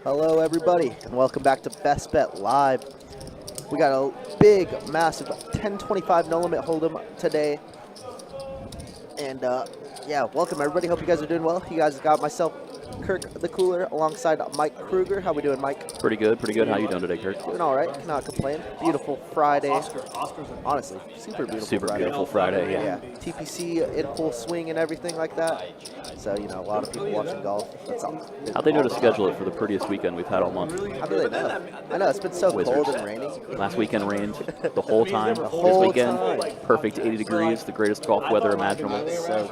Hello everybody, and welcome back to Best Bet Live. We got a big, massive 1025 no limit hold'em today. And yeah, welcome everybody. Hope you guys are doing well. You guys got myself, Kirk the Cooler, alongside Mike Kruger. How we doing, Mike? Pretty good, pretty good. How you doing today, Kirk? Doing all right. Cannot complain. Beautiful Friday. Honestly, super beautiful. Super Friday. beautiful Friday. Yeah. TPC in full swing and everything like that. So you know, a lot of people watching golf. That's all. How'd they know to schedule it for the prettiest weekend we've had all month? How do they know? I know it's been so Wizards. cold and rainy. Last weekend rained the whole time. The whole this weekend, time. perfect 80 degrees, the greatest golf weather imaginable. So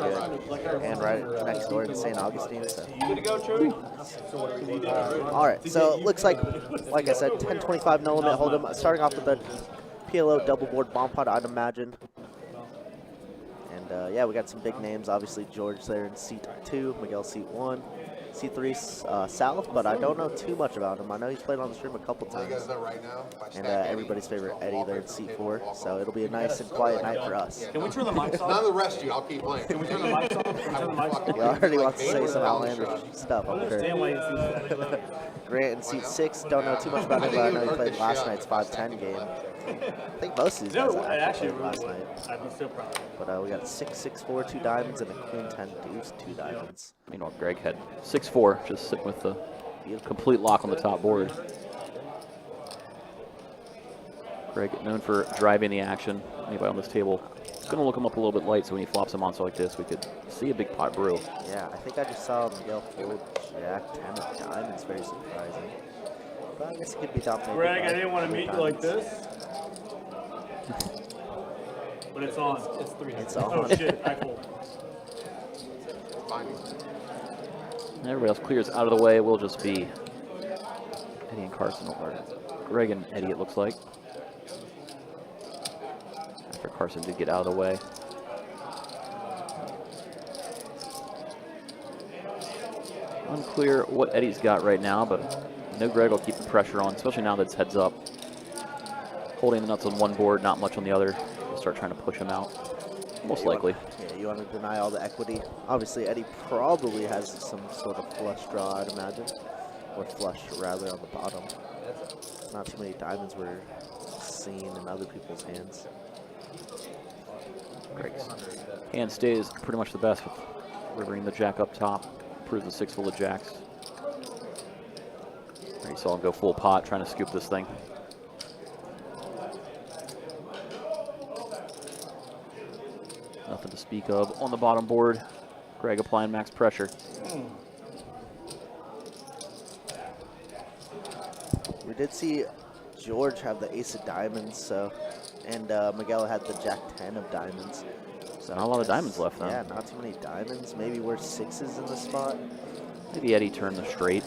good. And right next door in St. Augustine. So. All right. So it looks like I said, 1025 no limit hold'em. Starting off with the PLO double board bomb pot, I'd imagine. And yeah, we got some big names. Obviously, George there in seat 2, Miguel seat 1. C3 South, but I don't know too much about him. I know he's played on the stream a couple times. And everybody's favorite Eddie there in seat 4. So it'll be a nice and quiet night for us. Can we turn the mics off? None of the rest of you, I'll keep playing. Can we turn the mics off? Can we turn the mics off? He already wants to say some outlandish stuff, I'm sure. Grant in seat 6, don't know too much about him, but I know he played last night's 5-10 game. I think most of these guys actually played last night. I'd be so proud. But we got 6-6-4, 2 diamonds, and a queen 10 deuce, 2 diamonds. Meanwhile, Greg had 6-4, just sitting with the complete lock on the top board. Greg, known for driving the action. Anybody on this table, it's going to look him up a little bit light, so when he flops a monster like this, we could see a big pot brew. Yeah, I think I just saw Miguel fold Jack 10 of diamonds, very surprising. But I guess it could be dominated. Greg, I didn't want to meet you like this. But it's on. It's 3. It's on. Oh shit, I fold. Everybody else clears out of the way. We'll just be Eddie and Carson, or Greg and Eddie, it looks like. After Carson did get out of the way. Unclear what Eddie's got right now, but I know Greg will keep the pressure on, especially now that it's heads up. Holding the nuts on one board, not much on the other. We'll start trying to push him out, most likely. Yeah, you want to deny all the equity. Obviously, Eddie probably has some sort of flush draw, I'd imagine. Or flush, rather, on the bottom. Not too many diamonds were seen in other people's hands. Greg's hand stays pretty much the best with rivering the jack up top. Proves the 6 full of jacks. There you saw him go full pot, trying to scoop this thing. Nothing to speak of on the bottom board. Greg applying max pressure. We did see George have the ace of diamonds, so, and Miguel had the jack 10 of diamonds. So Not a lot of diamonds left, though. Yeah, not too many diamonds. Maybe we're 6s in the spot. Maybe Eddie turned the straight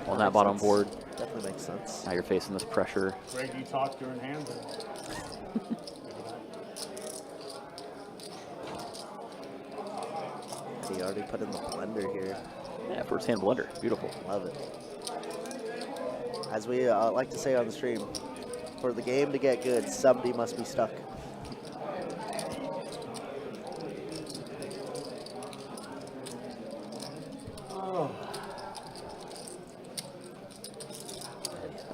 on that bottom board. Definitely makes sense. Now you're facing this pressure. Greg, you talk during hands. He already put in the blender here. Yeah, first hand blender. Beautiful. Love it. As we like to say on the stream, for the game to get good, somebody must be stuck.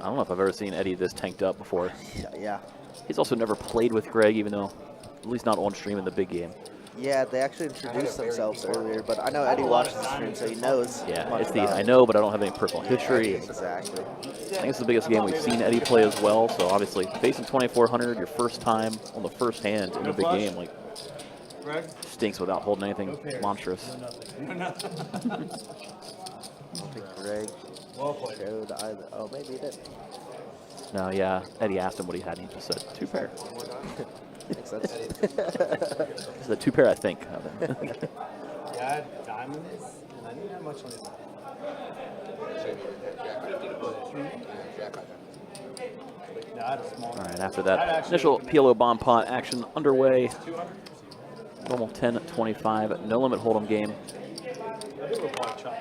I don't know if I've ever seen Eddie this tanked up before. Yeah. He's also never played with Greg, even though, at least not on stream in the big game. Yeah, they actually introduced themselves earlier, but I know Eddie watches the stream, so he knows. Yeah, it's the I know, but I don't have any personal history. Exactly. I think it's the biggest game we've seen Eddie play as well, so obviously facing 2400, your first time on the first hand in the big game, like, stinks without holding anything monstrous. I think Greg showed either. Oh, maybe he did. No, yeah, Eddie asked him what he had, and he just said 2 pair. Makes sense. He said 2 pair, I think. Yeah, I had diamonds, and I didn't have much on it. Yeah, I had a small. All right, after that initial PLO bomb pot action underway, normal 10-25 no limit hold'em game.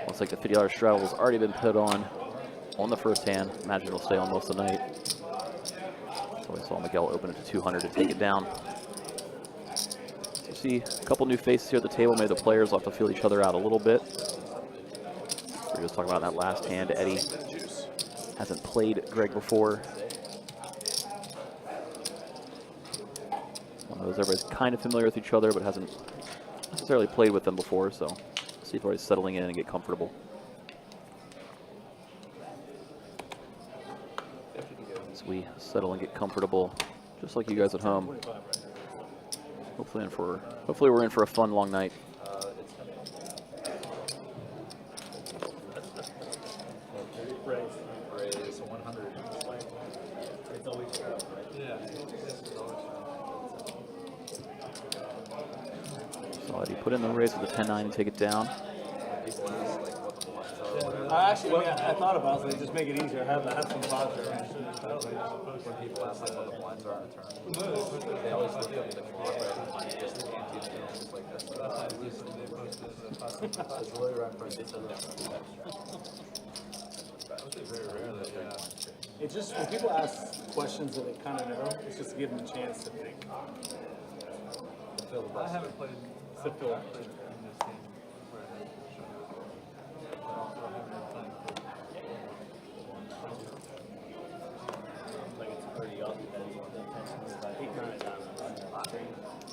Looks like the $50 straddle has already been put on the first hand. Imagine it'll stay on most of the night. So we saw Miguel open it to 200 to take it down. So see a couple new faces here at the table. Maybe the players will have to feel each other out a little bit. We were just talking about that last hand. Eddie hasn't played Greg before. One of those everybody's kind of familiar with each other, but hasn't necessarily played with them before, so see if everybody's settling in and get comfortable. As we settle and get comfortable, just like you guys at home. Hopefully we're in for a fun long night. So Eddie put in the raise with the 10-9 and take it down. I thought about it. Just make it easier. Have some thoughts there. When people ask like what the blinds are in the tournament, they always look at the clock right and just the ante it's like that's literally right for It's just when people ask questions that they kind of know, it's just to give them a chance to think. I haven't played To feel.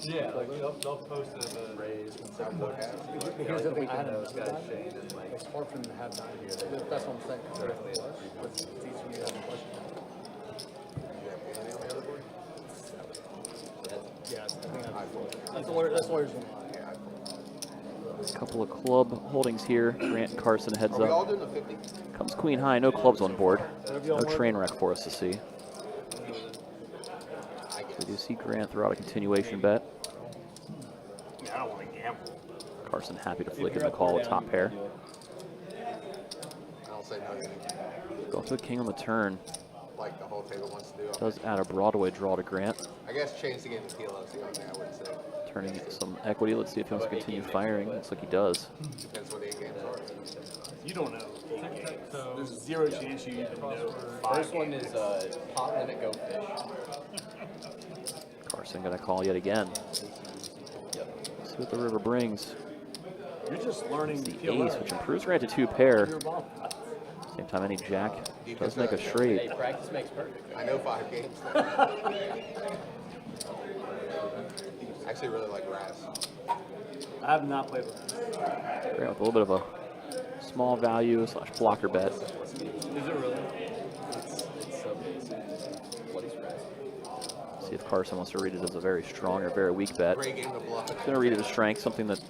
yeah, like they'll post it in the raise and stuff like that. Here's the thing, I had Those guys Shane and like it's hard for them to have that here. That's what I'm saying. It's easy for me to have a question. Yeah, I think that's lawyers. A couple of club holdings here. Grant and Carson heads Are we all up. doing the 50? Comes queen high, no clubs on board. No train wreck for us to see. We do see Grant throw out a continuation bet. I don't want to gamble. Carson happy to flick in the call with top pair. I don't say nothing. Go to a king on the turn. Like the whole table wants to do. Does add a Broadway draw to Grant. I guess change the game to PLO is the only thing I would say. Turning some equity. Let's see if he wants to continue firing. Looks like he does. Depends what 8 games are. You don't know. There's zero chance you even know. first one is pot limit go fish. Carson gonna call yet again. See what the river brings. You're just learning The PLO. ace, which improves Grant to 2 pair. Your ball. Same time, any jack does make a straight. Hey, practice makes perfect. I know 5 games. I actually really like Raz. I have not played with him. Grant with a little bit of a small value / blocker bet. Is it really? It's so basic. What is practice? See if Carson wants to read it as a very strong or very weak bet. Great game to bluff. He's gonna read it as strength, something that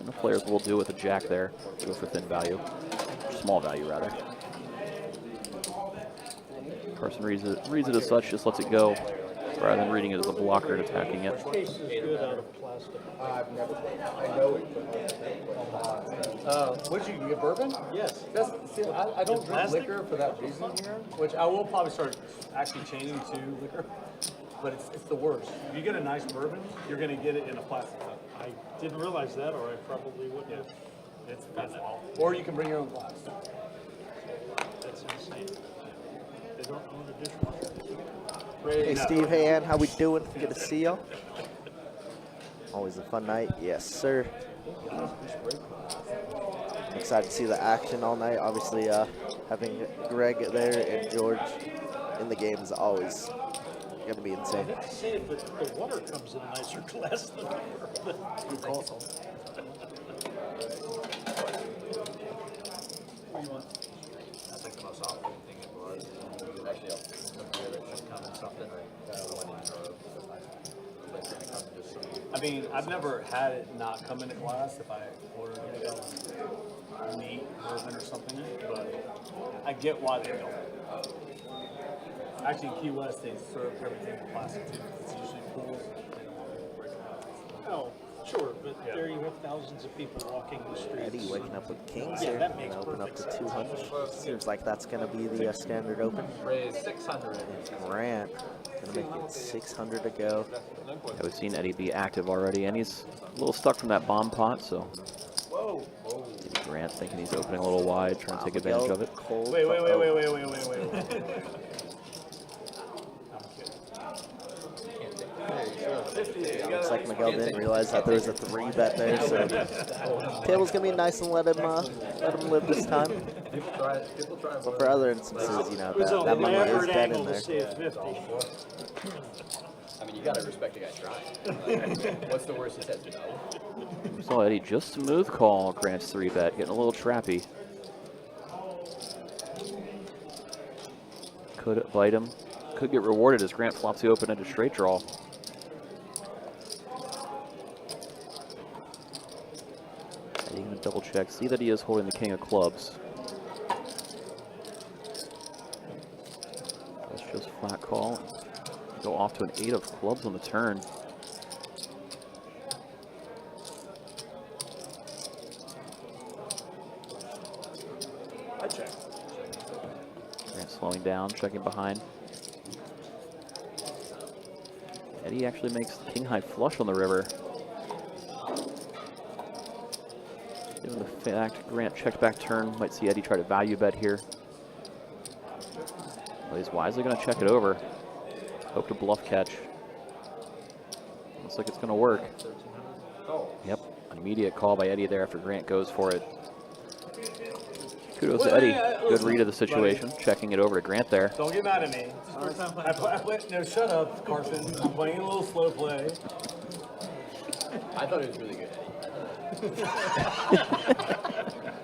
the players will do with a jack there. Go for thin value, small value rather. Carson reads it as such, just lets it go, rather than reading it as a blocker and attacking it. I've never played. I know it. Would you get bourbon? Yes. I don't drink liquor for that reason here, which I will probably start actually changing to liquor, but it's the worst. If you get a nice bourbon, you're going to get it in a plastic cup. I didn't realize that, or I probably wouldn't have. It's or you can bring your own glass. That's insane. They don't own a dishwasher. Hey Steve, hey Ann, how we doing? Good to see y'all. Always a fun night. Yes, sir. Excited to see the action all night. Obviously, having Greg there and George in the game is always going to be I insane. hate to say it, but the water comes in a nicer glass than the bourbon. Good call. I think the most awful thing it was. Actually, I'll beer that should come in something like one inch or liquor to come in just I mean, I've never had it not come into glass if I ordered like meat, bourbon, or something, but I get why they don't. Actually, in Key West, they serve everything in plastic too. It's usually pools. They don't want to break it. Oh, sure, but there you have thousands of people walking the streets. Eddie waking up with kings Yeah, here. that Gonna makes open up perfect to sense. 200. Seems like that's going to be the standard open. raise 600. Grant gonna make it 600 to go. Yeah, we've seen Eddie be active already, and he's a little stuck from that bomb pot, so Whoa. maybe Grant thinking he's opening a little wide, trying to take advantage of it. Cold. Wait. Hey, sure. Looks like Miguel didn't realize that there was a 3-bet there, so table's gonna be nice and let him live this time. People try But for other instances, you know, It was an that money is elaborate dead in angle to there. save 50. I mean, you gotta respect a guy trying. What's the worst he says? No. Saw Eddie just smooth call Grant's 3-bet, getting a little trappy. Could bite him. Could get rewarded as Grant flops the open into straight draw. Eddie gonna double check. See that he is holding the king of clubs. That's just flat call. Go off to an 8 of clubs on the turn. I check. Grant slowing down, checking behind. Eddie actually makes the king high flush on the river. Given the fact Grant checked back turn, might see Eddie try to value bet here. But he's wisely going to check it over. Hope to bluff catch. Looks like it's going to work. Yep, an immediate call by Eddie there after Grant goes for it. Kudos to Eddie. Good read of the situation, checking it over to Grant there. Don't get mad at me. No, shut up, Carson. I'm playing a little slow play. I thought it was really good, Eddie.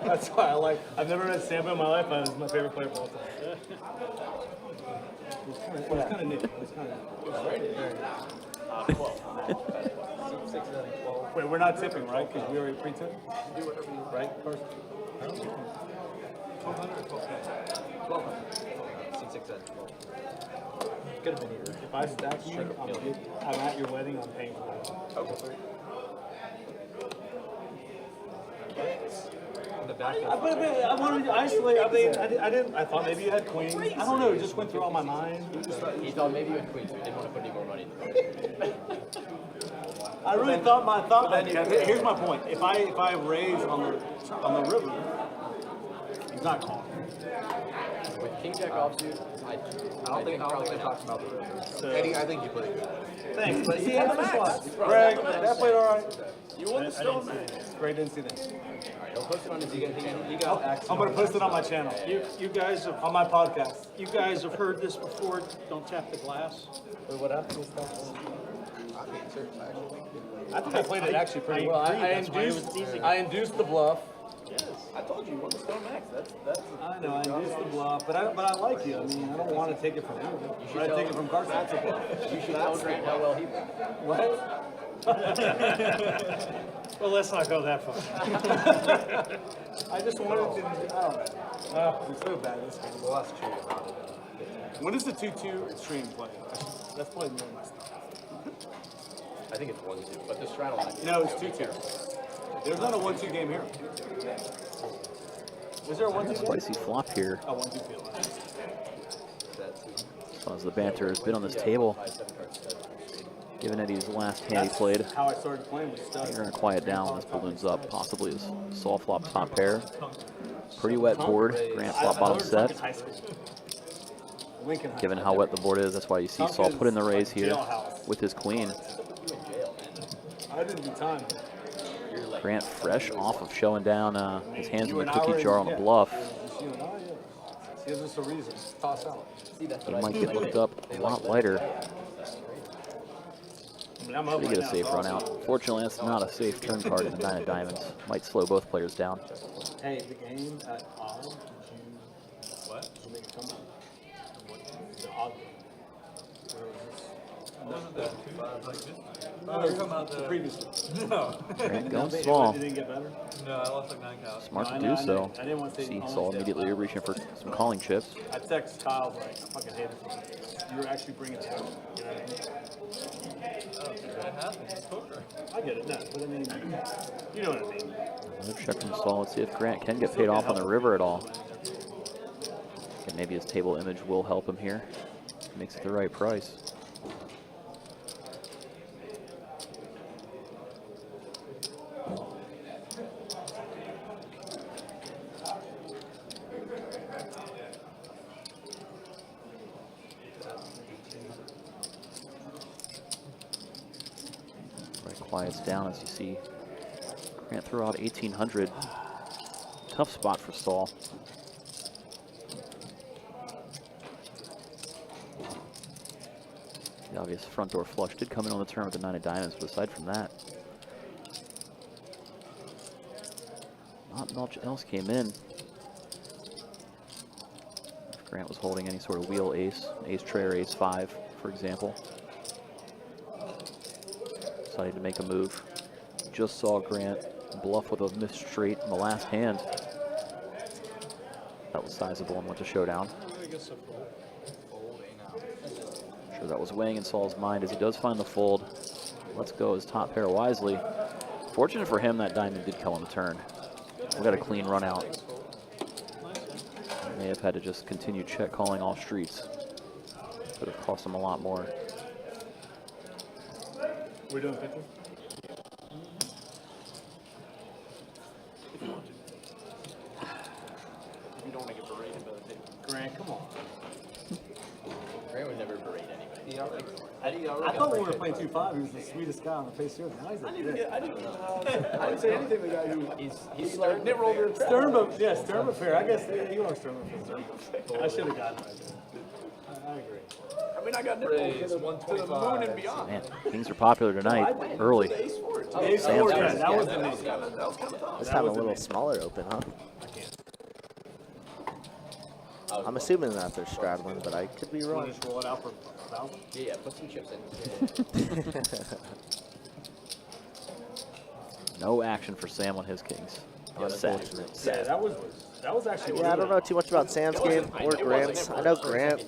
That's why I like. I've never met Sampa in my life, but he's my favorite player of all time. It's kind of new. It's kind of. Wait, we're not tipping, right? Because we already pre-tipped. Do whatever you want. Right, Carson? 1200 or 12K? 6 Could have been here. If I stack you, I'm at your wedding. I'm paying for that. Okay. I wanted to isolate. I mean, I didn't. I thought maybe you had queens. I don't know. It just went through all my mind. He thought maybe you had queens, so he didn't want to put any more money in the I really thought my thought. Here's my point. If I raise on the river, he's not calling. With king jack offsuit, I don't think probably talking about the river. Eddie, I think you played good. Thanks. But see, that's just why. Greg, that played all right. You won the stone match. Greg didn't see that. Alright, he'll post it on his channel. He got access. I'm gonna post it on my channel. You guys have On my podcast. you guys have heard this before. Don't tap the glass. What happened? I mean, seriously, I actually think you did. I think I played it actually pretty well. I induced the bluff. I told you, you won the stone max. That's. I know, I induced the bluff, but I like you. I mean, I don't want to take it from you. But I take it from Carson. That's a bluff. You should tell Grant how well he played. What? Well, let's not go that far. I just wanted to. I don't know. It's so bad this game. Well, that's true. When is the 2-2 extreme play? That's probably more my stuff. I think it's 1-2, but the straddle line. No, it's 2-2. There's not a 1-2 game here. Is there a 1-2 game? Spicy flop here. Oh, 1-2 field. As long as the banter has been on this table. Given Eddie's last hand he played. How I started playing with You're stuff. going to quiet down when this balloons up. Possibly his soft flop top pair. Pretty wet board. Grant flop bottom set. Given how wet the board is, that's why you see Saul put in the raise here with his queen. I didn't do time. Grant fresh off of showing down his hands in the cookie jar on the bluff. Just you and I, yeah. Gives us a reason. Toss out. He might get looked up a lot lighter. I mean, I'm up Should right get a now, safe so run out. Fortunately, that's not a safe turn card in the 9 of diamonds. Might slow both players down. Hey, the game at odd, did you, what? Did you make a comeback? The odd game. Where was this? No, you're talking about the previous one. No. Grant going small. It didn't get better? No, I lost like 9 counts. Smart No, I to know, do so. I didn't want to say See only Saul say immediately five. reaching for some calling chips. I text Kyle, like, I fucking hate it. You were actually bringing it down. You know what I mean? That happens. It's poker. I get it, no, but I mean, you know what I mean. Another check from Saul. Let's see if Grant can get paid off on the river at all. And maybe his table image will help him here. Makes it the right price. quiets down as you see Grant throw out 1800. Tough spot for Stahl. The obvious front door flush did come in on the turn with the 9 of diamonds, but aside from that, not much else came in. If Grant was holding any sort of wheel ace, ace tray or ace 5, for example. Decided to make a move. Just saw Grant bluff with a missed straight in the last hand. That was sizable and went to showdown. I guess a fold. I'm sure that was weighing in Saul's mind as he does find the fold. Let's go his top pair wisely. Fortunate for him, that diamond did come on the turn. We got a clean run out. May have had to just continue check calling all streets. Could have cost him a lot more. We're doing picture? You don't want to get berated by the table. Grant, come on. Grant would never berate anybody. I thought when we were playing 2-5, he was the sweetest guy on the face of the earth. Now he's a dick. I didn't say anything to the guy who he's like never over a Sternberg, yeah, Sternberg fair. I guess you are Sternberg fair. I should have gotten it right there. I agree. I mean, I got nipples to the moon and beyond. Man, Kings are popular tonight, early. Ace four, yeah, that was the next guy. That was kind of tough. Let's have a little smaller open, huh? I'm assuming that they're straddling, but I could be Want wrong. to just roll it out for 1,000? Yeah, put some chips in. No action for Sam on his Kings. Sad. Yeah, that was actually. Yeah, I don't know too much about Sam's game or Grant's. I know Grant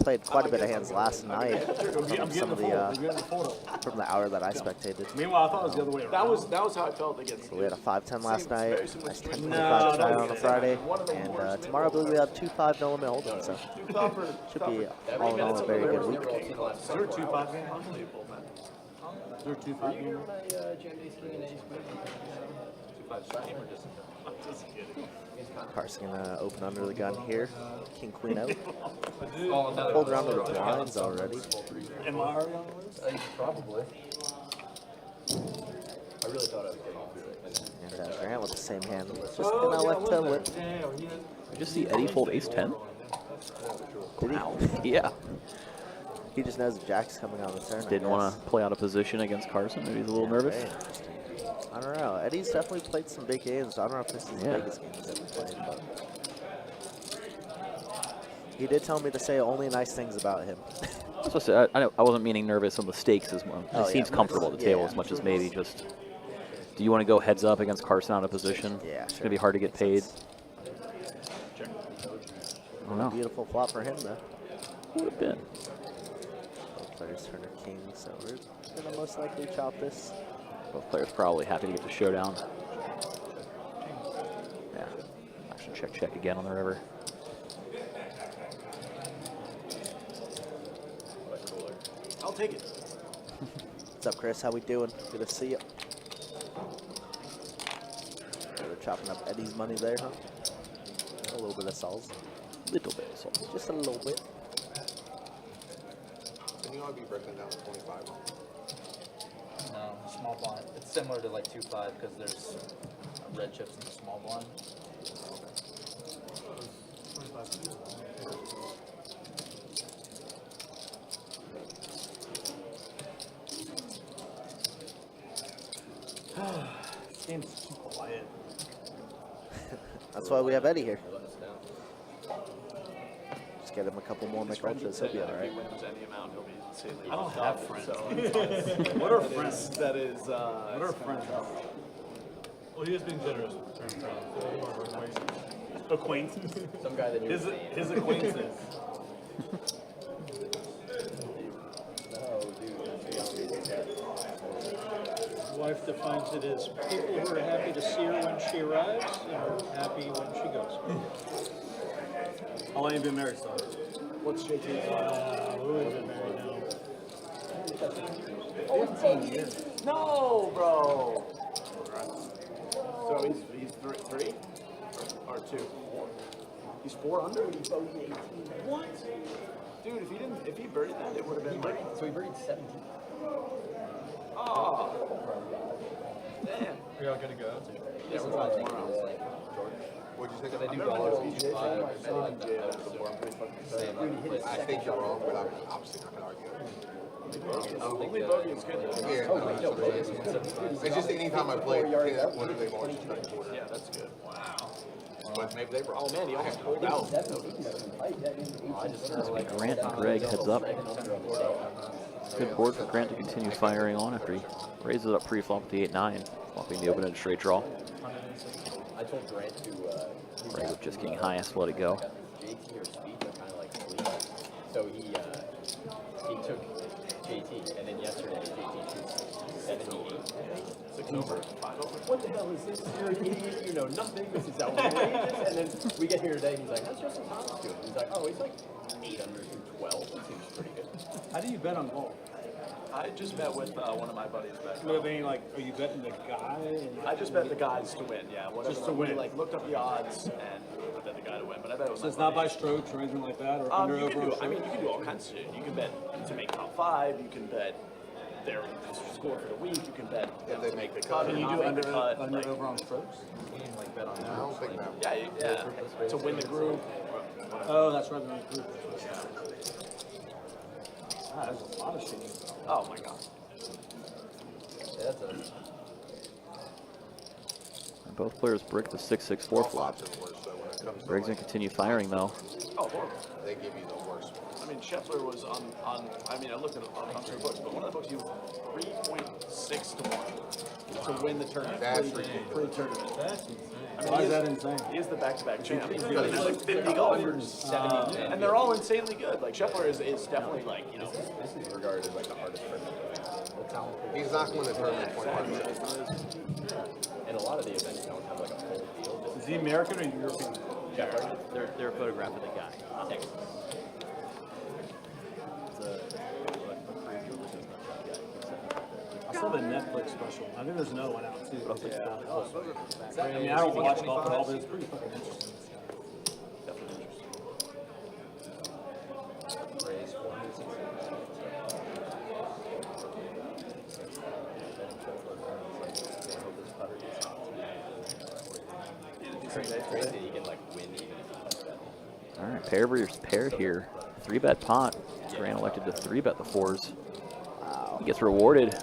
played quite a bit of hands last night I'm getting the fold. I'm getting the fold. from the hour that I spectated. Meanwhile, I thought it was the other way around. That was how I felt against. So we had a 5-10 last night, nice 10-25 No, tonight on a Friday, and tomorrow I believe we have 2-5 no limit hold'em, so should be all in all a very good week. Is there a 2-5 game? Unbelievable, man. Is there a 2-5 game? 2-5 stream or just? Just kidding. Carson gonna open under the gun here, king queen out. Oh, Hold around to the blinds already. Am I already on the list? Probably. I really thought I was getting And Grant with the same hand, just gonna left to lip. I just see Eddie fold ace 10. Did he? Wow. Yeah. He just knows the jack's coming on the turn. I Didn't want guess. to play out of position against Carson. Maybe he's a little Very nervous. interesting. I don't know. Eddie's definitely played some big games. I don't know if this is the Yeah. biggest game he's ever played, but he did tell me to say only nice things about him. So I wasn't meaning nervous on the stakes as well. Oh, He seems yeah. comfortable at the table Yeah. as much as maybe just. Do you want to go heads up against Carson out of position? Yeah, It's sure. gonna be hard to get paid. I don't know. Beautiful flop for him, though. Would have been. Both players turn a king, so we're gonna most likely chop this. Both players probably happy to get the showdown. Yeah. Action check again on the river. I'll take it. What's up, Chris? How we doing? Good to see you. They're chopping up Eddie's money there, huh? A little bit of Saul's. Little bit of salt. Just a little bit. Can you all be breaking down to 25? No, small blind. It's similar to like 2-5 because there's red chips in the small blind. This game's too quiet. That's why we have Eddie here. Just get him a couple more McUltras, he'll be all right. Wins any amount, he'll be insanely I don't well have done. friends. So What are friends? that is What are friends? Well, he is being generous with the term. Acquaintances. Some guy that you His acquaintances. His wife defines it as people who are happy to see her when she arrives and are happy when she goes. How long have you been married, son? What's JT? Who has been married now? 15 years. No, bro. So he's three or two? He's 4 under? What? Dude, if he buried that, it would have been like So he buried 17. Oh. Damn. Are y'all gonna go? Yeah, we're going tomorrow. What'd you think? They do remember dollars when each DJ five. came, I saw DJ before. I'm pretty fucking I think you're wrong, but I'm obviously not gonna argue. Only bogey is good. Yeah, it's just anytime I play, what do they want? Yeah, that's good. Wow. But maybe they were. Oh man, he almost pulled out. Grant and Greg heads up. Good board for Grant to continue firing on after he raises it up pre-flop with the 8-9, flopping the open-ended straight draw. I told Grant to Greg with just king highest, let it go. JT or speed, they're kind of like sleep. So he took JT, and then yesterday JT shoots 78. 6 over. 5 over. What the hell is this? You're an idiot. You know nothing. This is outrageous. And then we get here today, and he's like, "How's Justin Thomas doing?" He's like, "Oh, he's like 8 under 212. That seems pretty good." How do you bet on golf? I just met with one of my buddies back Are you betting the guy? And I just bet the guys to win, yeah. Whatever. Just to win. We, like looked up the odds and I bet the guy to win. But I bet it was So my it's not by buddy. strokes or anything like that, or under You can over. do. I mean, you can do all kinds of shit. You can bet to make top 5. You can bet their score for the week. You can bet them to make the cut. Can or you not do make under the cut. under Like, over on strokes? I don't think that. yeah. To win the group. Oh, that's right. They're in a group. Ah, there's a lot of shit. Oh my god. Yeah, that's Both players brick the 6-6-4 flop. Greg's gonna continue firing though. Oh, horrible. They give you the worst one. I mean, Scheffler was on. I mean, I looked at a bunch of books, but one of the books he was 3.6 to 1 to win the tournament. That's Pre-tournament. I mean, Why is that insane? He is the back-to-back champ. He's got like 50 golfers, and they're all insanely good. Like Scheffler is definitely like this is regarded as like the hardest tournament. He's not going to tournament 25. And a lot of the events don't have like a full field. Is he American or European? They're photographing the guy. I saw the Netflix special. I think there's another one out too. I mean, I don't watch golf at all, but it's pretty fucking interesting. Crazy, you can like win even if you don't bet. All right, pair versus pair here. 3-bet pot. Grant elected to 3-bet the 4s. Wow. He gets rewarded.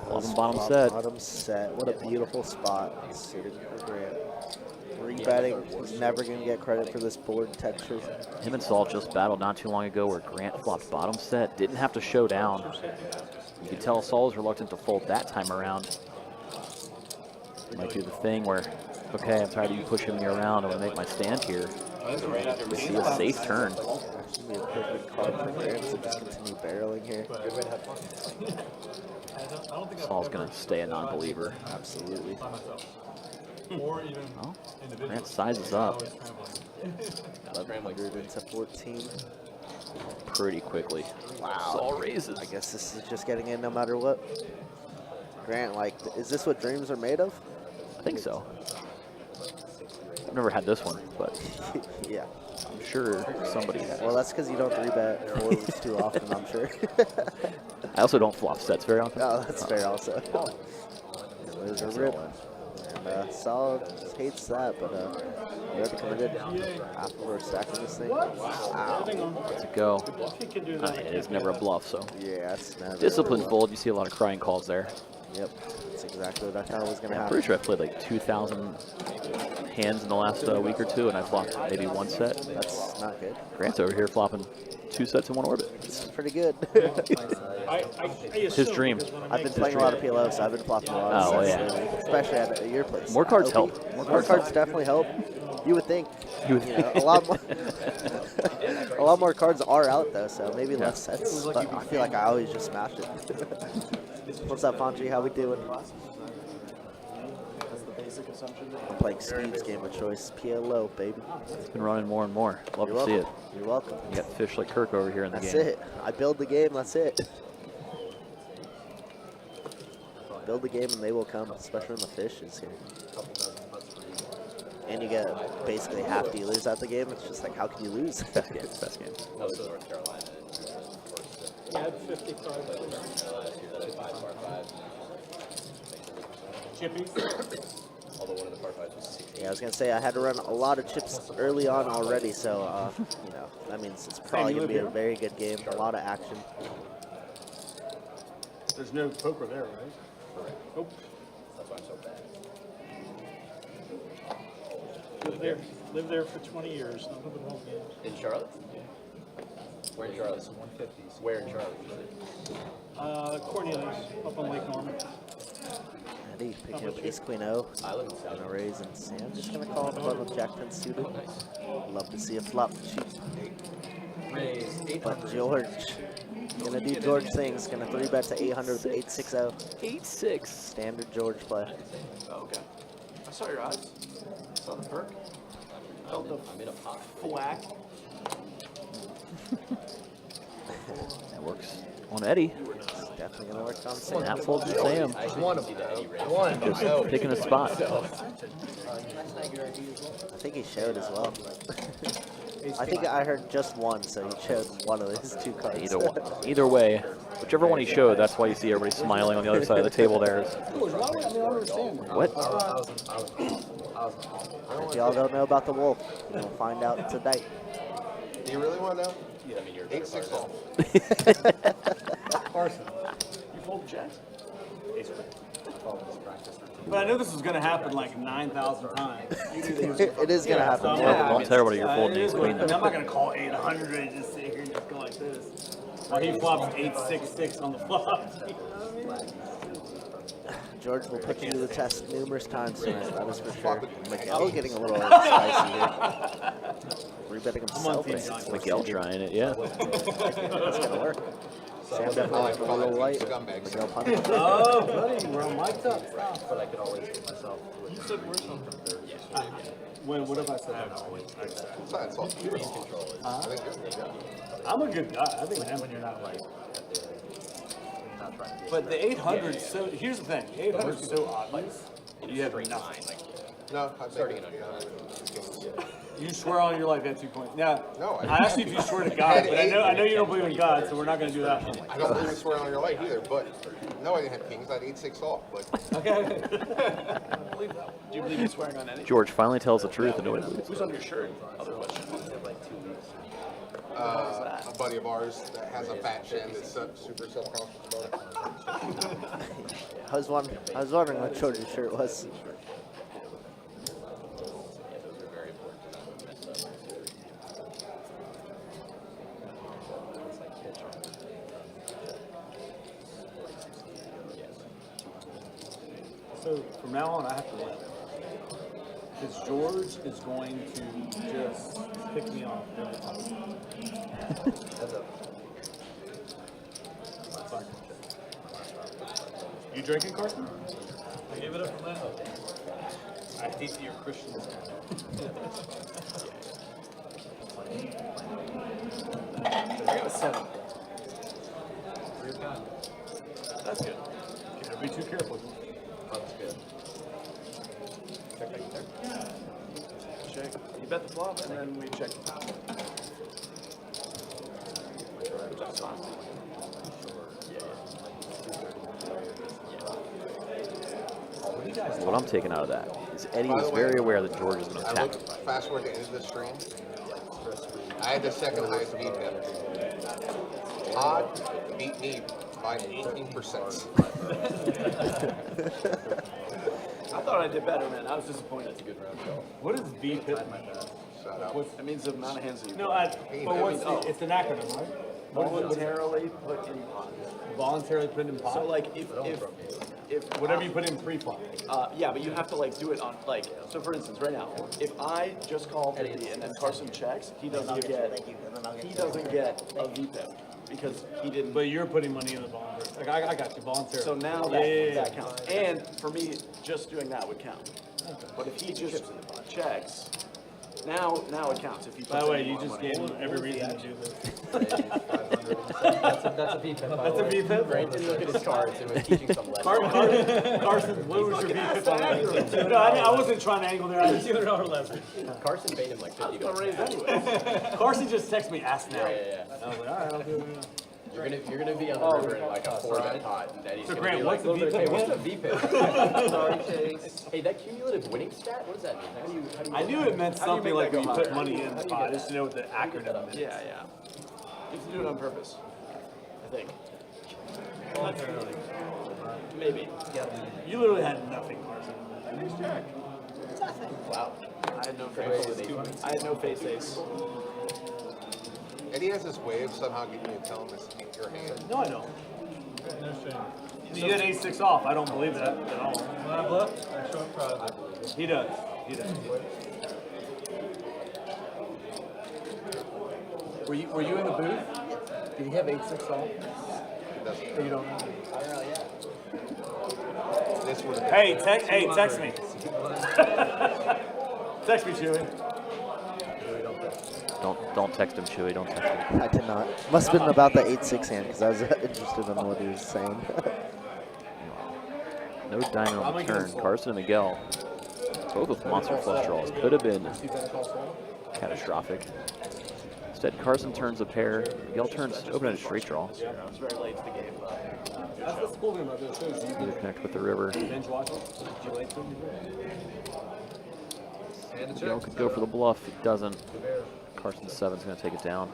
Bottom set. Bottom set. What a beautiful spot. Suited for Grant. Rebetting. He's never going to get credit for this board texture. Him and Saul just battled not too long ago where Grant flopped bottom set. Didn't have to show down. You can tell Saul was reluctant to fold that time around. Might do the thing where, okay, I'm tired of you pushing me around. I'm going to make my stand here. We see a safe turn. Should be a perfect card for Grant to just continue barreling here. Good way to have fun. Saul's going to stay a non-believer. Absolutely. Or even Oh, individual. Grant sizes up Scrambling. 1100 into 14. pretty quickly. Wow. Saul raises. I guess this is just getting in no matter what. Grant, like, is this what dreams are made of? I think so. I've never had this one, but Yeah. I'm sure somebody has. Well, that's because you don't 3-bet forwards too often, I'm sure. I also don't flop sets very often. Oh, that's fair also. And there's a rip. And Solid hates that, but we already committed half of our stacking this thing. Wow. Let's go. He can do I that. mean, it is never a bluff, so. Yeah, that's never. Disciplined fold, you see a lot of crying calls there. Yep, that's exactly what I thought was going to I'm happen. pretty sure I played like 2,000 hands in the last week or two, and I flopped maybe one set. That's not good. Grant's over here flopping 2 sets in one orbit. It's pretty good. I His assume dream. because when I I've make been playing a lot of PLO, so I've been flopping a lot of Oh, sets yeah. lately, especially at your place. More cards OP. help. More cards definitely help. You would think. You would You know, a lot more. A lot more cards are out though, so maybe less sets. But I feel like I always just smash it. What's up, Fonchi? How we doing? That's the basic assumption. I'm playing Steve's game of choice, PLO, baby. It's been running more and more. Love You're to see it. welcome. You're welcome. You got fish like Kirk over here in the That's game. it. I build the game. That's it. Build the game and they will come, especially when the fish is here. And you get basically half dealers at the game. It's just like, how can you lose? Best game. Best game. That was North Carolina. He had 55. Last year, that was 5 par 5. chippies. Although one of the par fives was 16. Yeah, I was gonna say I had to run a lot of chips early on already, so you know that means it's probably gonna be a very good game. A lot of action. There's no poker there, right? Nope. That's why I'm so bad. Live there for 20 years, nothing but home games. In Charlotte? Where in Charlotte? 150s. Where in Charlotte? Cornelius, up on Lake Norman. Eddie picking up ace queen O. I live in South. Gonna raise and Sam just gonna call the button with jack 10 suited. Love to see a flop cheap. Raise 800. But George gonna do George things. Gonna 3-bet to 800 with 860. 8-6. Standard George play. Oh, okay. I saw your eyes. Saw the perk. Felt the I'm in a pot. whack. That works on Eddie. Definitely gonna work on Sam. That folds to Sam. I actually didn't see that Eddie raise. Just picking a spot. I think he showed as well. I think I heard just one, so he showed one of his two cards. Either way, whichever one he showed, that's why you see everybody smiling on the other side of the table there. What? If y'all don't know about the wolf, you'll find out today. Do you really want to know? 8-6 off. Carson, you fold jacks? But I know this is going to happen like 9,000 times. It is gonna happen. Don't tell everybody you're folding ace queen. I'm not going to call 800 and just sit here and just go like this. While he flops 866 on the flop. George will put you to the test numerous times tonight, that is for sure. Miguel getting a little spicy here. Rebetting himself. Miguel trying it, yeah. That's gonna work. Sam definitely like a little light. Miguel punch. Oh, buddy, we're on mic up. But I could always get myself. You said where's something? When, what have I said? It's all I'm a good guy. I think when you're not like. But the 800, so here's the thing. 800 is so obvious. You have nothing. No, I'm Starting it under. You swear on your life at 2 points. Now, No, I asked you if you swear to God, but I know you don't believe in God, so we're not going to do that. I don't believe in swearing on your life either, but no, I didn't have kings. I had 8-6 off, but Okay. Do you believe in swearing on anything? George finally tells the truth and nobody believes. Who's on your shirt? Other question. a buddy of ours that has a fat chin that's super self-conscious about it. I was wondering what George's shirt was. So from now on, I have to win. Because George is going to just pick me off every time. You drinking, Carson? I gave it up for that. I hate that you're Christian. I got a 7. That's good. Gotta be too careful. That's good. Check, check, check. Check. You bet the flop, and then we check the top. That's fine. What I'm taking out of that is Eddie By is the way, very aware that George is going to I attack. looked fast forward to the end of the stream. I had the second highest VPIP. Todd beat me by 18%. I thought I did better, man. I was disappointed. That's a good round call. What is VPIP? Shout out. That means the amount of hands that you No, but what's it's an acronym, right? voluntarily put in pot. Voluntarily put in pot. So like if Whatever you put in pre-flop. yeah, but you have to like do it on like so. For instance, right now, if I just call 50 and then Carson checks, he doesn't get a VPIP because he didn't. But you're putting money in the voluntary. Like I got you voluntarily. So now that counts. And for me, just doing that would count. But if he just checks, now it counts. If he puts By the way, in you more just money. gave him every reason to do this. That's a VPIP. That's a VPIP? Brain didn't look at his cards. It was teaching some lessons. Carson, what was your VPIP on that? No, I wasn't trying to angle there. I was $200 less. Carson paid him like $50. Raised anyway. Carson just texted me, ask now. Yeah. I was like, all right, I'll do it now. You're gonna be on the river in like a 4-bet pot, and Eddie's So gonna Grant, be what's like, the hey, VPIP? what's the VPIP? Sorry, Chase. Hey, that cumulative winning stat. What does that mean? How do you I knew it meant how do you something make like that when you go put higher? money in How the do you pot. I get just that? know what the acronym meant. Yeah, yeah. You have to do it on purpose. I think. Maybe. You literally had nothing, Carson. Nice jack. Wow. I had no face. I had no face ace. Eddie has this way of somehow getting you to tell him this ain't your hand. No, I know. No shame. You get ace-6 off. I don't believe that at all. When I bluff, I show up proud of it. He does. He does. Were you in the booth? Did he have 8-6 off? Doesn't. You don't. This would have been. Hey, text me. Text me, Chewy. Don't text him, Chewy. Don't text him. I did not. Must have been about the 8-6 hand because I was interested in what he was saying. No diamond on the turn. Carson and Miguel, both with monster flush draws. Could have been catastrophic. Instead, Carson turns a pair. Miguel turns open-ended straight draw. Yeah, it was very late in the game, but That's the cool thing about this too. Is you Either connect with the river. binge watch it. Did you like them? Miguel could go for the bluff. He doesn't. Carson's 7's going to take it down.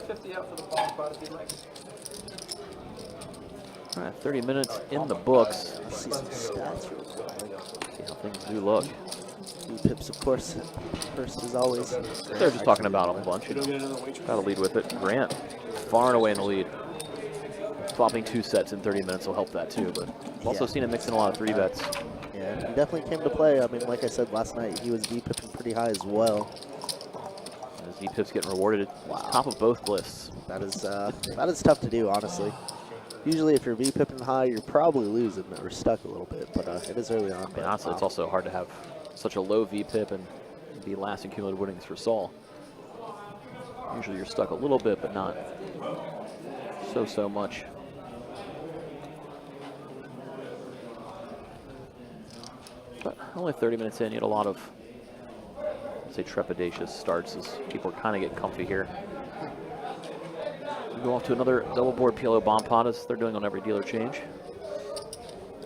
50 out for the palm spot if you'd like. All right, 30 minutes in the books. Let's see some stats real quick. See how things do look. Pips, of course, first as always. They're just talking about him a bunch. You don't get another waitress? Got to lead with it. Grant, far and away in the lead. Flopping 2 sets in 30 minutes will help that too, but I've also seen him mix in a lot of 3-bets. Yeah, he definitely came to play. I mean, like I said last night, he was VPIPing pretty high as well. His VPIP's getting rewarded at top of both lists. That is tough to do, honestly. Usually, if you're VPIPing high, you're probably losing or stuck a little bit, but it is early on. I mean, honestly, it's also hard to have such a low VPIP and be last in cumulative winnings for Saul. Usually you're stuck a little bit, but not so much. But only 30 minutes in, you had a lot of, let's say, trepidatious starts as people are kind of getting comfy here. We go off to another double board PLO bomb pot as they're doing on every dealer change.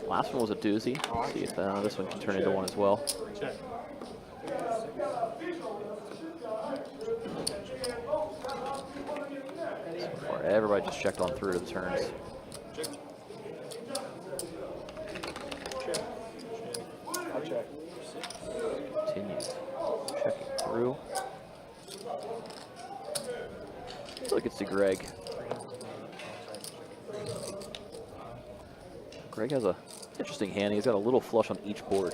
Last one was a doozy. Let's see if this one can turn into one as well. Check. So far, everybody just checked on through to the turns. I'll check. Continues checking through. I feel like it's to Greg. Greg has a interesting hand. He's got a little flush on each board.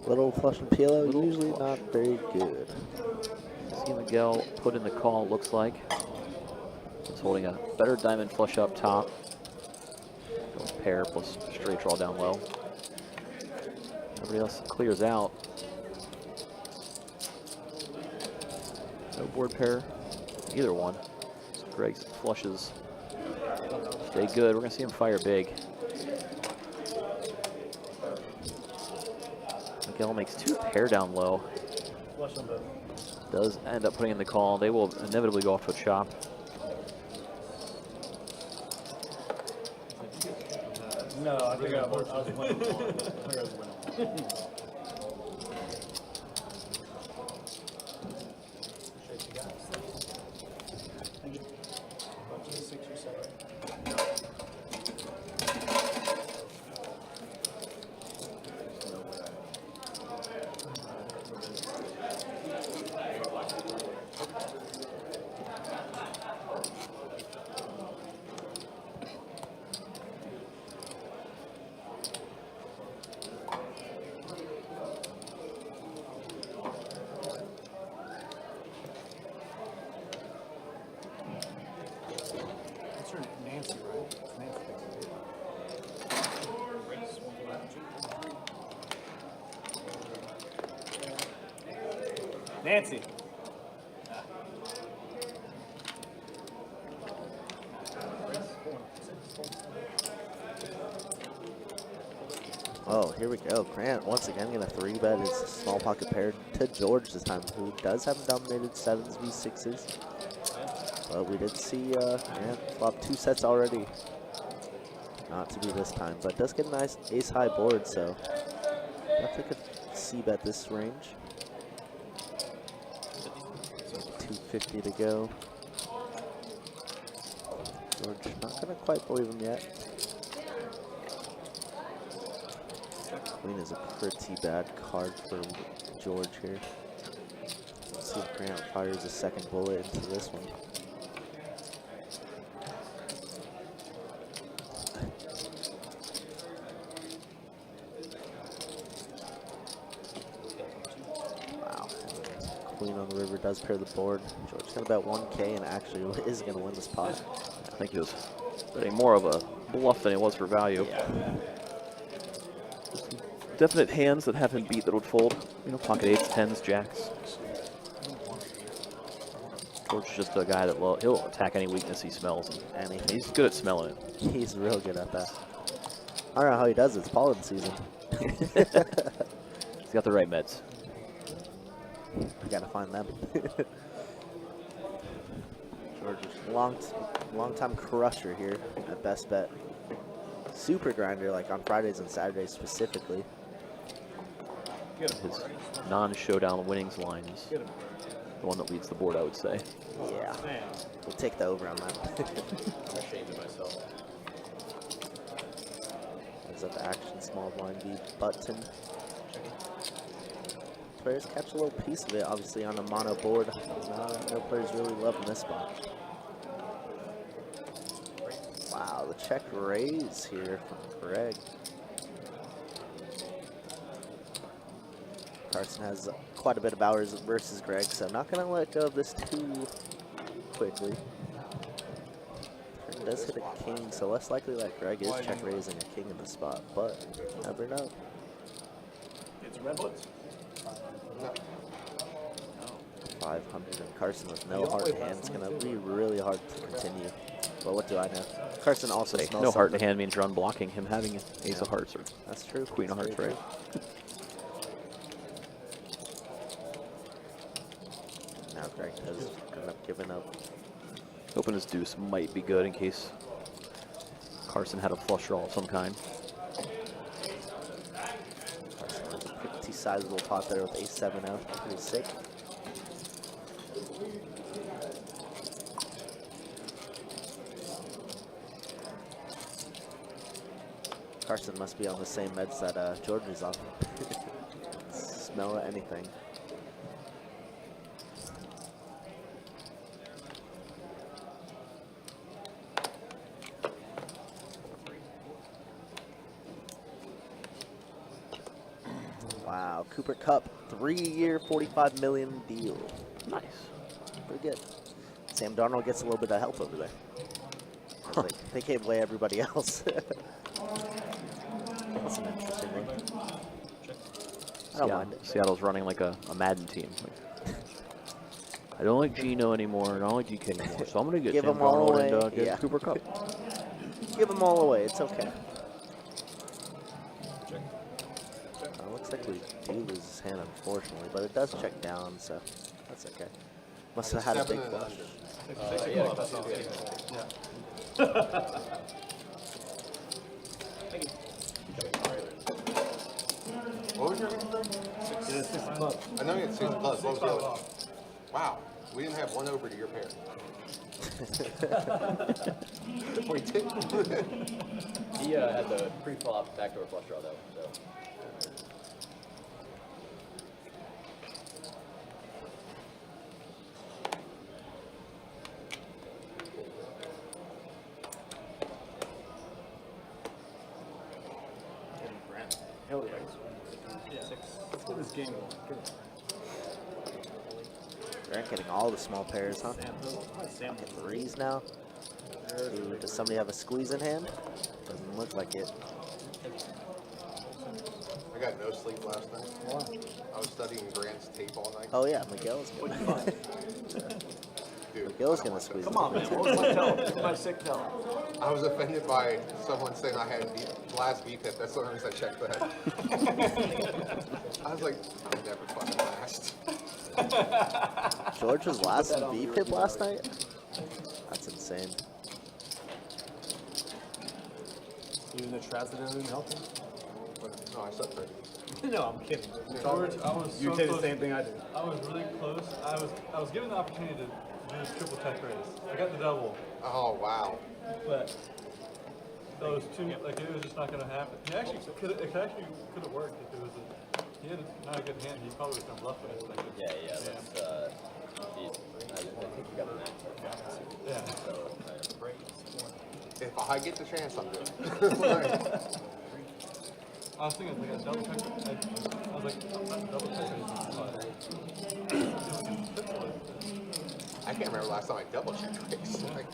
Little flush and PLO, Little usually flush. not very good. See Miguel put in the call, looks like. He's holding a better diamond flush up top. Going pair plus straight draw down low. Everybody else clears out. No board pair, either one. So Greg's flushes stay good. We're gonna see him fire big. Miguel makes 2 pair down low. Does end up putting in the call. They will inevitably go off to a chop. No, I think I was winning. Nancy, right? It's Nancy. Nancy. Oh, here we go. Grant once again gonna 3-bet his small pocket pair to George this time, who does have dominated 7s v 6s. But we did see Grant flop 2 sets already. Not to be this time, but does get a nice ace high board, so definitely could c-bet this range. 250 to go. George not gonna quite believe him yet. Queen is a pretty bad card for George here. Let's see if Grant fires a second bullet into this one. Wow. Queen on the river does pair the board. George's gonna bet 1K and actually is gonna win this pot. I think he was betting more of a bluff than it was for value. Yeah. Definite hands that have him beat that would fold. You know, pocket 8s, 10s, jacks. George's just a guy that he'll attack any weakness he smells, and he's good at smelling it. He's real good at that. I don't know how he does it. It's pollen season. He's got the right meds. We gotta find them. George is long time crusher here at best bet. Super grinder, like on Fridays and Saturdays specifically. His non-showdown winnings line is the one that leads the board, I would say. Yeah, we'll take the over on that. I'm ashamed of myself. Is that the action small blind V button? Players catch a little piece of it, obviously on a mono board. No players really loving this spot. Wow, the check raise here from Greg. Carson has quite a bit of hours versus Greg, so not going to let go of this too quickly. Turn does hit a king, so less likely that Greg is check raising a king in the spot, but you never know. It's red books. 500 and Carson with no heart in hand. It's going to be really hard to continue. But what do I know? Carson also smells no heart in something. hand means you're unblocking him having an ace of hearts or That's true. queen of That's hearts, very right? true. Now Greg has ended up giving up. Hoping his deuce might be good in case Carson had a flush draw of some kind. Carson has a pretty sizable pot there with ace-7 out. Pretty sick. Carson must be on the same meds that George is on. Smell anything. Wow, Cooper Cup, 3-year, $45 million deal. Nice. Pretty good. Sam Darnold gets a little bit of help over there. They gave away everybody else. That's an interesting one. I don't mind it. Seattle's running like a Madden team. Like, I don't like Geno anymore, and I don't like DK anymore, so I'm going to get Give Sam them all Darnold and away, get yeah. Cooper Cup. Give them all away. It's okay. Looks like we do lose his hand, unfortunately, but it does check down, so that's okay. Must have had a big flush. What was your name? I know you had 6 clubs. What was the other? Wow, we didn't have one over to your pair. We did. He had the pre-flop backdoor flush draw though, so. Let's get this game going. Grant getting all the small pairs, huh? Sam, Threes now. Ooh, does somebody have a squeeze in hand? Doesn't look like it. I got no sleep last night. I was studying Grant's tape all night. Oh yeah, Miguel's good. The dude. Miguel's I don't gonna want squeeze that. Come on, man. What was my tell? Give me my sick tell. I was offended by someone saying I had last VPIP. That's the only reason I checked that. I was like, I'm never fucking last. George was last in VPIP last night? That's insane. Even the traps that didn't help him. No, I suck pretty. No, I'm kidding. George, I was You so did the close. same thing I did. I was really close. I was given the opportunity to do this triple check raise. I got the double, Oh, wow. but those two, like it was just not going to happen. It actually could have worked if it was he had not a good hand. He probably was going to bluff it. Like, Yeah, that's, I think you got an answer. yeah. If I get the chance, I'm doing it. I was thinking like a double check. I was like, I'm not double checking. I can't remember last time I double checked race. Like,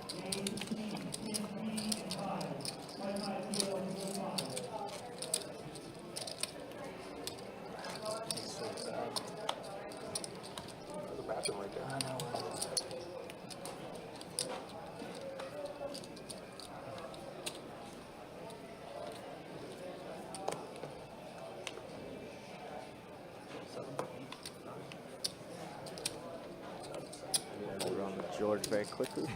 there's a bathroom right there. Hold on to George very quickly.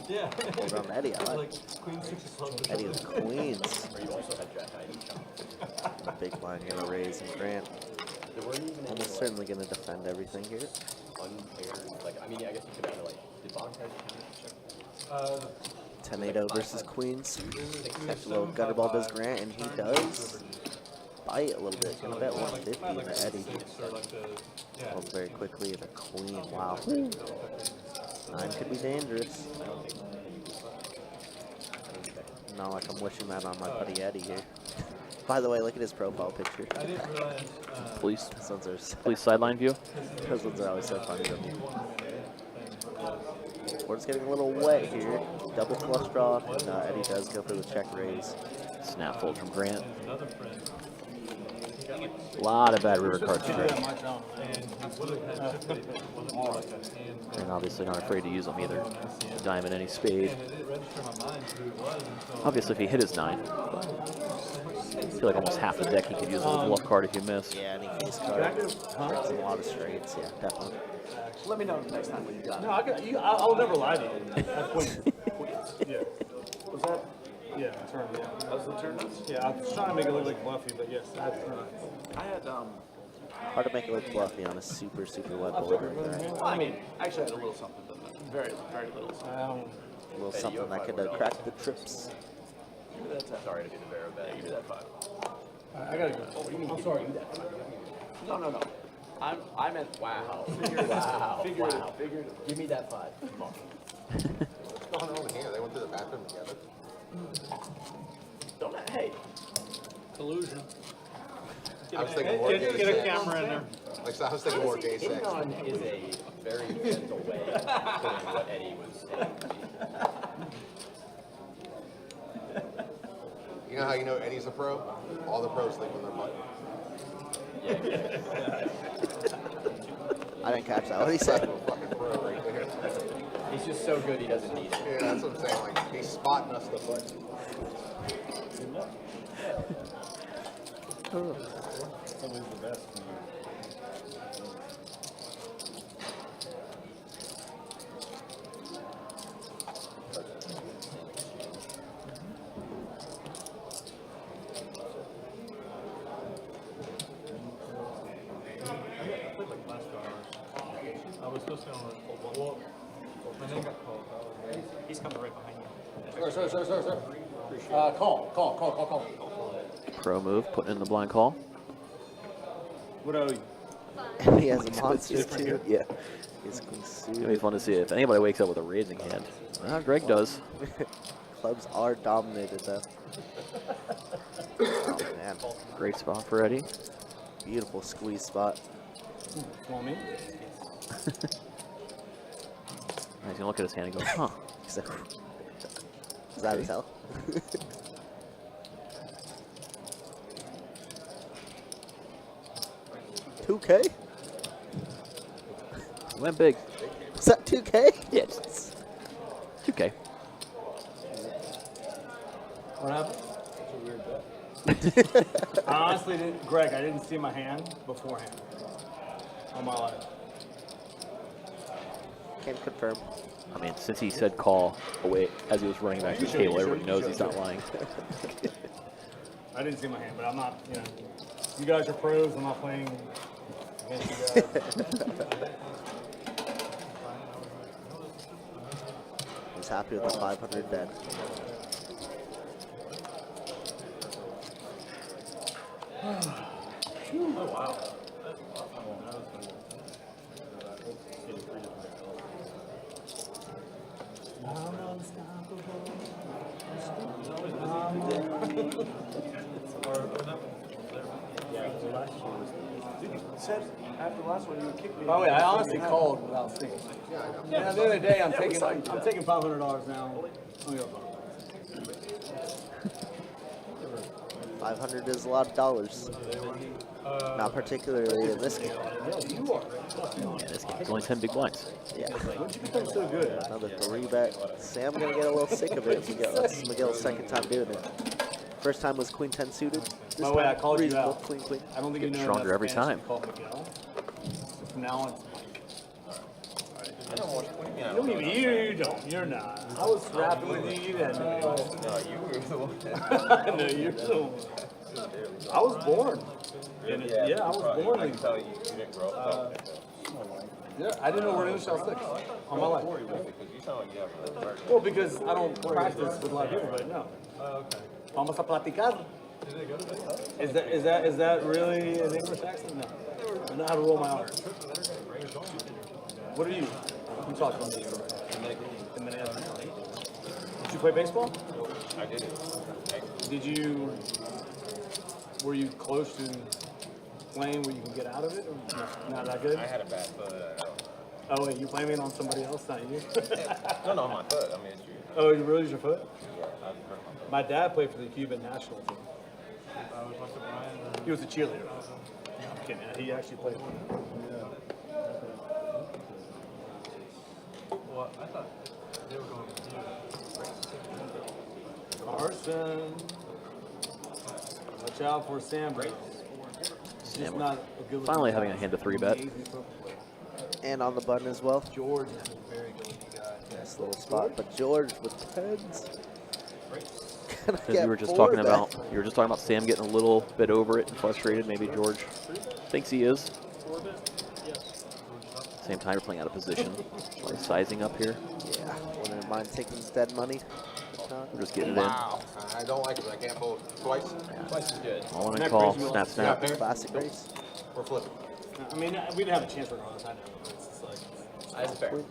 Yeah. Hold on to Eddie. I like Like queen six of clubs. Eddie with queens. Or you also had Jack Knight. The big blind gonna raise and Grant. There weren't even any Almost like, certainly gonna defend everything here. unpaired. Like, I mean, I guess you could have like, did Bond have check? 10-8 versus queens. Catch a little gutter ball does Grant, and he does bite a little bit. Gonna bet 150 to Eddie. Holds very quickly. The queen. Wow. 9 could be dangerous. Not like I'm wishing that on my buddy Eddie here. By the way, look at his profile picture. I didn't realize. Police, Those ones are, police sideline view. those ones are always so funny to me. We're just getting a little wet here. Double flush draw, and Eddie does go for the check raise. Snap fold from Grant. Another friend. A lot of bad river cards for Grant. And he would have had chip it wasn't more like a hand. And obviously not afraid to use them either. Diamond, any spade. And it didn't register in my mind who it was until. Obviously, if he hit his 9, but I feel like almost half the deck he could use as a bluff card if you miss. Yeah, any case card. There's a lot of straights. Yeah, definitely. Let me know next time when you got it. No, I got you. I'll never lie to you. That's Queens. Yeah. Was that? Yeah, turn. Yeah. That was the turn nuts? Yeah, I was trying to make it look like fluffy, but yes, that's turn. I had Hard to make it look fluffy on a super, super wet board like that. well, I mean, actually I had a little something, but very, very little something. A little something that could crack the trips. Give me that 10. Sorry to be the bearer of bad. Give me that 5. I gotta go. I'm sorry. No. I meant wow. Wow. Figurative. Give me that 5. Come on. What's going on here? They went to the bathroom together. Don't, hey, Collusion. I was thinking more gay Get a sex. camera in there. Like, so I was thinking more gay sex. Ignon is a very gentle way of putting what Eddie was saying. You know how you know Eddie's a pro? All the pros sleep on their butt. I didn't catch that. What did he say? Fucking pro right there. He's just so good he doesn't need it. Yeah, that's what I'm saying. Like, he's spotting us the butt. I was supposed to go on a walk. My name got called. He's coming right behind you. sir. Call. Pro move, putting in the blind call. What owe you? And he has a monster too. Yeah. He's It'll be fun to see if anybody wakes up with a raising hand. Well, Greg does. Clubs are dominated though. Oh man. Great spot for Eddie. Beautiful squeeze spot. Want me? He's gonna look at his hand and go, huh. He's like, is that his hell? 2K? Went big. Is that 2K? Yeah, it's 2K. What happened? I honestly didn't, Greg, I didn't see my hand beforehand. On my life. Can't confirm. I mean, since he said call away as he was running back to the table, everybody knows he's not lying. I didn't see my hand, but I'm not, you know. You guys are pros, I'm not playing against you guys. He's happy with the 500 dead. Oh, wow. After the last one, you would kick me. By the way, I honestly called without thinking. Yeah, the other day I'm taking $500 now. 500 is a lot of dollars. Not particularly in this game. Yeah, this game is only 10 big blinds. Yeah. When'd you become so good? Another 3-bet. Sam gonna get a little sick of it. That's Miguel's second time doing it. First time was Queen 10 suited. This By the way, I time, called you reasonable, out. Queen, queen. I don't think you know stronger enough every Spanish time. to call Miguel. So from now on, it's Mike. I don't want, what do you mean I You don't don't even, you don't. You're not. I was rapping with you. You didn't know. No, you were the one. No, you're the one. I was born. Yeah, I was born. I can tell you didn't grow up. Yeah, I didn't know where to shell 6 all my life. Because you sound like you have a bird. Well, because I don't practice with a lot of people, but no. Okay. Vamos a platicar. Did they go to this? Is that really an English accent? No. I know how to roll my R's. What are you? You talking about? Did you play baseball? I did it. Were you close to playing where you can get out of it? Or not that good? I had a bad foot. Oh, wait, you blaming it on somebody else, not you? No, my foot. I mean, it's you. Oh, you really use your foot? Yeah, I hurt my foot. My dad played for the Cuban national team. I was like Brian. He was a cheerleader. I'm kidding. He actually played. Well, I thought they were going with you. Carson. Watch out for Sam. Just not a good Finally having a hand to 3-bet. And on the button as well. George is a very good guy. Nice little spot. But George with tens. Because you were just talking about Sam getting a little bit over it and frustrated. Maybe George thinks he is. Same time, you're playing out of position. Like sizing up here. Yeah. Wouldn't mind taking his dead money. We're just getting it Wow. I don't like it. I can't fold twice. Twice is good. in. All in a call. Snap, snap. Classic race. We're flipping. I mean, we didn't have a chance regardless. I know. It's just like, That's fair.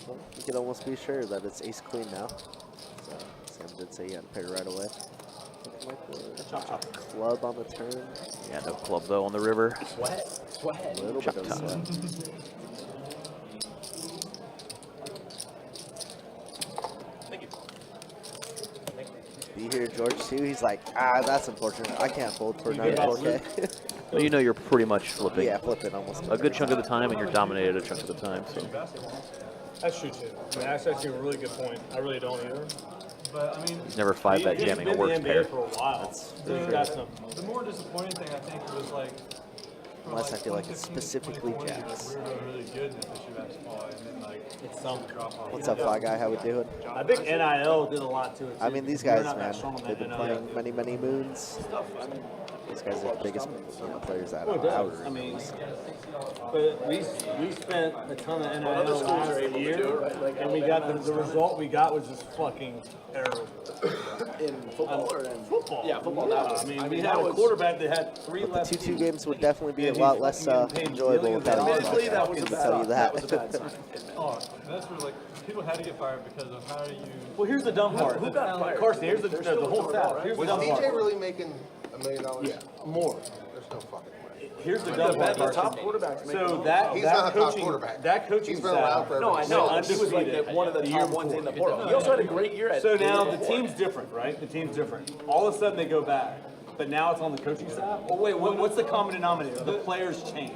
Well, you can almost be sure that it's ace queen now. So Sam did say he had to pair right away. Looking like we're club on the turn. Yeah, no club though on the river. Sweat. A little bit of sweat. Be here, George too. He's like, that's unfortunate. I can't fold for another 4K. Well, you know you're pretty much flipping Yeah, flipping almost. a good chunk of the time, and you're dominated a chunk of the time. So that's true too. I mean, that's actually a really good point. I really don't either. But I mean, he's never 5-bet He's jamming a been works in the NBA pair. for a while. So he's got some. the more disappointing thing I think was like. for, Unless I feel like it's 2015, specifically 2020, like, jacks. we were doing really good in the issue at small, and then like It's some. drop off. What's up, Fly Guy? How we doing? I think NIL did a lot to it. Too. I mean, these We're guys, not that man, strong on they've been that playing NIL. many moons. These guys are the biggest players out Well, of it our does. I mean, leagues. but we spent a ton of NIL other schools are last able to year, do it, right? Like and we got the result we got was just fucking terrible. In football or in Football. Yeah, football. That was. I mean, we had a quarterback that had 3 The left. 2-2 games would definitely be a lot less enjoyable without a Admittedly, that I was can a tell you bad. that. That was a bad sign. Oh, that's where like people had to get fired because of how do you. Well, here's the dumb part. Who got fired? Carson, here's the whole stat. Here's the Was dumb DJ part. really making $1 million? Yeah, more. There's no fucking way. Here's the dumb part. The top Carson. quarterbacks make So the that He's that not a top coaching quarterback. that coaching He's been around staff. forever. No, I know. No, He was like undefeated. one of the The year top ones in the portal. before. He also had a great year at So now the the before. team's different, right? The team's different. All of a sudden they go back. but now it's on the coaching staff? Oh, wait, what's the common denominator? The players changed.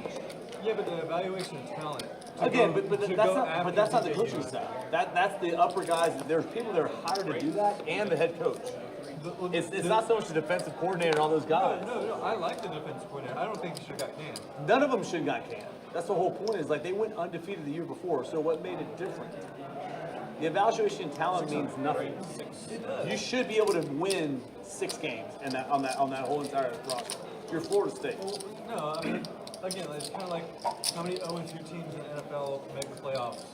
Yeah, but the evaluation of talent. Again, but that's not the coaching staff. That's the upper guys. There's people that are hired to do that, and the head coach. It's not so much the defensive coordinator and all those guys. No, I like the defensive coordinator. I don't think he should have got canned. None of them should have got canned. That's the whole point. Is like they went undefeated the year before. So what made it different? The evaluation talent means nothing. You should be able to win 6 games and on that whole entire roster. You're Florida State. No, I mean, again, it's kind of like how many 0-2 teams in the NFL make the playoffs?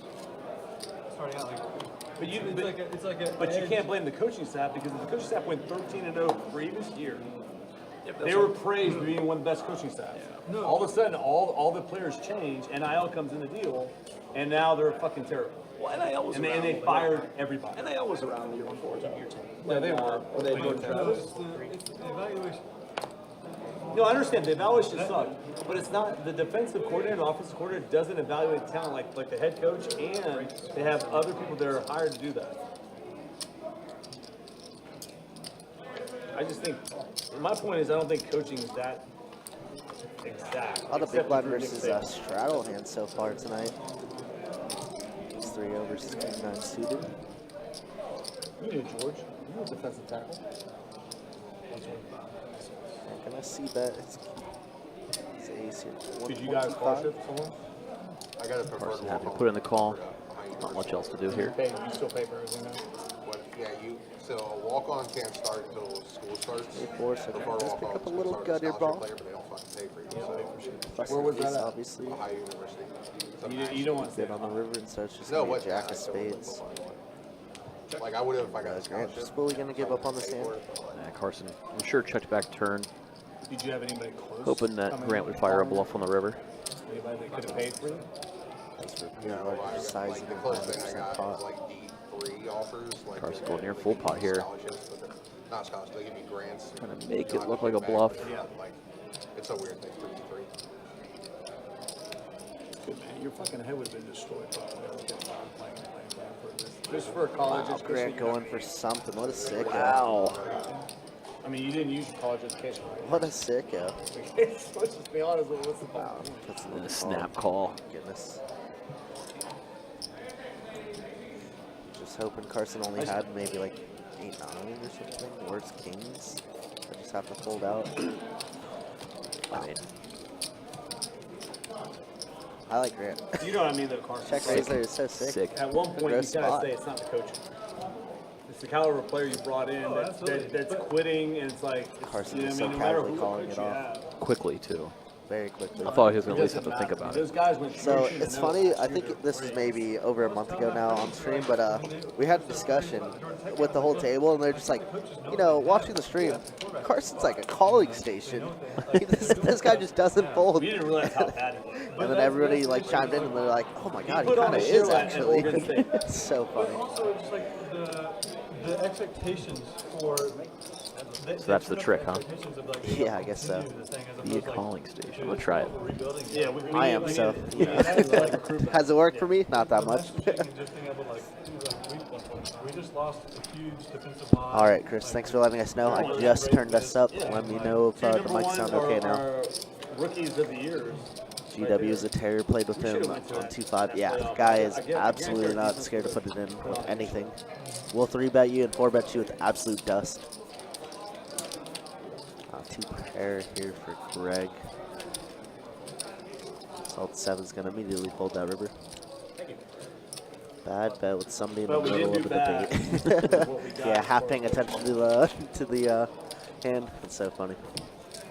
Starting out like, But you can't blame the coaching staff because the coaching staff went 13-0 the previous year. They were praised for being one of the best coaching staffs. No. All of a sudden, all the players change. NIL comes in the deal, and now they're fucking terrible. Well, NIL was And around. they fired everybody. NIL was around the year before. Year 10. Yeah, they were. Were they both Travis? it's the evaluation. No, I understand the evaluation sucked, but it's not the defensive coordinator, the offensive coordinator doesn't evaluate talent like the head coach, and they have other people that are hired to do that. I just think my point is I don't think coaching is that exact. All the big except blind for Nick versus Saban. straddle hand so far tonight. It's 3-0 versus 9 suited. You do, George. You a defensive tackle. I'm gonna see bet. It's ace here. Did you guys call shift someone? I got to prefer Carson to happy walk to put in the call. behind Not you. much else to do here. You still pay for everything now? Yeah, so a walk-on can't start until school starts. 3-4, so Before let's walk-ons pick up a can little start gutter as a ball. scholarship player, but they don't fucking pay for you. Plus Where was ace, that at? obviously. Ohio University. It's a You max. don't want to Bit on the river and starts just No, gonna be a what? jack of spades. Like I would have if I got a Grant scholarship. just fully gonna give up on the stand. Yeah, Carson, I'm sure checked back turn, Did you have anybody close? hoping that coming Grant in? would fire a bluff on the river. Anybody that could have paid for you? Thanks for Yeah, larger well, size like of the the closest thing I 100% got was pot. like D3 offers. Like Carson they going near give full you pot here. scholarships, but not scholarships, they give you grants. Trying to You make don't it have look to like a pay back, bluff. but yeah, like it's a weird thing for D3. Good man. Your fucking head would have been destroyed. Just for college Wow, education. Grant going for something. What a sicko. Wow. I mean, you didn't use your college education, right? What a sicko. Let's just be honest. What's the Wow. point? Puts it in And a the snap call. Goodness. Just hoping Carson only had maybe like 8-9 or something. Words kings. I just have to fold out. I mean, I like Grant. You know what I mean, though, Carson. Check raise there is so sick. sick. At one point, you Gross gotta spot. say it's not the coaching. It's the caliber of player you brought in that's quitting, and it's like, Carson you know is what I so mean, no matter casually who calling coach it you off. have, Quickly, too. Very quickly. I thought he was going it to at least doesn't have to think matter. about it. Those guys went So motion it's to funny, nose. I think this was maybe over a month ago now on stream, but we had a discussion with the whole table, and they're just like, you know, watching the stream, Carson's like a calling station. this guy just doesn't fold. We didn't realize how bad it was. And then everybody like chimed in, and they're like, oh my god, he put on kind of a is show at actually. Oregon State. It's so funny. Also, just like the expectations for. So that's the trick, huh? Yeah, I guess so. Be a calling station. I'm going to try it. Yeah, I am, so, needed- you know. that is like recruitment. Has it worked for me? Not that much. We just lost a huge defensive line. All right, Chris, thanks for letting us know. I just turned us up. Let me know if Two the number mics ones sound okay now. are rookies of the year. GW is a terror. Played with him on 2-5. Yeah, the guy is absolutely not scared to put it in with anything. We'll 3-bet you and 4-bet you with absolute dust. 2-pair here for Greg. Salt 7's going to immediately fold that river. Bad bet with somebody in the But we middle didn't of do the bad. debate. What we got Yeah, half for- paying attention to the hand. It's so funny.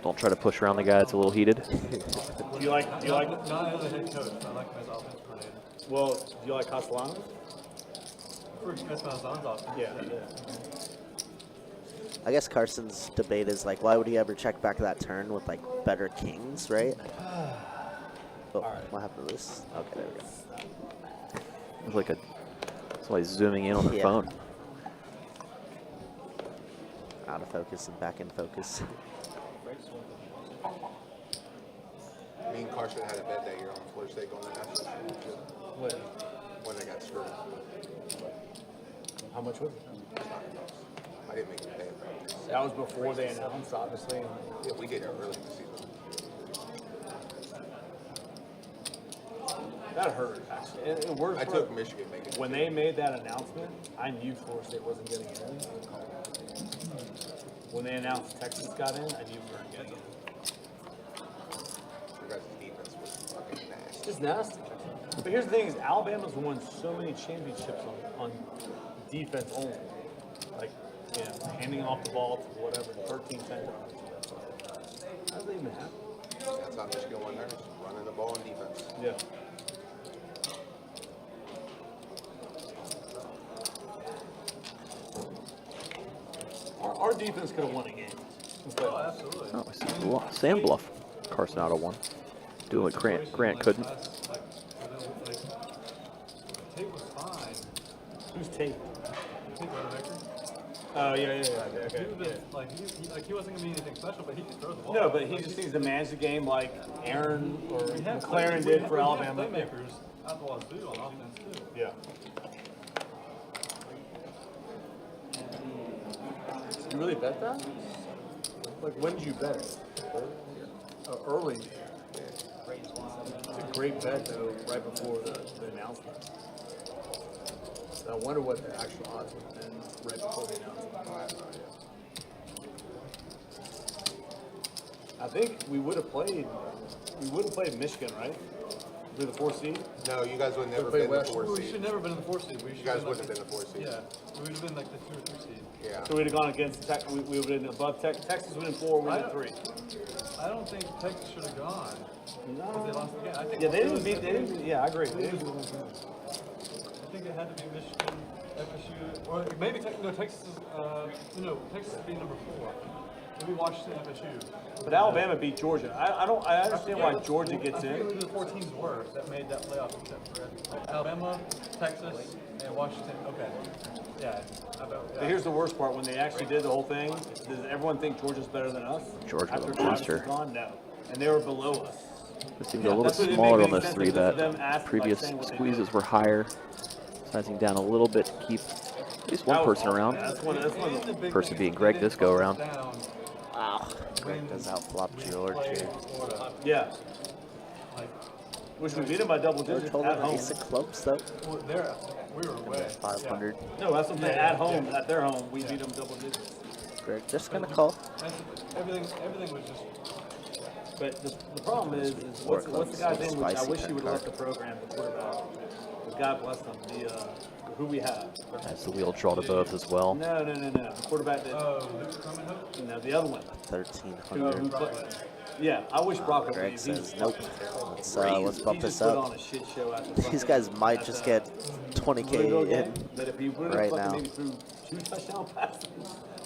Don't try to push around the guy. It's a little heated. Do you like? Not as a head coach, but I like him as offense coordinator. Well, do you like Castellanos? For Castellanos' offense. Yeah. I guess Carson's debate is like, why would he ever check back that turn with like better kings, right? Oh, what happened to this? Okay, there we go. It's like that's why he's zooming in on their Yeah. phone. Out of focus and back in focus. Me and Carson had a bet that year on Florida State going to national championship when they got screwed. How much was it? I didn't make it pay. That was before they announced, obviously. And Yeah, we did it early this season. that hurt, actually. And worse I for- took Michigan making it. when they made that announcement, I knew Florida State wasn't getting in. When they announced Texas got in, I knew we weren't getting in. Your guys' defense was fucking nasty. It's just nasty. But here's the thing: is Alabama's won so many championships on defense only, like handing off the ball to whatever 13 times. How does that even happen? That's how Michigan won theirs. Running the ball on defense. Yeah. Our defense could have won a game. Oh, absolutely. Oh, I see. Sand bluff. Carson out of one. Doing what Grant couldn't. Tate was fine. Who's Tate? Tate Rodemaker. Oh yeah. He Okay. was he wasn't gonna be anything special, but he could throw the ball. No, but he just needs to manage the game like Aaron or We have McLaren did for we have Alabama. playmakers out the wazoo on offense too. Yeah. You really bet that? Like, when did you bet it? Early. It's a great bet, though, right before the announcement. I wonder what the actual odds would have been right before the announcement. I think we would have played Michigan, right? Through the 4th seed? No, you guys would never play been the West. 4 We seed. should never been in the 4 seed. You guys would have been the 4 seed. Yeah, we would have been like the 2 or 3 seed. Yeah. So we'd have gone against Tech. We would have been above Tech. Texas would have been 4, we would have been 3. I don't think Texas should have gone. No. Because they lost the game. I think Yeah, they didn't beat. They didn't. Yeah, I agree. They didn't. I think it had to be Michigan, FSU, or maybe Texas. Texas would be number 4. Maybe Washington, FSU. But Alabama beat Georgia. I understand why Georgia gets I forget in. who the 4 teams were that made that playoff except for Alabama, Texas, and Washington. Okay. Yeah. But here's the worst part: when they actually did the whole thing, does everyone think Georgia's better than us? Georgia After was a Travis monster. was gone, no, and they were below us. It seems a little bit That's what it smaller made on those sense 3 because bet. them asking, Previous saying what they squeezes did. were higher. Sizing down a little bit to keep at least one That was person awful. around. Yeah, that's one of the Person being Greg this go around. Wow. Greg does outflop George here. yeah. Which we beat them by double George digits holding at an home. ace of clubs though. We were away. 500. No, that's what I'm saying. At home, at their home, we beat them double digits. Greg just gonna call. Everything was just. But the problem is what's the guy's name? I Spicy wish he turn would have left card. the program, the quarterback. But God bless him. Who we have. As the wheel draw to both as well. No. The quarterback that, Luke Drummond. no, the other one. 1300. Yeah, I wish Brock would Greg leave. says He's nope. fucking Let's crazy. bump He this just put up. on a shit show after These fucking- guys might at just the get Louisville 20K game. in. But if he would have right fucking now. maybe threw 2 touchdown passes,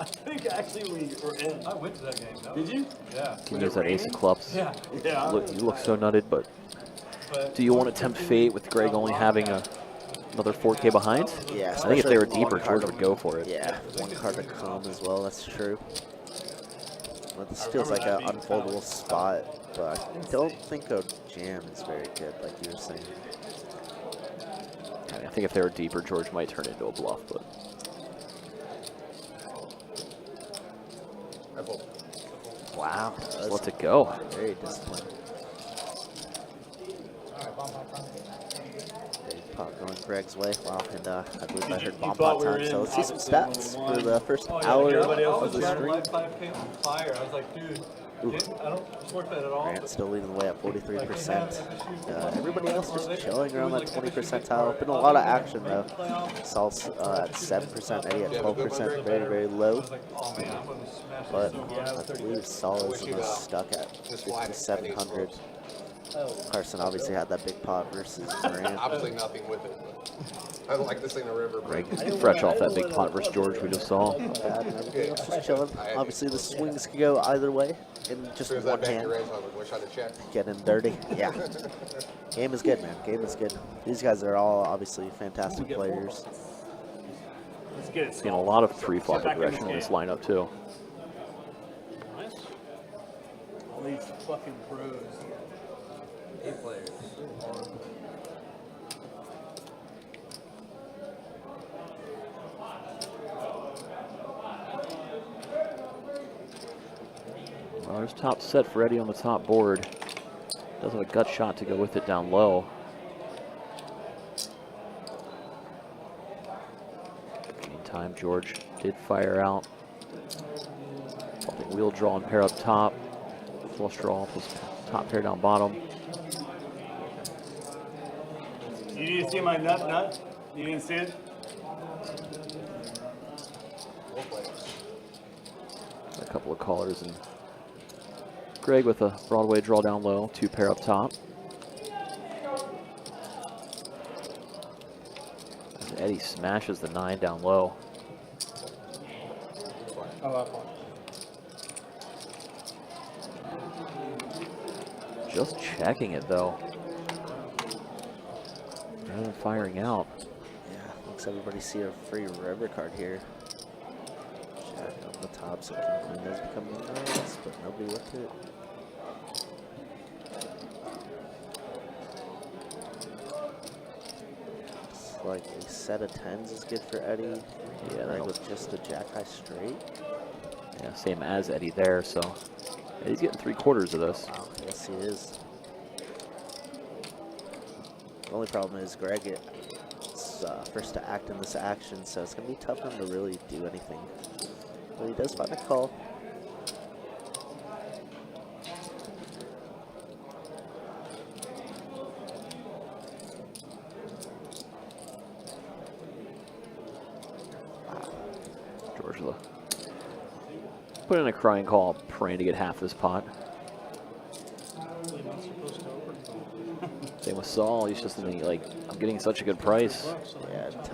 I think actually we were in. I went to that game. Did you? Yeah. Can use that ace of clubs. Yeah. Yeah. You look so nutted, but But do you want to tempt fate with Greg only having another 4K behind? Yeah, I think if they were especially deeper, one card George would go for it. Yeah, one card to come as well. That's true. Well, this feels like an unfoldable spot, but I don't think a jam is very good, like you were saying. I think if they were deeper, George might turn into a bluff, but Wow, just lets it go. very disciplined. Big pot going Greg's way. Wow, and I believe I heard bomb thought pot we were time. in, So let's see some obviously, stats when we for the first Oh, yeah, hour everybody else of was the there. stream. Live 5K on fire. I was like, dude, I don't support that at all. Grant still leading the way at 43%. Everybody else just Or chilling around that 20 FSU percentile. Been a lot of action though. Saul's at 7%, Eddie at 12%, very, very I low. was like, oh man, I'm going to smash But it so I believe Saul is almost stuck at 5,700. Carson obviously had that big pot versus Grant. Obviously nothing with it. I like this thing in the river. Greg fresh off that big pot versus George we just saw. Bad and everything else just chilling. Obviously the swings could go either way in As just soon as one that back hand. raise, I was like, wish I'd have checked. Getting dirty. Yeah. Game is good, man. Game is good. These guys are all obviously fantastic players. Let's get it. Seeing a lot of pre-flop aggression in this lineup too. All these fucking pros. A players. Well, there's top set for Eddie on the top board. Does have a gut shot to go with it down low. Meantime, George did fire out. Wheel draw and pair up top. Flush draw plus top pair down bottom. You didn't see my nut? You didn't see it? A couple of callers and Greg with a Broadway draw down low, 2 pair up top. And Eddie smashes the 9 down low. Oh, that one. Just checking it though. Rather than firing out. Yeah, looks everybody see a free river card here. Jack on the top, so King Queen does become nice, but nobody with it. Looks like a set of 10s is good for Eddie. Yeah, Right, that'll- with just a jack high straight. Yeah, same as Eddie there, so Eddie's getting 3/4 of this. Wow, yes he is. The only problem is Greg is first to act in this action, so it's going to be tough for him to really do anything. But he does find a call. George put in a crying call, praying to get half this pot. You're not supposed to overcall. Same with Saul, he's just in the, like, I'm getting such a good price. Bucks on Yeah, that.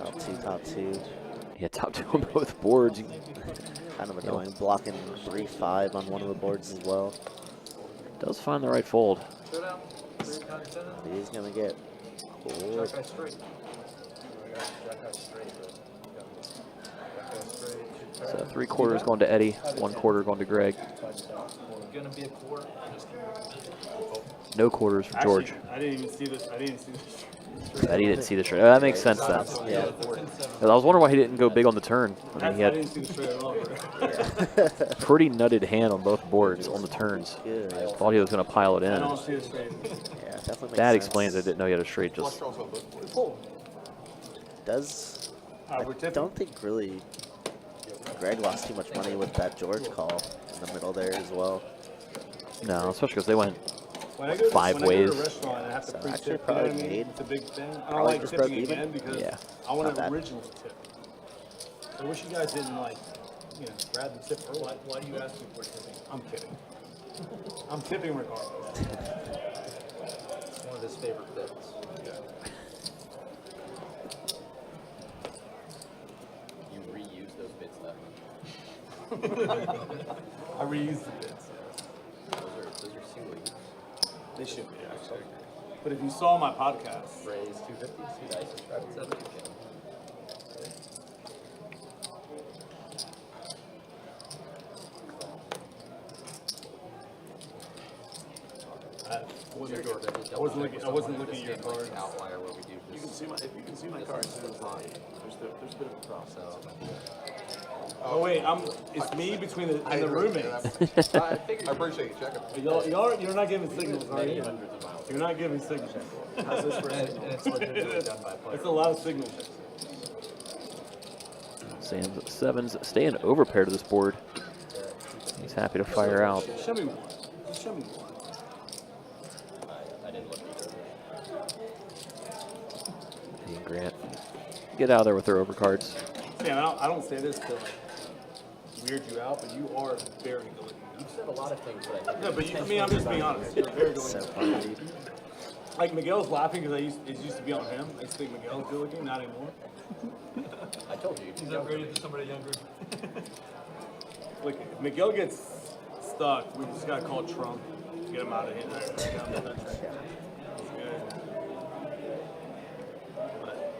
top two. Yeah, top 2 on both boards. Kind of annoying, blocking 3-5 on one of the boards as well. Does find the right fold. He's going to get cool. So 3/4 going to Eddie, 1/4 going to Greg. Gonna be a quarter. No quarters for George. Actually, I didn't even see this. Eddie didn't see the straight. Oh, that makes sense then. Yeah. 'Cause I was wondering why he didn't go big on the turn. I mean, he I had didn't see the straight at all. pretty nutted hand on both boards on the turns. Good. Thought he was going to pile it I in. don't see the straight. Yeah, definitely makes That sense. explains I didn't know he had a straight. Flush Just draws on both boards. Does We're I tipping. don't think really Greg lost too much money with that George call in the middle there as well. no, especially because they went When I go to, 5 when I go ways. to a restaurant and I have to So pre-tip, actually you know probably what I mean? made- It's a big thing. I don't probably like just broke tipping even. again because Yeah. I want Not bad. an original tip. So I wish you guys didn't like, grab the tip early. Why do you ask me for tipping? I'm kidding. I'm tipping regardless. It's one of his favorite bits. You reuse those bits though. I reuse the bits. Those are single use. They should be actually. But if you saw my podcast, Raise 250. See, I subscribe to 70. I wasn't looking at your cards. Outlier where we do You this. can see my, if you can see my cards, there's a bit of a cross. Oh wait, it's me between the roommates. I appreciate you checking. You're not giving signals, are Many you? hundreds of miles. You're not giving signals. How's this for a And signal? it's legitimately done by a player. It's a lot of signals. Sam's sevens staying overpaired to this board. He's happy to fire out. Show me one. Just show me one. I didn't look either. Eddie and Grant get out of there with their overcards. Sam, I don't say this to weird you out, but you are very good. You've said a lot of things, but I think No, but you, I mean, I'm just being honest. You're very good. So funny, dude. Like Miguel's laughing because it used to be on him. I used to think Miguel's good looking, not anymore. I told you. He's upgraded to somebody younger. Like if Miguel gets stuck, we just gotta call Trump, get him out of here. But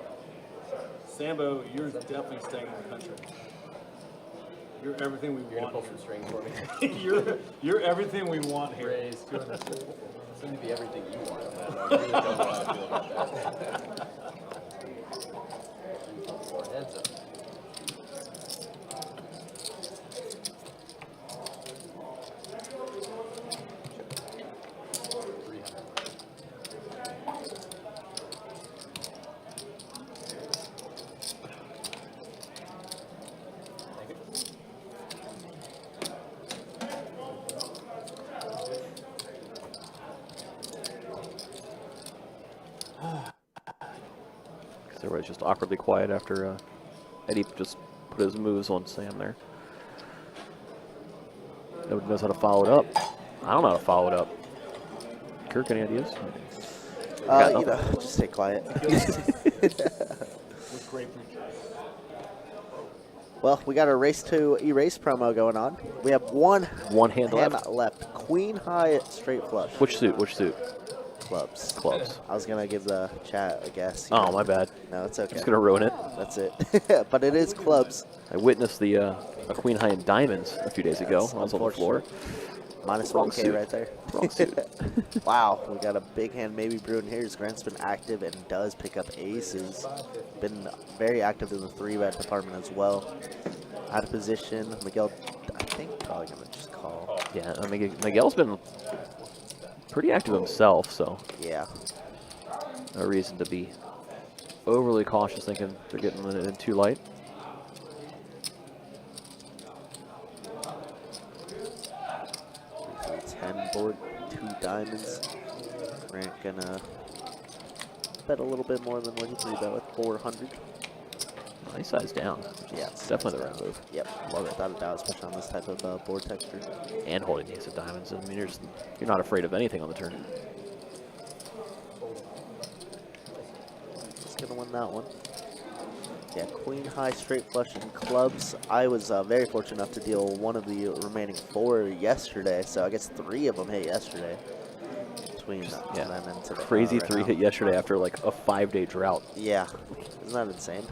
Sambo, you're definitely staying in the country. You're everything we You're gonna want. pull some strings for me. You're everything we want here. Raise 250. It's going to be everything you want. I really don't know how I feel about that. Heads up. Everybody's just awkwardly quiet after Eddie just put his moves on Sam there. Nobody knows how to follow it up. I don't know how to follow it up. Kirk, any ideas? You know, just stay quiet. With grapefruit. Well, we got a race to erase promo going on. We have one hand left. Queen high straight flush. Which suit? Which suit? Clubs. Clubs. I was gonna give the chat a guess. Oh, my bad. No, it's okay. Just gonna ruin it. That's it. But it is clubs. I witnessed the a queen high in diamonds a few days ago That's when I was on the floor. Minus Wrong 1K suit. right there. Wrong suit. Wow, we got a big hand maybe brewing here. His Grant's been active and does pick up aces. Been very active in the 3-bet department as well. Out of position. Miguel, I think, probably going to just call. Yeah, Miguel's been pretty active himself, so Yeah. no reason to be overly cautious thinking they're getting it in too light. Board, 2 diamonds. Grant gonna bet a little bit more than what he 3-bet with 400. Nice size down. Yeah, It's definitely the right move. Yep, love it, without a doubt, especially on this type of board texture. And holding the ace of diamonds. I mean, you're not afraid of anything on the turn. He's gonna win that one. Yeah, queen high straight flush and clubs. I was very fortunate enough to deal one of the remaining 4 yesterday, so I guess 3 of them hit yesterday. Between Yeah, them and today. crazy right 3 now. hit yesterday after like a 5-day drought. Yeah, isn't that insane?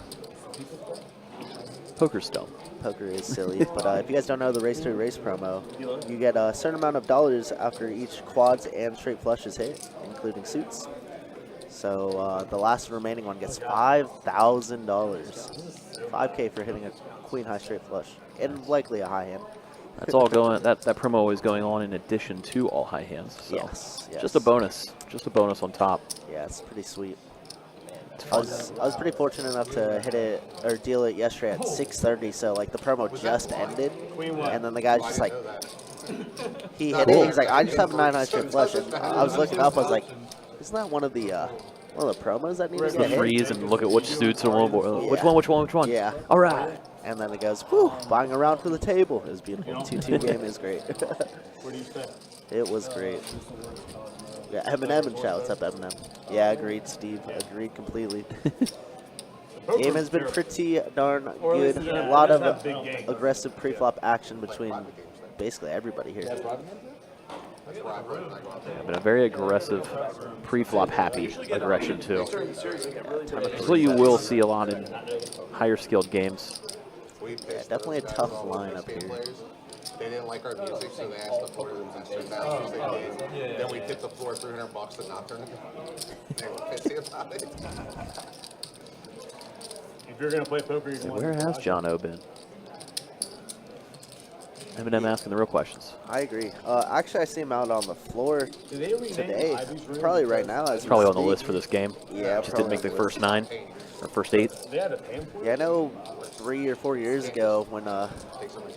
Poker's dumb. Poker is silly, but if you guys don't know the race to race promo, you get a certain amount of dollars after each quads and straight flushes hit, including suits. So the last remaining one gets $5,000. 5K for hitting a queen high straight flush, and likely a high hand. That's all going. That promo is going on in addition to all high hands. So Yes, yes. just a bonus. Just a bonus on top. Yeah, it's pretty sweet. It's I fun. was pretty fortunate enough to hit it or deal it yesterday at 6:30, so like the promo just ended, and then the guy's just like, he hit it. He's like, I just have a 9 high straight flush, and I was looking up. I was like, isn't that one of the promos that need to Just get the hit? freeze and look at which suits are on board. Which Yeah. one? Which one? Which one? Yeah. All right. And then it goes, whew, buying around for the table. It was beautiful. 2-2 game is great. Where do you stay? It was great. Yeah, Eminem and chat. What's up, Eminem? Yeah, agreed, Steve. Agreed completely. Game has been pretty darn good. A lot of aggressive pre-flop action between basically everybody here. Yeah, been a very aggressive pre-flop happy aggression too. That's what you will see a lot in higher skilled games. We Yeah, definitely a tough lineup here. They didn't like our music, so they asked the floor investors down. They did. Then we tipped the floor $300 to not turn it. They were pissy about it. If you're gonna play poker, you So want where has John O been? Eminem asking the real questions. I agree. Actually, I see him out on the floor Do they rename today. Ivy's room? Probably right now. As we Probably on the speak. list for this game. Yeah, Just didn't probably make the on the first 9 or first 8. They had to pay him for it? Yeah, I know 3 or 4 years ago when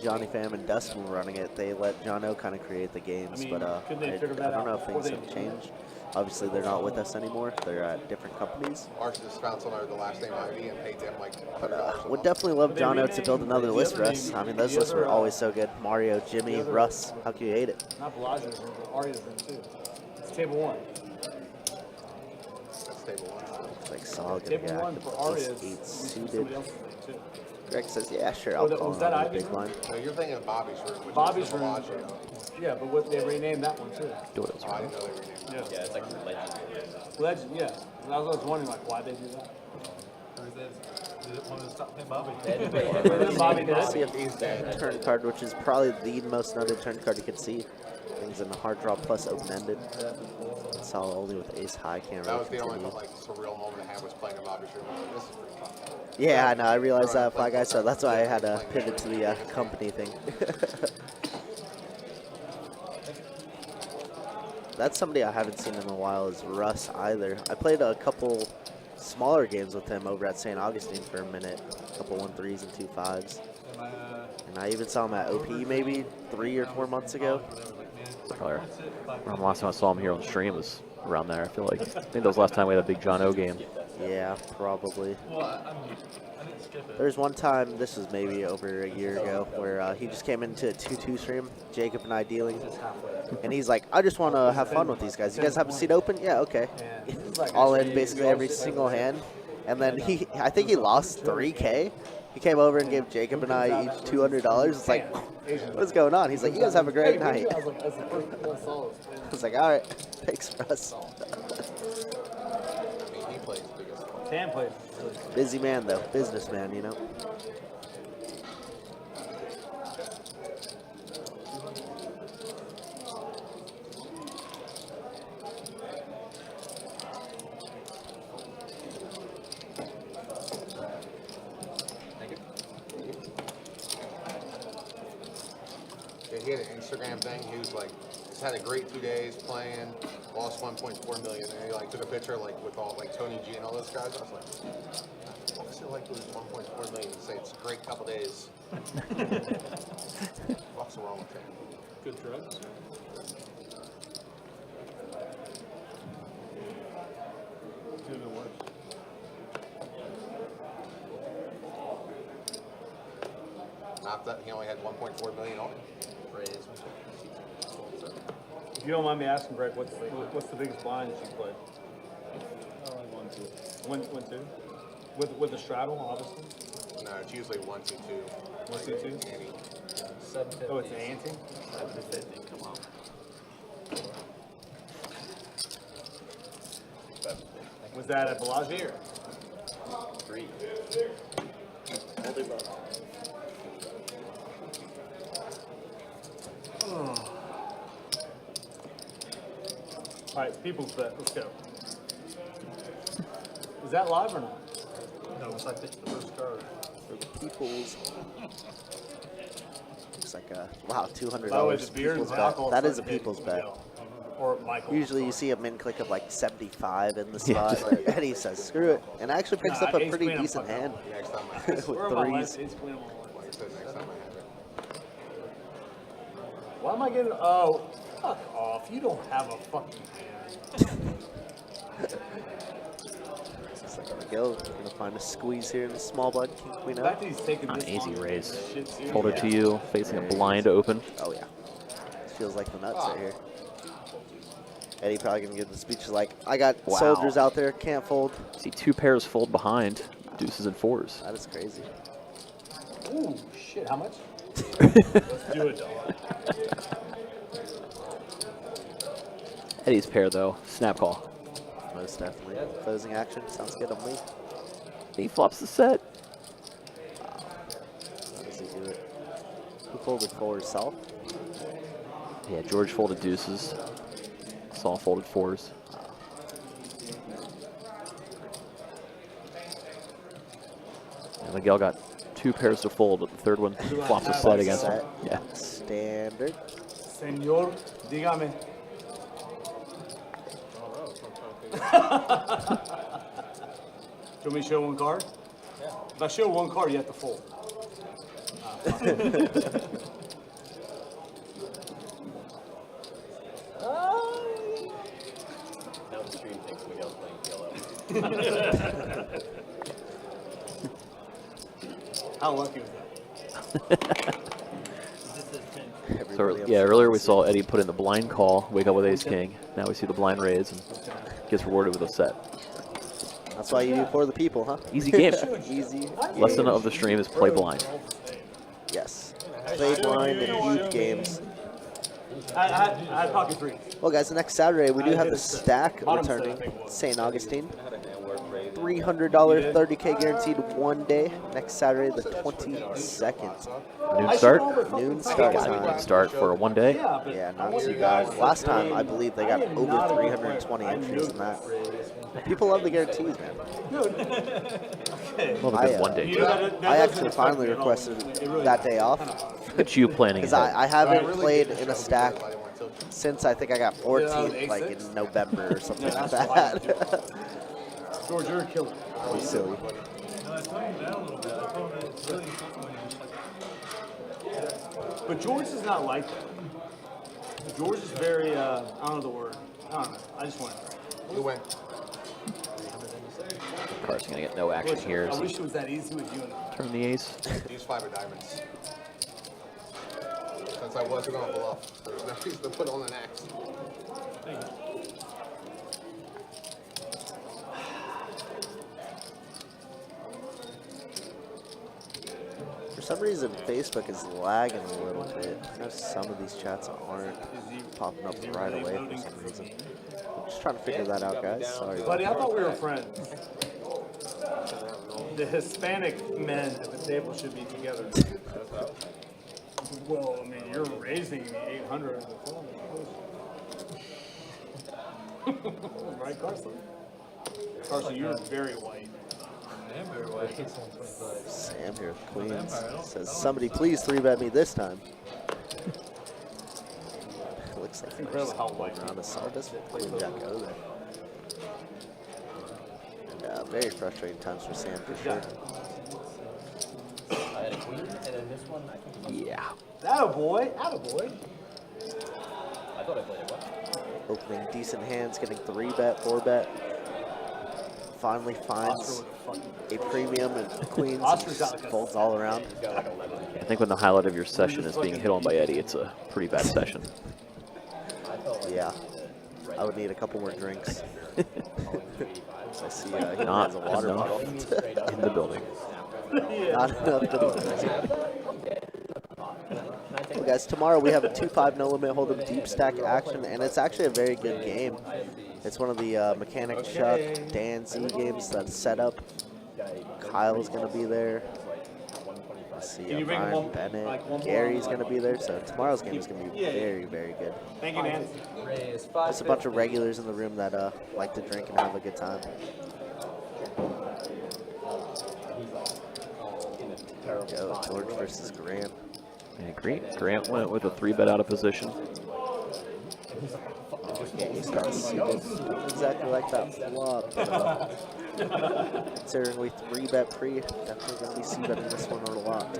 Johnny Pham and Dustin were running it, they let John O kind of create the games, I mean, but couldn't they I figure that don't know out if things before have they- changed. Obviously, they're not with us anymore. They're at different companies. Ours just found someone with the last name Ivy and paid them like But $100 a would month. definitely love But they John O to renamed build another the list for other us. name- I mean, those the lists were other, always so good. Mario, Jimmy, the other, Russ. How can you hate it? Not Bellagio's room, but Arya's room too. It's table 1. That's table 1. It's like solid. Table 1 for Arya's. Eight would be suited. somebody else's room too. Greg says, yeah, sure, Oh, I'll that- call was him that on the Ivy's big room? line. No, you're thinking of Bobby's room, which Bobby's is the room. Bellagio. Yeah, but what they renamed that one too. Doyle's Oh, I didn't know they renamed it. Yeah. Yeah, it's like legend. Legend, yeah. I was wondering like why they do that. Or is it one of the top 10 Bobby? Bobby did See it. if he's the turn card, which is probably the most noted turn card you can see. Things in the hard draw plus open-ended. Saw only with ace high, can't That really was the only continue. like surreal moment I had was playing in Bobby's room. I was like, this is pretty fun. Yeah, I know. I realized that, Fly Guy, so that's why I had to pivot to the company thing. That's somebody I haven't seen in a while is Russ either. I played a couple smaller games with him over at St. Augustine for a minute. A couple 1-3s and 2-5s. Am I, And I even saw him at OP maybe 3 or 4 months ago. Probably around the last time I saw him here on stream was around there. I feel like. I think that was the last time we had a big John O game. Yeah, probably. Well, I mean, I didn't skip it. There's one time, this was maybe over a year ago, where he just came into a 2-2 stream, Jacob and I dealing, and he's like, I just want to have fun with these guys. You guys have a seat open? Yeah, okay. All in basically every single hand. And then I think he lost 3K. He came over and gave Jacob and I each $200. It's like, what is going on? He's like, you guys have a great night. I was like, all right, thanks for us. I mean, he plays biggest. Tan plays. Busy man though, businessman, you know. Yeah, he had an Instagram thing. He was like, he's had a great 2 days playing, lost 1.4 million, and he like took a picture like with all like Tony G and all those guys. I was like, what was it like lose 1.4 million and say it's a great couple days? What's wrong with him? Good drugs. It's even worse. Not that he only had 1.4 million on it. If you don't mind me asking, Greg, what's the biggest blind that you played? One, two. With the straddle, obviously. No, it's usually 1, 2, 2. 1, 2, 2. Ante. Oh, it's an ante. 750, come on. Was that at Bellagio? 3. All right, people's bet. Let's go. Is that live or not? No, once I pitched the first card. For the people's. Looks like a, wow, $200 By the way, the beer people's and bet. alcohol That is a started to people's hit, bet. Or Michael. Usually you see a min click of like 75 in the spot, but Eddie says screw it, and actually picks up a Ace pretty queen, I'm decent fucking hand Next time I have it. with Where am I? threes. Ace queen, I'm on one. Like I said, next time I have it. Why am I getting? Oh, fuck off! You don't have a fucking hand. It's like, Miguel gonna find a squeeze here in the small blind, king queen The fact out. that he's taking Not this an easy long to raise. get shit serious. Hold it to you, facing a blind open. Oh yeah, this feels like the nuts right here. Eddie probably gonna give the speech like, I got Wow. soldiers out there, can't fold. See 2 pairs fold behind, deuces and 4s. That is crazy. Ooh, shit! How much? Let's do it, dog. Eddie's pair though, snap call. Most definitely. Closing action, sounds good on me. He flops the set. How does he do it? Who folded for himself? Yeah, George folded deuces. Saul folded 4s. And Miguel got 2 pairs to fold, but the third one flops a set against him. Set. Yeah. Standard. Señor, dígame. Do you want me to show one card? Yeah. If I show one card, you have to fold. Now the stream thinks Miguel's playing yellow. How lucky was that? So yeah, earlier we saw Eddie put in the blind call, wake up with ace king. Now we see the blind raise and gets rewarded with a set. That's why you do for the people, huh? Easy game. Easy. Lesson of the stream is play blind. Yes. Play blind in huge games. I had pocket three. Well, guys, the next Saturday we do have the stack Bottom set, I returning. think it was. St. Augustine. $300 30K guaranteed one day. Next Saturday, the 22nd. Noon start. Noon start Noon time. start for a 1 day. Yeah, but Yeah, not too bad. Last time, I believe they got over 320 entries in that. People love the guarantees, man. Love a I, good 1 day. I actually finally requested that day off Look at you planning because ahead. I haven't played in a stack since I think I got 14th, like in November or something like that. George, you're a killer. Pretty silly. No, I toned him down a little bit. I told him it's really important when you just like. But George is not like that. George is very, I don't know the word. I don't know. I just want to. Who went? Carson gonna get no action here. I as he wish it was that easy with you and turn the ace. Use 5 of diamonds. Since I wasn't on bluff, there's no reason to put on an axe. For some reason, Facebook is lagging a little bit. I know some of these chats aren't popping up right away for some reason. I'm just trying to figure that out, guys. Sorry. buddy, I thought we were friends. The Hispanic men at the table should be together. Well, I mean, you're raising me 800 in the phone. Right, Carson? Carson, you're very white. I am very white. Sam here with Queens says, somebody please 3-bet me this time. Looks like incredible how white around a Sardis Queen Jack O there. And very frustrating times for Sam for sure. I had a queen, and then this one, I think. Yeah. Attaboy, attaboy. I thought I played it well. Opening decent hands, getting 3-bet, 4-bet. Finally finds a premium and Queens just folds all around. He's got like 11. I think when the highlight of your session is being hit on by Eddie, it's a pretty bad session. Yeah, I would need a couple more drinks. I see he Not has a water enough bottle. in the building. Not enough to Well, guys, tomorrow we have a 2-5 no limit hold'em deep stack action, and it's actually a very good game. It's one of the Mechanic Chuck, Dan Z games that's set up. Kyle's gonna be there. Let's see, Brian Bennett, Gary's gonna be there. So tomorrow's game is gonna be very, very good. Thank you, Nancy. There's a bunch of regulars in the room that like to drink and have a good time. There we go, George versus Grant. And Grant went with a 3-bet out of position. He's got exactly like that flop. Considering we 3-bet pre, definitely gonna be c-betting this one a lot.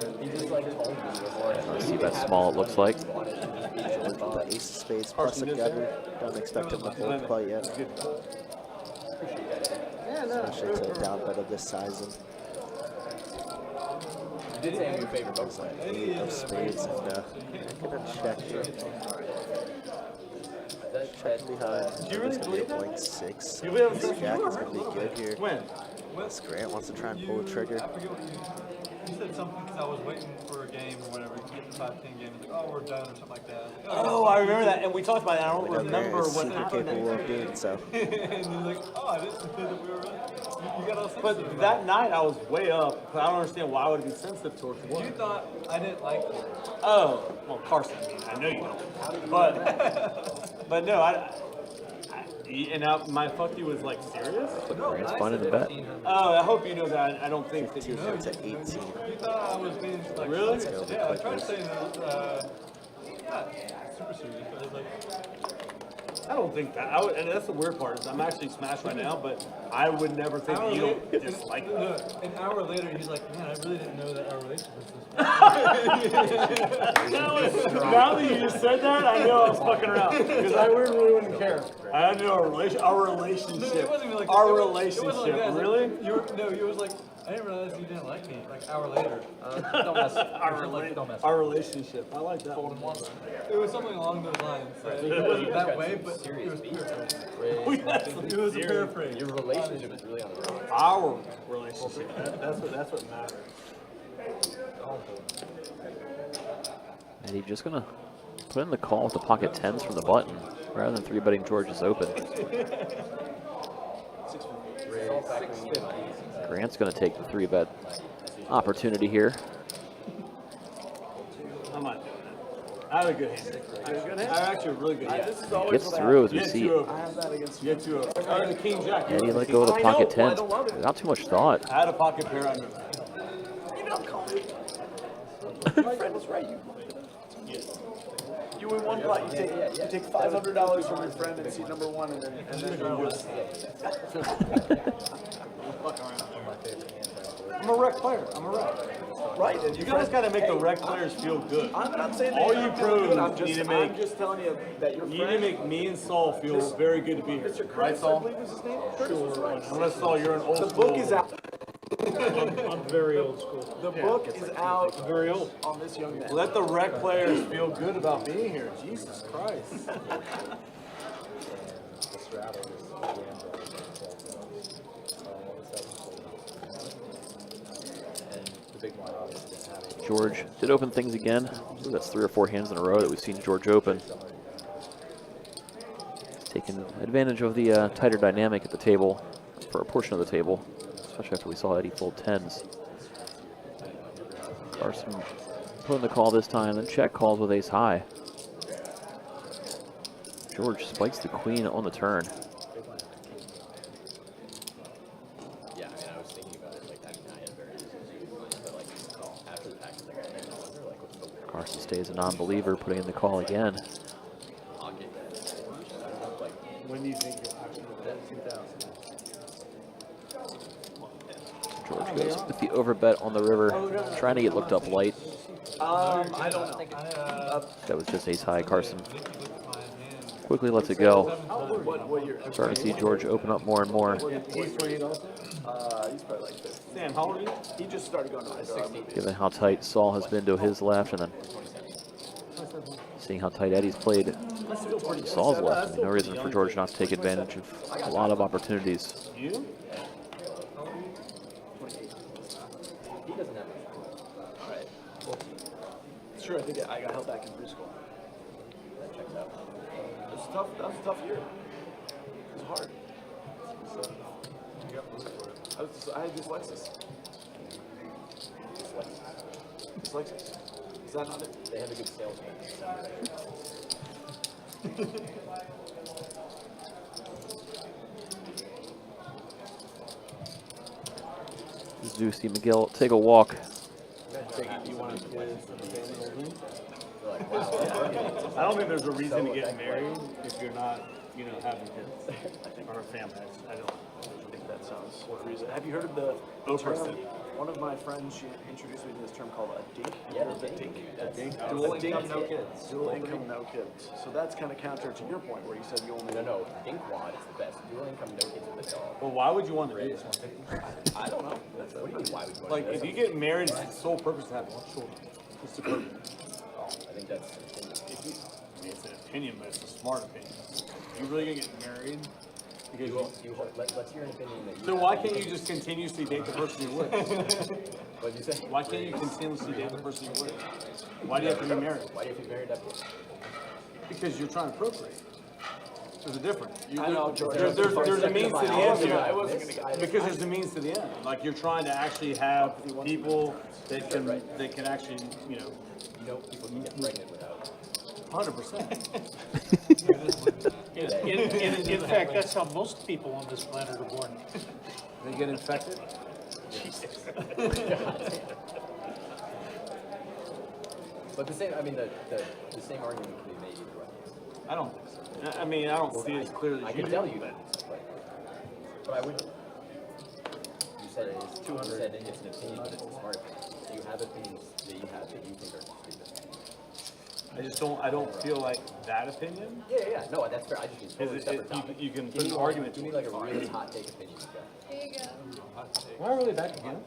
C-bet small, it looks like. George with the ace of spades plus a gutter. Don't expect him to fold quite yet. Especially to a down bet of this sizing. You did say your favorite both Like 8 of spades and I'm gonna check here. Checking behind. There's gonna be a blank 6. So this jack is gonna be good here. When? This Grant wants to try and pull a trigger. I forget what you said something because I was waiting for a game or whatever, to get the 5-10 game. Like, oh, we're done or something like that. Oh, I remember that, and we talked about it. I don't Grant remember is what super happened. capable of doing so. And he's like, oh, I didn't know that we were running. You got all sensitive. But that night I was way up. But I don't understand why I would be sensitive towards You what. thought I didn't like you. Oh, well, Carson. I know you don't. But no, my fuck you was like serious. Grant's finding the bet. Oh, I hope you know that. I don't think that you 15 to 18. You thought I was being like, Really? Let's go. Yeah, I tried to say that, not super serious, but I was like, I don't think that. I would, and that's the weird part is I'm actually smashed right now, but I would never think that you don't dislike me. An hour later, he's like, man, I really didn't know that our relationship was this Now that you just said that, I know I was fucking around because I really wouldn't care. I knew our relationship. It wasn't even like Our it wasn't relationship. like that. It's Really? Like, you was like, I didn't realize you didn't like me. Like, an hour later. Don't mess. Our relationship. I like that. It was something along those lines. It wasn't that way, but it was paraphrased. It was a paraphrase. Your relationship is really on the road. Our relationship. That's what matters. And he's just gonna put in the call with the pocket 10s from the button rather than 3-betting George's open. Grant's gonna take the 3-bet opportunity here. I'm not doing that. I have a good hand. I have actually a really good hand. This is always Gets through as we see. I have that against you. Get to a the king jack. Eddie let go of the pocket 10s without too much thought. I had a pocket pair under that. My friend was right. You win one pot, you take $500 from your friend and see number 1, and then you lose. I'm a rec player. I'm a rec. Right. And You guys got to make the rec players feel good. I'm not saying All that you you feel good. pros need to make. I'm just telling you that your You need to friend, make me and Saul feel very good to be here. Mr. Right, Curtis, I Saul? believe was his name. Curtis was right. Unless, Saul, you're an old The school. book is out. I'm very old school. The book is out Very old. on this young man. Let the rec players feel good about being here. Jesus Christ. George did open things again. So that's 3 or 4 hands in a row that we've seen George open. Taking advantage of the tighter dynamic at the table, for a portion of the table, especially after we saw Eddie fold 10s. Carson putting the call this time, then check calls with ace high. George spikes the queen on the turn. Yeah, I mean, I was thinking about it, like, I mean, I had very but like, after the fact, like, I wonder, like, what's the Carson stays a non-believer, putting in the call again. pocket? When do you think you'll actually bet 2,000? George goes with the overbet on the river, trying to get looked up light. I don't know. That was just ace high. Carson quickly lets it go. What year? Starting to see George open up more and more. He's 28 also? He's probably like 50. Sam, how old are you? He just started going to high school. Given how tight Saul has been to his left, and then seeing how tight Eddie's played to Saul's left, I mean, no reason for George not to take advantage of a lot of opportunities. You? He doesn't have Right. Well, sure, I think I got held back in preschool. that checks out. It was tough. That was a tough year. It was hard. I had dyslexia. Dyslexia. Is that not it? They have a good salesman. Zeusy McGill, take a walk. I don't think there's a reason to get married if you're not, having kids or a family. I don't. I think that sounds what reason. Have you heard of the Oprah term? said. One of my friends, she introduced me to this term called a dink. Yeah, the the dink. dink. Dual A dink, income, no kids. Dual income, no kids. So that's kind of counter to your point where you said you only. No, Dinkwad is the best. Dual income, no kids with a dog. Well, why would you want to do this? I don't know. That's What do you mean, why would you want Like, to do if that? you get married, it's the sole purpose to have children. What's the purpose? I think that's, If you, I mean, it's an opinion, but it's a smart opinion. You really gonna get married? Because let's hear an opinion that you so have. why can't you just continuously date the person you're with? What'd you say? Why can't you continuously date the person you're with? Why do you have to be married? Why do you have to be married after? Because you're trying to procreate. There's a difference. I know, George. There's a means to the end. I wasn't gonna. Because there's a means to the end. Like, you're trying to actually have people that can actually, You know, people can get pregnant without. 100%. In fact, that's how most people on this planet are born. They get infected. But the same, I mean, the same argument can be made either way. I don't think so. I mean, I don't see it as clearly I as can you tell do, you but that, but I would. You said it's 200. You said it's an opinion, but it's a smart opinion. Do you have opinions that you have that you think are stupid? I don't feel like that opinion. Yeah. No, that's fair. I just mean totally separate topic. You can Give put me an one- argument Give to me it. like a really hot take opinion. You've got. Why are we back again?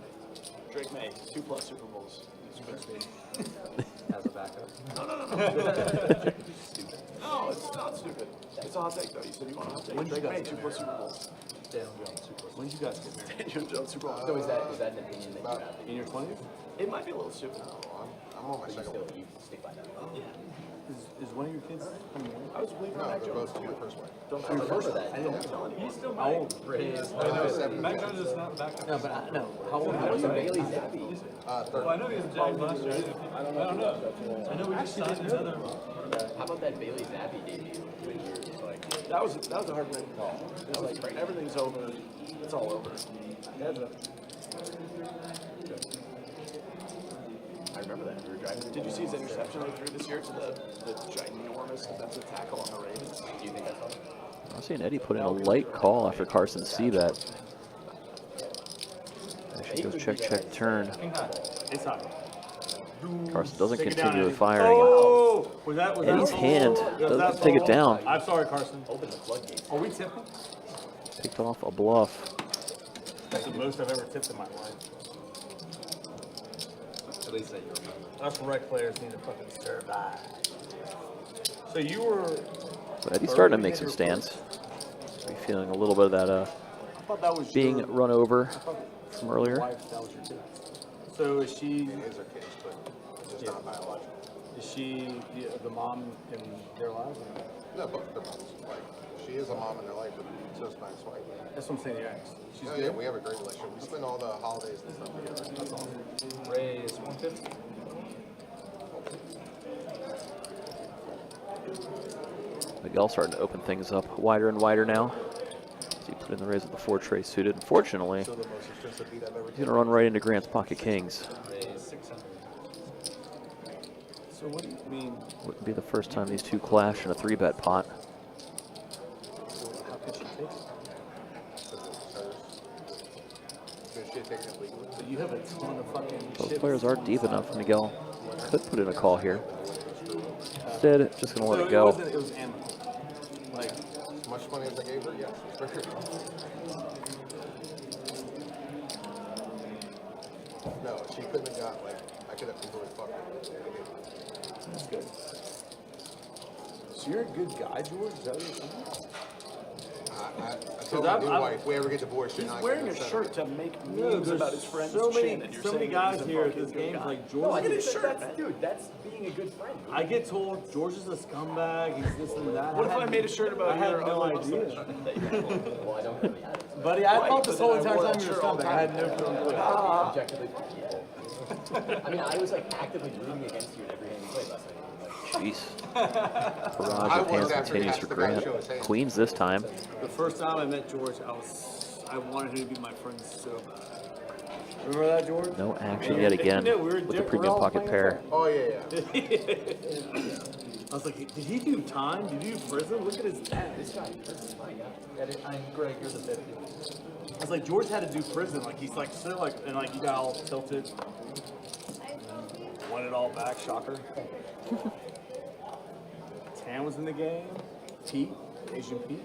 Drake May, 2+ Super Bowls. As a backup. No, it's not stupid. It's a hot take though. You said you want a hot take. Drake May, 2+ Super Bowls. When did you guys get married? Daniel Jones, Super Bowl. So is that an opinion that you have? In your 20s? It might be a little stupid. I'm on my But you second still one. you stick by that. Is one of your kids coming in? I was believing No, Mac they're Jones. both on my first one. Don't I remember that. How old? Mac Jones is not back. No, but I know. How old How are was you? the Bailey Zappi? Third. Well, I know he was a Jag last year. I don't know. I know we just signed another. How about that Bailey Zappi debut? When you're like, That was a heartbreaking call. It was like everything's over. It's all over. I remember that. We were driving. Did you see his interception they threw this year to the ginormous defensive tackle on the Ravens? Do you think that's all? I'm seeing Eddie put in a light call after Carson see bet. Actually goes check, check, turn. It's hot. Carson doesn't Take it down, continue Eddie. firing. Oh! Was that Eddie's hand was that doesn't take it ball? down. I'm sorry, Carson. Open the floodgates. Are we tipping? Picked off a bluff. That's the most I've ever tipped in my life. At least that you remember. Us rec players need to fucking survive. So you were. But Eddie's starting to make some stands. Be feeling a little bit of that I thought that was being your, run over from your earlier. wife, that was your kid. So is she? It is our kids, but just not biological. Is she the mom in their lives? Or? No, both their moms. Like, she is a mom in their life, but so is my ex-wife. That's what I'm saying. Your ex. She's Oh, good. yeah, we have a great relationship. We spend all the holidays and stuff together. That's awesome. Raise 150. Miguel starting to open things up wider and wider now. As he put in the raise with the 4 tray suited. Unfortunately, Still the most expensive beat I've ever he's going to run right into Grant's pocket kings. Raise 600. So what do you mean? Wouldn't be the first time these two clash in a 3-bet pot. How could she take it? Good shit taking it legally. So you have a ton of fucking. Both chips. players are deep enough. Miguel could put in a call here. Instead, just going to let So it go. It was amicable. Like. As much money as I gave her, yes. For sure. No, she couldn't have got, like, I could have completely fucked her. That's good. So you're a good guy, George? Is that what you're saying? I told my new I'm- wife, if we ever get divorced, you're He's not wearing gonna a send shirt her. to make No, memes there's about his friend's so many, chin, and you're so many saying guys he's a here at fucking this good game guy. like No, George. I get his is- shirt, man. Dude, that's being a good friend. I get told George is a scumbag. He's this and that. What if I made a shirt about I had your no ugly idea. mustache? Well, I don't really have it. Buddy, I Right, thought this but whole then I entire wore time that you were a shirt all scumbag. the I had no time. clue. Objectively for people. I mean, I was like actively rooting against you in every game you played last night. Jeez. I Barrage of was hands after continues he for asked the guy to Grant. show his hand. Queens this time. The first time I met George, I wanted him to be my friend so bad. Remember that, George? No action yet again We were with the we're premium all pocket playing pair. Oh, yeah, yeah. I was like, did he do time? Did he do prison? Look at his dad. This guy, this is my guy. I'm Greg, you're the 50. I was like, George had to do prison. Like he's like so like and like you got all tilted. Won it all back, shocker. Tan was in the game. Pete, Asian Pete.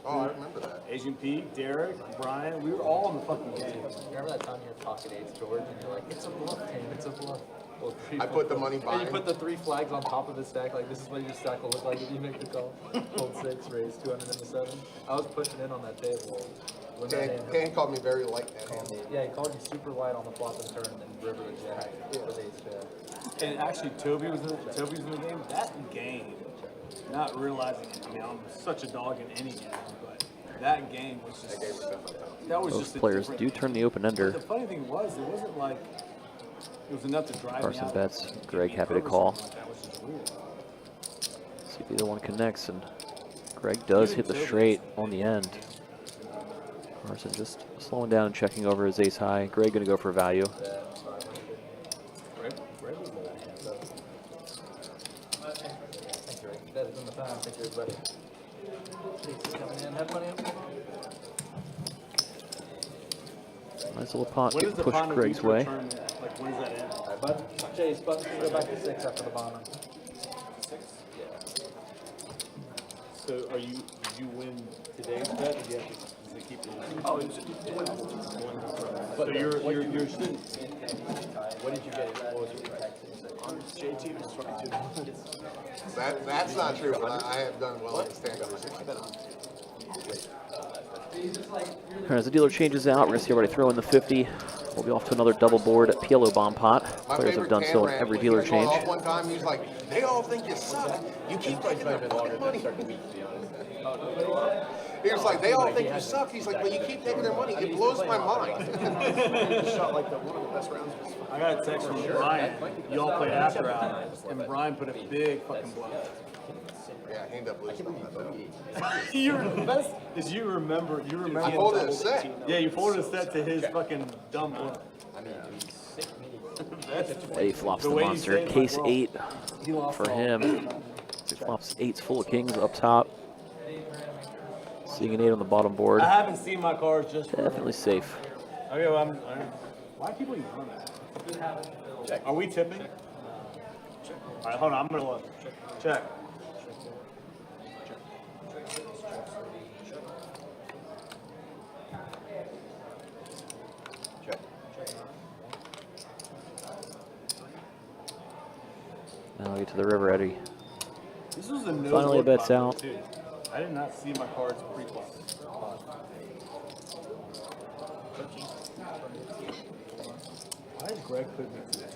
Oh, I remember that. Asian Pete, Derek, Brian, we were all in the fucking game. Remember that time you had pocket eights, George, and you're like, it's a bluff, Tim, it's a bluff. Well, I put the money And behind. you put the 3 flags on top of his stack, like this is what your stack will look like if you make the call. Hold 6, raise 207. I was pushing in on that table. When that hand Tan called me very light that called hand. me. Yeah, he called you super wide on the flop and turn and river the jack with ace jack. And actually Toby was in the game. That game, not realizing it, I mean I'm such a dog in any game, but that game was just that was Both just a players different do game. turn the open ender. But the funny thing was, it wasn't like it was enough to drive me Carson out. bets. Greg Give me happy to curve or call. something like that, which is weird. See if either one connects, and Greg does hit the straight on the end. Carson just slowing down and checking over his ace high. Greg going to go for value. Greg was in that hand, so. Thank you, Rick. That is in the time. Thank you, everybody. Aces coming in. Have money. Nice little pot When getting is the pushed Pond of Greg's Future way. tournament? Like when does that end? All right, bud. Chase, button, go back to 6 after the bomber. 6? Yeah. So did you win today's bet or do you have to does it keep losing? Oh, it's So you're sitting. What did you get? What was your tax? on JT was 22. That's not true, but I have done well in the stand recently. All right, as the dealer changes out, we're going to see everybody throw in the 50. We'll be off to another double board PLO bomb pot. My Players have favorite done so in Cameron, every he dealer was going change. off one time, he's like, they all think you suck. You keep taking their fucking money. He was like, they all think you suck. He's like, but you keep taking their money. It blows my mind. Shot like one of the best rounds of his I got a text from Brian. Y'all played after hours, and Brian put a big fucking bluff. Yeah, he ended up losing on that though. The best is you remember. I folded a set. Yeah, you folded a set to his fucking dumb bluff. Eddie flops The the way you monster. say it, Case like, 8 He lost for all. him. He flops 8s full of kings up top. Seeing an 8 on the bottom board. I haven't seen my cards just for. Definitely safe. Okay, well, Why people even run that? Check. Are we tipping? All right, hold on. I'm gonna look. Check. Now we get to the river, Eddie. This was a no Finally a look bet's by me, out. too. I did not see my cards pre-flop. Why is Greg putting me through this?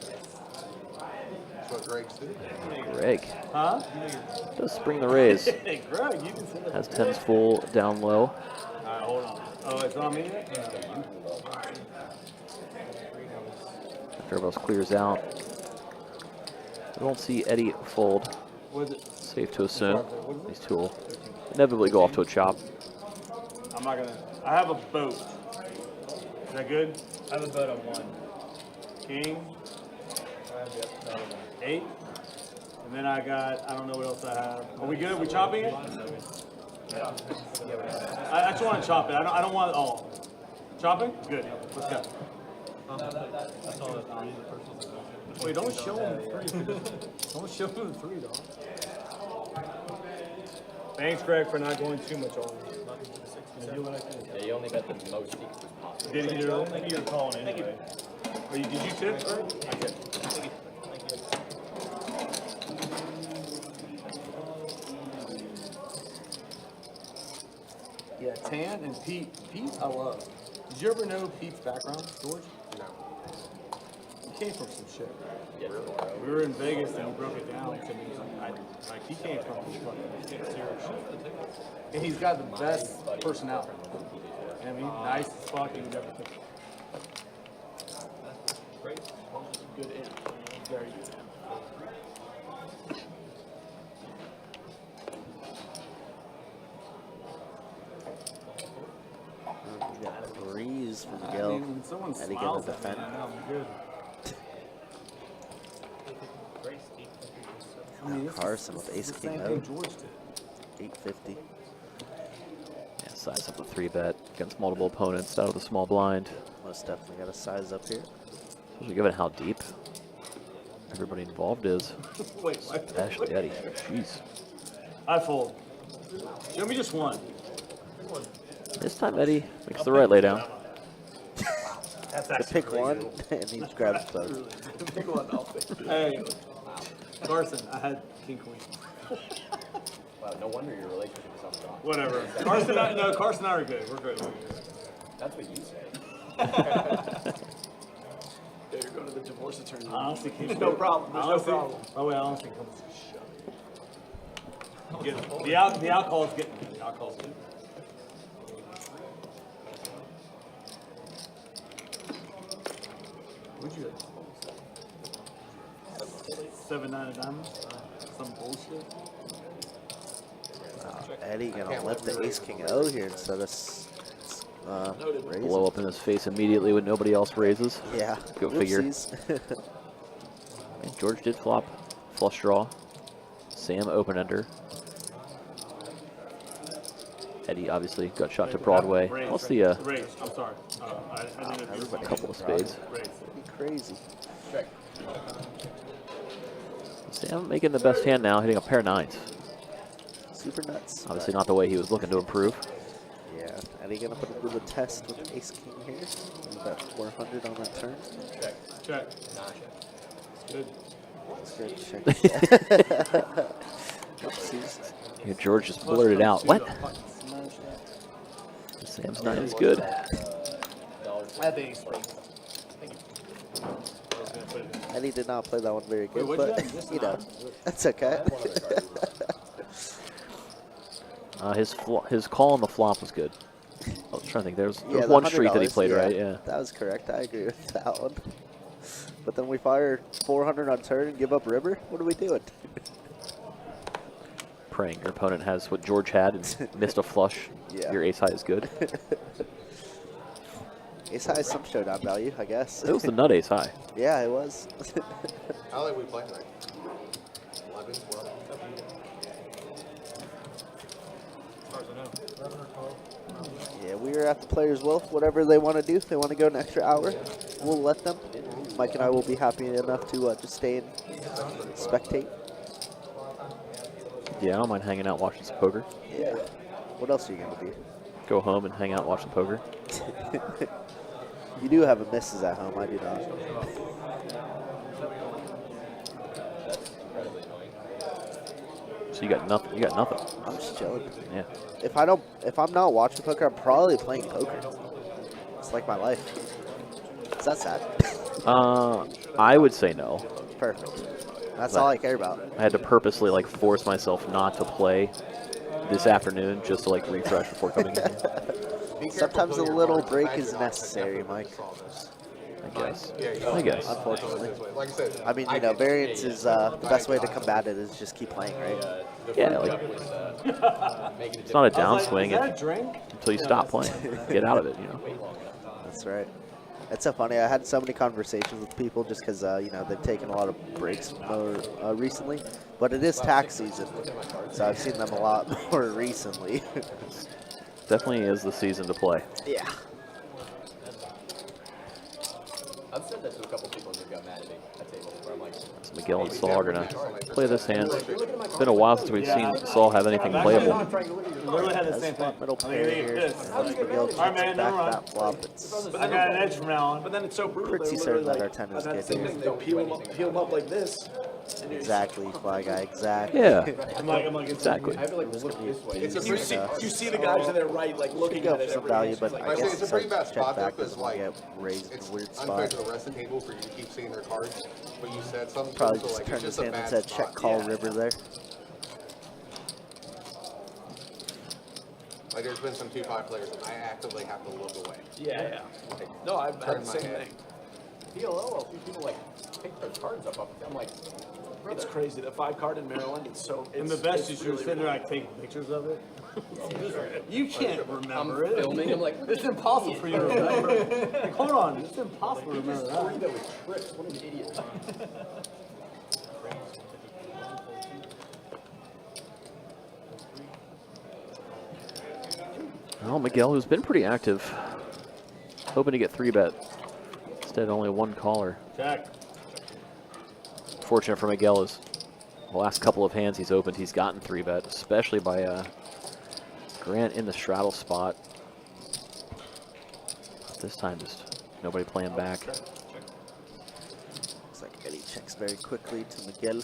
That's what Greg's do. Greg Huh? does spring the raise. Hey, Greg, you can say that. Has tens full down low. All right, hold on. Oh, it's on me yet? After everybody else clears out. We won't see Eddie fold. What is it? Safe to assume. These two will inevitably go off to a chop. I'm not gonna. I have a boat. Is that good? I have a vote on 1. King. 8. And then I got. I don't know what else I have. Are we good? Are we chopping it? I just want to chop it. I don't want it all. Chopping? Good. Let's go. Wait, don't show him the 3. Don't show him the 3, dog. Thanks, Greg, for not going too much on. Yeah, you only bet the most he could possibly. Did he really? I think you're calling anyway. Did you tip, Greg? I did. Yeah, Tan and Pete. Pete, I love. Did you ever know Pete's background, George? No. He came from some shit. Yeah. We were in Vegas and he broke it down to me. Like he came from some fucking serious shit. And he's got the best personality. You know what I mean? Nice as fuck and everything. Great. Good in. Very good. You got a breeze for the I Gill. mean, when someone Eddie getting smiles the at me, defend. I know I'm good. I mean, it's Carson the- with it's ace the king same out. thing George did. 850. Yeah, size up the 3-bet against multiple opponents out of the small blind. Most definitely got to size up here. Especially given how deep everybody involved is. Wait, what? Especially Eddie. Jeez. I fold. Show me just one. This time Eddie makes the right lay down. That's To actually pick crazy. one, and he grabs both. Pick one. Hey, Carson, I had king queen. Wow, no wonder your relationship is on the rock. Whatever. Carson and I are good. We're good. That's what you say. Yeah, you're going to the divorce attorney. I honestly can't. No problem. There's no Honestly- problem. Oh wait, I honestly come to shut. The alcohol's getting me. The alcohol's getting me. What'd you get? 7-9 of diamonds? Some bullshit? Eddie gonna lift the ace king O here instead of raising. Blow up in his face immediately when nobody else raises. Yeah. Go figure. Whoopsies. And George did flop flush draw. Sam open ender. Eddie obviously got shot to Broadway. Raise. I'll see a Raise. I'm sorry. I didn't know if you were couple of spades. Raise. Crazy. Check. Sam making the best hand now, hitting a pair of 9s. Super nuts. Obviously not the way he was looking to improve. Yeah. Eddie gonna put him to the test with ace king here. He's about 400 on that turn. Check. Check. Nah, check. Good. That's good. Check. Oopsies. Yeah, George just blurted out. What? Sam's 9 is good. I have the ace. Eddie did not play that one very good, what'd you but have? Just you an know, that's okay. His call on the flop was good. I was trying to think. There was Yeah, one the street that he $100, played right. Yeah. That was correct. I agree with that one. But then we fire 400 on turn and give up river. What are we doing? Praying your opponent has what George had and missed a flush. Yeah. Your ace high is good. Ace high is some showdown value, I guess. It was the nut ace high. Yeah, it was. How late we playing tonight? 11, 12? Yeah, we are at the players' will. Whatever they want to do. If they want to go an extra hour, we'll let them. Mike and I will be happy enough to just stay and spectate. Yeah, I don't mind hanging out watching some poker. Yeah. What else are you gonna do? Go home and hang out watching poker. You do have a missus at home. I do not. So you got nothing. You got nothing. I'm just chilling. Yeah. If I'm not watching poker, I'm probably playing poker. It's like my life. Is that sad? I would say no. Perfect. That's all I care about. I had to purposely like force myself not to play this afternoon just to like refresh before coming in. Sometimes a little break is necessary, Mike. I guess. Yeah, I guess. Unfortunately. Like I said, I mean, you know, variance is the best way to combat it is just keep playing, right? Yeah, like it's not a downswing Is that a drink? until you stop playing. Get out of it, you know. That's right. It's so funny. I had so many conversations with people just because, you know, they've taken a lot of breaks more recently. But it is tax season, so I've seen them a lot more recently. Definitely is the season to play. Yeah. I've said that to a couple people who got mad at me at table where I'm like, So Miguel and Saul are gonna play this hand. It's been a while since we've seen Saul have anything playable. Literally had the That's same fun thing. middle I mean, pair they here. get pissed. And Miguel All checks right, man, back never mind. that flop. It's I got an edge from now on. But then it's so brutal. Pretty they're certain literally that our like, tennis I've had the gets same here. thing. They peel them up like this. And you're Exactly, fly guy, exactly. Yeah, I'm like, exactly. I have to like look this way. it's a You pretty, see, you see the guys to their right, like looking Go at for it some every value, inch. but Like, I I say guess it's a it's pretty like bad check spot though, back because doesn't want like to get raised in it's a weird unfair spot. to the rest of the table for you to keep seeing their cards, but you said something. Probably so just like, turned it's his just a hand and bad said spot. check call Yeah. river there. Like there's been some 2-5 players, and I actively have to look away. yeah. No, I've Turn had the my same head. thing. PLO, I'll see people like pick their cards up. I'm like, brother, It's crazy. The 5 card in Maryland, it's so. And the best is you're sitting there like taking pictures of it. You can't remember it. filming. I'm like, It's impossible for you to remember. Like, hold on, it's impossible to remember that. that was trips. What an idiot. Well, Miguel, who's been pretty active, hoping to get 3-bet. Instead, only one caller. Check. Fortunate for Miguel is the last couple of hands he's opened, he's gotten 3-bet, especially by Grant in the straddle spot. This time, just nobody playing back. Looks like Eddie checks very quickly to Miguel.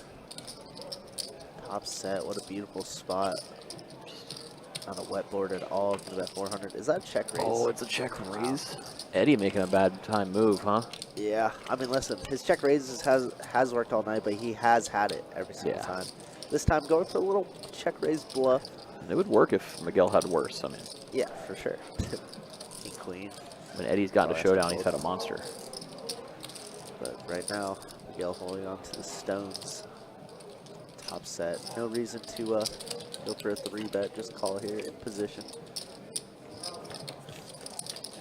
Top set, what a beautiful spot. Not a wet board at all for that 400. Is that a check raise? Oh, it's a check raise. Eddie making a bad time move, huh? Yeah, I mean, listen, his check raises has worked all night, but he has had it every single Yeah. time. This time, going for a little check raise bluff. It would work if Miguel had worse. I mean, Yeah, for sure. King queen, when Eddie's gotten Oh, a that's showdown, good he's had a monster. but right now, Miguel holding on to the stones. Top set, no reason to go for a 3-bet. Just call here in position.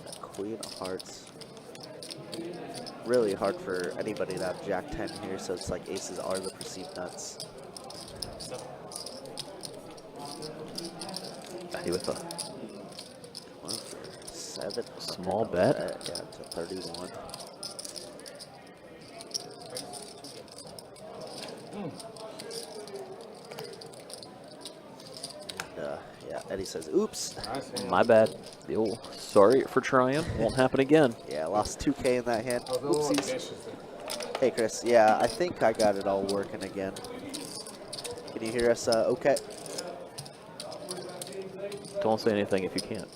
That queen of hearts. Really hard for anybody to have Jack 10 here, so it's like aces are the perceived nuts. Eddie with a One for 7. Small No bet. Yeah, to 31. And, yeah, Eddie says, oops. my bad. The old sorry for trying. Won't happen again. Yeah, lost 2K in that hand. Oopsies. Hey, Chris. Yeah, I think I got it all working again. Can you hear us okay? Don't say anything if you can't.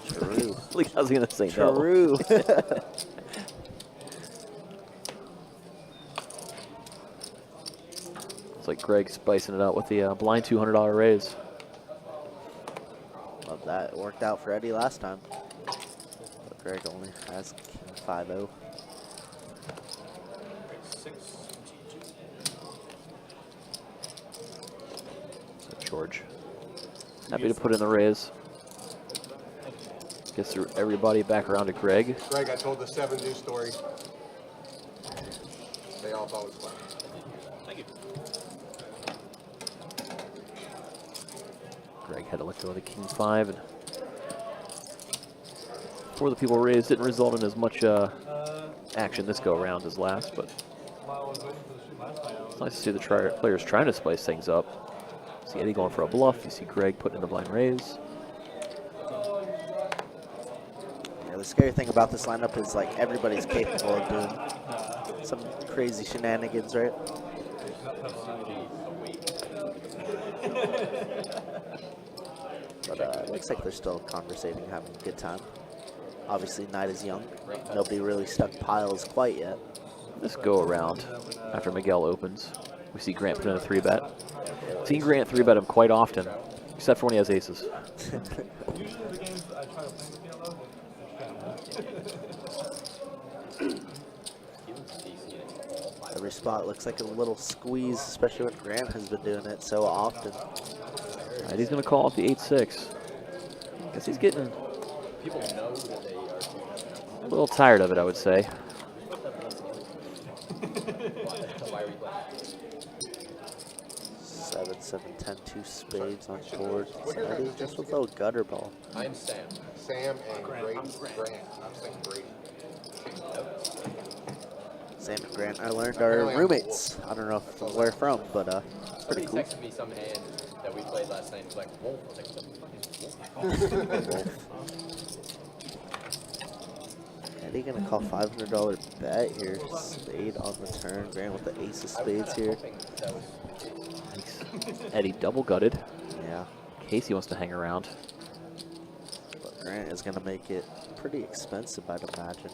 True. Like I was gonna say no. True. It's like Greg spicing it out with the blind $200 raise. Love that. It worked out for Eddie last time. But Greg only has King 5-0. So George, happy to put in the raise. Gets through everybody back around to Greg. Greg, I told the 7 deuce story. They all thought it was fun. Greg had to let go of the King 5. And before the people raised, didn't result in as much action this go around as last, but While I was waiting for the shoot last night, I was it's nice to see the players trying to spice things up. See Eddie going for a bluff. You see Greg putting in the blind raise. Yeah, the scary thing about this lineup is like everybody's capable of doing some crazy shenanigans, right? But it looks like they're still conversating, having a good time. Obviously, night is young. Nobody really stuck piles quite yet. This go around after Miguel opens. We see Grant put in a 3-bet. Seen Grant 3-bet him quite often, except for when he has aces. usually the games I try to play with yellow, Every spot looks like a little squeeze, especially when Grant has been doing it so often. All right, he's going to call off the 8-6. Guess he's getting People know that they are a little tired of it, I would say. why are we playing? 7, 7, 10, 2 spades on board. Eddie just with a little gutter ball. I'm Sam. Sam and Grant. I'm saying Grady. Sam and Grant, I learned our roommates. I don't know where from, but Somebody pretty cool. texted me some hand that we played last night. It was like, Wolf. I was like, what the fuck is Wolf? Eddie gonna call $500 bet here. Spade on the turn. Grant with the ace of spades here. That was Eddie double gutted. Yeah, Casey wants to hang around. but Grant is gonna make it pretty expensive, I'd imagine.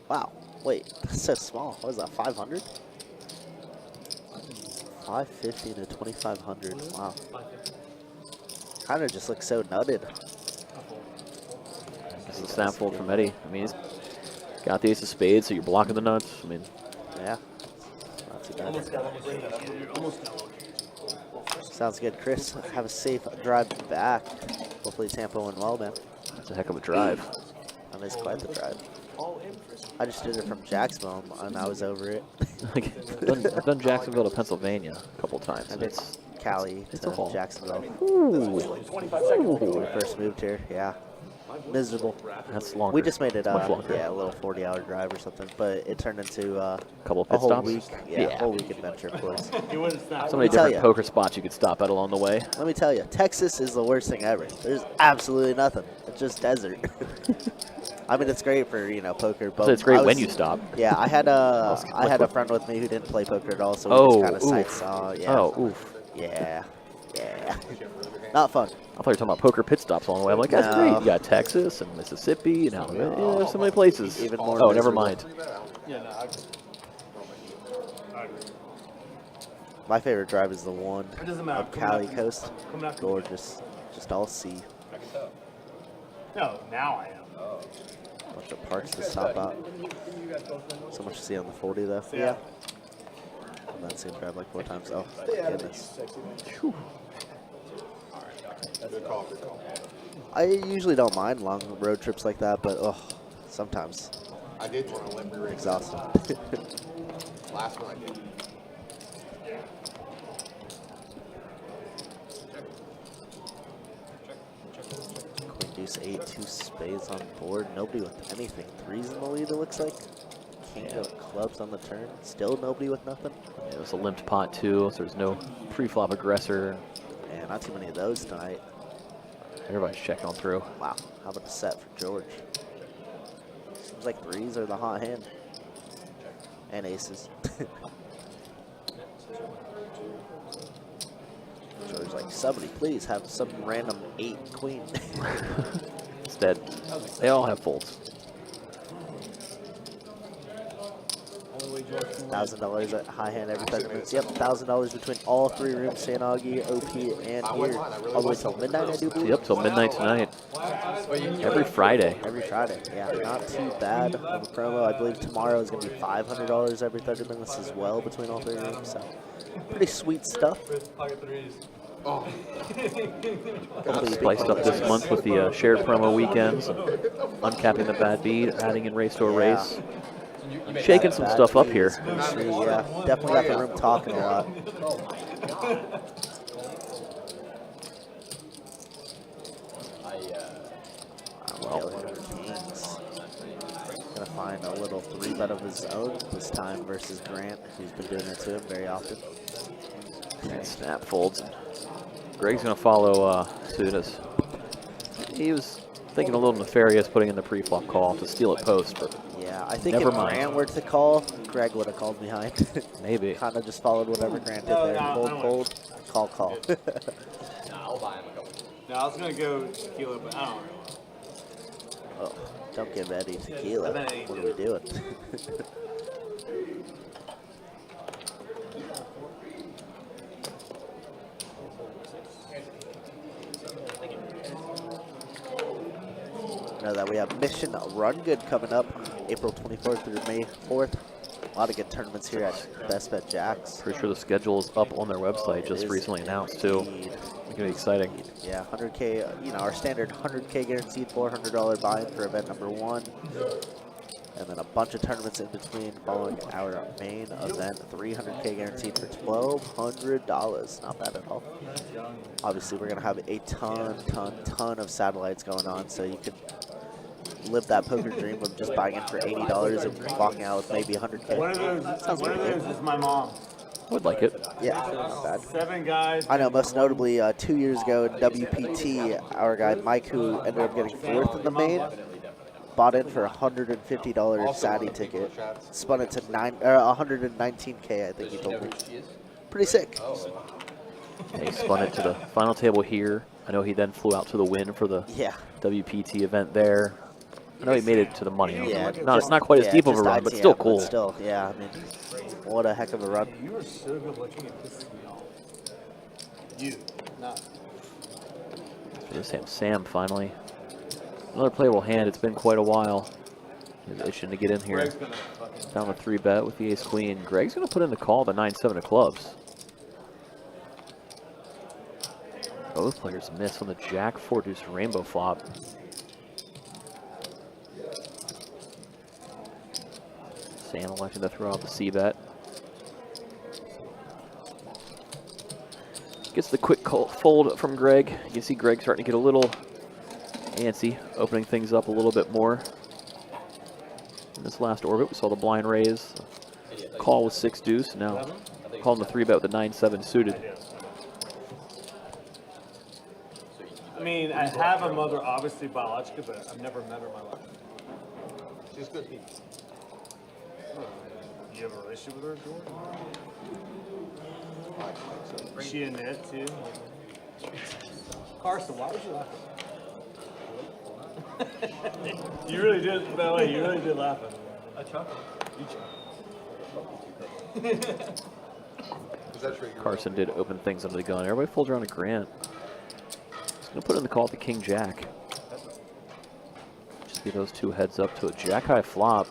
Wow, wait, that's so small. What is that, 500? 550 to 2,500. Wow. Kind of just looks so nutted. This is a snap fold from Eddie. I mean, he's got the ace of spades, so you're blocking the nuts. I mean, Yeah, not too bad. Sounds good, Chris. Have a safe drive back. Hopefully Tampa went well, man. that's a heck of a drive. That is quite the drive. I just did it from Jacksonville, and I was over it. Like, I've done Jacksonville to Pennsylvania a couple times. And And it's Cali it's a to haul. Jacksonville. Ooh, When we first moved here, yeah. Miserable. that's longer. We just made it, much longer. yeah, a little 40-hour drive or something, but it turned into Couple of a pit whole stops? week. Yeah, Yeah. a whole week adventure, of course. You wouldn't snap. So many tell different ya. poker spots you could stop at along the way. Let me tell you, Texas is the worst thing ever. There's absolutely nothing. It's just desert. I mean, it's great for, you know, poker, but So it's great I when was- you stop. Yeah, I had a friend with me who didn't play poker at all, so we just kind of sight oof. saw. Yeah. Oh, oof. Yeah. Yeah. Not fun. I thought you were talking about poker pit stops along the way. I'm like, that's No. great. You got Texas and Mississippi and Alabama. Yeah, there's so many places. Even more Oh, never miserable. mind. Yeah, no, I agree. My favorite drive is the one It doesn't matter. up Cali Coast. Coming after Gorgeous. Just all sea. No, now I am. Bunch of parks to stop at. So much to see on the 40 though. Yeah. And that same drive like 4 times. Oh, goodness. Whew. Good call, good call. I usually don't mind long road trips like that, but sometimes I did want to limp your exhausting. Last one I did. Queen deuce 8, 2 spades on board. Nobody with anything. 3's in the lead, it looks like. King of clubs on the turn. Still nobody with nothing. Yeah, it was a limped pot too, so there's no pre-flop aggressor. Yeah, not too many of those tonight. Everybody's checking on through. Wow, how about the set for George? Seems like 3's are the hot hand. And aces. George's like, somebody please have some random 8 queen. Instead, they all have folds. $1,000 at high hand every 30 minutes. Yep, $1,000 between all 3 rooms, San Augie, OP, and here. All the way till midnight, I do believe. Yep, till midnight tonight. Every Friday. Every Friday, yeah, not too bad of a promo. I believe tomorrow is going to be $500 every 30 minutes as well between all 3 rooms, so pretty sweet stuff. with pocket threes. Hopefully Spiced up this month with the shared promo weekends, uncapping the bad beat, adding in race to a Yeah. race, shaking some stuff up here. Yeah, definitely got the room talking a lot. I Wow, Kings. Gonna applying a little 3-bet of his own this time versus Grant, who's been doing it to him very often. And snap folds. Greg's going to follow suit as he was thinking a little nefarious putting in the pre-flop call to steal it post, but Yeah, I think never if mind. Grant were to call, Greg would have called behind. Maybe. Kind of just followed whatever Grant did there. Fold, call. Nah, I'll buy him a couple. No, I was gonna go tequila, but I don't know. Oh, don't give Eddie tequila. I bet Eddie What are did. we doing? Know that we have Mission Run Good coming up April 24th through May 4th. A lot of good tournaments here at Best Bet Jacks. Pretty sure the schedule is up on their website, just It is recently announced too. indeed. It's gonna be exciting. Yeah, 100K, you know, our standard 100K guaranteed $400 buy-in for event number 1. And then a bunch of tournaments in between following our main event, 300K guaranteed for $1,200. Not bad at all. Obviously, we're gonna have a ton of satellites going on, so you could live that poker dream of just buying in for $80 and walking out with maybe 100K. One of those is my mom. Would like it. Yeah, not bad. 7 guys. I know, most notably, 2 years ago in WPT, our guy Mike, who ended up getting 4th in the main, bought in for a $150 Saudi ticket, spun it to 119K, I think he told me. Pretty sick. And he spun it to the final table here. I know he then flew out to the Win for the Yeah. WPT event there. I know he made it to the money. Yeah, It's not quite as yeah, deep of a just run, but ITM, still cool. Still, yeah, I mean, what a heck of a run. You are so good looking, it pisses me off. You, not. For this Sam finally. Another playable hand. It's been quite a while. He's itching to get in here. Greg's gonna fucking. Down the 3-bet with the ace-queen. Greg's going to put in the call, the 9-7 of clubs. Both players miss on the Jack 4 deuce rainbow flop. Sam electing to throw out the C-bet. Gets the quick fold from Greg. You can see Greg starting to get a little antsy, opening things up a little bit more. In this last orbit, we saw the blind raise. Call with 6 deuce. Now calling the 3-bet with the 9-7 suited. I mean, I have a mother, obviously biologically, but I've never met her in my life. She's good people. You have a relationship with her, George? Is she in it too? Carson, why would you laugh at me? You really did, by the way, you really did laugh at me. I chuckled. Is that true? Carson did open things under the gun. Everybody folds around to Grant. He's going to put in the call at the King Jack. Just give those 2 heads up to a Jack high flop.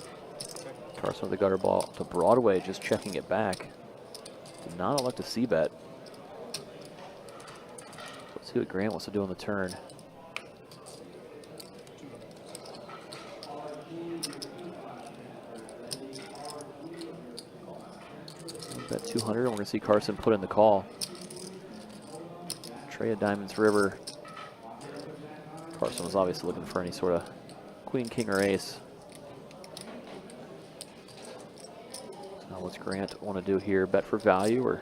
Carson with the gutter ball to Broadway, just checking it back. Did not elect a C-bet. Let's see what Grant wants to do on the turn. Bet 200, and we're going to see Carson put in the call. Tray of Diamonds River. Carson was obviously looking for any sort of queen, king, or ace. So now what's Grant want to do here? Bet for value or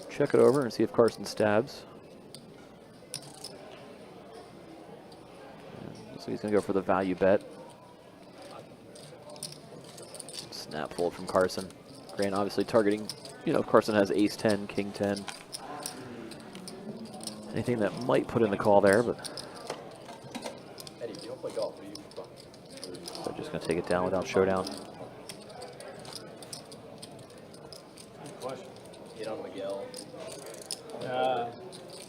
check it over and see if Carson stabs? So he's going to go for the value bet. Snap fold from Carson. Grant obviously targeting, you know, Carson has ace 10, king 10. Anything that might put in the call there, but Eddie, you don't play golf, do you? they're just going to take it down without showdown. Good question. Hit on Miguel.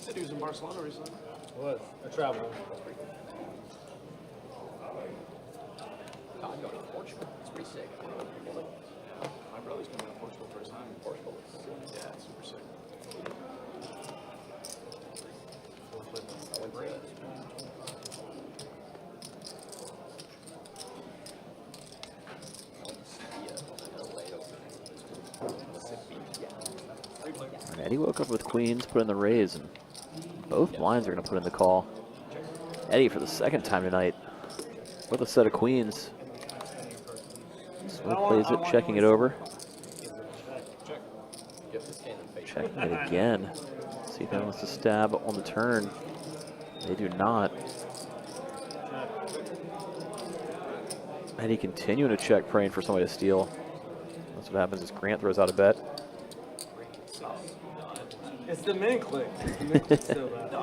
Said he was in Barcelona recently. Was I traveled? I'm going to Portugal. It's pretty sick. My brother's coming to Portugal first time. Portugal. Yeah, it's super sick. I went to And Eddie woke up with queens, put in the raise, and both blinds are going to put in the call. Eddie for the second time tonight with a set of queens. Smith plays it, checking it over. You have to stand and face. Checking it again. See if he wants to stab on the turn. They do not. Eddie continuing to check, praying for somebody to steal. That's what happens as Grant throws out a bet. It's the min click. The min click's so bad.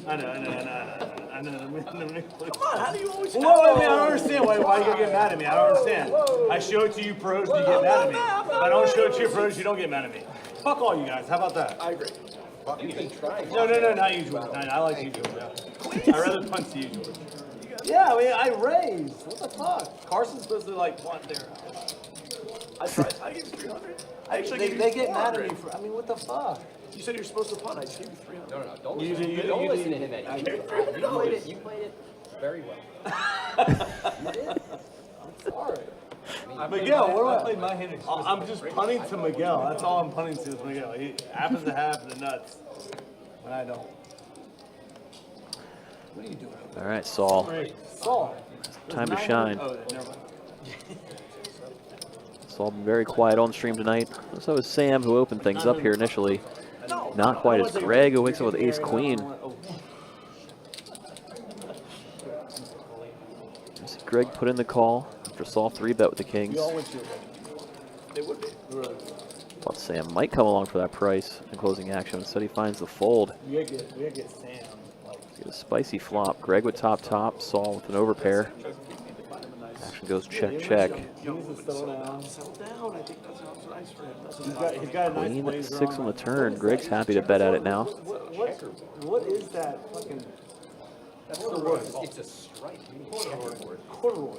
I know. The min click. Come on, how do you always Whoa, I don't understand why you gotta get mad at me. I don't understand. I show it to you pros, you get mad at me. If I don't show it to you pros, you don't get mad at me. Fuck all you guys. How about that? I agree. You've been trying. No, not you, George. I like you, George. I'd rather punt to you, George. Yeah, I mean, I raised. What the fuck? Carson's supposed to like punt there. I tried. I gave you 300. I actually gave you They get mad at 400. me for. I mean, what the fuck? You said you're supposed to punt. I just gave you 300. No. Don't You listen. did- Don't you listen did- to him, Eddie. I You did. played it. You played it very well. You did. Sorry. Miguel, what do I- played my hand exclusively. I'm just punting to Miguel. That's all I'm punting to is Miguel. He happens to have the nuts, and I don't. What are you doing? All right, Saul. Saul. Time to shine. Oh, never mind. Saul been very quiet on stream tonight. So was Sam, who opened things up here initially. Not quite as Greg, who wakes up with ace queen. See Greg put in the call after Saul 3-bet with the kings. We all went to it. They would be. Thought Sam might come along for that price in closing action. Instead he finds the fold. We gotta get Sam. Like, Get a spicy flop. Greg with top, Saul with an overpair. Action goes check, check. he needs to settle down. Settle down. I think that sounds nice for him. He's got a nice Queen blazer 6 on the What turn. is Greg's that? happy to bet at it now. What is that fucking? That's the word. It's a strike. Corduroy.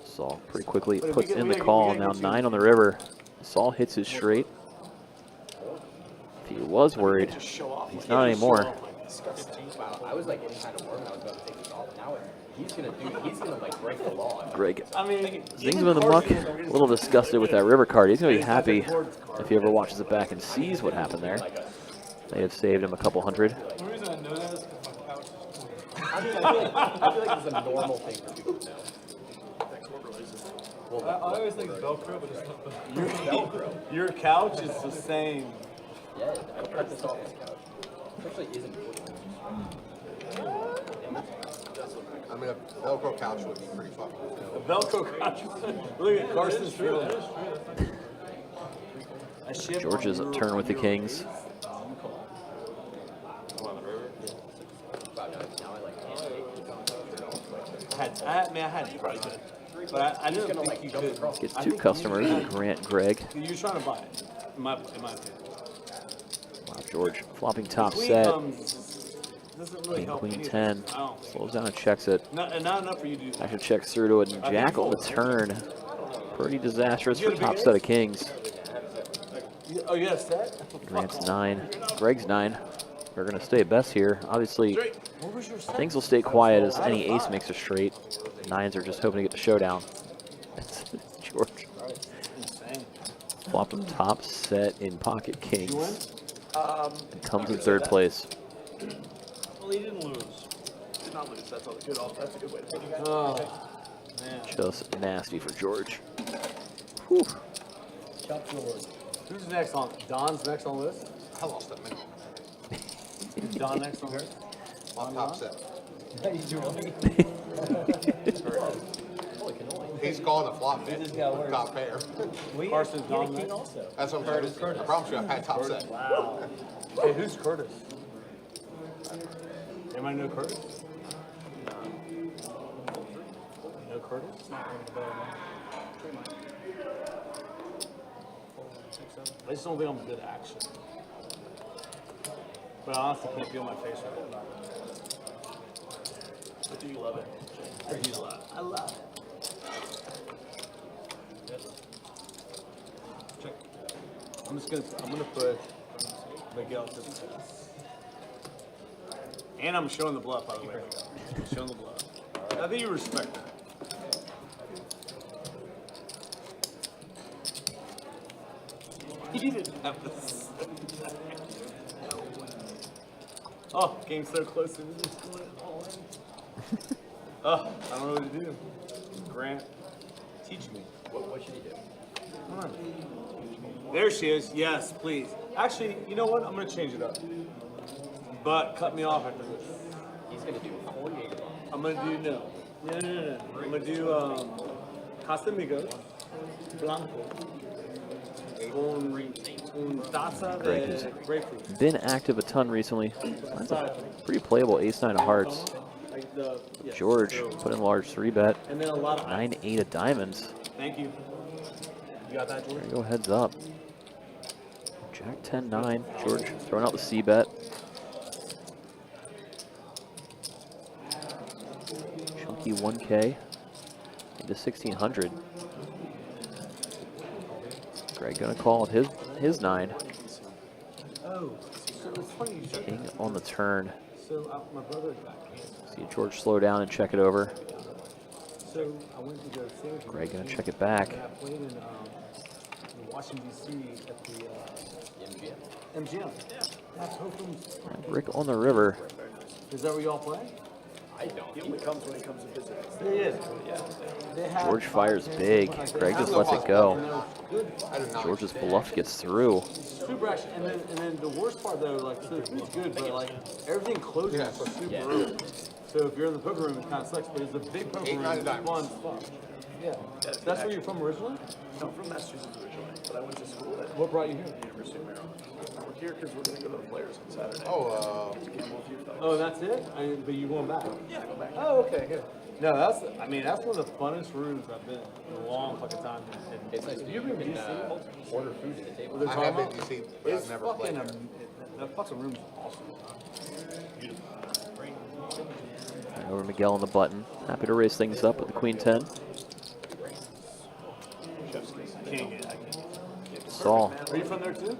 Saul pretty quickly But if puts we get- in we the gotta- call. we gotta Now get 9 on the river. Saul hits his straight. If he was worried, Just show off. he's not anymore. Wow, I was like getting kind of worried. I was about to take this off. Now he's gonna like break the law. Greg I mean, zings him in the muck. A little disgusted with that river card. He's going to be happy if he ever watches it back and sees what happened there. They have saved him a couple hundred. The reason I know that is because my couch is cool. I feel like it's a normal thing for people to know. I always think it's Velcro, but it's not Velcro. your couch is the same. Yeah, I cut this off this couch. It actually isn't good. I mean, a Velcro couch would be pretty fucking cool. The Velcro couch. Look at Carson's feeling. George's turn with the kings. I had probably good. But I didn't think you could. Gets 2 customers, Grant, Greg. You're trying to buy it, in my opinion. Wow, George flopping top Queen set. doesn't really King, help queen anything. 10. I don't think. Slows down and checks it. Not enough for you to do that. Actually checks through to a jack on the turn. Pretty disastrous for top set of kings. Oh, you got a set? Grant's 9. Greg's 9. We're going to stay best here. Obviously, What was your set? things will stay quiet as any ace makes a straight. 9s are just hoping to get the showdown. George. Insane. Flopping top set in pocket kings. You win? And comes in 3rd place. Well, he didn't lose. Did not lose. That's a good. That's a good way to put it. Oh, man. Just nasty for George. Whew. Who's next on? Don's next on the list? I lost that minute. Is Don next on the list? On top set. Holy cannoli. He's calling a flop bet. Top pair. Carson's Don next? That's what I'm saying. I promise you, I've had top set. Wow. Hey, who's Curtis? Anybody know Curtis? No Curtis? I just don't think I'm good at action. But I honestly can't feel my face right now. But do you love it? I do love it. I love it. Check. I'm gonna put Miguel to the test. And I'm showing the bluff, by the way. I'm showing the bluff. I think you respect that. He didn't have this. Oh, game's so close to just going all in. Oh, I don't know what to do. Grant, teach me. What should he do? There she is. Yes, please. Actually, you know what? I'm gonna change it up. But cut me off after this. He's gonna do 4 Jaeger bombs. I'm gonna do no. I'm gonna do Casamigos Blanco con taza de grapefruit. Been active a ton recently. That's a pretty playable ace-9 of hearts. Like the George put in large 3-bet. and then a lot of 9-8 of diamonds. Thank you. You got that, George? There you go, heads up. Jack 10-9. George throwing out the C-bet. Chunky 1K into 1600. Greg gonna call it his 9. Oh, so it's funny you said King that. on the turn. So my brother got cancer. See George slow down and check it over. So I went to go see him. Greg gonna check it back. And I played in Washington D.C. at the MGM. Yeah. That's hoping. Rick on the river. Is that where y'all play? I don't. He only comes when he comes to visit. Yeah. George fires big. Greg just lets it go. George's bluff gets through. Super action, and then the worst part though, like so the food's good, but like everything closes super early. So if you're in the poker room, it kind of sucks. But it's a big poker room, it's fun stuff. Yeah. That's where you're from originally? No, I'm from Massachusetts originally, but I went to school at What brought you here? University of Maryland. We're here because we're going to go to the Players on Saturday. Oh, that's it? But you going back? Yeah, go back. Oh, okay, good. No, that's one of the funnest rooms I've been in a long fucking time. It's nice. You been DC? Order food to the table. They're I talking have been about- DC, but It's I've never fucking played there. that fucking room's awesome. Over Miguel on the button. Happy to raise things up with the Queen 10. Saul Are you from there too?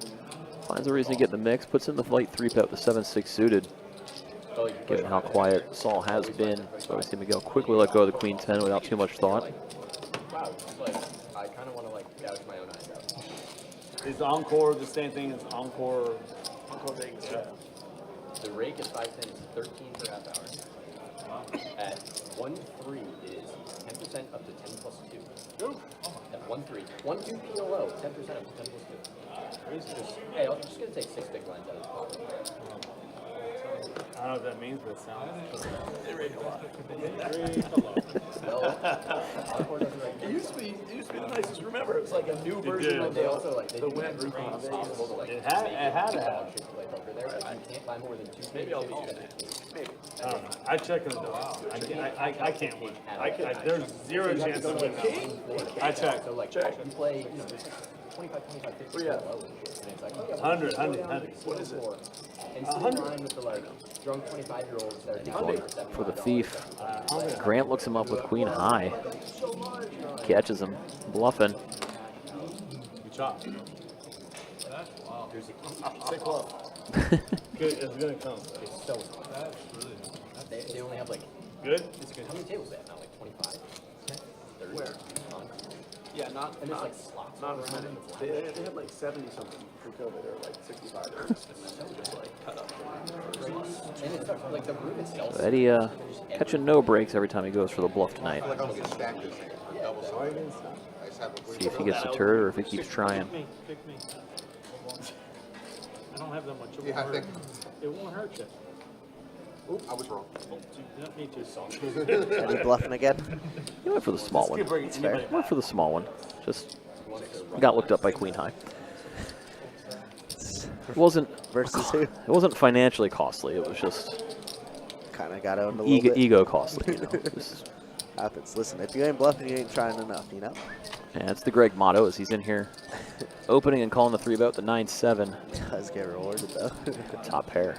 finds a reason to get in the mix. Puts in the light 3-bet with the 7-6 suited. Given how quiet Saul has been. So we see Miguel quickly let go of the Queen 10 without too much thought. Wow, it's like, I kind of want to like gouge my own eyes out. Is Encore the same thing as Encore Vegas? Yeah. The rake at 510 is 13 per half hour. At 1-3 is 10% up to 10 plus 2. At 1-3, 1-2 PLO, 10% up to 10 plus 2. Hey, I'm just gonna take 6 big lines out of the pocket. I don't know what that means, but it sounds. Encore doesn't like It used to be the nicest. Remember, it was like a new version did. of They the also like they the do win. everything possible to like It had to have. options to play poker there, but you can't buy more than 2 Maybe I'll chips call and it. Maybe. I don't know. I check in the door. I can't win. There's zero chance of winning that one. I check. So like you play, you know, there's 25, 50 Yeah. low and shit, and it's like, oh, yeah, 100. what is it? And sit in line with the like drunk 25-year-olds that are taking For the thief. Grant looks him up with Queen high. Catches him. Bluffing. You chop. Sick love. Good. It's gonna come. It's so they only have like Good. how many tables they have now? Like 25? 30? Where? Yeah, not And it's like slots. not as many. They had like 70 something pre-COVID, or like 65. Or just like cut up. And it's like the room itself. Eddie catching no breaks every time he goes for the bluff I tonight. feel like I'm gonna get stacked this thing for double sided. I just have a See if he gets deterred or if he keeps trying. Pick me. I don't have that much. It Yeah, I won't think. hurt. It won't hurt you. Oop, I was wrong. Yeah, me too. Eddie bluffing again. He went for the small one. It's fair. Went for the small one. Just got looked up by Queen high. It wasn't Versus who? it wasn't financially costly. It was just Kind of got owned a little bit. ego costly. You know? Just- Happens. Listen, if you ain't bluffing, you ain't trying enough, you know? yeah, that's the Greg motto as he's in here opening and calling the 3-bet with the 9-7. Does get rewarded, though. Top pair.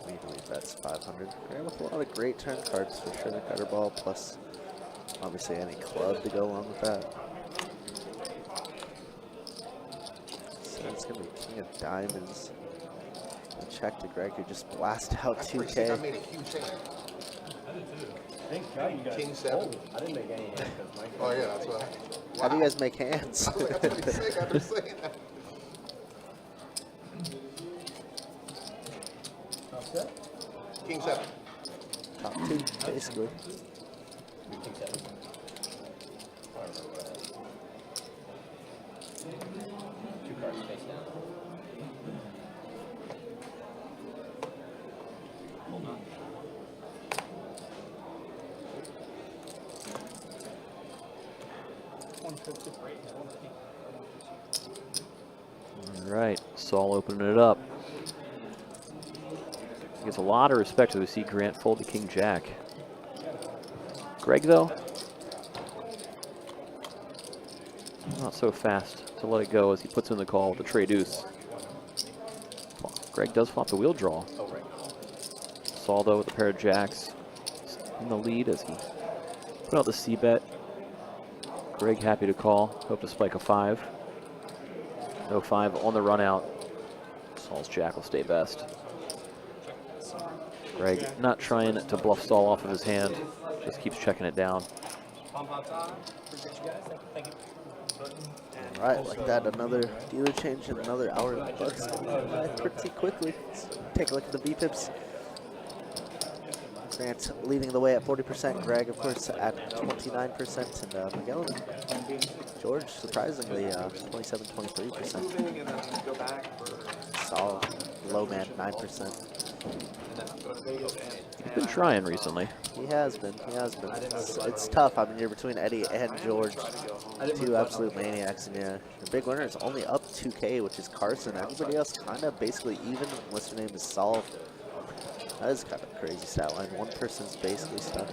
Legally bets 500. Grant with a lot of great turn cards for sure. Gutter ball plus obviously any club to go along with that. So it's gonna be king of diamonds. A check to Greg who just blast out I think I 2K. made a huge hand. Thank God you guys. King 7. I didn't make any hands because my Oh yeah, that's what. How do you guys make hands? I was like, that's pretty sick after saying that. King 7. Top two, basically. 2-7. I don't remember what I had. 2 cards face down. Hold on. All right, Saul opening it up. He gets a lot of respect as we see Grant fold to King Jack. Greg, though, not so fast to let it go as he puts in the call with the trade deuce. Greg does flop the wheel draw. Oh, right. Saul, though, with a pair of jacks in the lead as he put out the C bet. Greg happy to call. Hope to spike a 5. No 5 on the run out. Saul's jack will stay best. Greg not trying to bluff Saul off of his hand. Just keeps checking it down. All right, like that, another dealer change and another hour in the books. Pretty quickly. Let's take a look at the VPIPs. Grant leading the way at 40%. Greg, of course, at 29%. And Miguel and George, surprisingly, 27, 23%. Saul, low man, 9%. He's been trying recently. He has been. He has been. It's tough. I mean, you're between Eddie and George, 2 absolute maniacs, and yeah, the big winner is only up 2K, which is Carson. Everybody else kind of basically even unless your name is Saul. That is kind of a crazy stat line. One person's basically stuck.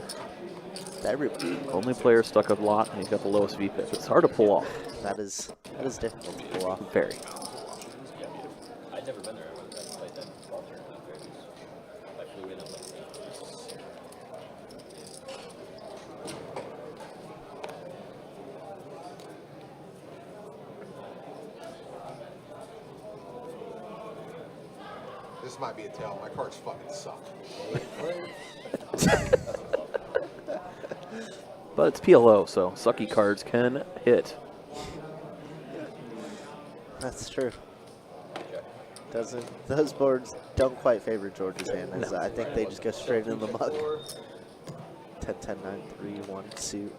Everybody. Only player stuck a lot, and he's got the lowest VPIP. It's hard to pull off. That is difficult to pull off. Very. I'd never been there. I would have played that ball tournament. I flew in at like This might be a tell. My cards fucking suck. But it's PLO, so sucky cards can hit. That's true. Those boards don't quite favor George's hand, as I think they just go straight in the muck. 10, 10, 9, 3, 1 suit.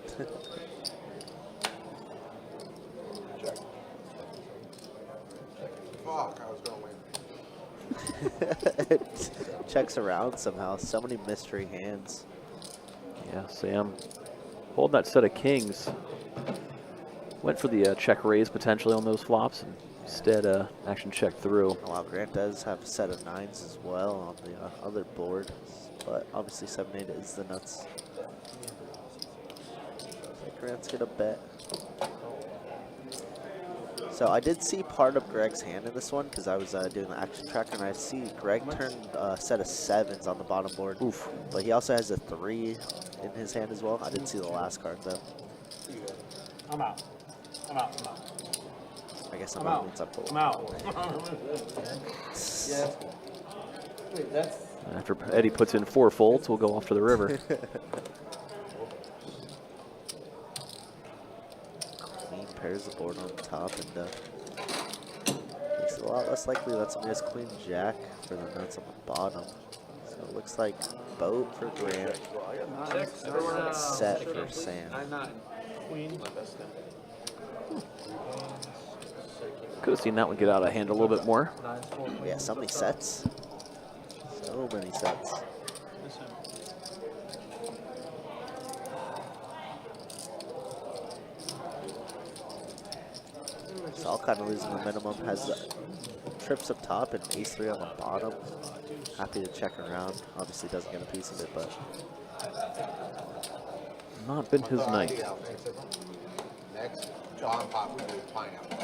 Fuck, I was going to win. It checks around somehow. So many mystery hands. Yeah, Sam holding that set of kings. Went for the check raise potentially on those flops, and instead action check through. Wow, Grant does have a set of 9s as well on the other board, but obviously 7-8 is the nuts. Grant's gonna bet. So I did see part of Greg's hand in this one because I was doing the action tracker, and I see Greg turned a set of 7s on the bottom board. Oof. But he also has a 3 in his hand as well. I didn't see the last card though. I'm out. I'm out. I'm out. I guess I'm out. Means I'm full. I'm out. Yeah. Wait, that's After Eddie puts in 4 folds, we'll go off to the river. Queen pairs the board on the top, and makes it a lot less likely that somebody has Queen Jack for the nuts on the bottom. So it looks like boat for Grant, set for Sam. Queen. Could have seen that one get out of hand a little bit more. Yeah, so many sets. So many sets. Saul kind of losing momentum. Has trips up top and ace-3 on the bottom. Happy to check around. Obviously doesn't get a piece of it, but Not been his night. Next, John Pop would do pineapple.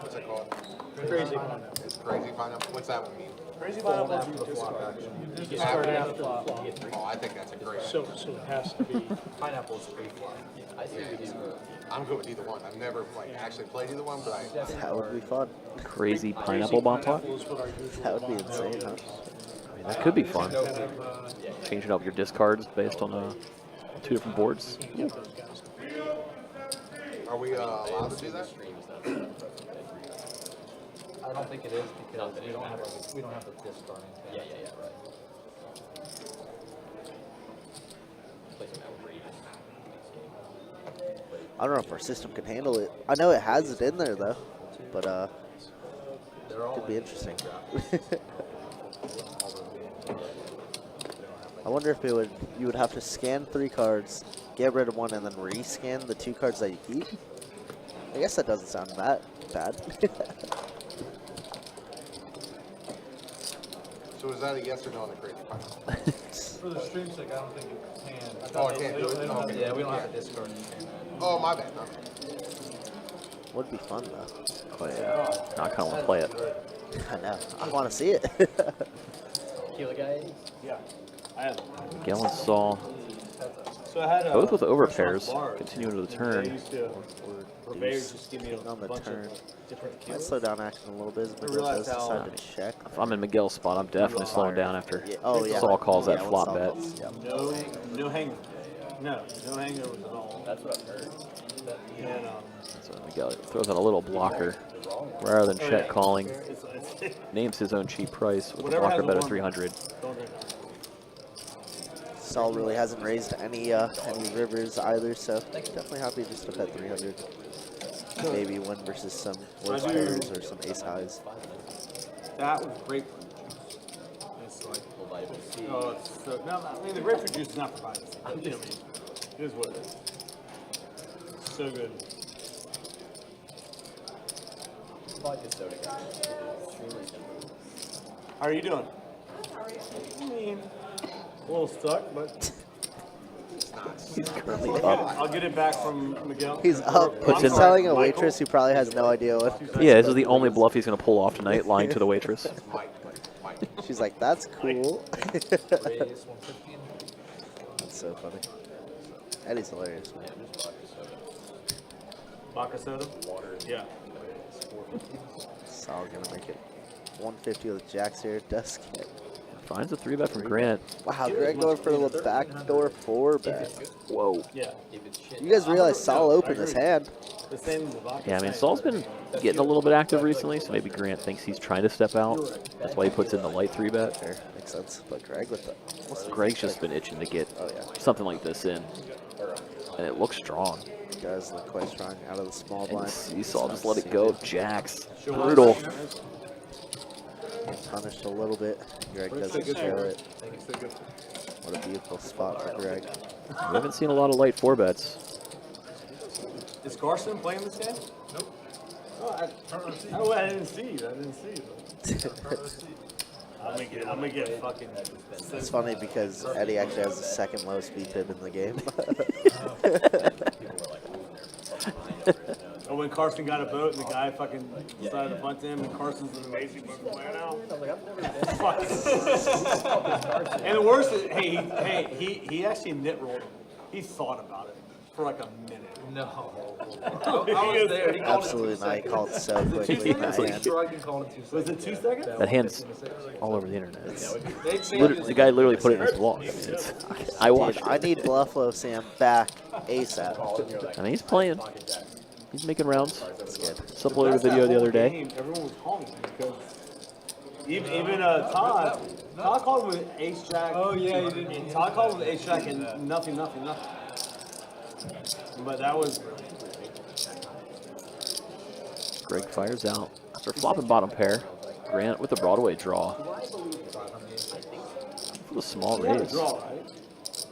What's it called? Crazy pineapple. It's crazy pineapple. What's that one mean? Crazy pineapple is you discard. You discard after the flop. Oh, I think that's a great So idea. it has to be. pineapple is pre-flop. I think we do. I'm good with either one. I've never actually played either one, but that would be fun. Crazy pineapple bomb pot. Pineapple is what our usual That would be insane, huh? I mean, that could be fun. have, Changing up your discards based on 2 different boards. get those guys. are we allowed to do that? I don't think it is because we don't have the discarding thing. Yeah, right. Play some outrageous. I don't know if our system can handle it. I know it has it in there though, but could be interesting. I wonder if you would have to scan 3 cards, get rid of one, and then rescan the 2 cards that you keep. I guess that doesn't sound that bad. So is that a yes or no on the crazy pile? For the stream sake, I don't think it can. Oh, it can't do it? They don't have, Okay. Yeah, we don't have to discard. Oh, my bad. Would be fun though. But yeah, I kind of want to play it. I know. I want to see it. Kill the guy. Yeah, I am. Miguel and Saul, So I had both with over restaurant pairs, bars. continue into the They turn. used to, Purveyor just give me a on the bunch turn. of different Might kills. slow down action a little bit as Miguel realized does how- decide to check. If I'm in Miguel's spot, I'm definitely slowing down after Yeah. Oh yeah. Saul calls that when flop Saul bet. calls, yep. No hangovers. No hangovers at all. That's what I've heard. And, So Miguel throws out a little blocker rather than check calling. it's Names his own cheap price with a Whatever blocker has a bet of warm- 300. don't drink that. Saul really hasn't raised any rivers either, so definitely happy just to bet 300. Maybe win versus some worse pairs or some ace highs. That was grapefruit juice. It's like, oh, it's so, no, I mean, the grapefruit juice is not for vitamin C. But, you know, it is what it is. So good. Vodka soda guy. Extremely simple. How are you doing? I mean, a little stuck, but He's currently up. I'll get it back from Miguel. He's up. Puts He's in- telling a waitress who probably has no idea what. Yeah, this is the only bluff he's going to pull off tonight, lying to the waitress. She's like, that's cool. Raise 150. That's so funny. Eddie's hilarious, man. Vodka soda? Water. Yeah. Sal's gonna make it 150 with jacks here. Does get. Finds a 3-bet from Grant. Wow, Greg going for a little backdoor 4-bet. Whoa. Yeah. You guys realize Sal opened his hand. The same as the vodka. Yeah, I mean, Saul's been getting a little bit active recently, so maybe Grant thinks he's trying to step out. That's why he puts in the light 3-bet. Fair, makes sense. But Greg with the. Greg's just been itching to get something like this in. And it looks strong. Does look quite strong out of the small And blind. Saul just let it go. Jacks. Brutal. Punished a little bit. Greg doesn't show it. What a beautiful spot for Greg. We haven't seen a lot of light 4-bets. Is Carson playing this game? Nope. Oh, I didn't see it. I didn't see it. I'm gonna get fucking. It's funny because Eddie actually has the second lowest VPIP in the game. Oh, when Carson got a boat and the guy fucking decided to punt him, and Carson's an amazing fucking player now. Fucking. And the worst is, he actually nit rolled him. He thought about it for like a minute. No. I was there. He called Absolutely not. He called so quickly in that hand. Was it 2 seconds? That hand's all over the internet. The The guy literally put it in his blog. I mean, I watched Dude, I it. need Bluffalo Sam back ASAP. I mean, he's playing. He's making rounds. That's good. Just uploaded a video the other day. Everyone was calling him because even Todd called with ace jack. Oh, yeah, he did. Todd called with ace jack and nothing. But that was Greg fires out. After flopping bottom pair. Grant with the Broadway draw. With a small he had a raise. draw, right?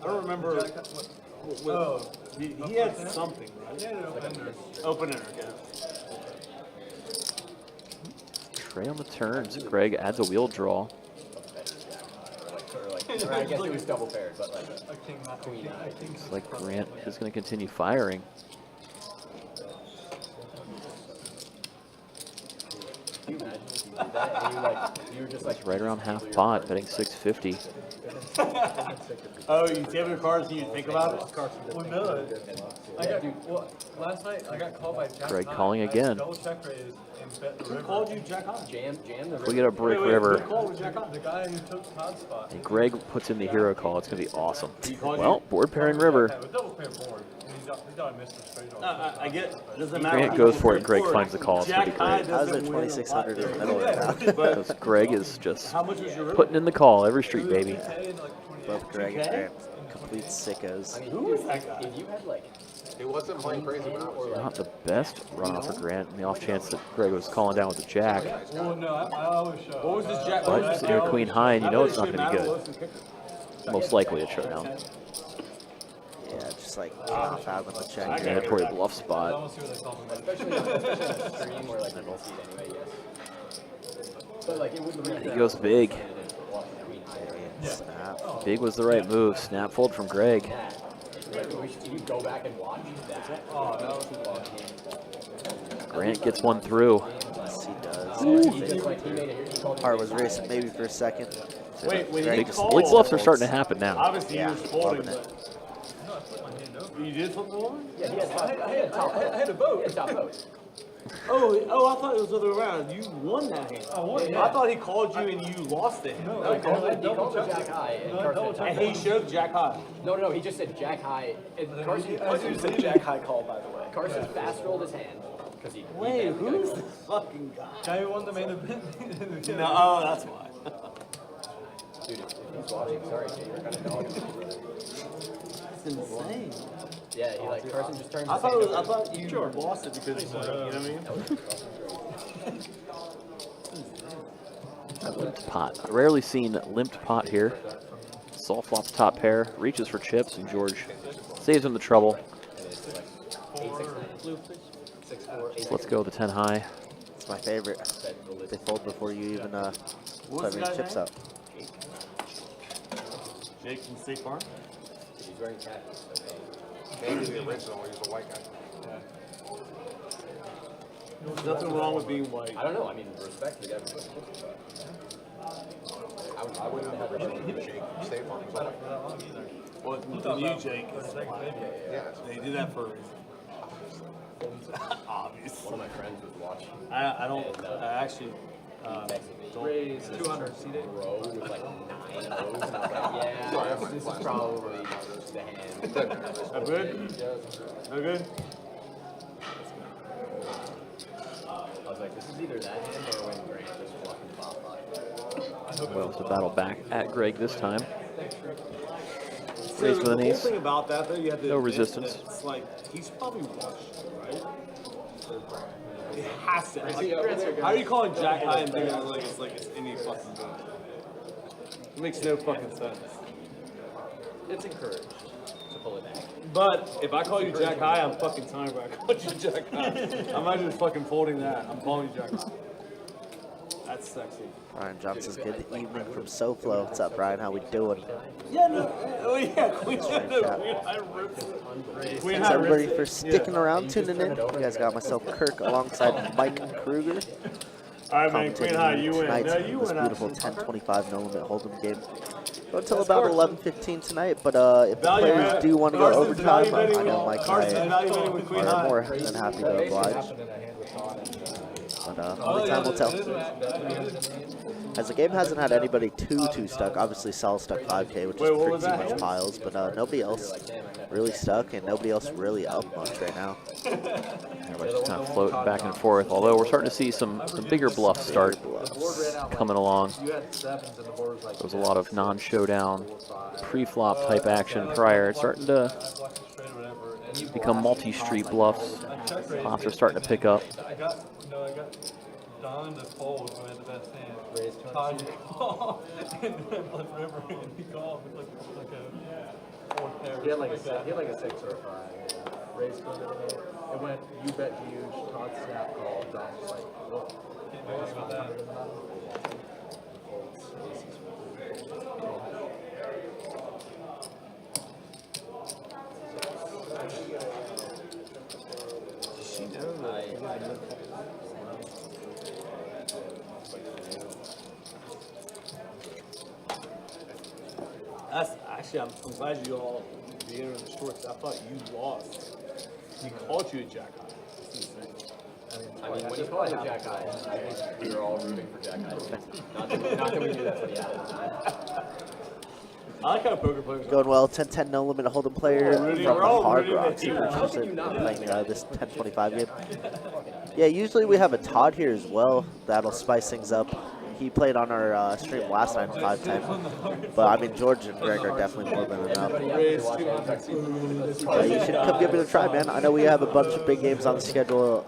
I don't remember. He had something, right? Yeah, Opener, yeah. Trey on the turns. Greg adds a wheel draw. Or I guess it was double paired, but like a king, not a king. Looks like Grant is going to continue firing. can you imagine if you did that and you were just like It's right around half pot, betting 650. Oh, you table your cards and you think about it? Well, no. Last night I got called by Jack. Greg High. calling I again. double check raise and bet the Who river. called you Jack High? jam the We get a break Who river. called with Jack High? The guy who took Todd's spot. And Greg puts in the hero call. It's going to be awesome. He called Well, board pairing river. Yeah, with double pair board. And he thought I missed the straight on. I get. Doesn't matter. Grant who goes goes for it and Greg forward. finds the call. It's going to Jack be High great. How's doesn't there win a 2600 in the lot. middle right now? But Because Greg is just how much was your river? putting in the call every street, baby. Hey, like 28. Both Greg and Grant, complete sickos. I mean, Who was that guy? if you had like He wasn't playing crazy when I was there. Not the best runoff for Grant, in the off chance that Greg was calling down with the jack. Well, no, I always show. What was this jack? But sitting here queen high, and you know it's not going to be good. good. Most likely a showdown. Yeah, just like off out of the check. Mandatory bluff I spot. don't see what they call them. Especially on a stream where like people see it anyway, yes. But like it wouldn't be. He goes big. Snap. Big was the right move. Snap fold from Greg. Like, you go back and watch that. Oh, that was too long. Grant gets one through. Yes, he does. He just like he made it. He called it Heart was racing maybe for a second. Wait, when Greg he just- called, Big bluffs are starting to happen now. obviously Yeah, he was folding, loving it. but No, I put my hand over. you did flip the one? Yeah, he had top. I had a vote. He had top vote. Oh, I thought it was the other way around. You won that hand. I won, I yeah. thought he called you and you lost it. No, He called the jack high and Carson. And he showed Jack high. No, he just said jack high. And Carson Said Jack High call, by the way. Carson fast rolled his hand because he. Wait, who's this fucking guy? Guy who won the main event. No, oh, that's why. Dude, if he's watching, sorry, Jay, you're kind of dog. That's insane. Yeah, he like Carson just turns. I his thought, hand I over. thought you lost it because, like, you know what I mean? Limped pot. Rarely seen limped pot here. Saul flops top pair, reaches for chips, and George saves him the trouble. So let's go with the 10 high. It's my favorite. They fold before you even What's put the any guy's chips name? up. Jake from State Farm? He's wearing khakis. Maybe the original, he was a white guy. There's nothing wrong with being white. I don't know. I mean, respect to everybody. I wouldn't have Jake, State Farm was a white guy. Well, the new Jake is black. Yeah. They did that for a reason. Obviously. One of my friends was watching. I actually don't. Raise 200 seated row with like 9 O's. And I was like, yeah, this is probably the hand. I'm good? No good? I was like, this is either that hand or when Grant just fucking pop Well, it's a battle back at Greg this time. So Raised with the an whole ace. thing about that, though, you have to No admit resistance. that It's like he's probably watched, right? It has to. Like, how are you calling Jack high and thinking like it's any fucking good? It makes no fucking sense. It's encouraged to pull it back. But if I call you Jack high, I'm fucking telling you I called you Jack high. I'm not just fucking folding that. I'm calling you Jack high. That's sexy. Brian Johnson's good evening from SoFlo. What's up, Brian? How we doing? Yeah, no. Oh yeah, Queen Sorry, High chat. rips. Thanks everybody for sticking around, tuning in. You guys got myself Kirk alongside Mike Kruger. All right, man. Queen High, you win. Tonight's No, you this win. beautiful actually. 10-25 no limit hold'em game. Go until about 11:15 tonight. But if the Value players bet. do want to go Carson's overtime, value betting I know with- Mike Carson's and value betting with I Queen are High. more than happy to oblige. But only time will tell. As the game hasn't had anybody too stuck. Obviously, Sal stuck 5K, which Wait, what is was pretty that? much piles. But nobody else really stuck, and nobody else really up much right now. Everybody's just kind of floating back and forth. Although we're starting to see some bigger bluffs start coming along. You had sevens and the board was like. There was a lot of non-showdown, pre-flop type action prior. It's starting to become multi-street bluffs. Pops are starting to pick up. I got Don to fold who had the best hand. Todd to call, and then Bluff River, and he called with like a fourth pair. He had like a 6 or a 5. Raise code it went, you bet huge, Todd snap call, Don was like, what? Can't do anything about that. That's actually, I'm glad you all be in the shorts. I thought you lost. He called you a Jack high. That's insane. I mean, when he called it Jack High, I think we were all rooting for Jack High. Not that we knew that's what he had at the time. I like how poker players Going well, 10-10 no limit hold'em player from the we're all Hard rooting Rocks. at you. How can you not Playing this 10-25 game. Yeah, usually we have a Todd here as well. That'll spice things up. he played on our stream last night, 510. But I mean, George and Greg are definitely more than enough. You should come give it a try, man. I know we have a bunch of big games on the schedule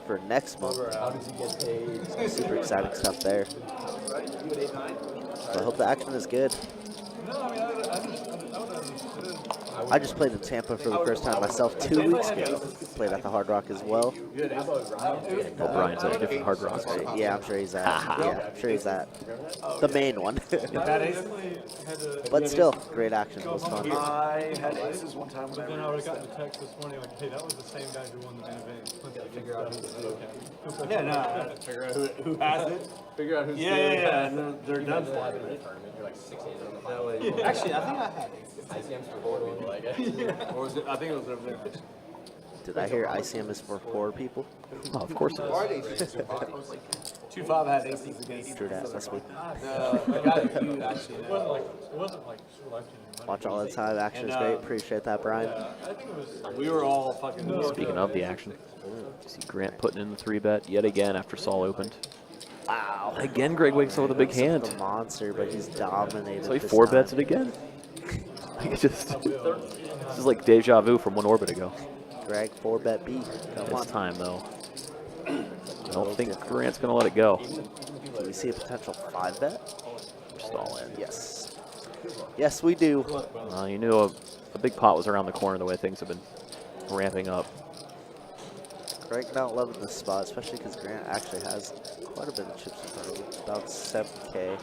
for next month. Some super exciting stuff there. So I hope the action is good. I just played in Tampa for the first time myself 2 weeks ago. Played at the Hard Rock as well. Oh, Brian's at a different Hard Rock. Yeah, I'm sure he's at. Yeah, I'm sure he's at the main one. But still, great action. It was fun. I had aces one time. But then I would have gotten a text this morning like, hey, that was the same guy who won the main event. Figure out who's Yeah, no. Figure out who has it. Figure out who's Yeah. And then they're done for Live it. in the tournament, you're like 6 days on the final. Actually, I think I had aces. ICM's for board, like it. Or was it? I think it was over there. Did I hear ICM is for poor people? Oh, of course it is. 2-5 had aces against. True that. That's what. The guy that you actually It wasn't like selecting money. Watch all the time. Action is great. Appreciate that, Brian. I think it was. We were all fucking. Speaking of the action, see Grant putting in the 3-bet yet again after Saul opened. Wow. Again, Greg wakes up with a big hand. A monster, but he's dominated. So he this 4-bets time. it again. This is like deja vu from one orbit ago. Greg 4-bet B. Come This on. time though, I don't think Grant's gonna let it go. Do we see a potential 5-bet? Just all in. Yes. Yes, we do. You knew a big pot was around the corner the way things have been ramping up. Greg not loving this spot, especially because Grant actually has quite a bit of chips in front of him. About 7K.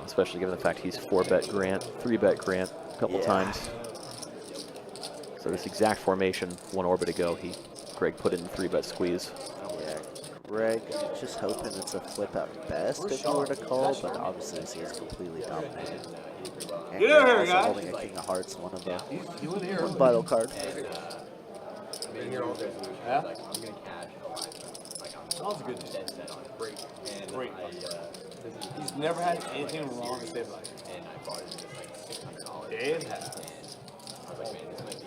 Especially given the fact he's 4-bet Grant, 3-bet Grant a couple times. So this exact formation, one orbit ago, Greg put in 3-bet squeeze. Yeah, Greg just hoping it's a flip at best if you were to call, but obviously he is completely dominated. And Get over here, also guys. holding a King of Hearts, one vital card. Being here all day, Yeah? like, I'm gonna cash a lot. Like, That was a good dead set on it. Great. And Great. I, He's never had anything wrong with his life. and I bought it for like $600. Dave has. I was like, man, this might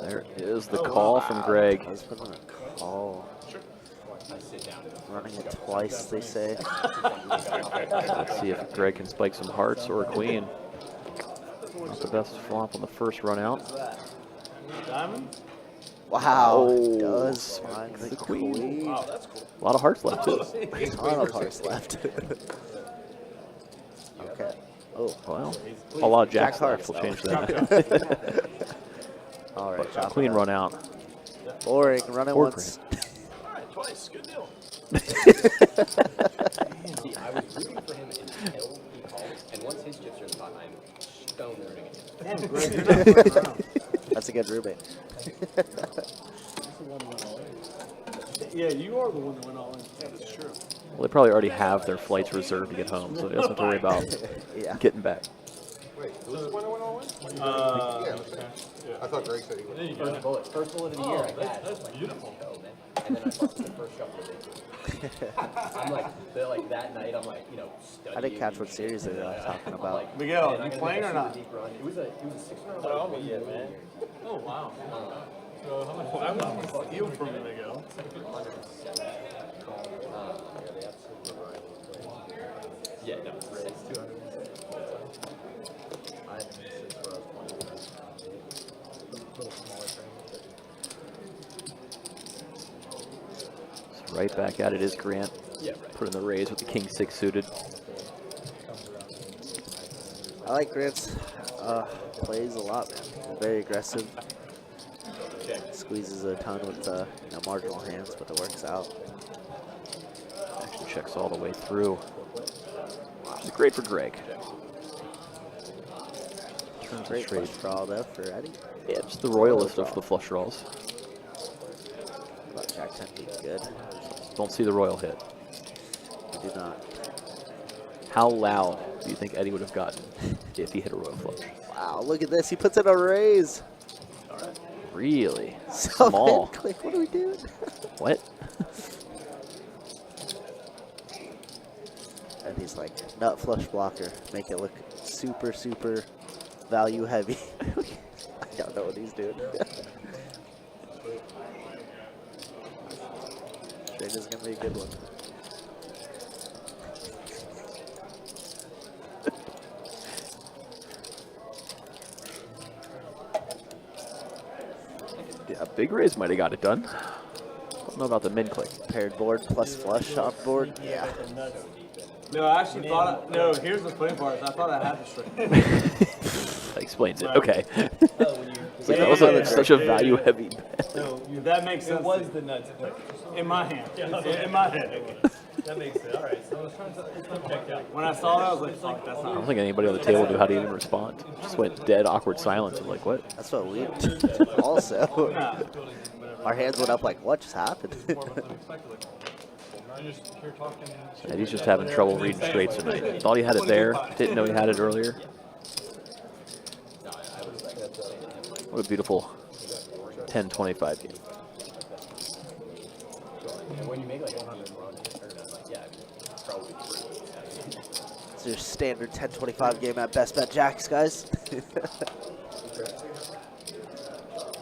be There is the call from Greg. I was putting a call. I sit down. Running it twice, they say. Let's see if Greg can spike some hearts or a queen. Not the best flop on the first run out. Diamond? Wow, Oh, does find the the queen. queen. Wow, that's cool. A lot of hearts left too. A lot of hearts left. Okay. Oh, Well, a lot of jacks Jack left. hearts, We'll though. change that. all right. chop Queen it run out. up. Boring. Run it Or once. Alright, twice. Good deal. See, I was rooting for him until he called, and once his chips are in the pot, I'm stone rooting against him. Damn, Greg, you're not fucking around. That's a good roommate. Yeah, you are the one that went all in. Yeah, that's true. Well, they probably already have their flights reserved to get home, so he doesn't have to worry about Yeah. getting back. Wait, who's the one that went all in? Uh, I thought Greg said he was. First bullet of the year, I cashed. That's beautiful. And then I bought the first shuffle of it. I'm like that night, I'm like, studying. I didn't catch what series they were talking about. Miguel, Man, I you gotta playing make or a not? super deep run. It was a 600. Yeah, man. Oh, wow. So how much? I want to steal from you, Miguel. Yeah, no, it's 200. So right back at it is Grant. Yeah, right. Put in the raise with the King 6 suited. I like Grant's plays a lot, man. Very aggressive. Squeezes a ton with marginal hands, but it works out. Action checks all the way through. Which is great for Greg. Turns the Great trade. flush draw though for Eddie. Yeah, just the royalist of the flush draws. But Jack 10 being good. Don't see the royal hit. We do not. How loud do you think Eddie would have gotten if he hit a royal flush? Wow, look at this. He puts in a raise. Really? So Small. click. What are we doing? What? And he's like, nut flush blocker. Make it look super, super value heavy. I don't know what he's doing. Trade is going to be a good one. big raise might have got it done. Don't know about the min click. Paired board plus flush off board. Yeah. No, I actually thought. No, here's the funny part. Is I thought I had the straight. That explains it. Okay. It's like, Yeah, that was yeah, such a value heavy bet. If that makes sense. It was the nuts. In my hand. In my head. That makes sense. All right. So I was trying to check out. When I saw that, I was like, fuck, that's I not. don't think anybody on the table knew how to even respond. Just went dead awkward silence. I'm like, what? That's what we also. Our hands went up like, what just happened? Eddie's just having trouble reading straights tonight. Thought he had it there. Didn't know he had it earlier. What a beautiful 10-25 game. And when you make like 100 runs in a tournament, like, yeah, probably It's your standard 10-25 game at Best Bet Jacks, guys.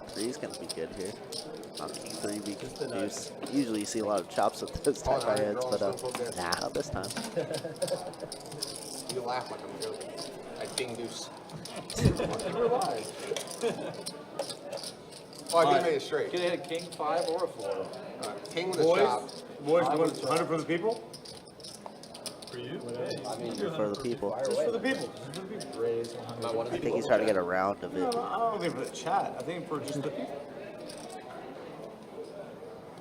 Three's gonna be good here. Not king three, we can deuce. Usually you see a lot of chops with those type of hands, but nah, not this time. You laugh like I'm joking. I king deuce. We're live. Oh, I did make it straight. Could have hit a king 5 or a 4. King with the Boys, chop. boys, you want 100 for the people? For you? For the people. Just for the people. Raise I think he's trying to get a round of No, it. I don't think for the chat. I think for just the people.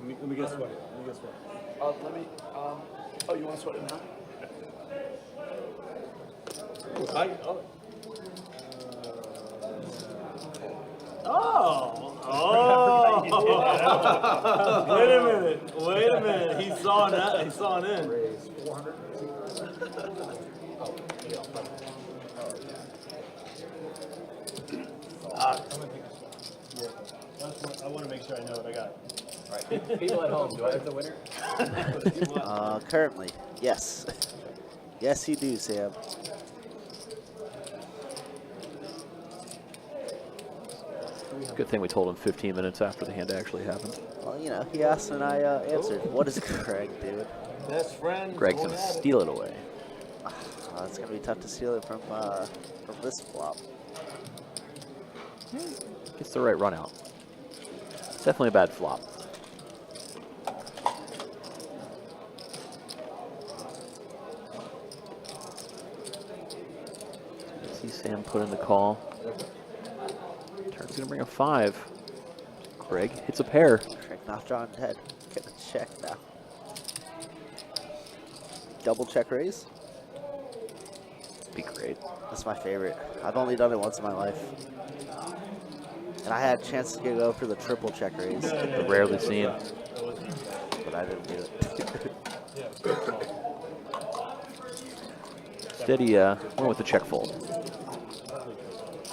Let me guess what. Let me guess what. Let me, oh, you want to sweat it now? Oh! Wait a minute. Wait a minute. He saw that. He saw it in. raise 400. I want to make sure I know what I got. All right, people at home, do I have the winner? Currently, yes. Yes, you do, Sam. Good thing we told him 15 minutes after the hand actually happened. Well, you know, he asked and I answered. What is Greg doing? Best friend. Greg's gonna steal it away. It's gonna be tough to steal it from this flop. Gets the right run out. It's definitely a bad flop. See Sam put in the call. Turn's gonna bring a 5. Greg hits a pair. Greg knocked John's head. Gonna check now. Double check raise. Be great. That's my favorite. I've only done it once in my life. And I had a chance to go for the triple check raise, The rarely seen. but I didn't do it. Steady went with the check fold.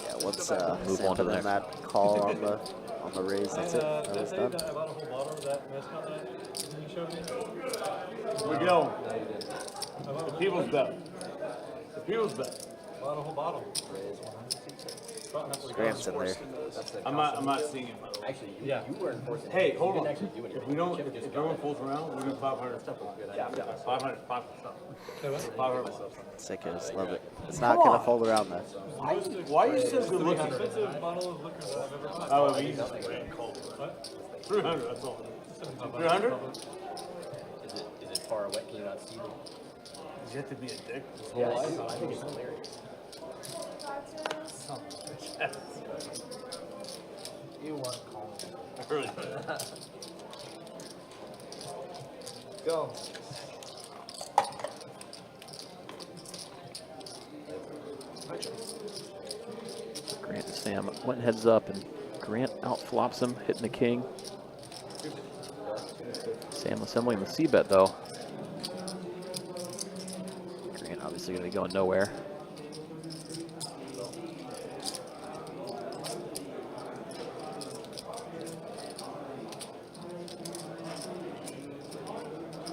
Yeah, once Move Sam on to put the in that call on the raise, that's it. That was I done. bought a whole bottle of that mezcal that you showed me. We go. The people's bet. The people's bet. Bought a whole bottle. Graham's in there. I'm not seeing it. Actually, you weren't forcing Hey, it. hold You on. didn't actually do If anything. we don't, if everyone pulls around, we're doing 500. Yeah, 500. 500. Sickos, love it. It's not gonna fold around though. Why are you so good looking? Expensive bottle of liquor that I've ever bought. Oh, we use 300. That's all. 300? Is it far away? Can you not see it? You have to be a dick. This whole Yeah, life. I think it's hilarious. You want to call me. Really. Go. Grant and Sam went heads up, and Grant outflops him, hitting the king. Sam assembling the C-bet, though. Grant obviously going to be going nowhere.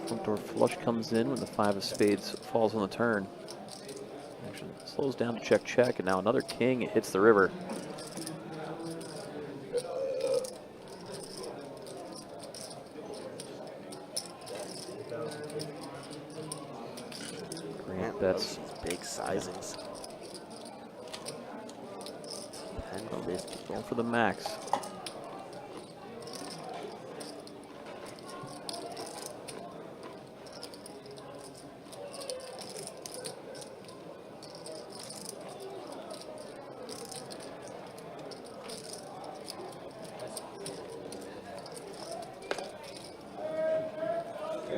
Front door flush comes in when the 5 of spades falls on the turn. Action slows down to check, check, and now another king. It hits the river. Grant bets. These big sizings. 10 50. Going for the max.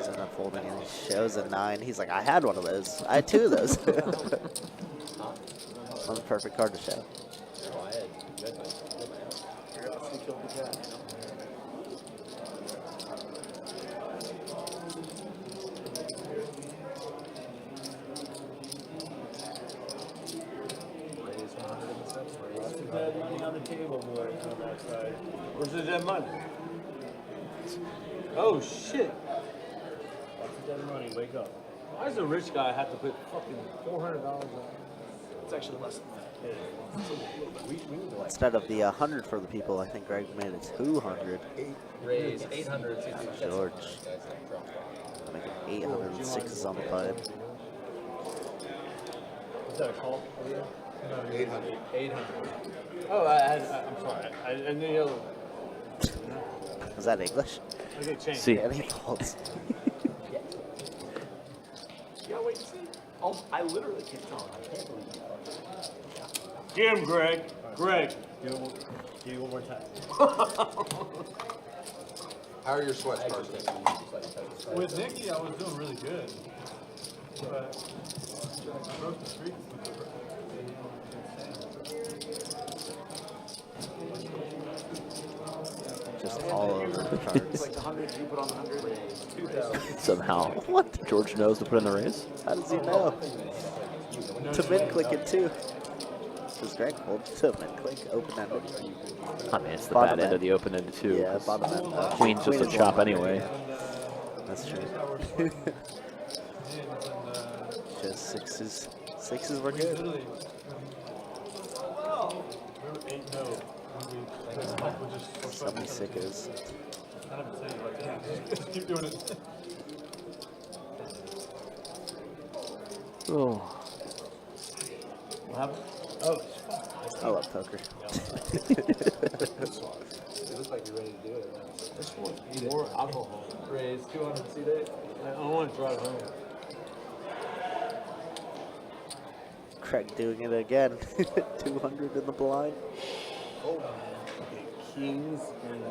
He's in a folding and he shows a 9. He's like, I had one of those. I had 2 of those. That's the perfect card to show. Oh, I had good ones. He killed the cat. Raise 106. What's the dead money on the table, boy, on that side? Where's the dead money? Oh, shit. What's the dead money? Wake up. Why does a rich guy have to put fucking $400 on? It's actually less than that. Instead of the 100 for the people, I think Greg made it 200. Raise 800. George. Making 806 on the pipe. Is that a call? 800. 800. Oh, I'm sorry. I knew the other one. Was that English? Okay, change. See, And he folds. Yeah, wait, see? Oh, I literally can't tell. I can't believe you. Get him, Greg. Greg. Do it one more time. How are your sweats, Carson? With Nikki, I was doing really good. But I broke the streak. Just all over the It's cards. like the 100 you put on the 100. 2,000. somehow. What? George knows to put in the raise? How does he know? To mid click it too. Does Greg hold to mid click open ended? I mean, it's the Bottom bad end end. of the open end too. Yeah, 'cause bottom end. Queen's just a is chop one. anyway. That's true. Just sixes. Sixes were good. Literally, we were 8-0 when we just 76. I haven't said it like that. Just keep doing it. Oh, What happened? Oh, I love poker. It looks like you're ready to do it. this one more alcohol. Raise 200 C-Date. I want to drive home. Craig doing it again. 200 in the blind. Okay, kings and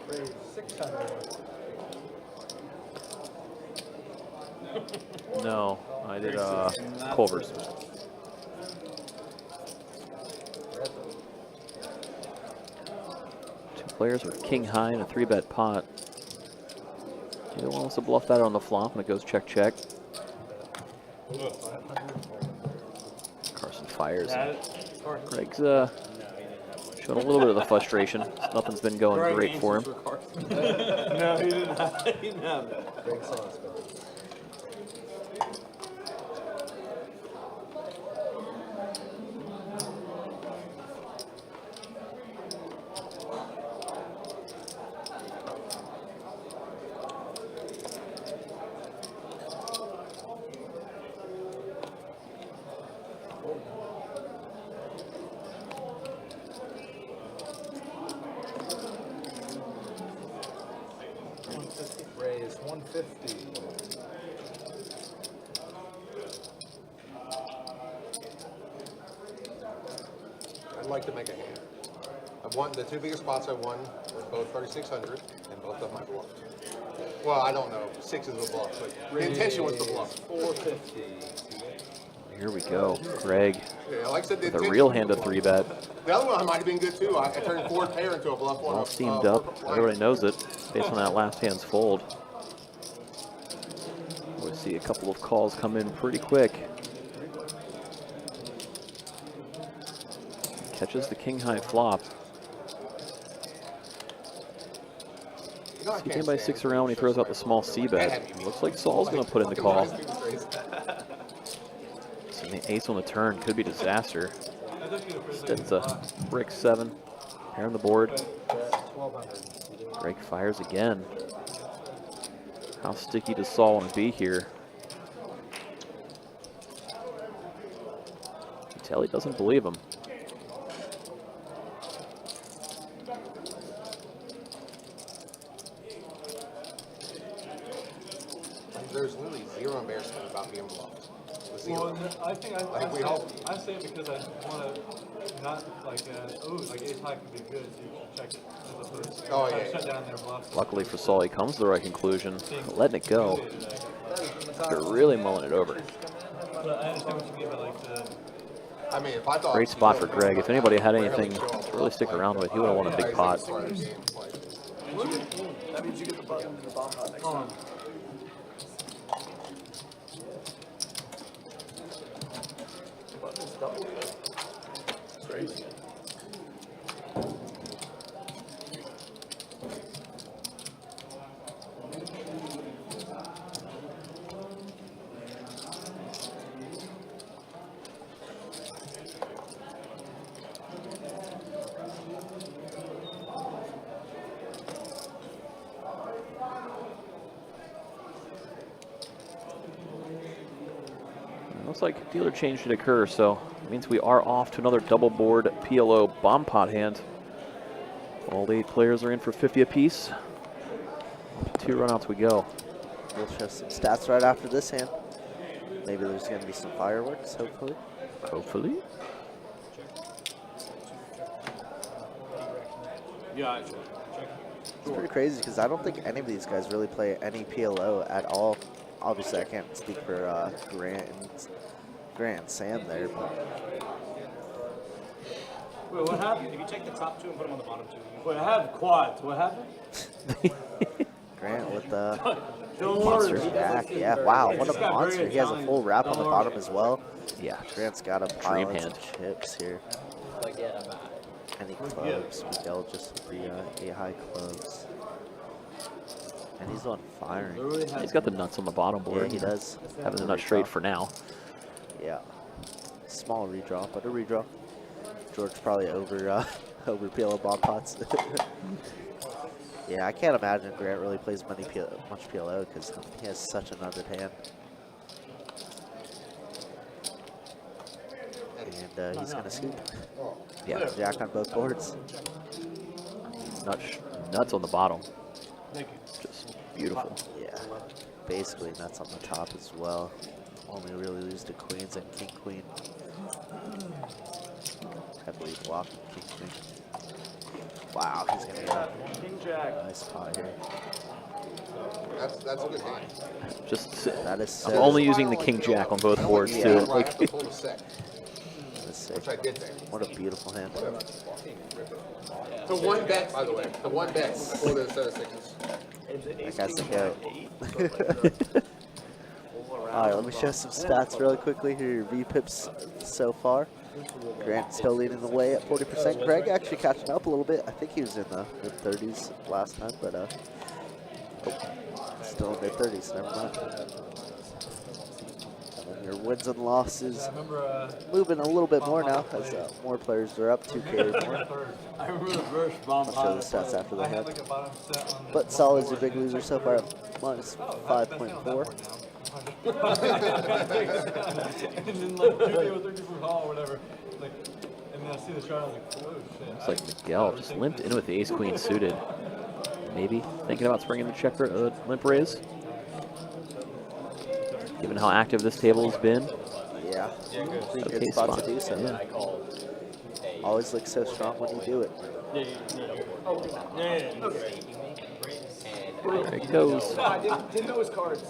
Raise 600. no. I did Culver's. Two players with king high and a 3-bet pot. Either one wants to bluff that on the flop and it goes check check. Carson fires. Greg's showing a little bit of the frustration. Nothing's been going great for him. no, he didn't have that. He didn't have that. Greg saw us go. Raise 150. I'd like to make a hand. I've won the 2 biggest spots I won were both 3,600, and both of my bluffs. Well, I don't know. 6 is a bluff, but the intention was to bluff. 450. Here we go. Greg Yeah, like I said, the with a intention real was to hand of bluff. 3-bet. The other one might have been good too. I turned forward pair into a bluff one. All steamed up. Everybody knows it based on that last hand's fold. We'll see a couple of calls come in pretty quick. Catches the king high flop. You know, I See can't 10 by stand 6 it. around when he throws out the small C bet. Looks like Saul's going to put in the call. So the ace on the turn could be disaster. Instead, a brick 7. Pair on the board. 1,200. Greg fires again. How sticky does Saul want to be here? You can tell he doesn't believe him. There's literally zero embarrassment about being bluffed. with Well, zero. I think we hope. I'm saying because I want to not like like ace high could be good, so you should check it as opposed to Oh, try to yeah. shut down their bluff. Luckily for Saul, he comes to the right conclusion, letting it go. After really mulling it over. But I understand what you mean by like the. I mean, if I thought Great spot for Greg. If anybody had rarely anything show up to really stick like, around with, he would have won a big pot. That means you get the button to the bomb pot next time. Button is double. Crazy. Looks like dealer change should occur, so it means we are off to another double board PLO bomb pot hand. All 8 players are in for 50 apiece. 2 runouts we go. We'll show some stats right after this hand. Maybe there's going to be some fireworks, hopefully. Hopefully. Yeah, It's pretty crazy because I don't think any of these guys really play any PLO at all. Obviously, I can't speak for Grant and Sam there, but wait, what happened? If you take the top 2 and put them on the bottom 2, Wait, I have quads. What happened? Grant with the Don't monster worry. jack. Yeah, wow, what a It's got very monster. He has a Italian. full wrap on the Don't bottom worry. as well. Yeah. Grant's got a pile Dream of hand. chips here. Forget about it. Any clubs. Miguel just with the A-high clubs. And he's on firing. He's got the nuts on the bottom Yeah, board. he does. Having the nuts straight for now. Yeah. Small redraw, but a redraw. George probably over over PLO bomb pots. Yeah, I can't imagine Grant really plays much PLO because he has such an under hand. And he's going to scoop. Yeah. Jack on both boards. Nuts on the bottom. Thank you. Just beautiful. Yeah. Basically nuts on the top as well. Only really lose to queens and king queen. Heavily blocking king queen. Wow, he's going to get a King Jack. nice pot here. That's a good hand. Just That is so I'm only using the king jack on both boards yeah. too. Right, I Like have to pull the set, that's sick. which I did there. What a beautiful hand. The one bet, by the way, the one bet before the set of sixes. That guy's the goat. Alright, let me show some stats really quickly here. Your VPIPs so far. Grant still leading the way at 40%. Greg actually catching up a little bit. I think he was in the mid-30s last time, but still in mid-30s, never mind. And then your wins and losses I remember. moving a little bit more now as more players are up, 2K more. I remember the first bomb I'll show the stats after the I had hand. like a bottom set on the. But Saul is your big loser so far at minus 5.4. And then like 2K with 30 for Hall or whatever. Like, and then I see the shot, I was like, oh shit. Looks like Miguel just limped in with the ace queen suited. Maybe thinking about springing the check limp raise. Given how active this table has been. Yeah, pretty Okay good spot spot. to do so. Yeah. I called a Always looks so strong when you do it. There it goes. No, I didn't know his cards.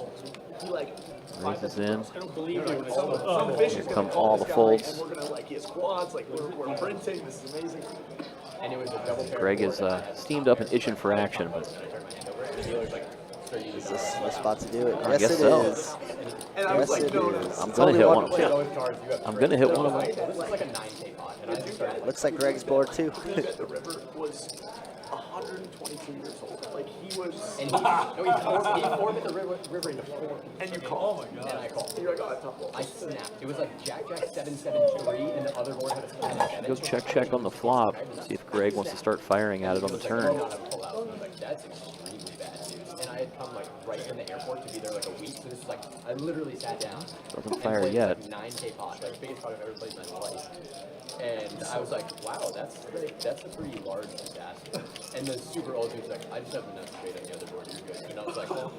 He like, Raises in. I don't believe you. Some fish is Here gonna come call all this the guy, folds. and we're gonna like, he has quads, like we're printing, this is amazing. and it was a double pair. Greg is steamed up and itching for action, but Is this the spot to do it? I Yes, guess it so. is. And I was Yes, like, it no, is. I'm It's gonna only hit one one of chip. them. Those cards you have I'm gonna hit one of them. This is like a 9K pot, and I just started. Looks like Greg's board too. the river was 122 years old. Like he was, And he formed the river into 4. and you call. Oh my And I god. called. And you're like, oh, that's tough ball. I snapped. It was like Jack 7-7-3, and the other board had a 7-7. Goes check on the flop. See if Greg wants to start firing at it on the turn. Like, that's extremely bad news. And I had come like right in the airport to be there like a week, so this is like I literally sat down. Doesn't and fire played yet. This, like 9K pot, like biggest pot I've ever played in my life. And I was like, wow, that's a pretty large disaster. And the super old dude's like, I just have enough spade on the other board, you're good. And I was like, well,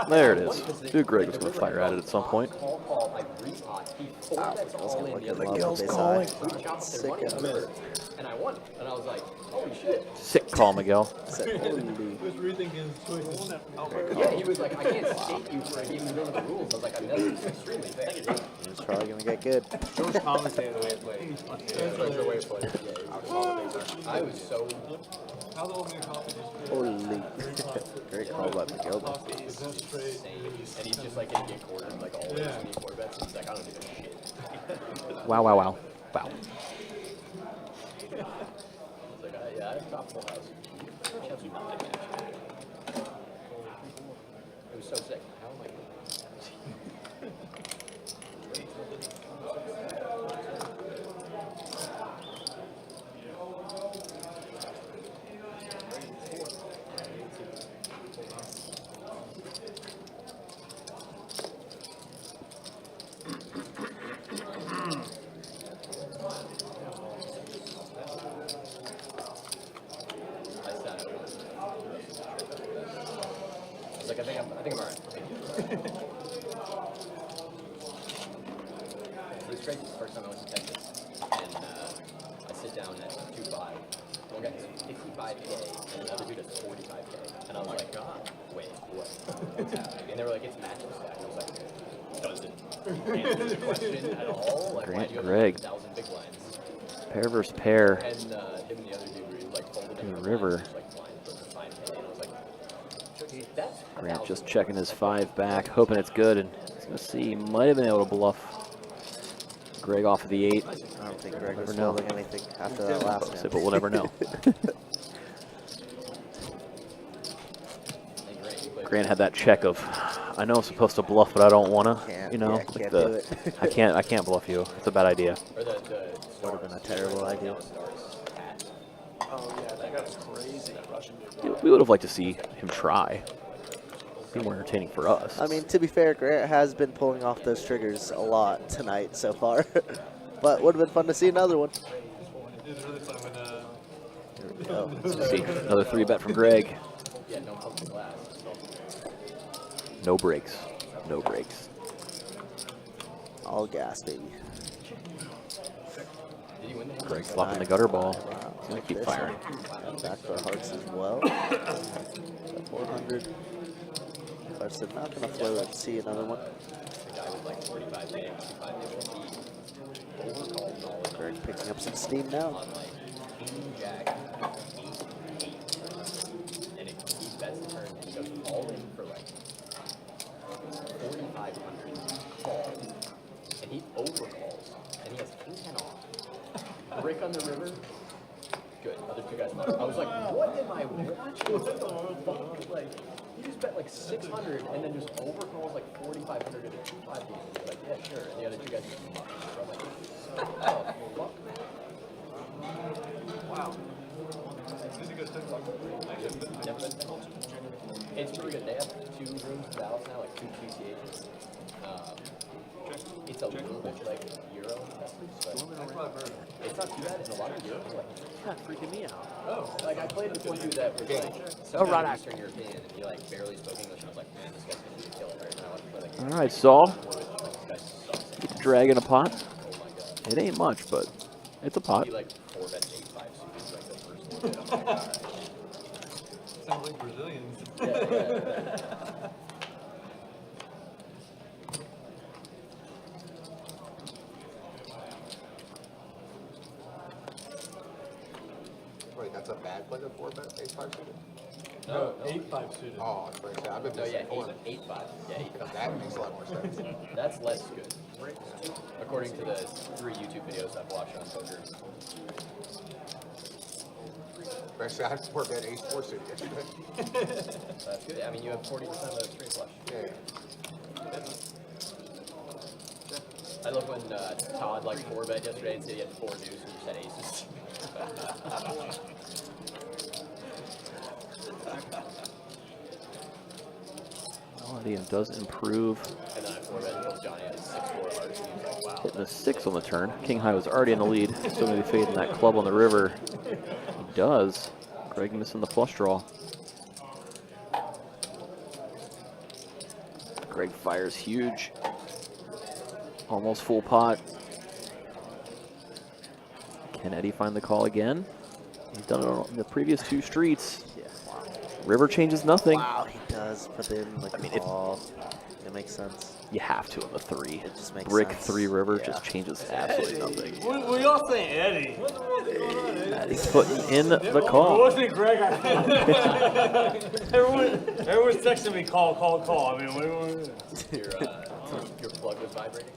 There it is. Dude, Greg was going to fire at it at some point. call, like repot. He four bets all in the other Miguel's board. calling. We chopped their money on the river. And I won. And I was like, holy shit. Sick call, Miguel. Who's rethinking his choices? Yeah, he was like, I can't state you for even knowing the rules. I was like, I know it's extremely thank He's probably gonna get good. George commentated the way it played. That's the way it plays. I was so. How the old man coffee is Holy. Great call by Miguel. coffee is that straight. insane. And he's just like gonna get quartered like always when he four bets. He's like, I don't give a shit. Wow, wow, wow. Wow. I was like, yeah, I have top full house. Chelsea nothing actually. It was so sick. How am I? I think I'm alright. It's crazy. It's the first time I went to Texas, and I sit down at 2.5. One guy has 55K, and another dude has 45K, and I was like, God, wait, what's happening? And they were like, it's matchup stack. And I was like, doesn't answer the question at all. Like, why do you have Greg. 1,000 big lines? Pair versus pair. And him and the other dude were like folded in the river. like blind for 5K, and I was like, that's Grant just checking his 5 back, hoping it's good, and he's going to see. Might have been able to bluff Greg off of the 8. I don't think Greg was Never know. folding anything after that last But hand. we'll never know. Grant had that check of, I know I'm supposed to bluff, but I don't want to. Can't, You know, yeah, like can't the, do it. I can't bluff you. It's a bad idea. Or the Would have been a terrible idea. Oh yeah, that guy's crazy. That Russian dude. We would have liked to see him try. Be more entertaining for us. I mean, to be fair, Grant has been pulling off those triggers a lot tonight so far. But would have been fun to see another one. It was really fun when Here we go. Let's see, another 3 bet from Greg. Yeah, no pumpkin glass. No breaks. No breaks. All gas, baby. Did he win the Greg flopping the gutter ball. Wow. He's going to keep This firing. one. Back for hearts as well. 400. Hearts are not going to flow and see another one. The guy with like 45 days, 55 days, he overcalled all of them Greg picking up some steam now. on like King Jack 8. And he bets the turn and he goes all in for like 4,500 call. And he overcalls. And he has King 10 off. Brick on the river. Good. Other two guys. I was like, what am I watching? What the fuck? Like, he just bet like 600 and then just overcalls like 4,500 at a 2-5 game. He's like, yeah, sure. And the other two guys just muck. So I'm like, oh, fuck. wow. Did you guys Never been to It's pretty good. They have 2 rooms in Dallas now, like 2 PCHs. It's a little bit like Euro investments, but it's not too bad. It's a lot of Euro. Like, it's not freaking me out. Oh, like I played with one dude that was like some Eastern European, and he like barely spoke English. And I was like, man, this guy's gonna be a killer. Right? And I wanted to play like. All right, Saul. This guy sucks. Dragging a pot. Oh my god. It ain't much, but it's a pot. He like 4 bets 8-5 suited like the first one. I'm like, all right. Sounds like Brazilians. Yeah. Wait, that's a bad play to 4-bet 8-5 suited? No, 8-5 suited. Oh, I was going to say, I've been No, yeah, missing 8-5. Yeah, 8-5. That makes a lot more sense. That's less good. According to the 3 YouTube videos I've watched on poker. Actually, I had 4-bet ace-4 suited yesterday. That's good. I mean, you have 40% of the straight flush. Yeah. I love when Todd like 4-bet yesterday and said he had 4 deuces and just had aces. Quality does improve. And then I 4-bet until Johnny had 6-4 hearts and he was like, wow. Hitting a 6 on the turn. King High was already in the lead. Still going to be fading that club on the river. He does. Greg missing the flush draw. Greg fires huge. Almost full pot. Can Eddie find the call again? He's done it on the previous 2 streets. Yeah. Wow. River changes nothing. Wow, he does, but then like call. It makes sense. You have to on the 3. It just makes Brick sense. 3 river Yeah. just changes absolutely nothing. We all saying Eddie. Eddie's putting in the It call. wasn't Greg. Everyone's texting me, call. I mean, what do you want to do? Your plug was vibrating.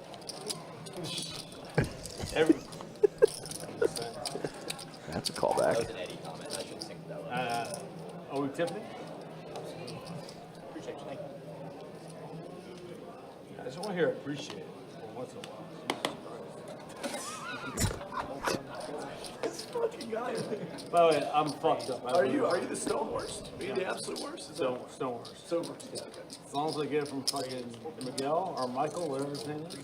That's a That callback. was an Eddie comment. I shouldn't think that was. Are we tipping? Appreciate you. Thank you. I just want to hear appreciate it once in a while. By the way, I'm fucked up. Are you the stone worst? Are you the absolute worst? Is that Stone worst. sober? Yeah, okay. As long as I get it from fucking Miguel or Michael, whatever his name is.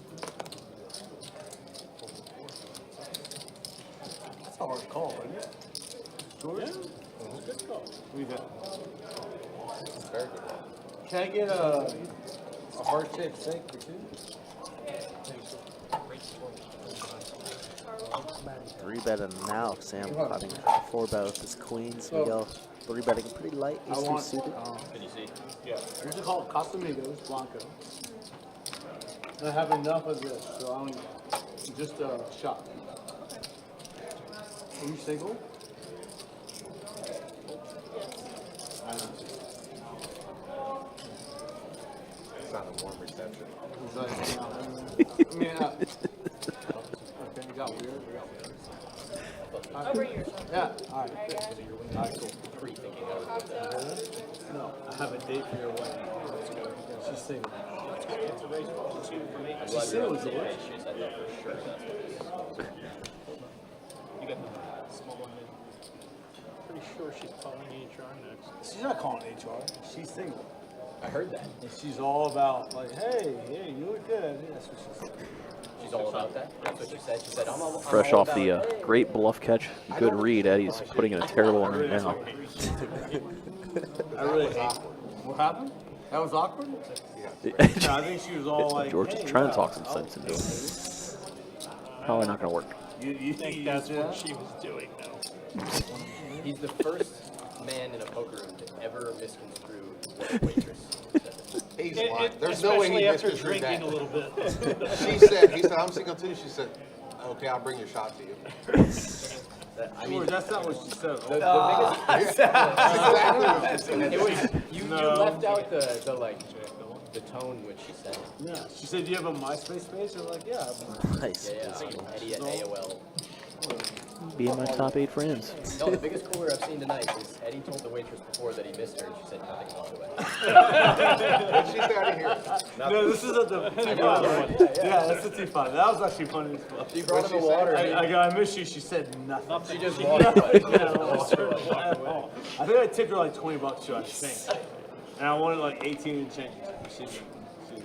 That's a hard call, isn't it? George? Yeah. Good call. What do you got? Very good one. Can I get a heart-shaped steak for 2? 3-betting now. Sam potting 4-bet with his queens. Miguel 3-betting pretty light. Ace 3 suited. Can you see? Yeah. Here's a call, Casamigos Blanco. I have enough of this, so I'm just a shot. Are you single? It's not a warm reception. Okay, you got weird. Over here. Yeah, all right. I got it. All right, cool. Pre-thinking of No, I have a date for your wedding. She's single. I'm glad you're on the same page. She said that for sure. You got the small one. Pretty sure she's calling HR next. She's not calling HR. She's single. I heard that. And she's all about, like, hey, you look good. That's what she said. She's all about that. That's what she said. She said, I'm Fresh all off the about great bluff catch. Good read. Eddie's putting in a terrible one right now. I really hate What happened? That was awkward? Yeah, I think she was all like, George is hey, trying to yeah, talk some sense into it. Probably not going to work. You think that's what she was doing now. He's the first man in a poker room to ever misconstrue what a waitress said. He's lying. There's no way he Especially after misconstrued drinking that. a little bit. He said, I'm single too. She said, okay, I'll bring your shot to you. I mean, that's not what she said. the biggest. Exactly. It was you left out the like the tone which she said. Yeah. She said, do you have a MySpace page? I'm like, yeah. Nice. Yeah. Eddie at AOL. Be in my top 8 friends. No, the biggest cooler I've seen tonight is Eddie told the waitress before that he missed her, and she said nothing walked away. What did she say? I didn't hear it. No, this is at the T5, right? Yeah, that's the T5. That was actually funny as fuck. She brought him the water. I missed you. She said nothing. She just walked away. I think I tipped her like $20 too, I think. And I wanted like 18 and change. She's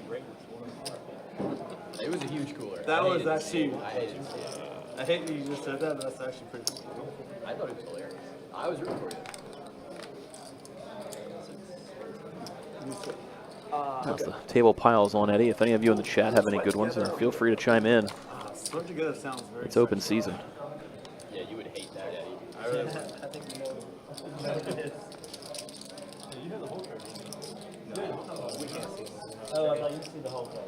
great. It was a huge cooler. That I was hated to see actually. it. I hated to see it. I hate that you just said that, but that's actually pretty cool. I thought it was hilarious. I was rooting for you. As the table piles on, Eddie, if any of you in the chat have any good ones, feel free to chime in. Swear to God, that sounds very. It's open season. Yeah, you would hate that, Eddie. I really. You have the whole card. We can't see. Oh, I thought you see the whole thing.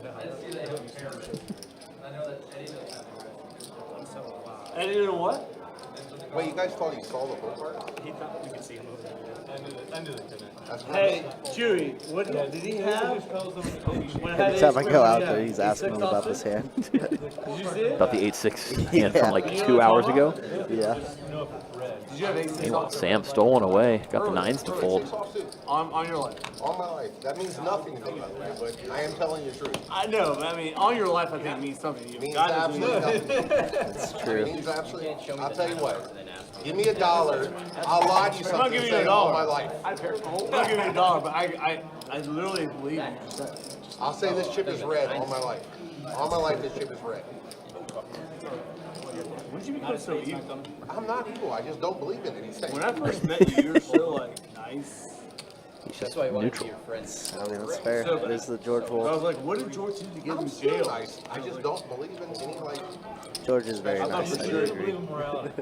Eddie did what? Wait, you guys thought he saw the whole part? He thought we could see him over there. I knew they couldn't. That's Hey, Chewy, what did he have? Every time I go out there, he's asking me about this hand. Did you see it? About the 8-6 hand from like 2 hours ago. Yeah. Did you have 8 Meanwhile, Sam stolen away. Got the 9s to fold. on your life? All my life. That means nothing to me, by the way, but I am telling you the truth. I know, but I mean, on your life, I think means something to you. It means God doesn't absolutely mean nothing. That's It true. means absolutely. Can't show me I'll the tell you numbers what. and then ask me. Give me $1. I'll lie to you I'm not something giving you saying $1. all my life. I'm not giving you $1, but I literally believe you just said it. I'll say this chip is red all my life. All my life, this chip is red. When did you become so evil? I'm not evil. I just don't believe in anything. When I first met you, you were so like nice. That's why I wanted to be Neutral. your friends. I mean, that's fair. So- It is the George I Wolf. was like, what did George do to get I'm in still jail? nice. I just don't believe in any like. George is very I thought nice. for I sure, agree.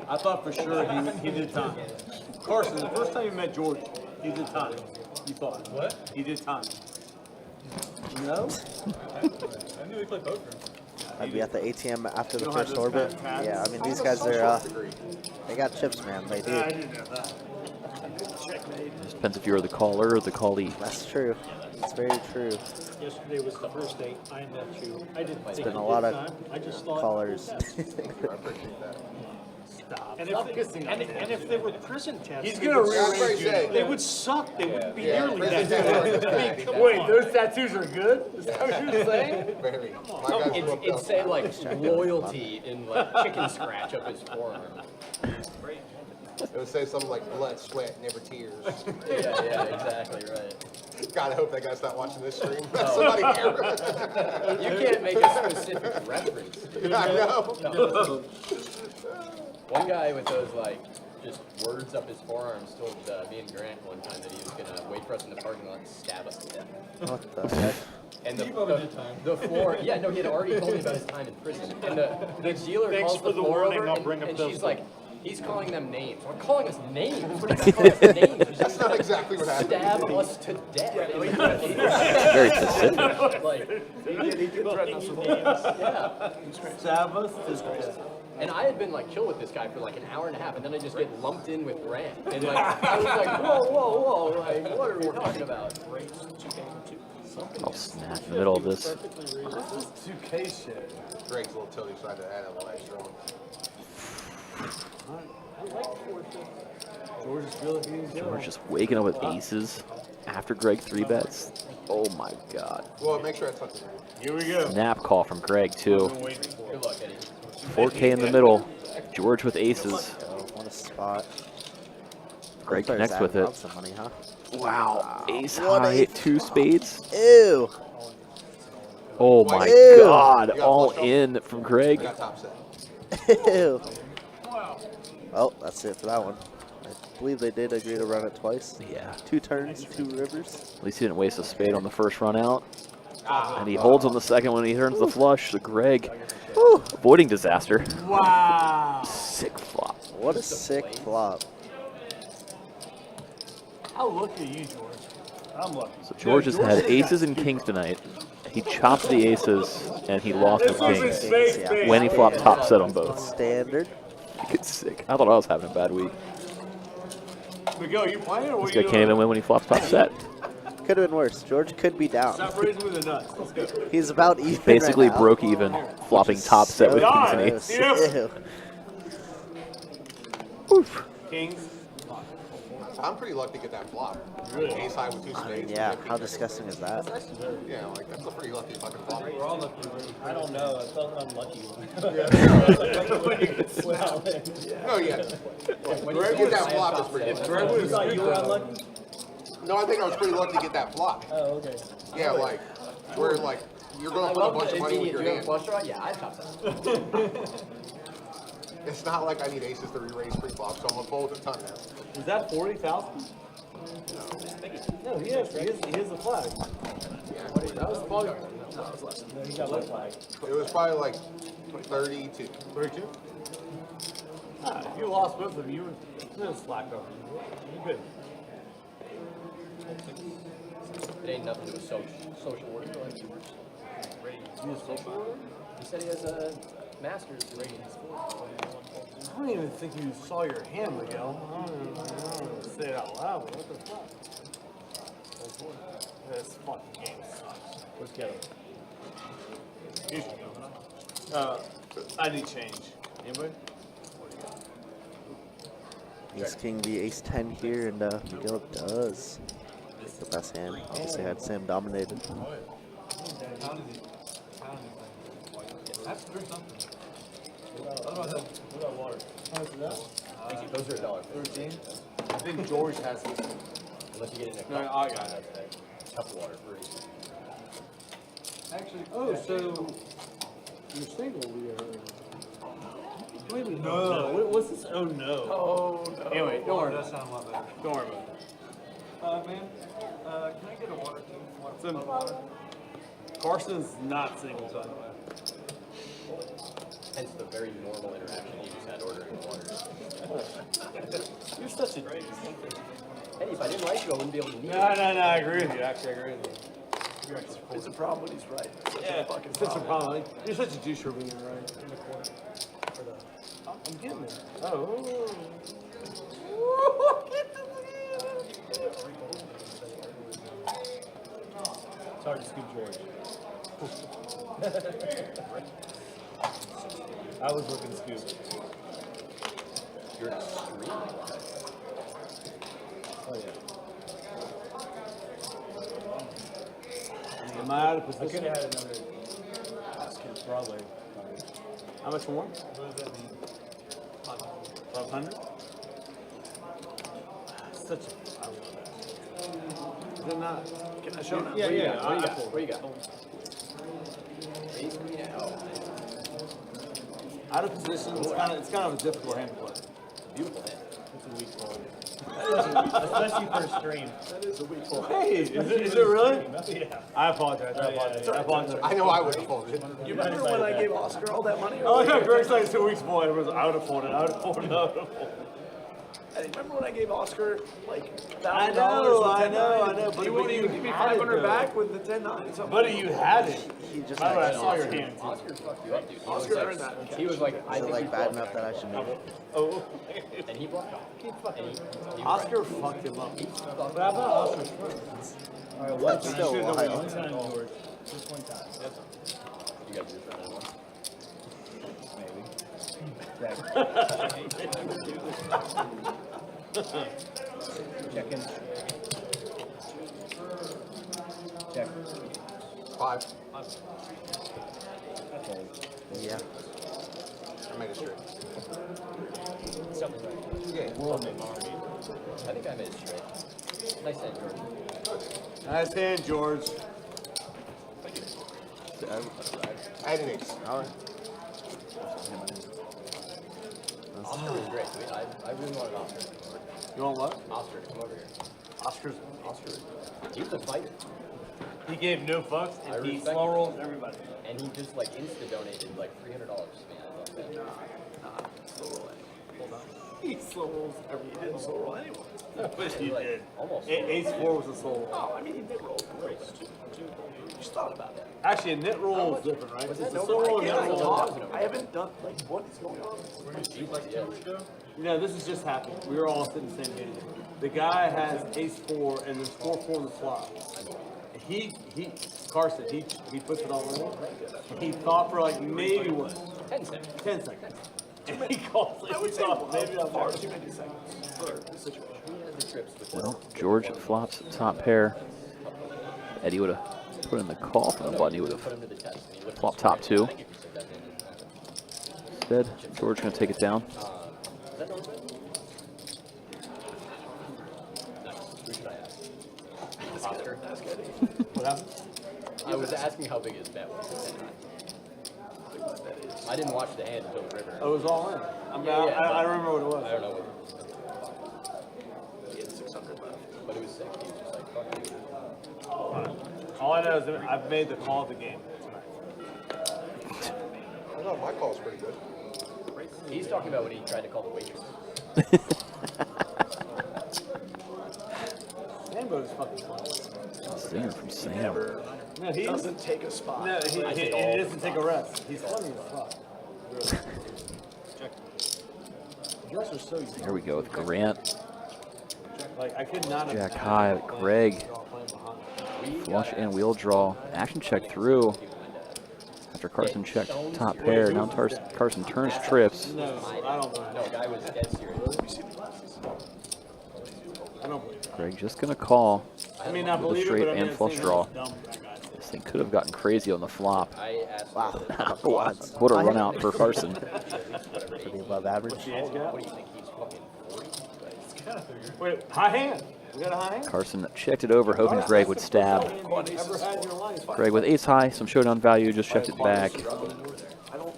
I thought for sure he did time. Carson, the first time you met George, he did time. You thought. What? He did time. No? I knew he played poker. I'd be at the ATM after the don't have first those orbit. kind of tabs? Yeah, I mean, I these have a guys social are, degree. they got chips, man. They I do. didn't know that. Just depends if you're the caller or the callee. That's true. It's very true. Yesterday was the first day I met you. I didn't think been you a lot did of time. I just thought. Callers. I appreciate that. Stop. And Stop if, kissing on and if they were prison tests, He's they gonna would That's what rearrange he you. said. They would suck. They wouldn't be Yeah, nearly prison that tests good. are I mean, bad. come Wait, on. those tattoos are good? Is that what you're saying? Very. My guys grew up It'd say downtown. like loyalty in like chicken scratch up his forearm. It would say something like blood, sweat, never tears. Yeah, exactly right. God, I hope that guy's not watching this stream. Somebody here. You can't make a specific reference. I know. One guy with those like just words up his forearms told me and Grant one time that he was gonna wait for us in the parking lot and stab us to death. What the heck? And He probably did time. the floor, yeah, no, he had already told me about his time in prison. And the dealer Thanks calls for the the floor warning, over, I'll bring up and those she's like, he's calling them names. We're calling us names. What are you calling us names? That's not exactly what happened. Stab us to death. Very specific. Like, He did threaten us with yeah. stab us to death. And I had been like chill with this guy for like an hour and a half, and then I just get lumped in with Grant. And like I was like, whoa, like what are we talking about? I'll snap in the middle of this. This is 2K shit. Greg's a little tilty, so I had to add a little extra on. George is feeling he's George just waking up with aces after Greg 3-bets. Oh my god. Well, make sure I touch it. Here we go. Snap call from Greg too. Been waiting for it. Good luck, Eddie. 4K in the middle. George with aces. Oh, what a spot. Greg Both players connects with added it. lots of money, huh? Wow. Ace What high, a- 2 spades. Ew. Oh my Ew. god. You got All flush draw? in from I Greg. got top set. Ew. Well, that's it for that one. I believe they did agree to run it twice. Yeah. 2 turns, 2 rivers. At least he didn't waste a spade on the first run out. And he holds on the second when he turns the flush. So Greg avoiding disaster. Wow. Sick flop. What a sick flop. How lucky are you, George? I'm lucky. So George has had aces and kings tonight. He chopped the aces and he lost the This was kings his face, Yeah. face. when he flopped top set on both. Standard. It's sick. I thought I was having a bad week. Miguel, you playing or what This are guy you can't even doing? win when he flops top set. Could have been worse. George could be down. Stop raising me the nuts. Let's go. He's about even Basically right now. broke even, flopping top set with kings and God. ace. Yes. Ew. Kings. I'm pretty lucky to get that flop. Really? Ace high with 2 spades. Yeah, how disgusting is that? Yeah, like that's a pretty lucky fucking flop. We're all lucky. I don't know. I felt unlucky. No, yeah. When Greg you with that slam flop top is pretty set, lucky. Greg was You were unlucky? No, I think I was pretty lucky to get that flop. Oh, okay. Yeah, like, where like, you're gonna put a bunch of money with your do you have a hand. flush draw? Yeah, I have top set. It's not like I need aces to re-raise pre-flop, so I'm gonna fold a ton now. Was that 40,000? No, he has the flag. That was fun. No, he got my flag. It was probably like 32. 32? Ah, if you lost both of them, you were just slack over. You're good. It ain't nothing to a social worker like you. You a social worker? He said he has a master's degree in sports. I don't even think you saw your hand, Miguel. I don't even say it out loud, but what the fuck? This fucking game sucks. Let's get it. You should go. I need change. Anybody? Ace King v Ace 10 here, and Miguel does pick the best hand. Obviously had Sam dominated. That's drink something. What about water? How much is that? Those are $1.50. 13? I think George has this. Unless you get it in a No, cup. I got it. Cup of water free. Actually, oh, so you're single, No. What's this? Oh no. Oh, no. Anyway, don't worry That about it. sounds a lot better. Don't worry about it. Man, can I get a water too? Water. Carson's not single, by the way. Hence the very normal interaction you just had ordering water. You're such a Hey, if I didn't like you, I wouldn't be able to meet No, I agree with you. Actually, I agree with you. It's a problem when he's right. It's such a fucking It's such a problem. problem. You're such a douche for being right. In the corner. I'm getting there. Oh. It's hard to scoop George. I was looking to scoop. You're extreme. Oh yeah. Am I out of I could position? have had another probably. How much more? What does that mean? 500? Such a. I love that. Is it not? Can I show now? Yeah, yeah. What do you I- got? What do you got? Ace queen out. Out of position, it's kind of a difficult hand to play. Beautiful hand. It's a weak fold. Especially for a stream. That is a weak fold. Hey, is it really? Yeah. I apologize. I apologize. I apologize. I know I would have folded. You remember when I gave Oscar all that money? Oh, yeah, Greg's like 2 weeks boy. I would have folded. I would have folded. Hey, remember when I gave Oscar like I $1,000? know, with I 10 know, nines? I know, but He wouldn't you even give me had it, 500 though. back with the 10-9. Buddy, you had it. He just By the way, I had saw your hand. Oscar fucked you up, dude. He Oscar was earned like, that. he was like, I Is it think like he's bad bluffing. enough that I should make it? Oh, And he bluffed. And he Oscar fucked him up. But how about Oscar's first? All right, one That's time. still wild. One time, George. Just one time. You guys just running one. Checking. Check. 5. Yeah. I made it straight. Something right. Yeah. I think I made it straight. Nice hand, George. Nice hand, George. I had an ace. All right. Oscar was great. I really wanted Oscar. You want what? Oscar, come over here. Oscar's. He was a fighter. He gave no fucks I and he respect slow it. rolled everybody. And he just like insta donated like $300. Man, I love that. Slow roll anyone. Hold on. He slow rolls every. He didn't slow roll anyone. But he Like, did. almost. Ace 4 was a slow roll. Oh, I mean, he did roll. You just thought about that. Actually, a net roll is different, right? Was It's that a slow no- roll I and can't net roll. talk. I haven't done, like, what is going on? No, this has just happened. We were all sitting in the same game. The guy has ace 4 and there's 4-4 in the flop. Carson, he puts it all in. He thought for like maybe what? 10 seconds. 10 seconds. And he calls I like he would say thought maybe I'm far too many seconds for the situation. The trips with Well, George flops top pair. Eddie would have put in the call from the button. He would put have him to the test. And he lifted flopped his top square. 2. I think if you said that, then Instead, George going to take it down. is that North Bend? Nice. Who should I ask? Oscar. What happened? I was asking how big his bet was. I didn't watch the hand until the river. Oh, it was all in. I mean, Yeah, yeah, I but- remember what it was. I don't know what. He had 600 left. But it was sick. He was just like, fuck you. All I know is that I've made the call of the game. I know my call's pretty good. He's talking about when he tried to call the waitress. Sambo is fucking fun. Singer from Sam. No, he Doesn't take a spot. No, he doesn't take a rest. He's funny as fuck. Really. Check. You guys are so young. Here we go with Grant. Like, I could not have. Jack high, Greg. Playing behind. Flush and wheel draw. Action check through. After Carson checked top pair, now Carson turns trips. No, I don't believe No, guy was dead serious. I don't believe that. Greg just gonna call. I mean, I With a believe straight it, but I mean, and at the flush same draw. time, it's dumb, that guy. This thing could have gotten crazy on the flop. I asked Wow. What a run out for Carson. Pretty above average. The edge gap? what do you think? He's fucking 40? Wait, high hand. We got a high hand? Carson checked it over, hoping Greg would stab. Ever had in your life? Greg with ace high, some showdown value, just checked it back.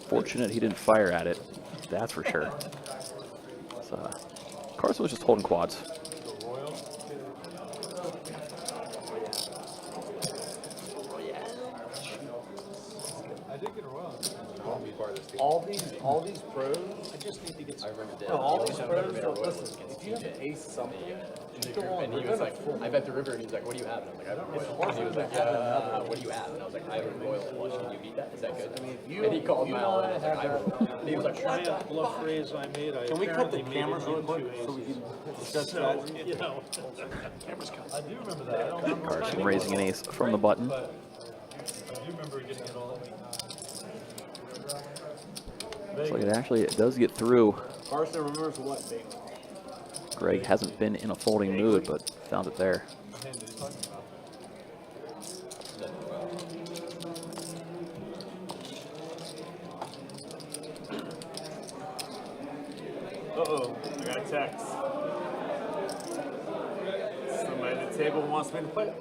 Fortunate he didn't fire at it. That's for sure. So, Carson was just holding quads. I did get a royal. Won't be part of this team. All these pros. I just need to get I remember that. No, all these I've pros never been a don't royal listen. against If you have TJ. to ace something, And go on. he was like, I bet the river, and he was like, what do you have? And I'm like, I have a royal. And he was like, what do you have? And I was like, I have a royal flush. Can you beat that? Is that good? I mean, if you and he called you my don't line. I was like, I have will. And he was like, what the giant bluff raise I made. I Can we cut the apparently made cameras it real into quick so we aces. can discuss So, strategy? you know, I do remember that. I don't remember. Carson raising an ace from the button. But I do remember getting it all. Looks like it does get through. Carson remembers what, baby? Greg hasn't been in a folding mood, but found it there. What hand did he talking about? Uh-oh, I got a text. Somebody at the table wants me to play.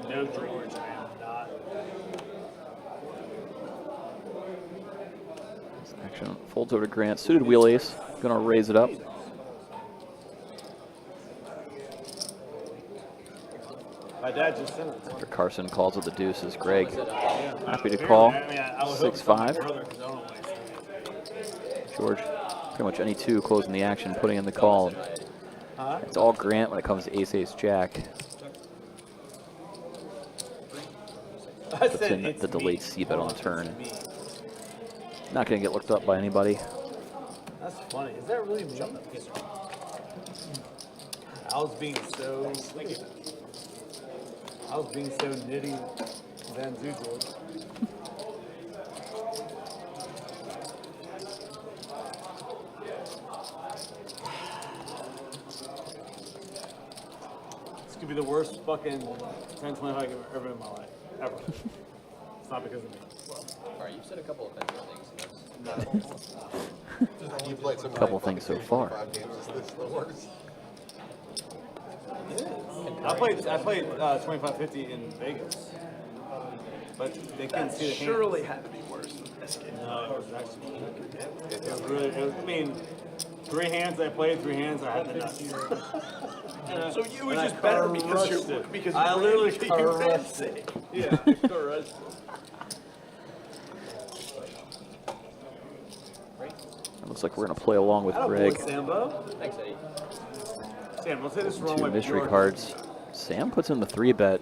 No, George, I am not. Action folds over to Grant. Suited wheel ace. Gonna raise it up. My dad just sent it. After Carson calls it the deuces, Greg happy to Apparently, call. I mean, I would hope it's not my 6-5. brother, 'cause I don't know what he's saying. George, pretty much any two closing the action, putting in the call. Huh? It's all Grant when it comes to ace, ace, jack. I Puts said in it's the delayed me. c-bet on the It's turn. me. Not gonna get looked up by anybody. That's funny. Is that really me? I was being so nitty Van George. This could be the worst fucking 10-25 I've ever been in my life. Ever. It's not because of me. All right, you've said a couple of offensive things. You played some Couple things so far. 25 games. Is this the worst? I played 25-50 in Vegas, but they couldn't see the hands. Surely had to be worse than this game. No, it was actually. It was really. I mean, 3 hands I played, 3 hands I had the nuts. So you were And I just better because crushed you it. because I you literally ran crushed it. it. Yeah, crushed it. It looks like we're gonna play along with Attaboy, Greg. Sambo. Thanks, Eddie. Sam, let's hit this wrong Two way. mystery cards. Sam puts in the 3-bet.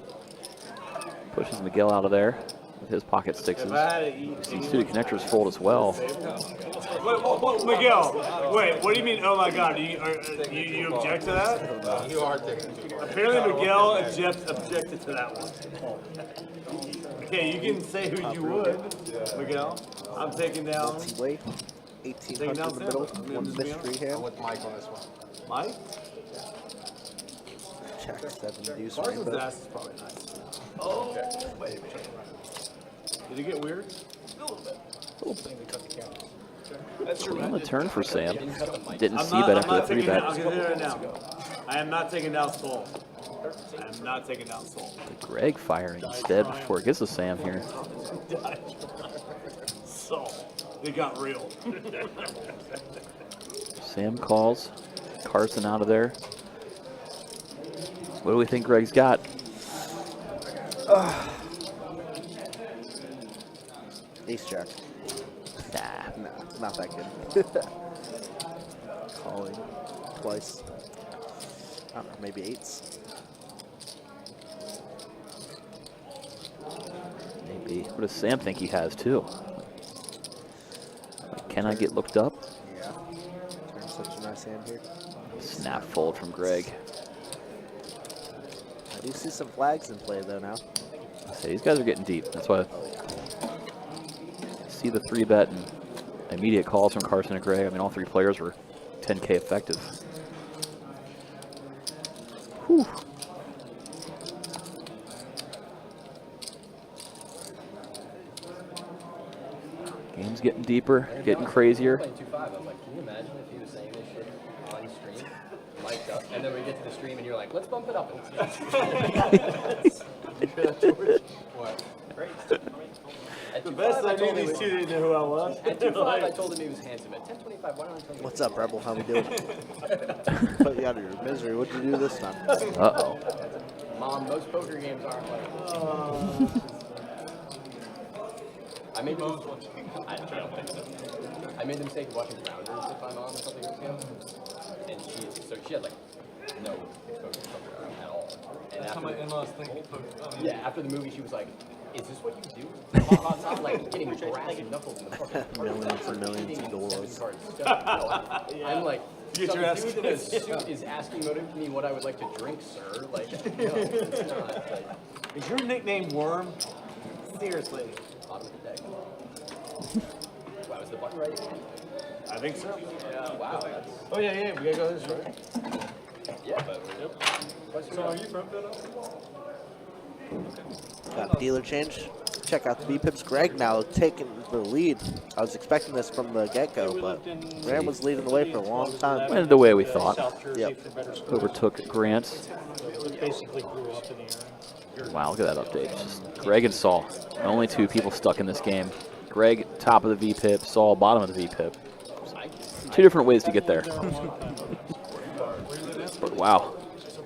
Pushes Miguel out of there with his pocket sixes. If I had to eat, Sees two connectors fold as well. Wait, Miguel. Wait, what do you mean? Oh my God, you object to that? You are taking too far. Apparently, Miguel objected to that one. Okay, you can say who you would, Miguel. I'm taking down Multi-way, 18 Taking hunt down in the middle, Sam. one Just be mystery honest. I'm hand, with Mike on this one. Mike. check 7 deuce Carson's rainbow. ass is probably nice. Oh, baby. Did it get weird? That's On the turn for Sam. Didn't I'm see not, bet I'm after the not taking 3-bet. down. I'll get it right now. I am not taking down Soul. I am not taking down Soul. Greg firing instead before it gets to Sam here. Soul. It got real. Sam calls. Carson out of there. What do we think Greg's got? Ace jack. Nah. No, not that good. Calling twice. I don't know, maybe 8s. Maybe. What does Sam think he has too? Can I get looked up? Yeah. Turn such a nice hand here. Snap fold from Greg. I do see some flags in play though now. So these guys are getting deep. That's why I see the 3-bet and immediate calls from Carson and Greg. I mean, all 3 players were 10K effective. Whew. Game's getting deeper, getting crazier. Playing 2-5. I was like, can you imagine if he was saying this shit on stream, mic'd up, and then we get to the stream and you're like, let's bump it up. What? Great. The best I knew these two didn't know who I was. At 2.5, I told him he was handsome. At 10.25, why don't I tell you? What's up, Rebel? How we doing? Put you out of your misery. What'd you do this time? Uh-oh. Mom, most poker games aren't like this. I made the mistake of watching Rounders with my mom a couple years ago, and she had like no exposure to poker at all. And That's how my in-laws think of poker. yeah, after the movie, she was like, "Is this what you do?" Like getting brass knuckles in the fucking Millions and millions of dollars. I'm like, Get some your ass dude in a suit is asking me what I would like to drink, sir. Like, no, it's not. Like, Is your nickname Worm? Seriously. bottom of the deck. Wow, is the button right again? I think so. Yeah. Wow. That's, Oh yeah, we gotta go this way. yeah, but So are you from Philadelphia? Got dealer change. Check out the VPIPs. Greg now taking the lead. I was expecting this from the get-go, but Graham was leading the way for a long time. Went the way we thought. South Jersey Yep. for better schools. Overtook Grant. Basically grew up in the area. Wow, look at that update. Just Greg and Saul, the only two people stuck in this game. Greg, top of the VPIP. Saul, bottom of the VPIP. Two different ways to get there. But wow,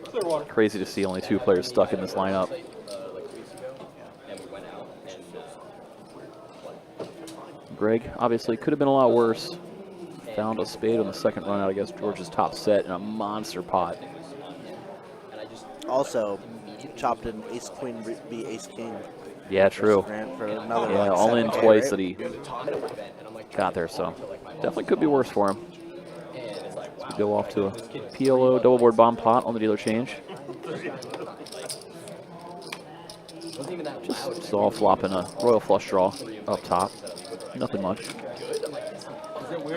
Clearwater. crazy to see only two players stuck in this lineup. like 2 weeks ago, and we went out and Greg obviously could have been a lot worse. Found a spade on the second run out against George's top set in a monster pot. Also, chopped in ace queen be ace king. Yeah, true. Grant for another Yeah, like all in 7K, twice right? that he got there, so definitely could be worse for him. We go off to a PLO double board bomb pot on the dealer change. Just Saul flopping a royal flush draw up top. Nothing much.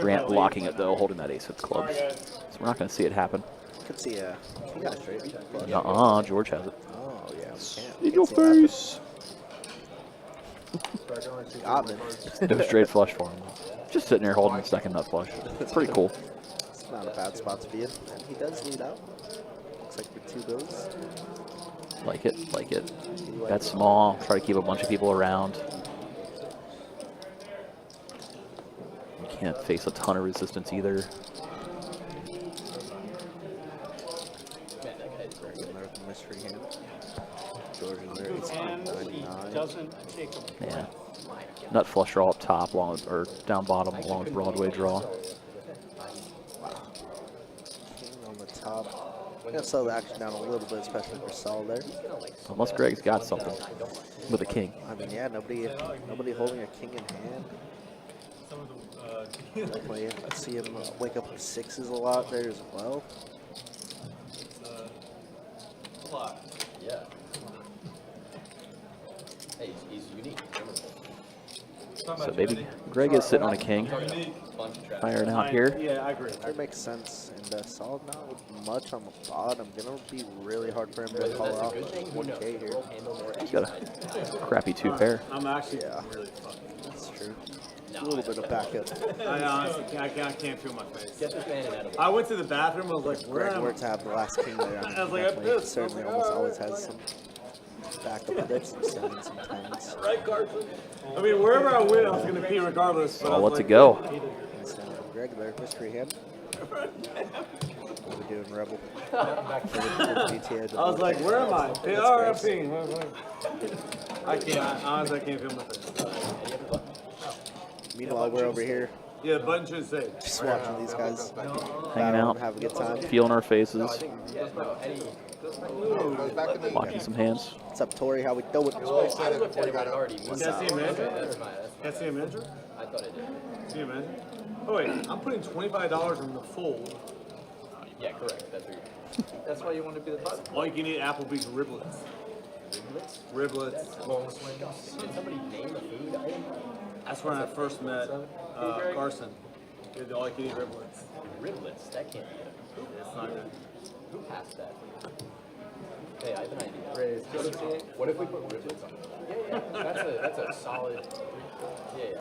Grant blocking it though, holding that ace with clubs. So we're not going to see it happen. Could see a king got straight. George has it. Oh yeah, we can't. In your Can't see that face. happen. Got me. No straight flush for him. Just sitting there holding the second nut flush. Pretty cool. It's not a bad spot to be in. And he does lead out. Looks like with 2 bills. Like it, like it. That's small. Try to keep a bunch of people around. You can't face a ton of resistance either. Mystery hand. George is there. It's And he 99. doesn't take a Yeah. Nut flush draw up top, along with, or down bottom, along with Broadway draw. King on the top. I'm gonna slow the action down a little bit, especially for Saul there. Unless Greg's got something with a king. I mean, yeah, nobody holding a king in hand. Some of the Definitely see him wake up with 6s a lot there as well. a lot. yeah. Hey, he's unique. So maybe Greg is sitting on a king. Firing out here. Yeah, I agree. That makes sense. And Saul not with much on the bottom. Gonna be really hard for him to call out 1K here. He's got a crappy 2 pair. I'm actually Yeah. really fucking. That's true. A little bit of backup. I honestly can't feel my face. Get this man out of I went to the bathroom. I was like, where Greg am were I? to have the last king there. I was like, I'm definitely, pissed. certainly I'm like, almost oh, always has some backup. But there's some 7s, some 10s. Right, Carson? I mean, wherever I went, I was going to pee regardless. But I Oh, was what's like, it go? Instead of Greg there, mystery hand. What are we doing, Rebel? GTA I was like, where am I? PRFing. I can't. Honestly, I can't feel my face. Meanwhile, we're over here Yeah, the button should say. just watching these guys Hanging out, have a good time. feeling our faces, Goes back to me. watching some hands. What's up, Tori? How we doing? Somebody said it before you got up. already. Can I see him enter? That's fine. Can I see him enter? I thought it did. See him enter? Oh, wait. I'm putting $25 in the fold. Yeah, correct. That's why you want to be the button. All you can eat Applebee's riblets. Riblets. Did somebody name the food item? That's when I first met Carson. He had the all you can eat riblets. Riblets. That can't be it. It's not good. Who passed that? Hey, I have an idea. What if we put riblets on it? Yeah. That's a solid. Yeah.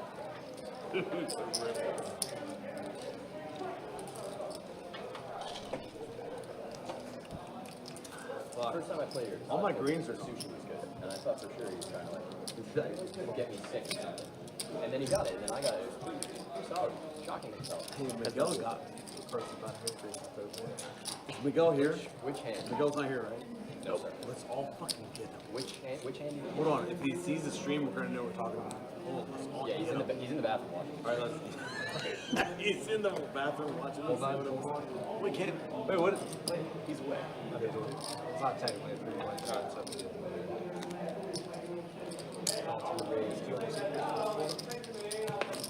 First time I played here. All my greens are sushi was good, and I thought for sure he was trying to like Get me 6 or something. And then he got it, and then I got it. So shocking himself. Hey, Miguel got first about history. Is Miguel here? Which hand? Miguel's not here, right? No, sir. Let's all fucking get him. Which hand? Which hand? Hold on. If he sees the stream, we're gonna know what we're talking about. Hold on. Let's all Yeah, he's get in him. the bathroom watching. All right, let's. He's in the bathroom watching this. Wait, get him. Wait, what? He's away. Okay, it's not technically a 3-point shot. It's up to you.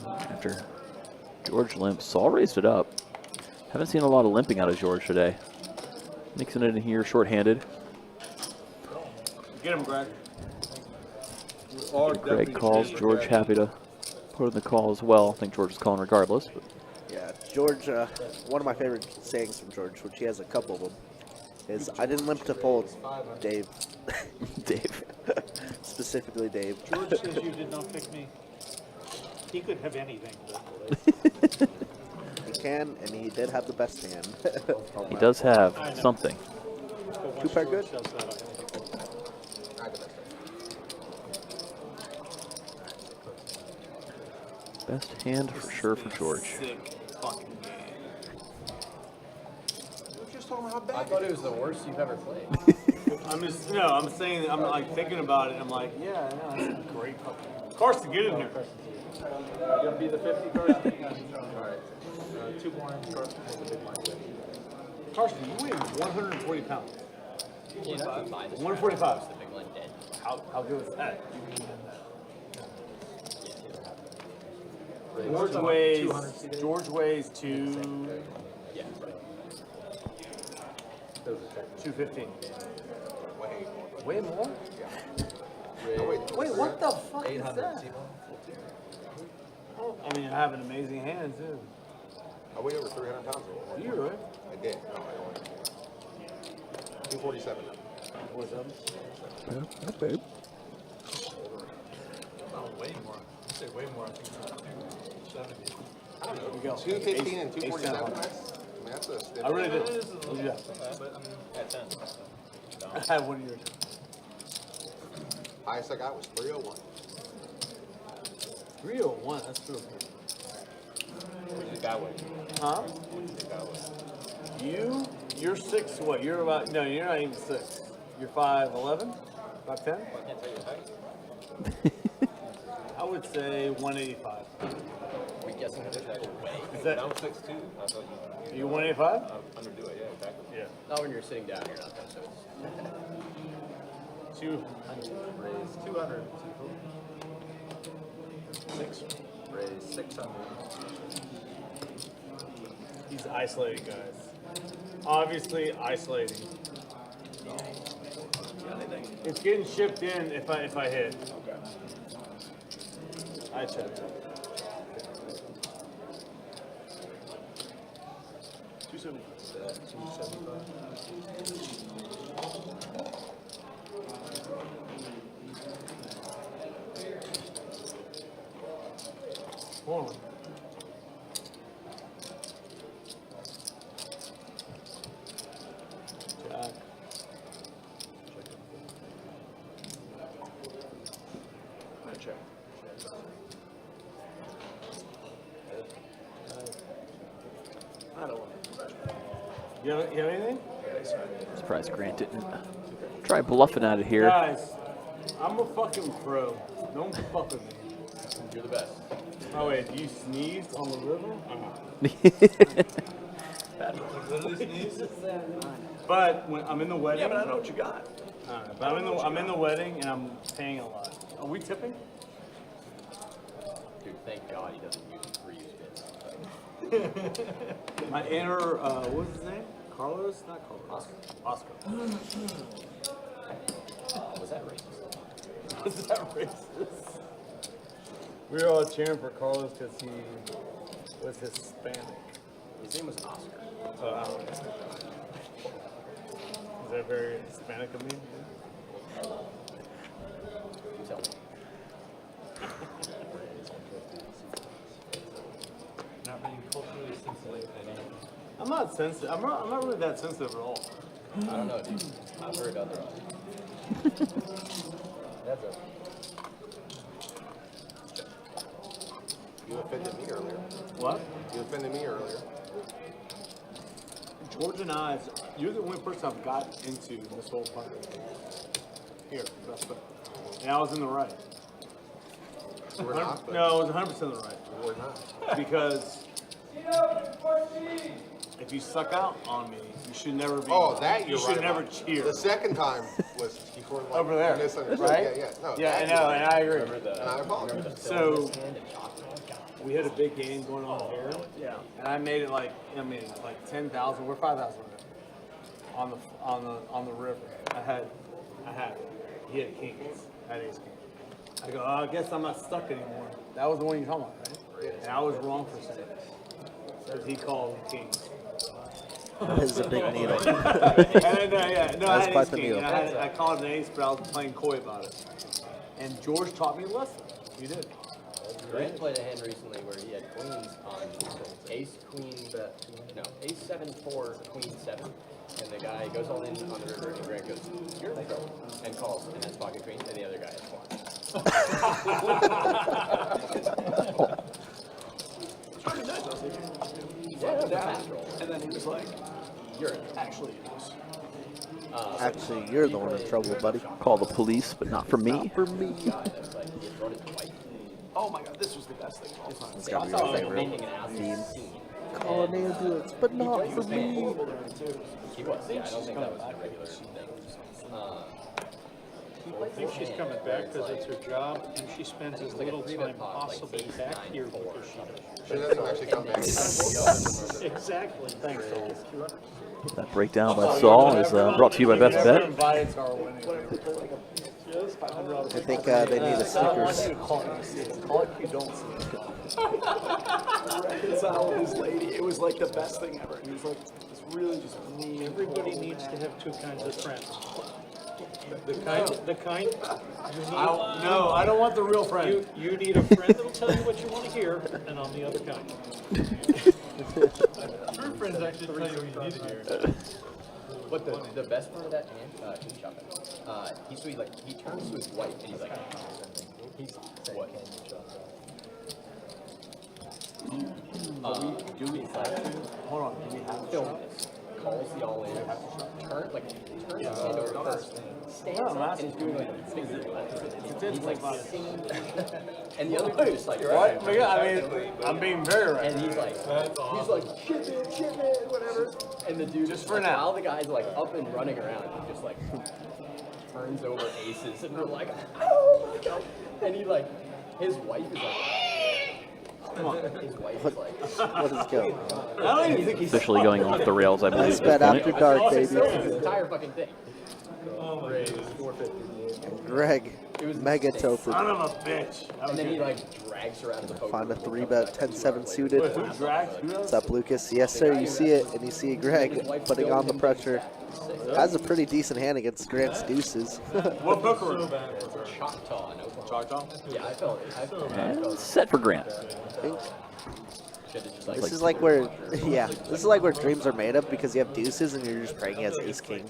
After George limps, Saul raised it up. Haven't seen a lot of limping out of George today. Mixing it in here, shorthanded. Get him, Greg. Greg calls. George happy to put in the call as well. I think George is calling regardless. But Yeah, George, one of my favorite sayings from George, which he has a couple of them, is I didn't limp to fold, Dave. Dave. Specifically Dave. George says you did not pick me. He could have anything. He can, and he did have the best hand. He does have something. Two pair good? Does that, I don't think I had the best hand. Best hand for sure for George. Sick fucking game. We're just talking about how I bad thought it was the worst you've ever played. I'm saying, I'm like thinking about it. I'm like, yeah, no, that's a great fucking. Carson, get in here. Gonna be the 50 Carson? Alright. 2 blinds, Carson has a big blind win. Carson, you weigh 140 pounds. You know, 145. The big one dead. How good was that? George weighs 215. Yeah, right. 215. way Way more. more? Wait, what the fuck is 800 that? I mean, I have an amazing hand too. I weigh over 300 pounds. Do you really? I did. No, I don't. 247. What's up? Oh, way more. You say way more. I think it's 270. I don't know. we go. 215 and Ace 247. down. That's a stiff. I really did. It is a little Yeah. but I mean, At 10. I had 1 year. Highest I got was 301. 301. That's true. Which is that way. Huh? Which is that way. You're 6. What? You're about? No, you're not even 6. You're 5'11", 5'10". I can't tell you the height. I would say 185. We guessing that there's a way. Is that? I'm 6'2". I thought You 185? underdo it, yeah, exactly. Yeah. Not when you're sitting down, you're not though, so it's 200. Raise 200. 6. Raise 600. He's isolated, guys. Obviously isolating. It's getting shipped in if I hit. okay. I checked. 275. Hold on. Jack. I check. I don't want to. You have anything? Surprised Grant didn't try bluffing out of here. Guys, I'm a fucking pro. Don't fuck with me. You're the best. Oh wait, you sneezed on the river? Bad one. Literally sneeze? But when I'm in the wedding. Yeah, but I know what you got. Alright, but I'm in the wedding and I'm paying a lot. Are we tipping? Dude, thank God he doesn't use reuse bits. My inner what's his name? Carlos? Not Carlos. Oscar. Was that racist? Was that racist? We were all cheering for Carlos because he was Hispanic. His name was Oscar. So I don't know. Is that very Hispanic of me? You tell me. Not being culturally sensitive anymore. I'm not sensitive. I'm not really that sensitive at all. I don't know, dude. I've heard other. That's a offended me earlier. What? You offended me earlier. George and I, you're the only person I've got into this whole fucking here. That's what. And I was in the right. We're not, but No, I was 100% in the right. we're not. Because if you suck out on me, you should never be. Oh, that you're you right should never about. cheer. The second time was before like, Over there, misunderstood. right? Yeah, yeah. No, Yeah, that I know, you're and right. I agree. And I apologize. So we had a big game going on here. Yeah. And I made it like 10,000. We're 5,000 on the river. I had he had kings. I had ace king. I go, I guess I'm not stuck anymore. That was the one you're talking about, right? And I was wrong for saying it. Because he called kings. This is a big needle. And then, no, I That's had quite ace the king. needle. And I called it an ace, but I was playing coy about it. And George taught me a lesson. He did. Grant played a hand recently where he had queens on ace, queen, ace 7, 4, queen 7. And the guy goes all in on the river, and Grant goes, you're in trouble, and calls, and has pocket queen, and the other guy has 4. And then he was like, you're actually yours. Actually, you're the one in trouble, buddy. Call the police, but not for me. For me. That's like, he had brought his wife. Oh my god, this was the best thing of all time. It's gotta be Also, your favorite making an theme. absolute Call an ambulance, but not for me. He was, yeah, I don't think that was a regular thing. I think she's coming back because it's her job, and she spends as little time possible back here because she does. She doesn't actually come back. Exactly. Thanks, Saul. That breakdown by Saul is brought to you by Best Bet. I think they need a Snickers. Call it you don't see it. Reconcile with his lady. It was like the best thing ever. He was like, it's really just me. Everybody needs to have two kinds of friends. The kind you need. No, I don't want the real friend. You need a friend that'll tell you what you want to hear, and I'm the other kind. True friends actually tell you what you need to hear. But the best part of that hand, king chopping, he turns to his wife, and he's like, what? Do we have to? Hold on, do we have to Film this. Calls the all in. Turns his hand over first. Stands up and is doing like finger He's like singing. And the other dude is like, What? I mean, I'm being very right. and he's like, shit man, whatever. And the dude Just for like, now. while the guy's like up and running around, he just like turns over aces, and we're like, oh my god. And he like, his wife is like, Come on. his wife is like, What is going on? I don't even think he's Officially going off the rails, I believe. Best at Bet this after point. dark, this baby. entire fucking thing. And Greg, mega topher. son of a bitch. And then he like drags her out of the poker. Find a 3-bet 10-7 suited. Who drags? Who What's else? up, Lucas? Yes, sir. You see it, and you see Greg putting on the pressure. Has a pretty decent hand against Grant's deuces. What poker? Choctaw, no problem. Choctaw? Yeah, I felt it. And set for Grant. This is like where, yeah, this is like where dreams are made of because you have deuces and you're just praying he has ace king.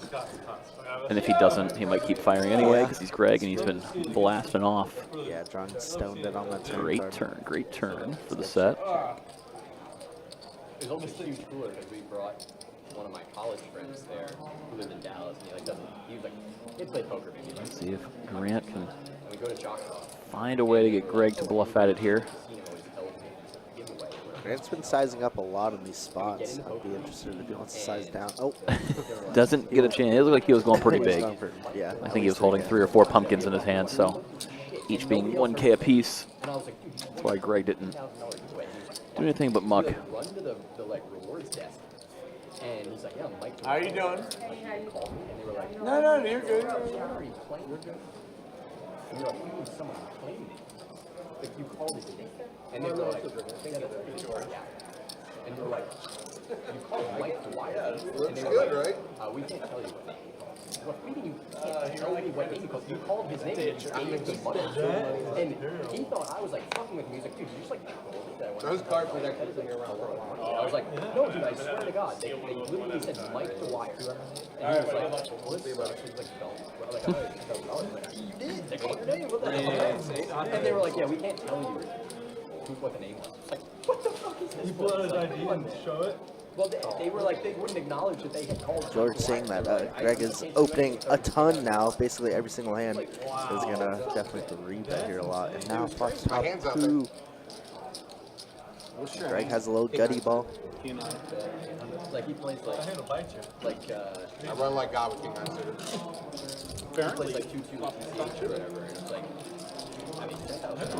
And if he doesn't, he might keep firing anyway because he's Greg and he's been blasting off. Yeah, drawing stoned it on that turn. Great turn for the set. It was almost a huge cooler because we brought one of my college friends there who lived in Dallas, and he played poker maybe. Let's see if Grant can And we go to Choctaw. find a way to get Greg to bluff at it here. Casino is held giveaway. Grant's been sizing up a lot in these spots. I'd be interested if he wants to size down. Oh, Doesn't get a chance. It looked like he was going pretty big. Yeah, I think he was holding 3 or 4 pumpkins in his hand, so each being 1K apiece. And I was like, dude, That's why Greg didn't $1,000 giveaway. And he was like, do anything but muck. run to the like rewards desk. And he's like, yeah, Mike. How you doing? Called me, and they were like, No, you're good. are you playing? You're good. And you're like, you need someone to claim me. Like, you called his name. And they were like, yeah. And you're like, you called Mike Dwyer. And they Looks were good, like, right? we can't tell you what name. What do you mean you can't tell me what name? Because you called his name and you gave him the money. And he thought I was like fucking with him. He's like, dude, you just like trolled me that one. Those cards were actually sitting around for a while. I was like, no, dude, I swear to God. They literally said Mike Dwyer. And he was like, well, this sucks. He was like, no. I was like, you did. They called your name. What the hell? And they were like, yeah, we can't tell you. what the name was. It's like, what the fuck is this? He put out his Like, ID come on, and man. show it. Well, they were like, they wouldn't acknowledge that they had called. George saying that Greg is opening a ton now. Basically every single hand is gonna definitely three-bet here a lot. And now pots top hands up two. Greg has a little gutty ball. Like he plays like I had to bite you. I run like God with King Nine suited. he plays like 2-2 or whatever. And it's like, I mean,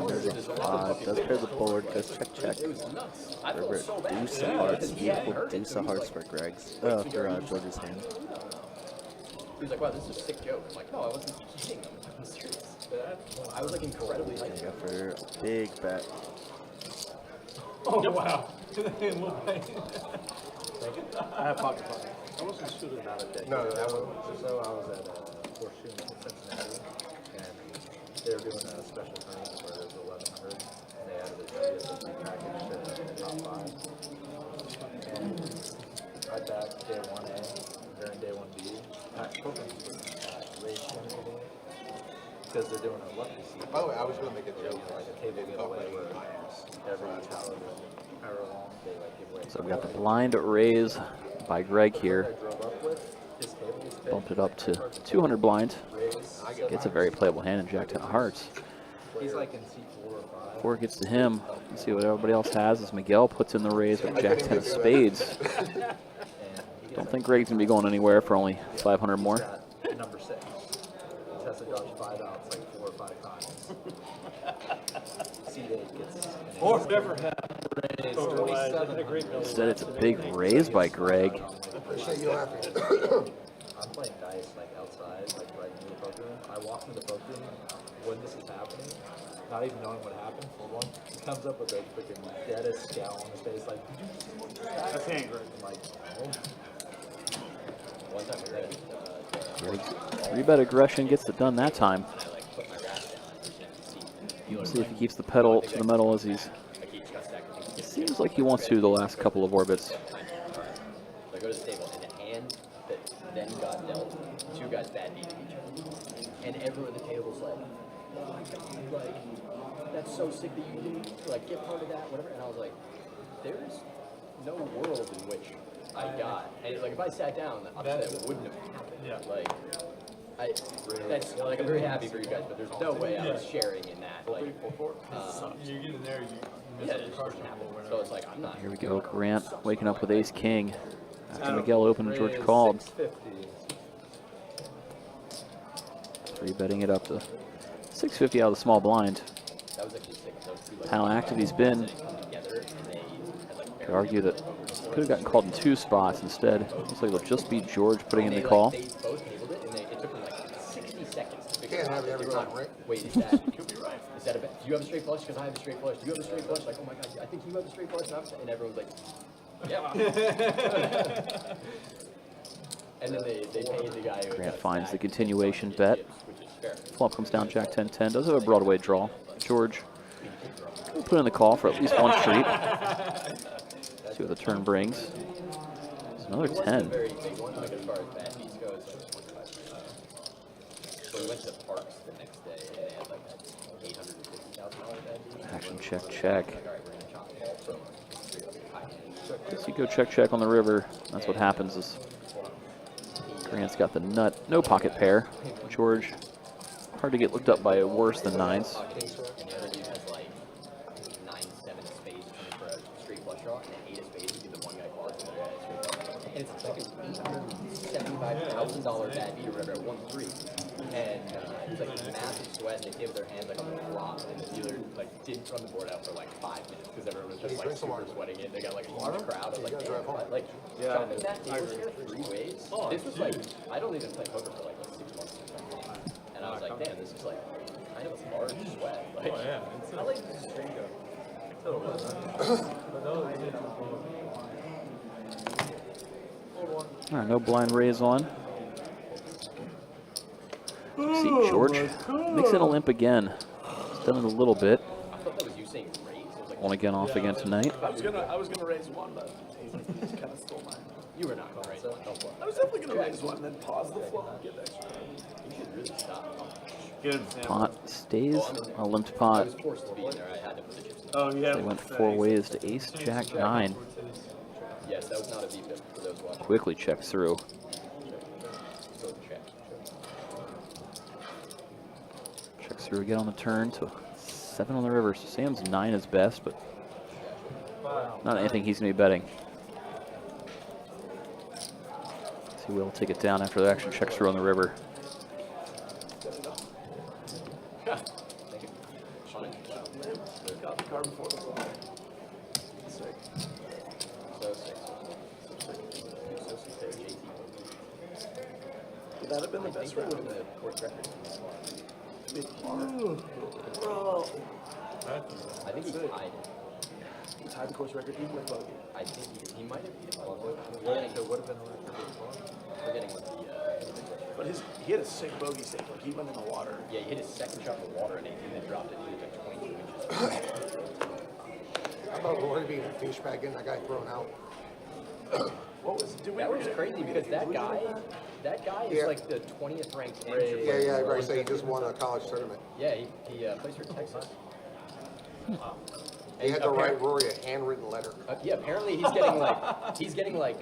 there's a lot of Does pair the board, goes check check. It was nuts. I felt River, so bad. deuce of hearts, beautiful deuce of hearts for Greg's, for George's hand. He was like, wow, this is a sick joke. I'm like, no, I wasn't kidding. I'm serious. I was like incredibly hyped. Yeah, for a big bet. Oh, wow. Little bite. I have pocket five. I wasn't suited out of day. No, that one. So I was at Horseshoe in Cincinnati, and they were doing a special tournament where it was 1100, and they added a WSOP package to the top 5. I backed day 1A during day 1B. Race 1 because they're doing a lucky seat. By the way, I was going to make a joke. Like a table giveaway where every however long they like give away. So we got the blind raise by Greg here. I drove up with, his table was big. Bumped it up to 200 blind. Raise, Gets a very playable hand in Jack 10 of hearts. he's like in seat 4 or 5. Before it gets to him, let's see what everybody else has as Miguel puts in the raise with Jack 10 of spades. Don't think Greg's going to be going anywhere for only 500 more. Number 6. Tessa dodged 5 outs like 4 or 5 times. Seat 8 gets. Or never happened. Instead, it's a big raise by Greg. Appreciate you laughing. I'm playing dice like outside, like right near the poker room. I walk into the poker room when this is happening, not even knowing what happened. For one, he comes up with a freaking deadest scowl on his face, like, "Did you see what just happened?" That's angry. I'm like, "No." One time we read Greg's three-bet aggression gets it done that time. I like put my rack down. Let's see if he keeps the pedal to the metal as he's. It seems like he wants to the last couple of orbits. So I go to the table, and the hand that then got dealt, 2 guys bad beating each other. And everyone at the table was like, oh my god, like, that's so sick that you didn't, like, get part of that, whatever. And I was like, there's no world in which I got. And, like, if I sat down, obviously that wouldn't have happened. Yeah. Like, that's, like, I'm very happy for you guys, but there's no way I was sharing in that. Like, You get in there, you miss yeah, the it just car doesn't happen. or whatever. So it's like, I'm not. Here we go, Grant waking up with ace king. After Miguel opened, George called. 650. Three-betting it up to 650 out of the small blind. That was actually sick. Those 2, like, How active he's been. come together, and they had, like, Could argue that could have gotten called in 2 spots instead. Looks like it'll just be George putting in the They, call. Like, they both tabled it, and it took them like 60 seconds to figure Can't it out. have it every They were time, like, right? wait, is that, could be right. Is that a bet? Do you have a straight flush? Because I have a straight flush. Do you have a straight flush? Like, oh my god, I think you have a straight flush. And everyone's like, yeah. And then they paid the guy who Grant got finds the stacked, continuation bet. which is fair. Flop comes down Jack 10-10. Does have a Broadway draw. George will put in the call for at least one street. See what the turn brings. It's another It wasn't a 10. very big one, like as far as bad beats goes. So we went to Parks the next day, and they had like that $850,000 bad beat. Action check, check. Like, all right, we're gonna chop the ball, so high hand. So you go check, check on the river. That's what happens is Grant's got the nut. No pocket pair. George, hard to get looked up by a worse than 9s. And the other dude has like 9-7 spades coming for a straight flush draw, and 8 of spades would be the one guy calling the other guy a straight flush. And it's like an $875,000 bad beat or whatever at 1-3. And it's like a massive sweat, and they gave their hands like on the flop, and the dealer like didn't run the board out for like 5 minutes because everyone was just like super sweating it. They got like a huge crowd. I was like, damn, like chopping that table here 3 ways. This was like, I don't even play poker for like 6 months or something. And I was like, damn, this is like kind of a large sweat. Like, Oh, yeah. It's I like this straight up. All right, no blind raise on. See George mixing a limp again. He's done it a little bit. I thought that was you saying raise. I was like, On again, off again tonight. I was gonna raise one, but he kind of stole mine. you were not going to raise one. Don't I was definitely gonna raise one, then pause the flow and get extra. You should really stop. Get him, Sam. Pot stays. A limped I pot. was forced to be in there. I had to put the chips in. Oh, yeah. They went 4 ways to ace, jack, 9. Yes, that was not a VPIP for those watching. Quickly checks through. So check. Checks through again on the turn to 7 on the river. So Sam's 9 is best, but not anything he's going to be betting. He will take it down after the action checks through on the river. Thank you. Got the card before the ball. Sick. So sick. So sick there, JT. Would that have been the I best think that round? was the course record. Bro. I think he tied. He tied the course record even with bogey. I think he might have beat him. So it would have been a record before. Forgetting what the But he had a sick bogey save. Like he went in the water. yeah, he hit his second shot of water and 18 and dropped it. He took 22 inches. How about Rory being a douchebag getting that guy thrown out? What was? Did we That was crazy because that guy is Yeah. like the 20th ranked amateur Yeah, player. yeah, right. So he just won a college tournament. Yeah, he plays for Texas. He had to write Rory a handwritten letter, Yeah, apparently he's getting like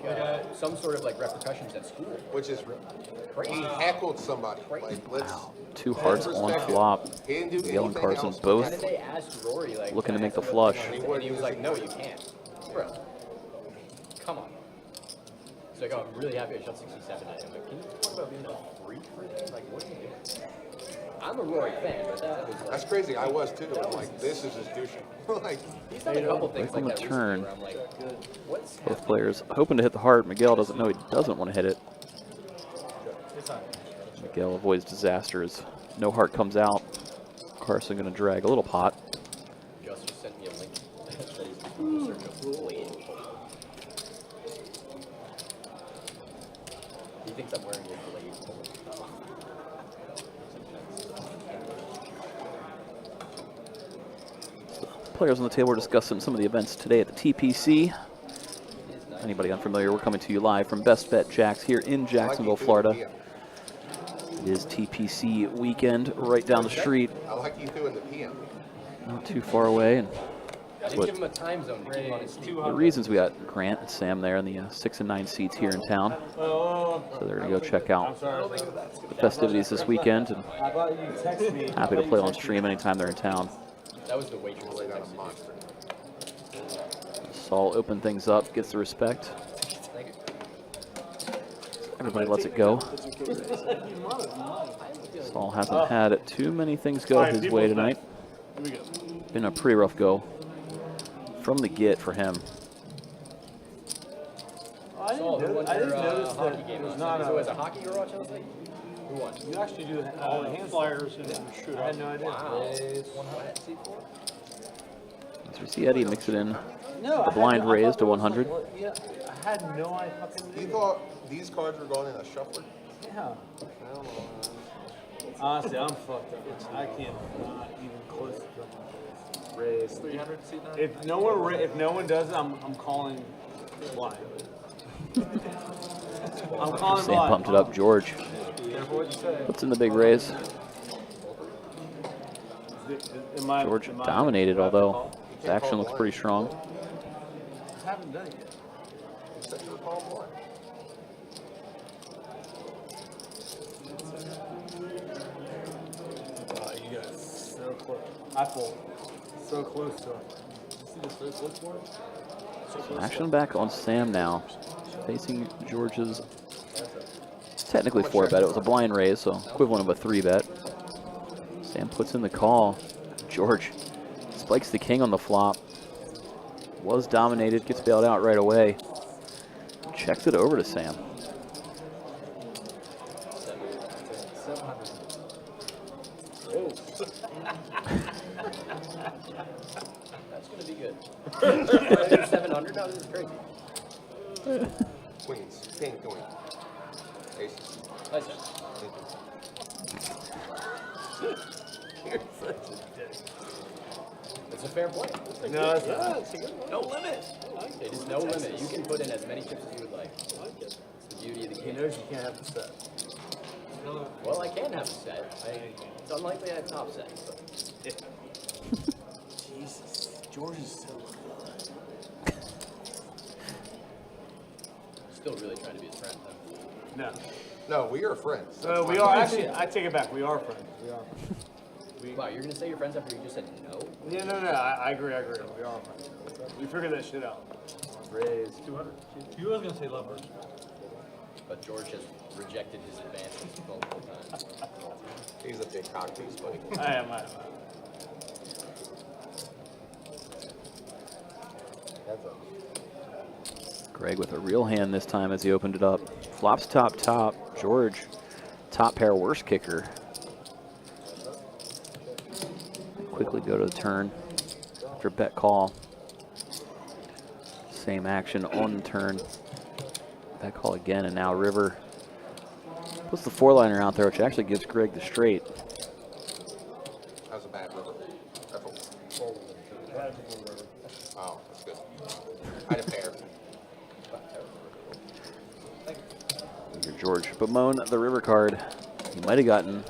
some sort of like repercussions at school. which is Crazy. he heckled somebody. Like, let's. 2 hearts on flop. He didn't do Miguel and anything Carson else. both How did they ask Rory like looking to make the ask him flush. And he was like, no, you can't, bro. Come on. He's like, oh, I'm really happy I shot 67 at him. Like, can you talk about being a freak for this? Like, what are you doing? I'm a Rory fan, but that was like, That's crazy. I was too. I'm like, this is just douchey. Like, he's done a couple things Right on like the that turn. recently where I'm like, what's Both players hoping to hit the heart. Miguel doesn't know he doesn't want to hit it. Miguel avoids disaster as no heart comes out. Carson going to drag a little pot. Gus just sent me a link that is Google search of blade. He thinks I'm wearing a blade. Players on the table are discussing some of the events today at the TPC. Anybody unfamiliar, we're coming to you live from Best Bet Jacks here in Jacksonville, Florida. It is TPC weekend right down the street, I like you doing the PM. not too far away. And I didn't give him a time zone to keep on his feet. the reasons we got Grant and Sam there in the 6 and 9 seats here in town. So they're going to go check out the festivities this weekend. And happy to play on stream anytime they're in town. That was the waitress that Got texted a me. monster. Saul open things up, gets the respect. Thank you. Everybody lets it go. Saul hasn't had too many things go his way tonight. Been a pretty rough go from the get for him. Saul, who won I didn't your notice hockey that game it was last not night? a- Was it hockey you were watching last night? Who won? You actually do all the hand Flyers and shoot. I had no idea. Wow. As we see Eddie mix it in. No, The blind raised to 100. Yeah, I had no idea. Fucking You thought these cards were going in a shuffler? Yeah. I don't know. Honestly, I'm fucked up. I can't not even close to Raise 300 seat nine. If no one does it, I'm calling blind. I'm calling Sam blind. pumped it up. George Careful what you say. puts in the big raise. Am George am I- dominated, do I have to although call? his action looks pretty strong. I haven't done it yet. Except for Paul Moore. You got so close. I pulled so close to it. You see this first look for it? So close. Action back on Sam now. Facing George's technically 4-bet. It was a blind raise, so equivalent of a 3-bet. Sam puts in the call. George spikes the king on the flop. Was dominated, gets bailed out right away. Checks it over to Sam. 700. That's going to be good. 700? No, this is crazy. Queens. King, queen. Ace. Nice. You're such a dick. It's a fair play. No, it's not. No limit. It is no limit. You can put in as many chips as you would like. It's the beauty of the He game. knows you can't have the set. Well, I can have a set. It's unlikely I have top set. But Jesus, George is so good. still really trying to be his friend, though. No. No, we are friends. We are actually. I take it back. We are friends. We are friends. Wow, you're gonna say you're friends after you just said no? Yeah, no. I agree. We are friends. We figured that shit out. Raise. 200. He was gonna say lovers. But George has rejected his advances multiple times. He's a big cock piece, buddy. I am. That's a Greg with a real hand this time as he opened it up. Flops top. George, top pair worst kicker. Quickly go to the turn after bet call. Same action on the turn. Bet call again, and now river. Puts the 4-liner out there, which actually gives Greg the straight. That was a bad river. Oh, that's good. I had a pair. Your George Bamone, the river card. He might have gotten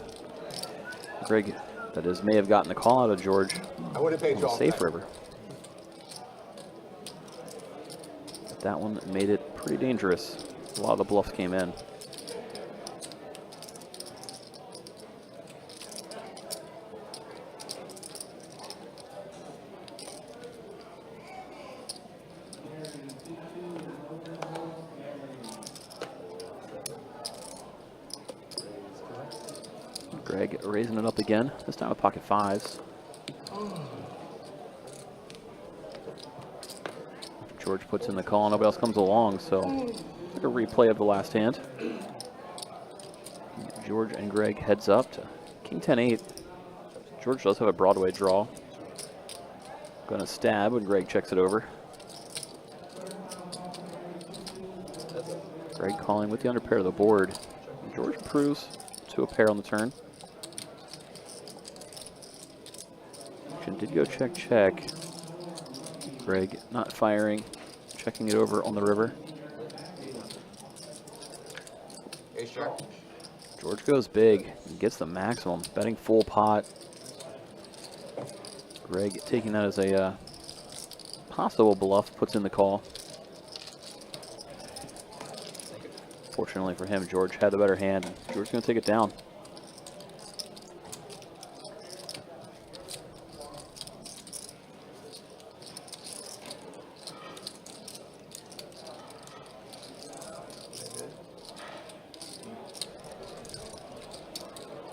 Greg, that is, may have gotten the call out of George. I would have paid you all Safe back. river. But that one made it pretty dangerous. A lot of the bluffs came in. Greg raising it up again, this time with pocket fives. George puts in the call, nobody else comes along, so like a replay of the last hand. George and Greg heads up to King 10-8. George does have a Broadway draw. Gonna stab when Greg checks it over. Greg calling with the under pair of the board. George improves to a pair on the turn. Action did go check. Greg not firing, checking it over on the river. Ace jack. George goes big and gets the maximum, betting full pot. Greg taking that as a possible bluff, puts in the call. Fortunately for him, George had the better hand. George's going to take it down.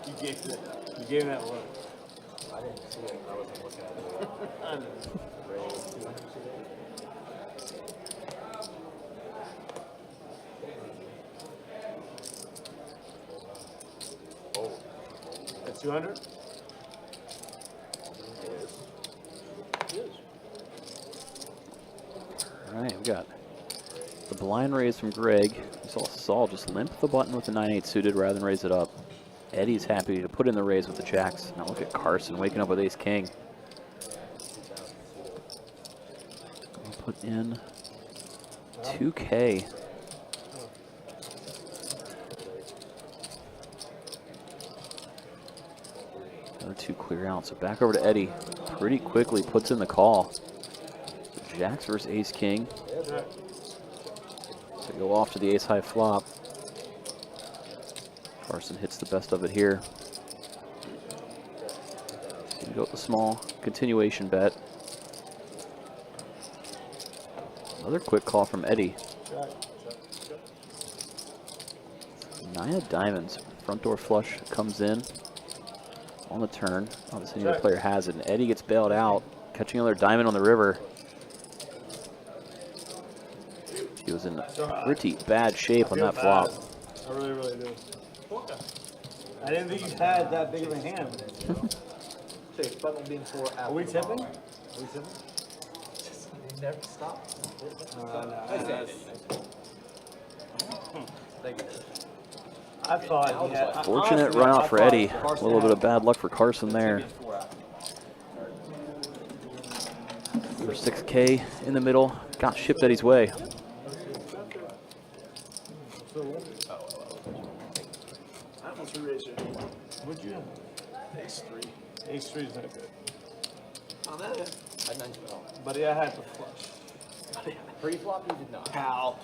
You gave that look. I didn't see it. I wasn't looking at it. I know. Raise 200. Oh, That's 200. All right, we got the blind raise from Greg. We saw Saul just limp the button with the 9-8 suited rather than raise it up. Eddie's happy to put in the raise with the jacks. Now look at Carson waking up with ace king. Gonna put in 2K. Another 2 clear out. So back over to Eddie. Pretty quickly puts in the call. Jacks versus ace king. To go off to the ace high flop. Carson hits the best of it here. So you go with the small continuation bet. Another quick call from Eddie. 9 of diamonds. Front door flush comes in on the turn. Obviously neither player has it. And Eddie gets bailed out, catching another diamond on the river. He was in pretty bad shape on that flop. I really do. I didn't think you had that big of a hand. Are we tipping? He never stops. I thought he had. Fortunate run out for Eddie. A little bit of bad luck for Carson there. Number 6K in the middle. Got shipped Eddie's way. raise your hand. What'd you have? Ace 3. Ace 3 is not good. On that end. I mentioned it. But yeah, I had the flush. Pre-flop, you did not. Pal.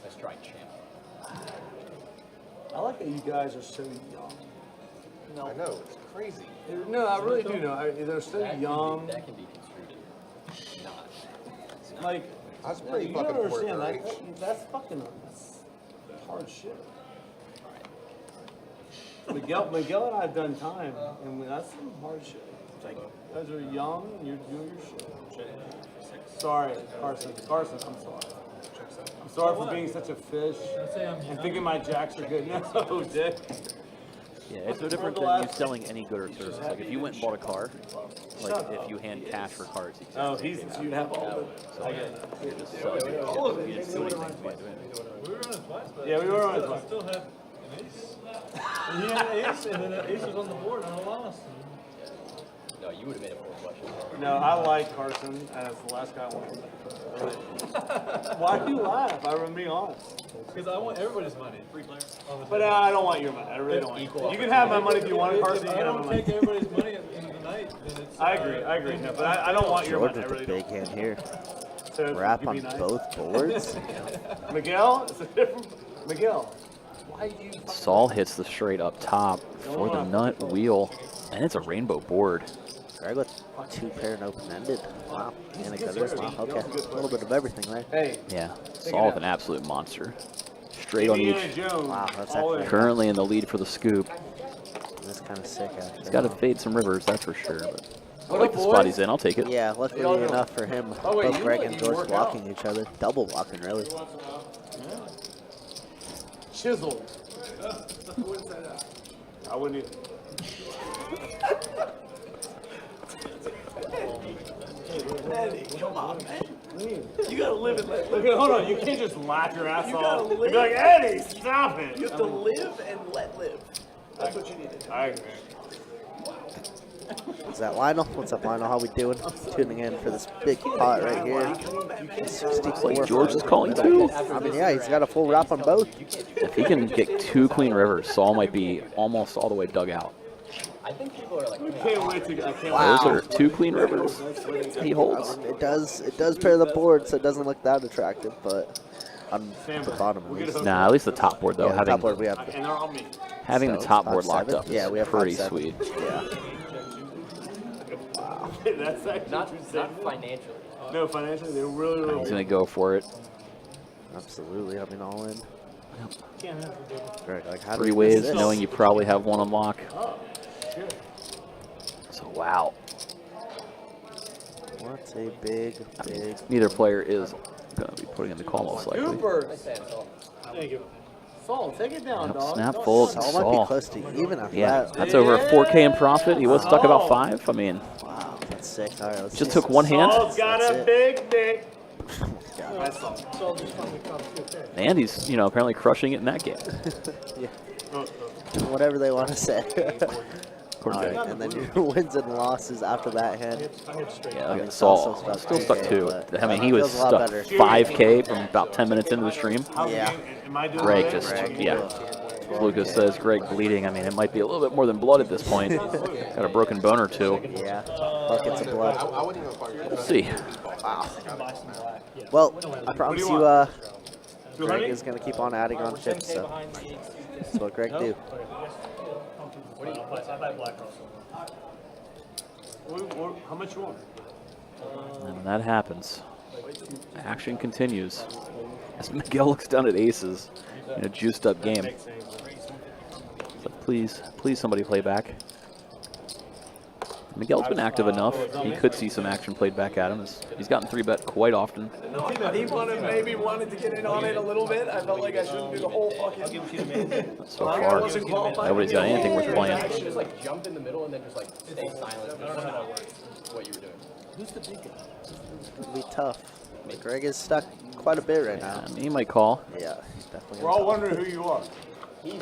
Let's try champ. I like that you guys are so young. I know, it's crazy. No, I really do know. They're so young. That can be construed not. Like, I was pretty you fucking don't poor understand. for age. That's fucking hard shit. Miguel and I have done time, and that's some hard shit. It's like, you guys are young, and you're doing your shit. Sorry, Carson. Carson, I'm sorry. I'm sorry for being such a fish and thinking my jacks are good. No, Dick. Yeah, it's no different than you selling any good or service. Like if you went and bought a car, like if you hand cash for cars, you Oh, you'd have all the. so you're just selling it. You didn't do anything by doing it. We were on it twice, but Yeah, we were on it twice. Still had an ace. And he had an ace, and then the ace was on the board, and I lost. No, you would have made a poor question. No, I like Carson, and it's the last guy I want. Why do you laugh? I'm being honest. Because I want everybody's money. Free player. But I don't want your money. I really don't want it. You can have my money if you want it, Carson. If You I can have don't my money. take everybody's money at the end of the night, then it's. I agree. No, but I don't want your George money. I with really the big don't. hand here. So Wrap you on be nice. both boards. Miguel, it's a different. Miguel, why do you? Saul hits the straight up top for the nut wheel, and it's a rainbow board. Greg with 2 pair and open-ended. Wow. And a gutters. Wow, okay. A little bit of everything there. Hey, Yeah, Saul with an absolute monster. Straight on Indiana each. Jones. Wow, that's all actually- in. Currently in the lead for the scoop. That's kind of sick, actually. He's got to fade some rivers, that's for sure. But I What like up, the spot boys? he's in. I'll take it. Yeah, luckily enough for him, Oh, wait, both you Greg let and you George work blocking each other. Double blocking, really. Chisel. I wouldn't either. Eddie, come on, man. You gotta live and let live. Okay, hold on. You can't just laugh your ass You off. gotta You'd live. be like, Eddie, stop it. You have to live and let live. That's what you need to do. I agree. Is that Lionel? What's up, Lionel? How we doing? Tuning in for this big pot right here. 64. Like George is calling too. I mean, yeah, he's got a full wrap on both. If he can get 2 clean rivers, Saul might be almost all the way dug out. I think people are like, Can't wait to. I can't Wow. Those are 2 clean rivers. He holds. It does pair the board, so it doesn't look that attractive, but on the bottom at least. Nah, at least the top board though. Yeah, the top board we Having have. And they're on me. having the So, top board 5-7? locked up Yeah, we is have pretty 5-7. sweet. Yeah. That's actually not true. financially. No, financially, they're really. He's gonna go for it. Absolutely. I mean, all in. Can't have to do it. Greg, like, how do 3 we miss ways, this? knowing you probably have 1 on lock. Oh, shit. So wow. What a big. Neither player is gonna be putting in the call most likely. Goopers. Thank you. Saul, take it down, Yep, dog. snap Don't- fold. Saul might be Saul. close to even after Yeah, that. that's over a 4K in profit. He was stuck about 5. I mean, Wow, that's sick. All right, let's just see. took 1 hand, Saul's got That's a it. big dick. God. That's Saul. So just finally comes to okay. and he's apparently crushing it in that game. Whatever they want to say. Poor All guy. right, and then your wins and losses after that hand. I hit straight. Yeah, I look mean, at Saul's Saul. still Still stuck stuck 2. but I mean, he was feels a lot stuck better. 5K from about 10 minutes into the stream. Yeah. Am I doing Greg it? just, Greg, yeah. Lucas says Greg bleeding. I mean, it might be a little bit more than blood at this point. Got a broken bone or 2. Yeah, buckets of blood. I wouldn't even fire We'll see. Wow. Well, I promise you, Greg 200? is going to keep on adding on chips, so that's what Greg do. How much you want? And when that happens, action continues. As Miguel looks down at aces in a juiced up game. It's like, please somebody play back. Miguel's been active enough. He could see some action played back at him. He's gotten 3-bet quite often. No, he maybe wanted to get in on it a little bit. I felt like I shouldn't do the whole fucking. So I far, wasn't qualified. nobody's got anything worth playing. Just like jump in the middle and then just like stay silent. What you were doing. Who's the big guy? It'll be tough. Greg is stuck quite a bit right now. He might call. Yeah, he's definitely. We're all wondering who you are. He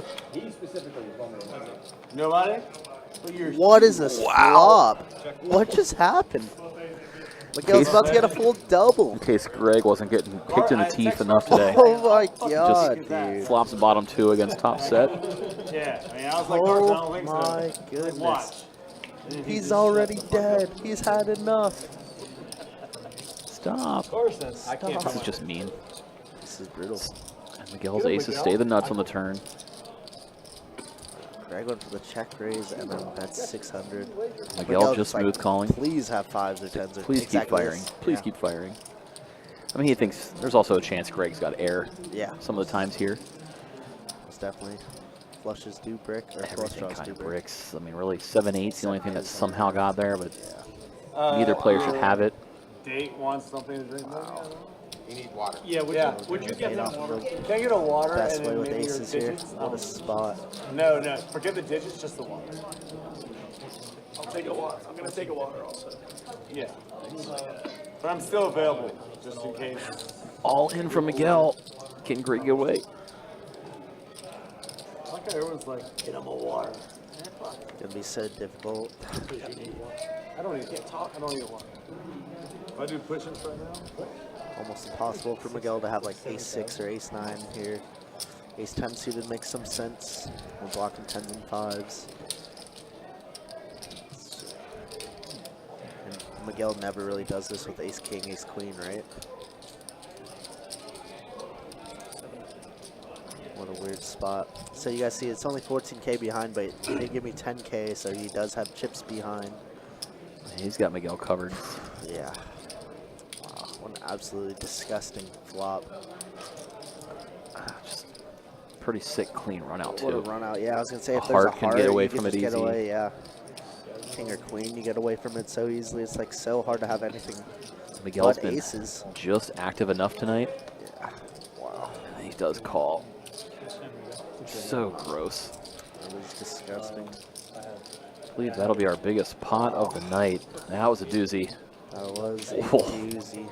specifically was wondering. Nobody? But you're What is this flop? What just happened? Miguel's about to get a full double. In case Greg wasn't getting kicked in the teeth enough today. Oh my god, dude. Flops bottom 2 against top set. Yeah, I mean, I was like, Carson, I Oh don't think so. my Like, goodness. watch. And then he He's just already shut the fuck dead. up. He's had enough. Stop. Carson, I can't. This is just mean. This is brutal. And Miguel's aces stay the nuts on the turn. Greg went for the check raise and then that's 600. Miguel just like, smooth calling. Please have 5s or 10s. Or Please keep exactly firing. this. Please Yeah. keep firing. I mean, he thinks there's also a chance Greg's got air Yeah, some of the times here. it's definitely. Flushes do brick or flush Everything draws kind do of brick. bricks. I mean, really, 7-8's the only thing that somehow got there, but Yeah. neither player should have it. Date wants something to drink. Wow. You need water. Yeah, would you get Paid them off water? the Can I get a water best and way then with maybe your aces here. digits? What a spot. No, no, forget the digits, just the water. I'll take a water. I'm gonna take a water also. Yeah. But I'm still available, just in case. All in from Miguel. Can Greg get away? I like how everyone's like, get him a water. Gonna be so difficult. I don't even talk. I don't even want. If I do push-ups right now, Almost impossible for Miguel to have like ace-6 or ace-9 here. Ace-10 suited makes some sense. We're blocking 10s and 5s. And Miguel never really does this with ace-king, ace-queen, right? What a weird spot. So you guys see it's only 14K behind, but he did give me 10K, so he does have chips behind. He's got Miguel covered. Yeah. Wow, what an absolutely disgusting flop. Just pretty sick, clean run out, What a too. run out. Yeah, I was going to say, if A there's a heart can heart, get away you can from it just get easy. away, yeah. King or queen, you get away from it so easily. It's like so hard to have anything Miguel's but been aces. just active enough tonight. Yeah. Wow. And he does call. So gross. That was disgusting. I believe that'll be our biggest pot of the night. That was a doozy. That was a Whoa. doozy.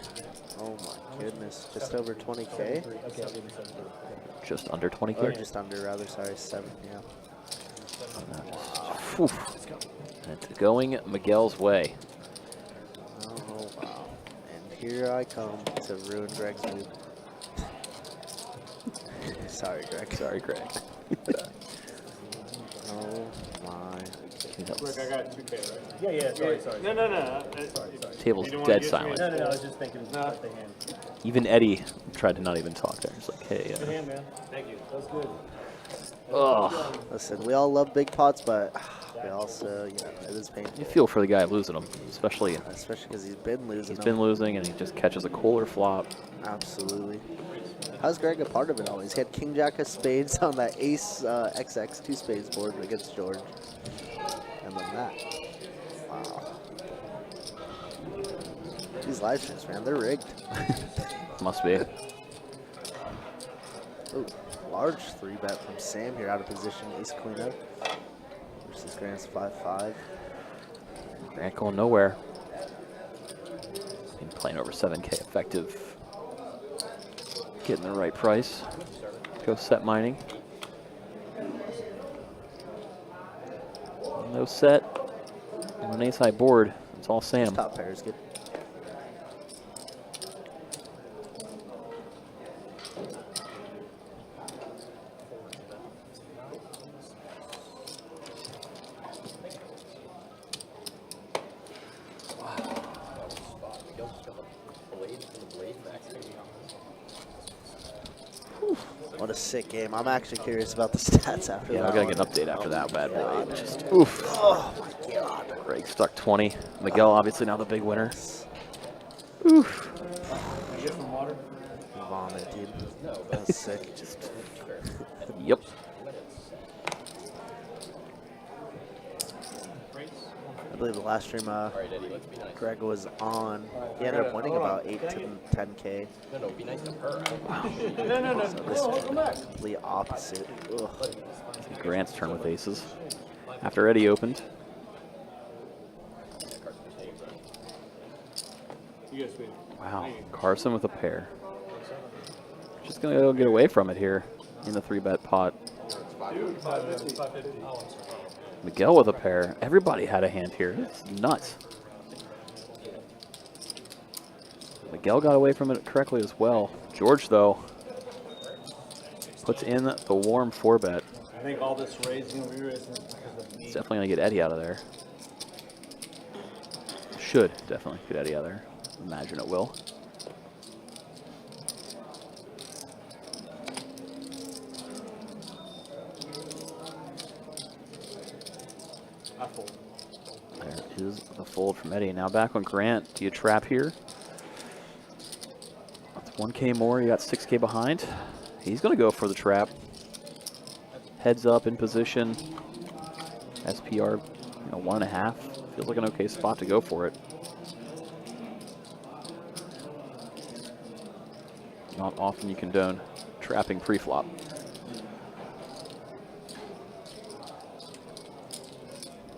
Oh my goodness. Just over 20K? Just under Or 20K. just under, rather. Sorry, 7, yeah. Whew. And it's going Miguel's way. Oh, wow. And here I come to ruin Greg's move. Sorry, Greg. Sorry, Greg. Oh my. Rick, I got 2K, right? Yeah, yeah, sorry. No, no, no. Table's You didn't wanna dead give silent. me- No, I was just thinking about the hand. Even Eddie tried to not even talk there. He's like, hey. Good hand, man. Thank you. That was good. Ugh. Listen, we all love big pots, but we also, you know, it is painful. You feel for the guy losing them, especially Especially because he's been losing. he's them. been losing and he just catches a cooler flop. Absolutely. How's Greg a part of it always? He had King Jack of spades on that ace XX 2 spades board against George. And then that. Wow. These live streams, man, they're rigged. Must be. Ooh, large 3-bet from Sam here out of position, ace queen up. Versus Grant's 5-5. Grant going nowhere. Been playing over 7K effective. Getting the right price. Go set mining. No set. On an ace high board. It's all Sam. Top pair is good. What a sick game. I'm actually curious about the stats after Yeah, that. I gotta one. get an update after Oh that my bad boy. God. Just oof. Oh my god. Greg stuck 20. Miguel obviously now the big winner. Oof. Can I get some water? Vomit, dude. That was sick. Yep. I believe the last stream Greg was on. He ended up winning about 8 to 10K. No, be nice to her. No. So this was the complete opposite. Ugh. Grant's turn with aces. After Eddie opened. You guys win. Wow. Carson with a pair. Just gonna go get away from it here in the 3-bet pot. Miguel with a pair. Everybody had a hand here. It's nuts. Miguel got away from it correctly as well. George, though, puts in the warm 4-bet. I think all this raising and re-raising is because of me. It's definitely going to get Eddie out of there. Should definitely get Eddie out of there. Imagine it will. I fold. There is the fold from Eddie. Now back on Grant. Do you trap here? That's 1K more. You got 6K behind. He's going to go for the trap. Heads up in position. SPR, 1.5. Feels like an okay spot to go for it. Not often you condone trapping pre-flop.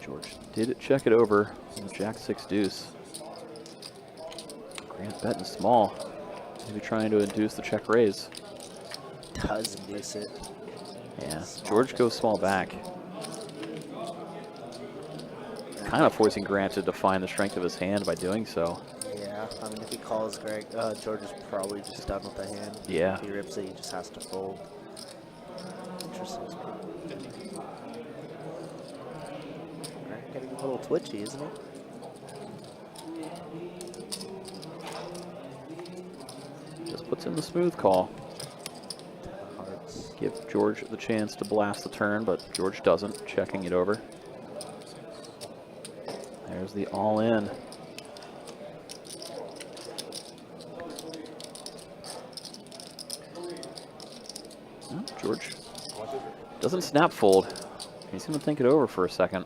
George did check it over on the Jack-6 deuce. Grant betting small. Maybe trying to induce the check raise. Does induce it. Yeah, George goes small back. Kind of forcing Grant to define the strength of his hand by doing so. Yeah, I mean, if he calls George is probably just done with the hand. Yeah. If he rips it, he just has to fold. Interesting. Grant getting a little twitchy, isn't he? Just puts in the smooth call. Hearts. Give George the chance to blast the turn, but George doesn't, checking it over. There's the all-in. Oh, George doesn't snap fold. He's going to think it over for a second.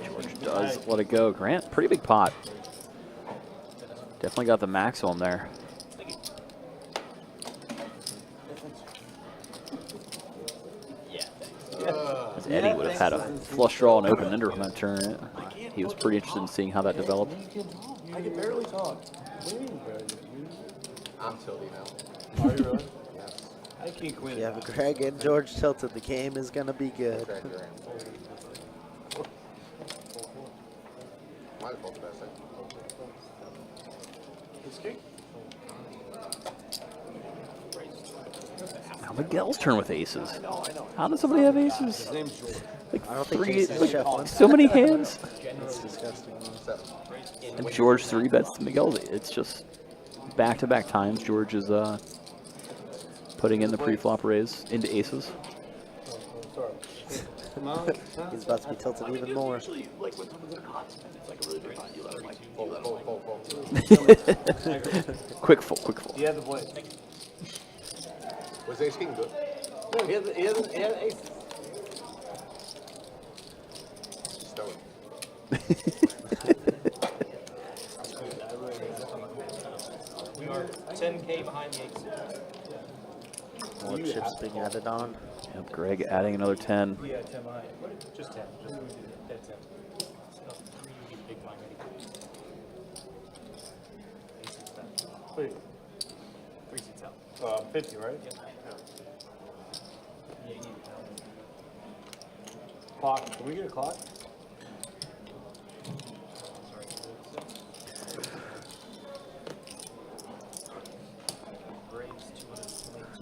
George does let it go. Grant, pretty big pot. Definitely got the maximum there. As Eddie would have had a flush draw and open ender on that turn. He was pretty interested in seeing how that developed. I can barely talk. I'm tilty now. Are you really? Yes. I can't queen. Yeah, but Greg and George tilted. The game is going to be good. Greg, Grant. Might have felt the best. It's king. Now Miguel's turn with aces. How does somebody have aces? His name's George. Like I don't think three, aces like shuffling. so many hands. That's disgusting. 7. And George 3-bets to Miguel. It's just back-to-back times George is putting in the pre-flop raise into aces. Come on. He's about to be tilted even more. Like when someone's in a hot spin, it's like a really big pot. You let them like, Quick fold, quick fold. He had the blade. Was ace king good? No, he had ace. Stoic. We are 10K behind the 8. More chips being added on. Yep, Greg adding another 10. Yeah, 10 behind. Just 10. Just dead 10. Big blind ready. Wait, 3 seats out. 50, right? Yeah, you need Clock. Can we get a clock?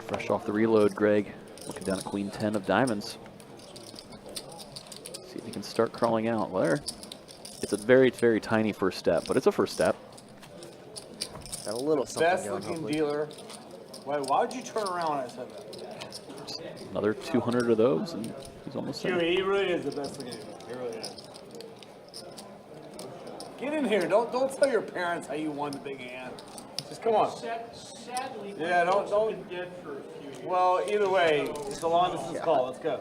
Fresh off the reload, Greg. Looking down at queen 10 of diamonds. See if he can start crawling out. Well, there. It's a very, very tiny first step, but it's a first step. Got a little something Best going, looking hopefully. dealer. Wait, why would you turn around when I said that? Another 200 of those, and he's almost there. He really is the best looking dealer. He really is. Get in here. Don't tell your parents how you won the big hand. Just come on. Sadly, Yeah, don't. been dead for a few years. Well, either way, it's the long distance call. Let's go.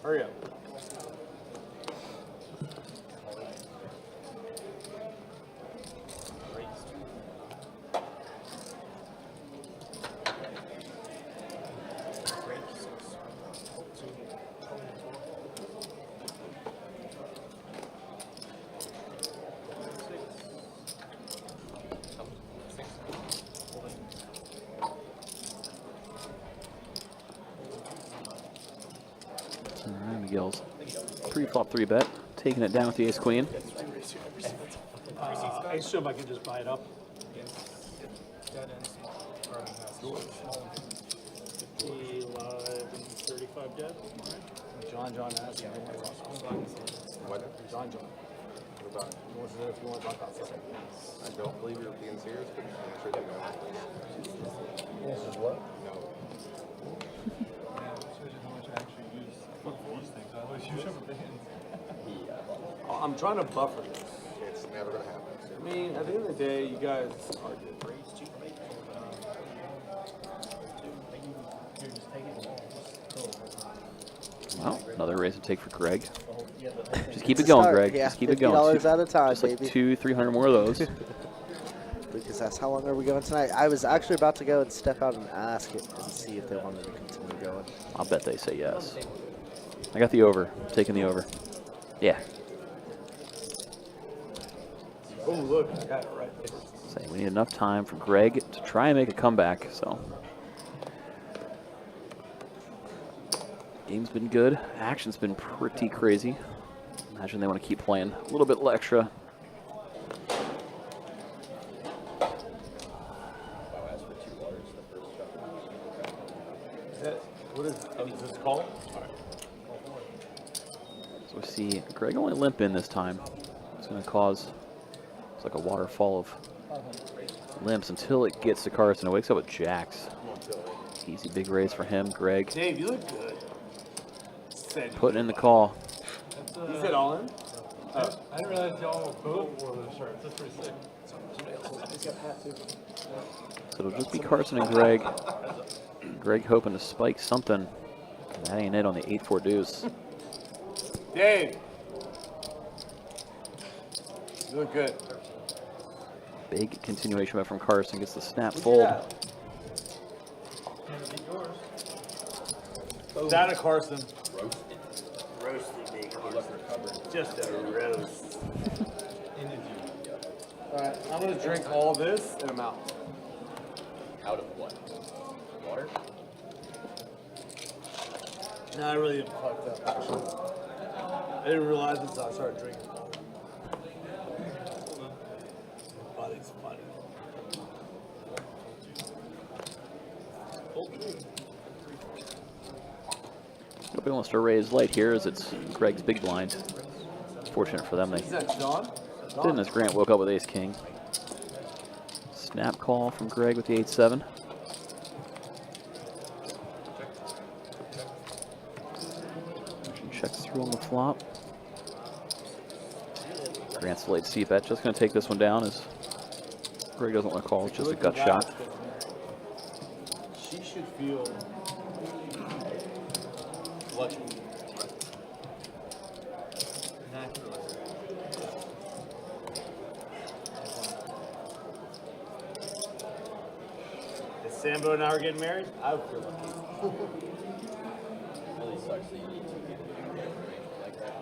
Hurry up. yells. Pre-flop 3-bet, taking it down with the ace-queen. I assume I can just buy it up. 50 live and 35 dead. John has it. What? John. What about it? He wants to know if you want to talk about something. I don't believe you're being serious, but I'm sure you know. This is what? No. I'm trying to buffer this. It's never going to happen. I mean, at the end of the day, you guys are good. Well, another raise to take for Greg. Just keep it going, Greg. Yeah, Just keep it $50 going. at a time, Just like baby. 200-300 more of those. Because that's how long are we going tonight? I was actually about to go and step out and ask it and see if they wanted to continue going. I'll bet they say yes. I got the over. Taking the over. Yeah. Oh, look, I got it right. Saying we need enough time for Greg to try and make a comeback. So, game's been good. Action's been pretty crazy. Imagine they want to keep playing a little bit extra. What is this call? So we see Greg only limp in this time. It's going to cause, it's like a waterfall of limps until it gets to Carson. It wakes up with jacks. Easy big raise for him. Greg Dave, you look good. Said, putting in the call. you said all in? I didn't realize y'all both wore those shirts. That's pretty sick. So it'll just be Carson and Greg. Greg hoping to spike something. That ain't it on the 8-4 deuce. Dave, you look good. Big continuation bet from Carson. Gets the snap fold. That a Carson. Roasted big Carson. Just a roast. Alright, I'm gonna drink all this and I'm out. Out of what? Water? No, I really am fucked up actually. I didn't realize it until I started drinking. Body's funny. Nobody wants to raise light here as it's Greg's big blind. Fortunate for them, they Is that Sean? didn't as Grant woke up with ace-king. Snap call from Greg with the 8-7. Checks through on the flop. Grant's late c-bet. Just going to take this one down as Greg doesn't want to call. It's just a gut shot. She should feel lucky. If Sambo and I were getting married, I would feel lucky. Really sucks that you need to get like that.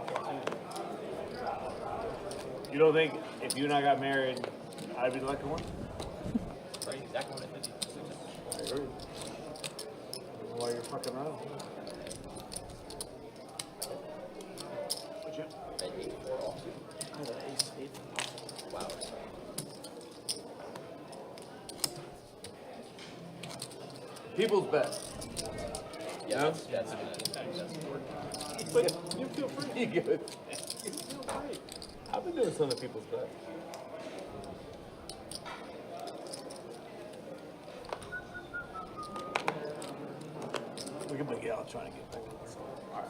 You don't think if you and I got married, I'd be the lucky one? Right, exactly what I did. I agree. Why you're fucking around? What'd you? An 8-4 off. I had an ace-8. Wow. People's bet. Yeah, that's important. But you feel pretty good. You feel great. I've been doing some of people's bet. We can make it out trying to get back on this. All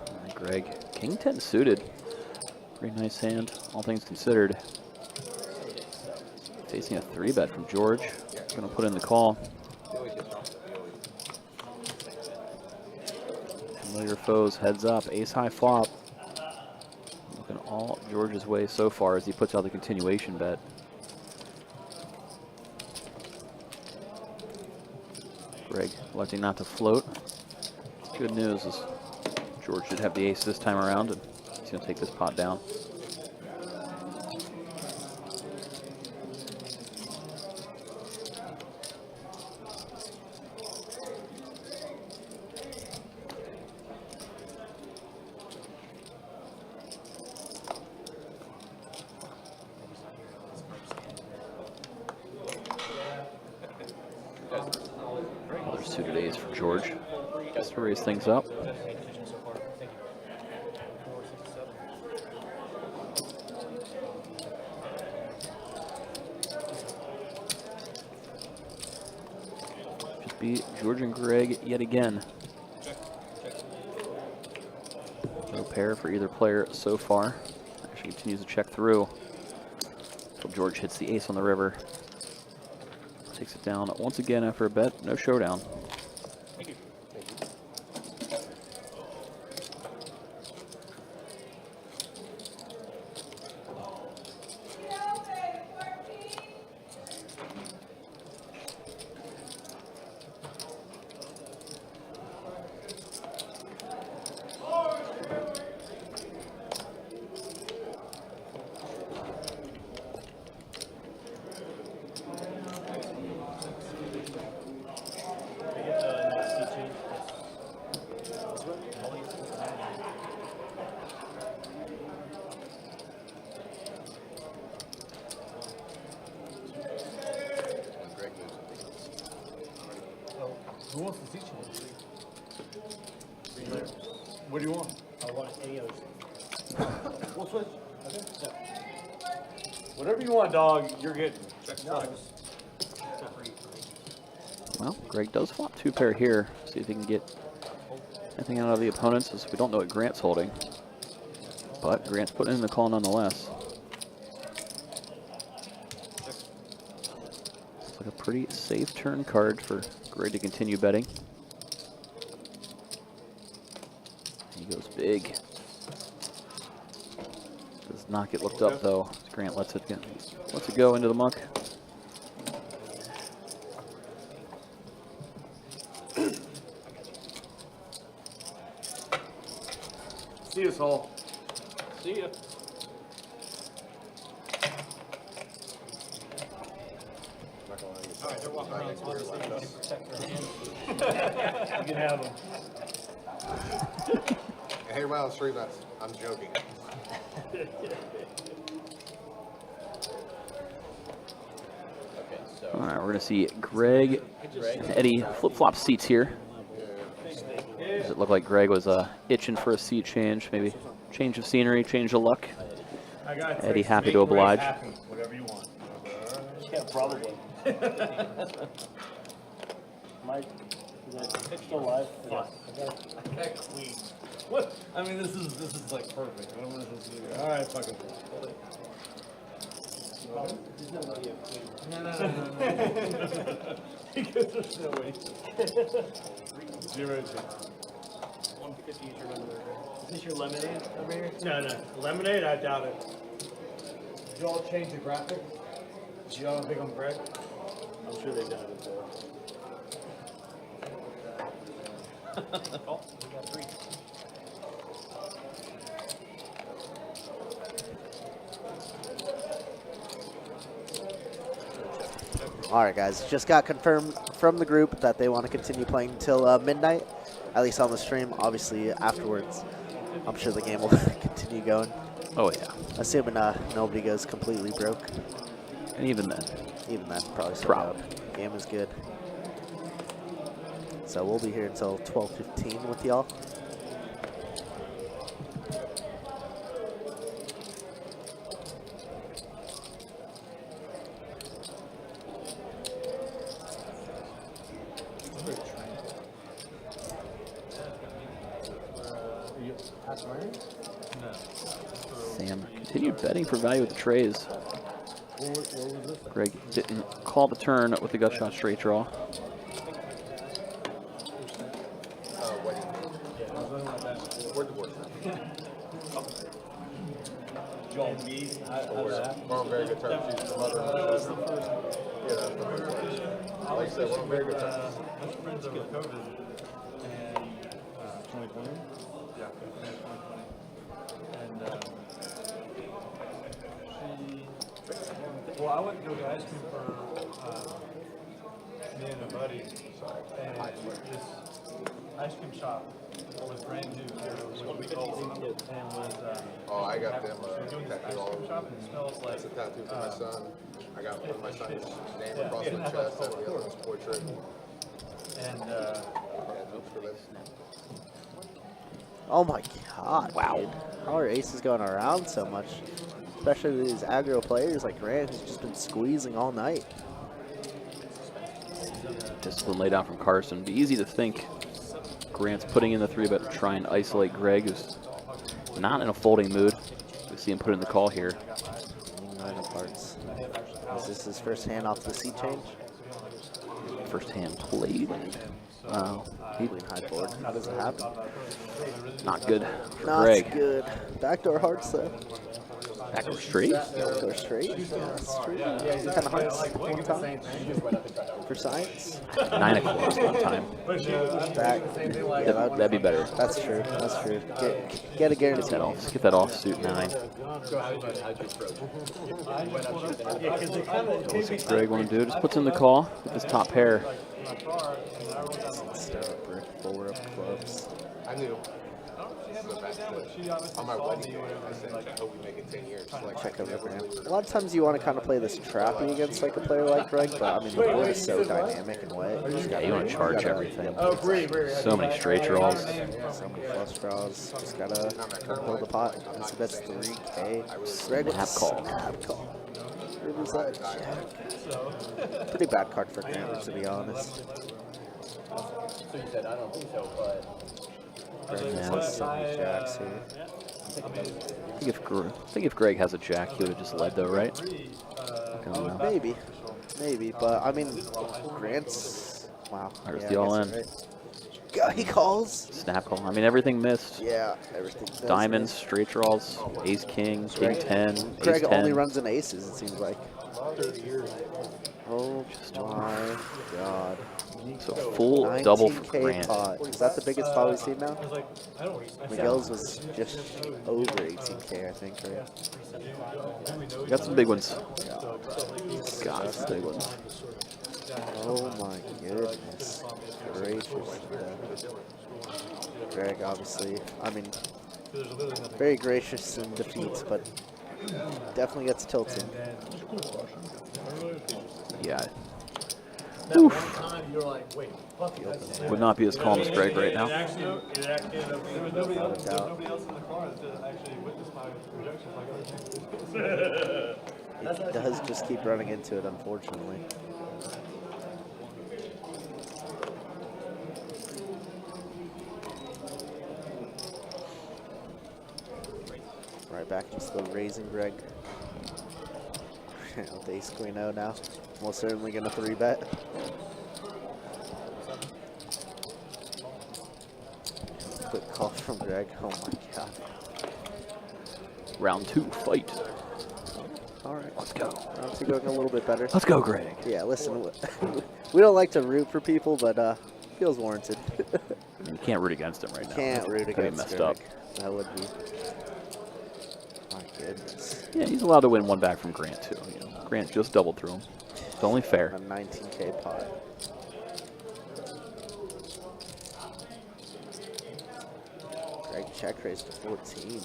All right, Greg, King 10 suited. Pretty nice hand, all things considered. Facing a 3-bet from George. Gonna put in the call. Familiar foes, heads up, ace high flop. Looking all George's way so far as he puts out the continuation bet. Greg electing not to float. Good news is George should have the ace this time around, and he's gonna take this pot down. George just to raise things up. Just be George and Greg yet again. No pair for either player so far. Actually continues to check through until George hits the ace on the river. Takes it down once again after a bet. No showdown. Who wants the seat change? What do you want? I want AOs. We'll switch. Okay. Yeah. Whatever you want, dog, you're getting. Well, Greg does flop 2 pair here. See if he can get anything out of the opponents, as we don't know what Grant's holding. But Grant's putting in the call nonetheless. Looks like a pretty safe turn card for Greg to continue betting. He goes big. Does not get looked up though. Grant lets it go into the muck. See you, Saul. See ya. Alright, they're walking around. You can have them. Hey, around the street, I'm joking. Okay, so All right, we're gonna see Greg and Eddie flip-flop seats here. Does it look like Greg was itching for a seat change? Maybe change of scenery, change of luck. Eddie happy to oblige. Whatever you want. Yeah, probably. Mike, is that still live? Fuck. I got queen. What? I mean, this is like perfect. What am I supposed to do? All right, fuck it. No. Because there's no way. 0 chance. 150 is your lemonade. Is this your lemonade over here? No. Lemonade, I doubt it. Did you all change the graphic? Did you all pick on Greg? I'm sure they've done it before. Oh, we got 3. All right, guys, just got confirmed from the group that they want to continue playing until midnight, at least on the stream. Obviously, afterwards, I'm sure the game will continue going, Oh yeah, assuming nobody goes completely broke. and even then. Even then, probably sold Probably. out. Game is good. So we'll be here until 12:15 with y'all. Sam continued betting for value with the trays. Greg didn't call the turn with the gut shot straight draw. Where'd the board? Joel B. We're on very good terms. She's the mother. Yeah, that's the first. Like I said, we're on very good terms. Best friends over COVID. And 2020? yeah, 2020. And well, I went to go to ice cream for me and a buddy, and this ice cream shop was brand new. It was what we call and was. Oh, I got them we're doing this ice tattoo all cream over. shop, and it smells like. That's a tattoo for my son. I got my son's name across my chest and the other one's portrait. And Oh my god. Wow. Dude. How are aces going around so much? Especially these aggro players like Grant, who's just been squeezing all night. Discipline laid out from Carson. It'd be easy to think Grant's putting in the 3-bet to try and isolate Greg, who's not in a folding mood. We see him put in the call here. 9 of hearts. Is this his first hand off the C change? First hand played. Wow. Queen high board. How does it happen? Not good for Not Greg. good. Backdoor hearts though. Backdoor straight. Backdoor straight. Yeah, that's true. What kind of hearts? One time? For science? 9 of clubs one time. That'd be better. That's true. That's true. Get a guarantee. Get that off suit 9. What's Greg want to do? Just puts in the call with his top pair. Brick 4 of clubs. I knew. On my wedding day, I said, I hope we make it 10 years. Like, Check over Grant. A lot of times you want to kind of play this trappy against like a player like Greg, but I mean the board is so dynamic and wet. Yeah, you want to charge everything. So many straight draws. So many flush draws. Just gotta hold the pot. And so that's 3K. Greg with Snap call. Snap call. River's that jack. Pretty bad card for Grant, to be honest. So you said, I don't think so, but Greg has so many jacks here. I think if Greg has a jack, he would have just led though, right? Maybe, but I mean, Grant's wow. There's Yeah, the I all guess in. you're right. God, he calls. Snap call. I mean, everything missed. Yeah, everything. does Diamonds, miss. straight draws, ace king, king Greg- 10, Greg ace 10. only runs in aces, it seems like. Oh my god. So full double for 19K Grant. pot. Is that the biggest pot we've seen now? Miguel's was just over 18K, I think, right? We got some big ones. Got some big ones. Oh my goodness. Gracious. Greg, obviously, I mean, very gracious in defeats, but definitely gets tilted. Yeah. That one time you're like, wait, fuck it. Would not be as calm as Greg right now. There was nobody else in the car that actually witnessed my rejection. It does just keep running into it, unfortunately. Right back into the raising Greg. With ace queen O now. Most certainly gonna 3-bet. Quick call from Greg. Oh my god. Round 2, fight. Alright. Let's go. Round 2 going a little bit better. Let's go, Greg. Yeah, listen, we don't like to root for people, but feels warranted. You can't root against him right now. Can't root That'd be against messed Greg. up. That would be. My goodness. Yeah, he's allowed to win one back from Grant too. You know, Grant just doubled through him. It's only fair. A 19K pot. Greg check raised to 14.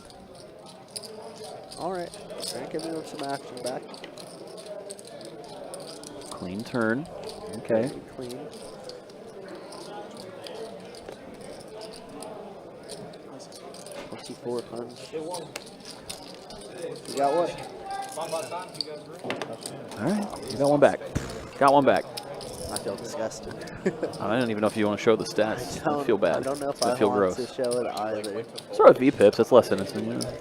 Alright, Greg giving him some action back. Clean turn. Okay. Pretty clean. $24 punch. You got what? All right. You got one back. Got one back. I feel disgusted. I don't even know if you want to show the stats. I feel bad. I don't know if I I feel want gross. to show it either. Sort of VPIPs. That's less innocent. You know?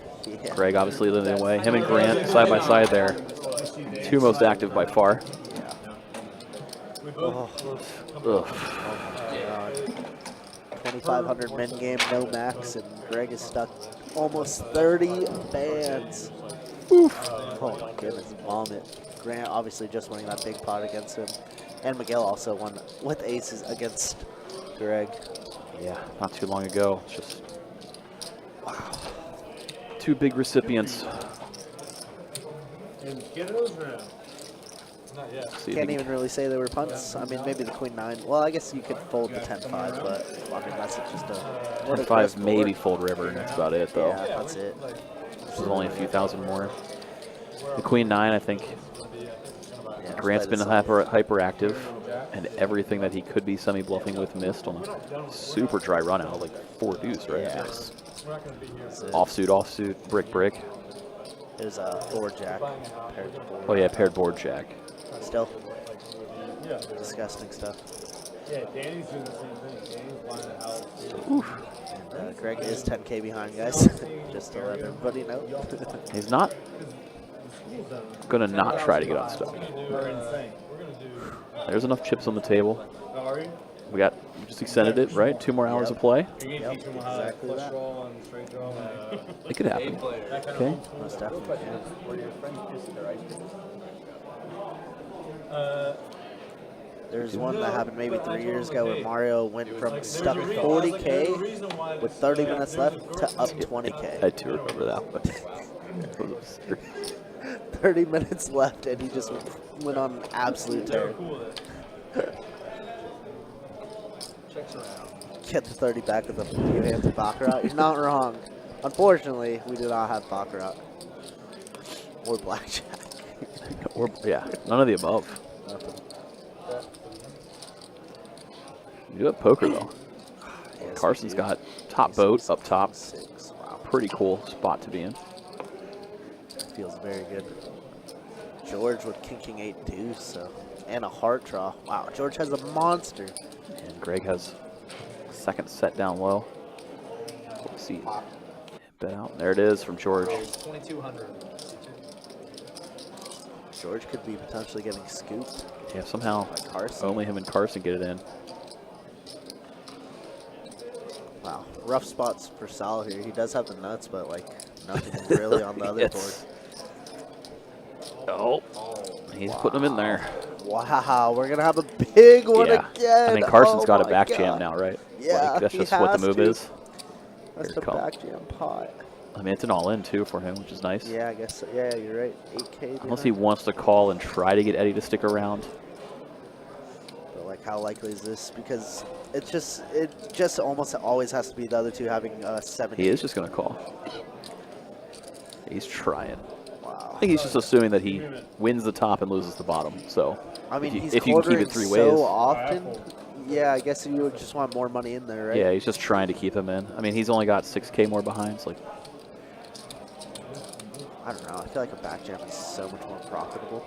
Yeah. Greg obviously living away. Him and Grant side by side there. Two most active by far. Oh. Ugh. God. 2,500 men game, no max, and Greg is stuck almost 30 bands. Oof. Oh my goodness, vomit. Grant obviously just winning that big pot against him. And Miguel also won with aces against Greg. Yeah, not too long ago. It's just wow. Two big recipients. And kiddos around. Not yet. See if Can't he even really say they were punts. I mean, maybe the queen 9. Well, I guess you could fold the 10-5, but I mean, that's just a... what a 10-5 crisp maybe board. fold river, and that's about it, though. Yeah, that's it. This is only a few thousand more. The queen 9, I think Yeah, Grant's play been this off. hyperactive. and everything that he could be semi-bluffing with missed on a super dry run out, like 4 deuce, right? Yeah. Nice. We're not gonna be here. Offsuit, brick, brick. It was a 4-jack paired to board. Oh yeah, paired board jack. Still disgusting stuff. Yeah, Danny's doing the same thing. Danny's lining out. And Greg is 10K behind, guys. Just to let everybody know. He's not gonna not try to get unstuck. We're insane. There's enough chips on the table. How are you? We just extended it, right? 2 more hours of play. You're going to teach them how to flush draw and straight draw. It could happen. Okay. Most definitely. Were your friends kissing their ice cream? There's one that happened maybe 3 years ago where Mario went from stuck 40K with 30 minutes left to up 20K. I do remember that one. That was absurd. 30 minutes left and he just went on an absolute tear. Get the 30 back with a few hands of Baccarat. You're not wrong. Unfortunately, we do not have Baccarat. Or Blackjack. Or, yeah, none of the above. Nothing. You do have poker, though. Yes, Carson's we do. got top boat up top. 6. Wow. Pretty cool spot to be in. Feels very good. George with king 8 deuce, so, and a heart draw. Wow, George has a monster. And Greg has second set down low. Let's see. Bet out. There it is from George. 2,200. George could be potentially getting scooped. Yeah, somehow By Carson. only him and Carson get it in. Wow, rough spots for Sal here. He does have the nuts, but like nothing really on the other board. Yes. Oh, he's putting them in there. Wow, we're gonna have a big one Yeah, again. I mean Carson's Oh got a my back God. jam now, right? Yeah, like, that's he just what the has move to. is. That's Here the it comes. back jam pot. I mean, it's an all-in too for him, which is nice. Yeah, I guess so. Yeah, you're right. 8K. Unless he wants to call and try to get Eddie to stick around. But like, how likely is this? Because it just almost always has to be the other two having 70. He is just going to call. He's trying. Wow. I think he's just assuming that he wins the top and loses the bottom. So, I mean, if you can keep it 3 ways. so often. Yeah, I guess you would just want more money in there, right? Yeah, he's just trying to keep him in. I mean, he's only got 6K more behind. It's like, I don't know. I feel like a back jam is so much more profitable.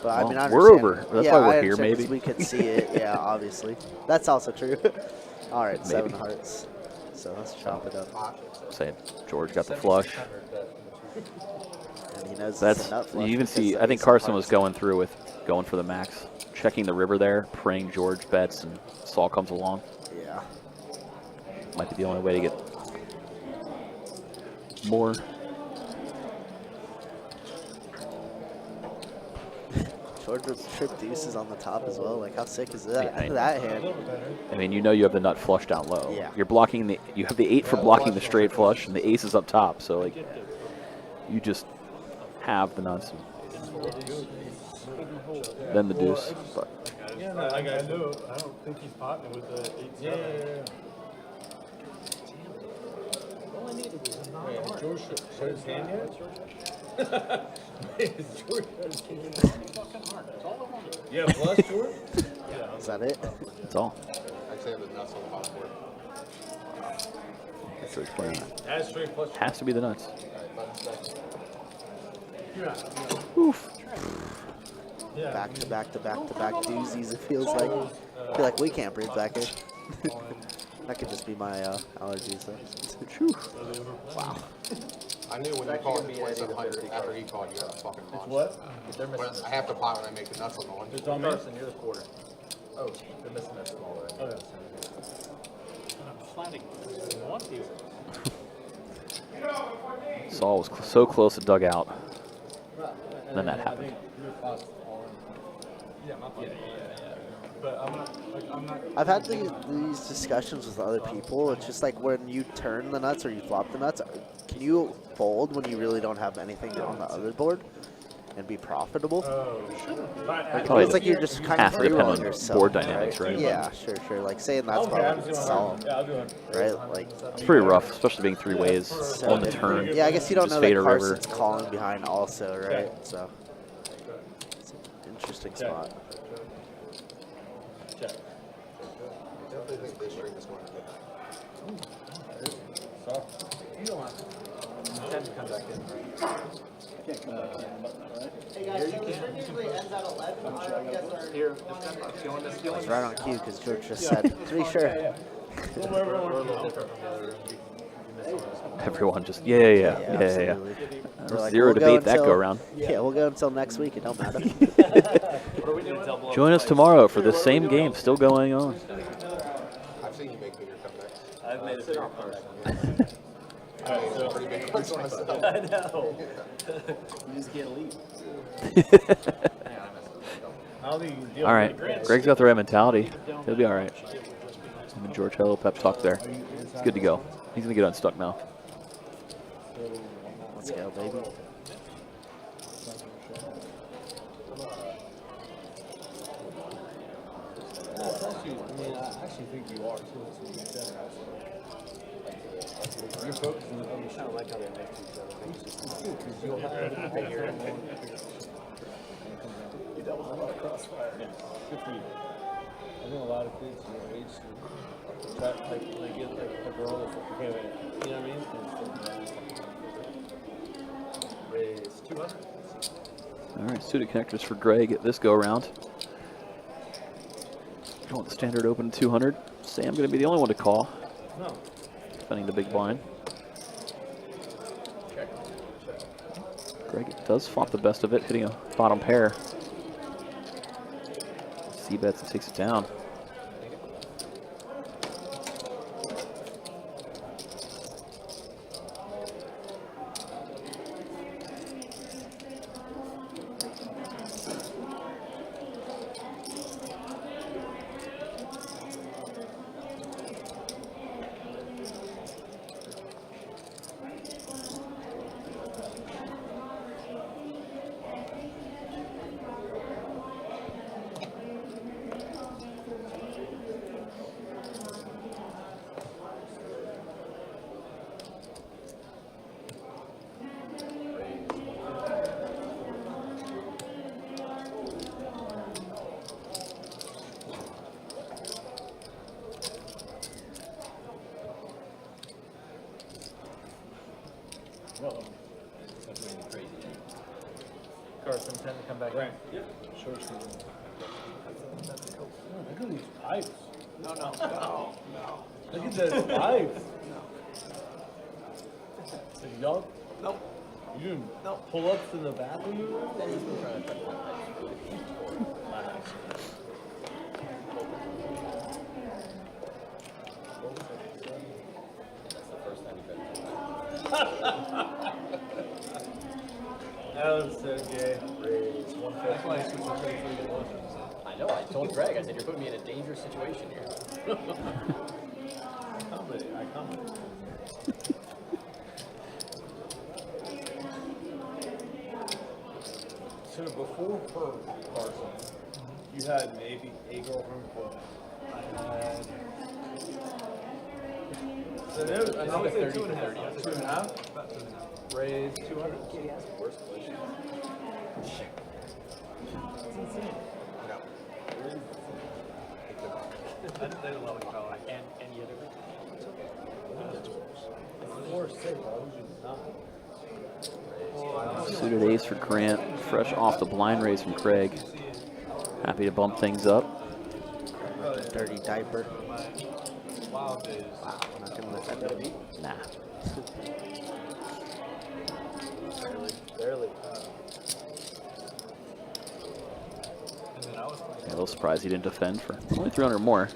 But I well, mean, I we're understand. over. That's yeah, why we're I here, understand 'cause maybe. we could see it. Yeah, obviously. That's also true. All right, Maybe. 7 hearts. So let's chop it up. saying George got the flush. And he knows That's it's a nut flush you even because see. the I think ace of Carson was hearts. going for the max, checking the river there, praying George bets, and Saul comes along. Yeah. Might be the only way to get more. George with trip deuces on the top as well. Like, how sick is that? Yeah, I know. That hand. I mean, you know you have the nut flush down low. Yeah. You're blocking the. You have the 8 for blocking the straight flush, and the ace is up top. So like, you just have the nuts. Then the deuce. But Yeah, no, like I know, I don't think he's potting with the 8-7. All I needed was a non-heart. George showed his hand yet? George showed his hand. That's all I wanted. Yeah, plus George? Is that it? that's all. Actually, have the nuts on the bottom board. That's what he's playing at. That's straight plus. Has to be the nuts. Yeah. Oof. Yeah. Back to back to back to back doozies, it feels like. I feel like we can't breathe back here. That could just be my allergies, though. Phew. Wow. I knew when you called 2700 after he called, you had a fucking launch. What? They're missing I have to pot when I make the nuts on the one. Just on me? Carson, you're the quarter. Oh, they're missing that small right? Oh, yeah. I'm flatting. I want to. Saul was so close to dugout. And then that happened. But I'm not. I've had these discussions with other people. It's just like when you turn the nuts or you flop the nuts, can you fold when you really don't have anything on the other board and be profitable? Like, it Probably feels like you're just kind half of to depend freeing on yourself. board dynamics, right? Yeah, sure. Like saying that's Okay, I'm probably doing solid, Yeah, I'll do it. right? Like, It's pretty rough, especially being 3 ways on the turn. yeah, I guess you don't Just know fade that a river. Carson's calling behind also, right? So it's an interesting spot. check. I definitely think this string is going to get Soft. You don't have to. Tend to come back in. Can't come back in, right? Hey guys, so the string usually ends at 11. I don't know if you guys are Here, just kind of feeling this. I was right on cue because George just said, to be sure. We're a little different from the other room. You miss some of this. Everyone just, yeah. Absolutely. There's We're like, zero we'll go debate that until- go around. Yeah, we'll go until next week. It don't matter. What are we doing? Join us tomorrow for the same game still going on. I've seen you make bigger comebacks. I've made a bigger comeback. I mean, some pretty big ones myself. I know. You just can't leave. I don't think you can deal All with right, the grants. Greg's got the right mentality. He'll be all right. Him and George Hello pep talk there. He's good to go. He's gonna get unstuck now. Let's go, baby. I actually think you are too. That's what you said. You're focusing on I don't like how they make each other. They just because you'll have to figure it out. that was a lot of crossfire. Good for you. I know a lot of kids your age try, like when they get like a girl that's like, okay, wait, you know what I mean? Raise 200. All right, suited connectors for Greg this go around. Going the standard open 200. Sam going to be the only one to call. No. Defending the big blind. Greg does flop the best of it, hitting a bottom pair. C-bets and takes it down. Carson, tend to come back Right. in. Yep. Short street. Look at these pipes. No. Look at those pipes. So y'all, Nope. you doing Nope. pull-ups in the bathroom? That was so gay. Raise 150. That's why I switched to 33 to 1. I know, I told Greg, I said, you're putting me in a dangerous situation here. I commented. So before her, Carson, you had maybe a girlfriend before. I had. So there, I would say 2.5. 2.5? About 2.5. Raise 200. Worst position. I didn't love it, fella. And yet Or say, why would you not? Suited ace for Grant, fresh off the blind raise from Craig. Happy to bump things up. Dirty diaper. Wild days. Wow, I'm not gonna let that go. Nah. barely. And then I was playing. Yeah, a little surprised he didn't defend for only 300 more.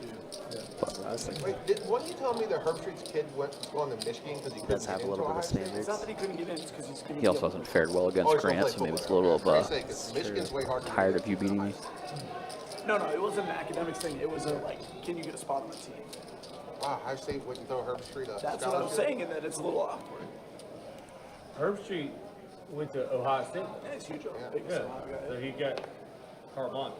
Wait, wasn't you telling me that Herb Street's kid went to go on to Michigan because he Does couldn't have get a little into bit of high school? standards. It's not that he couldn't get in, it's because he's He also hasn't fared well against Grant, so maybe it's a little of Michigan's way harder. tired of you beating me. No, it wasn't an academics thing. It was a, like, can you get a spot on the team? Wow, High State wouldn't throw Herb Street a That's what I'm scholarship? saying, and that it's a little awkward. Herb Street went to Ohio State. And it's huge. Yeah. Big Yeah. Ohio guy. So he got carte blanche.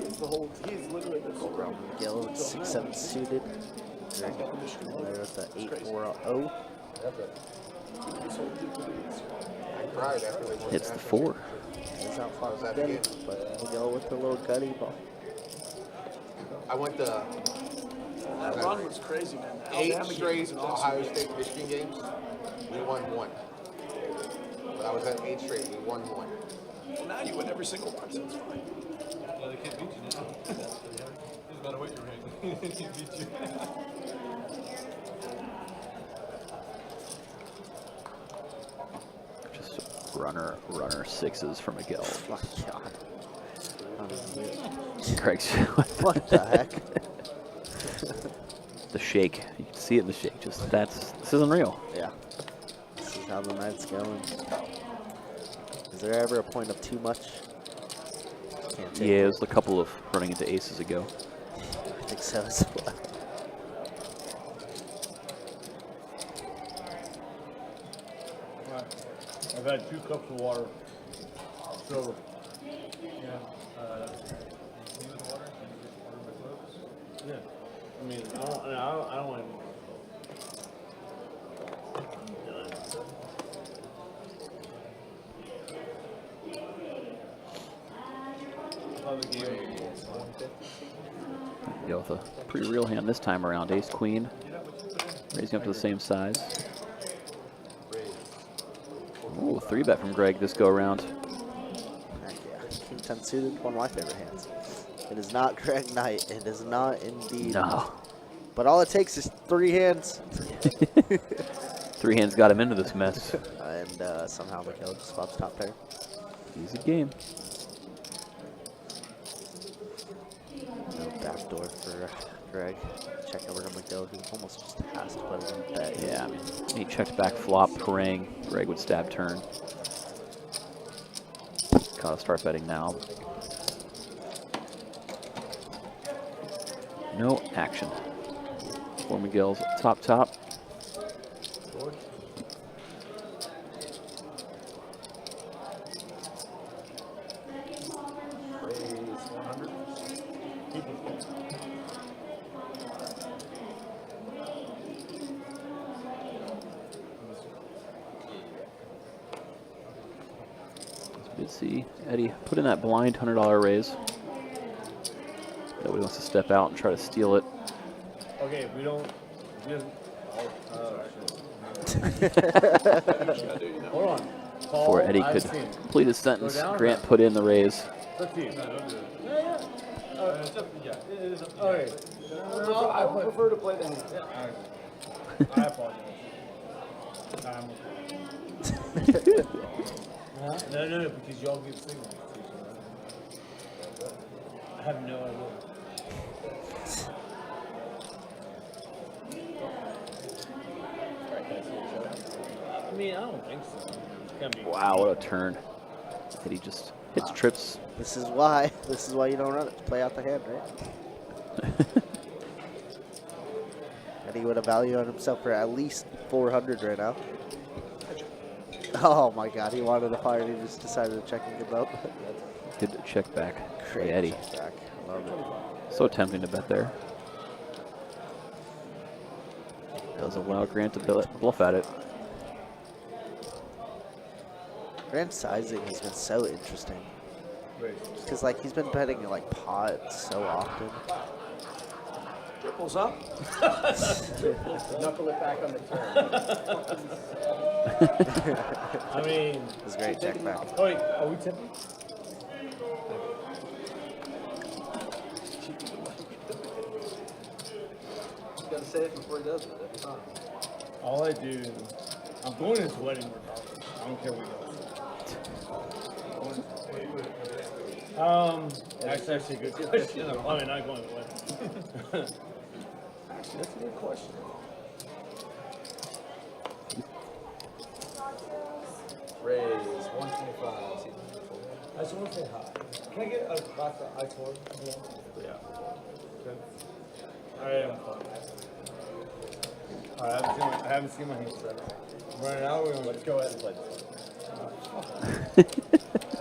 It's the whole, he's literally the whole Gill, 6-7 suited. There with the 8-4-0. That's it. I cried after they won. Hits the 4. It's not far Was that from the it, game? but we go with the little gutty ball. I went to That run was crazy, man. The 8 Alabama game straight was an awesome Ohio game. State Michigan games. We won 1. But I was at 8 straight. We won 1. Well, now you win every single one, so it's fine. Yeah, they can't beat you now. Doesn't matter what you're ranked. They can't beat you. Just runner 6s for Miguel. Oh my God. Greg's What the heck? the shake. You can see it in the shake. Just this is unreal. Yeah. This is how the night's going. Is there ever a point of too much? Can't take Yeah, it. it was a couple of running into aces ago. I think so as well. I've had 2 cups of water. Silver. Yeah. You with the water? Can you get water with gloves? Yeah. I mean, I don't want to. How the game Go with a pretty real hand this time around. Ace Queen. Raising up to the same size. Ooh, 3-bet from Greg this go around. Heck yeah. King 10 suited, one of my favorite hands. It is not Greg Knight. It is not indeed. No. But all it takes is 3 hands. 3 hands got him into this mess. And somehow Miguel just spots top pair. Easy game. No backdoor for Greg. Check over to Miguel, who almost just has to put it in bet. Yeah, I mean, he checked back flop, harangue. Greg would stab turn. Gotta start betting now. No action. For Miguel's top. Did see Eddie put in that blind $100 raise. Nobody wants to step out and try to steal it. Okay, if we don't. Hold on. Paul, Before Eddie I've could seen it. complete his sentence, down Grant there. put in the raise. It's up to you. Yeah, it is. Okay. I would prefer to play the hand. I apologize. Okay. No, because y'all give signals to each other. I have no idea. I mean, I don't think so. It's gonna be Wow, what a turn. Eddie just hits trips. This is why you don't run it. Play out the hand, right? Eddie would have value on himself for at least 400 right now. Oh my God, he wanted to fire and he just decided to check and give up. Good check back by Great Eddie. check back. I love it. So tempting to bet there. Does allow Grant to bluff at it. Grant's sizing has been so interesting. Because like he's been betting like pot so often. Triples up. Knuckle it back on the turn. I mean, It was great check back. oh wait, are we tipping? He's got to say it before he does it every time. All I do, I'm going to his wedding regardless. I don't care what he does. That's actually a good question. I mean, not going to the wedding. That's a good question. Raise 125. I just want to say hi. Can I get a glass of ice water? Yeah. Okay. I am fine. I haven't seen my hands set. Right now, we're Let's go ahead and play this one.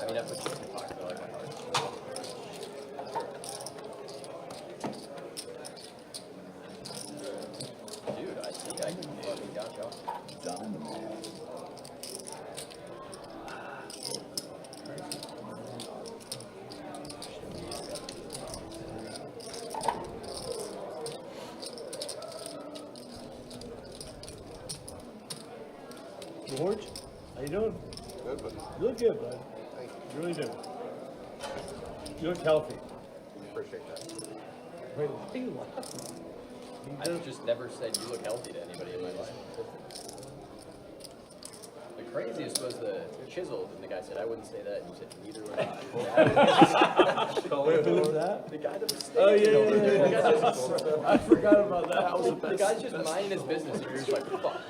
I mean, that's what you talk about, like my heart. Dude, I think I can fucking got y'all. Done. George, how you doing? Good, but You look good, bud. thank you. You really do. You look healthy. Appreciate that. Wait, why are you laughing? I've just never said you look healthy to anybody in my life. The craziest was the chiseled, and the guy said I wouldn't say that, and you said neither would I. Wait, who was that? The guy that was Oh, standing yeah, over there. The yeah, guy yeah. just, I forgot about that. That was the the best. guy's just minding his business, and you're just like, fuck.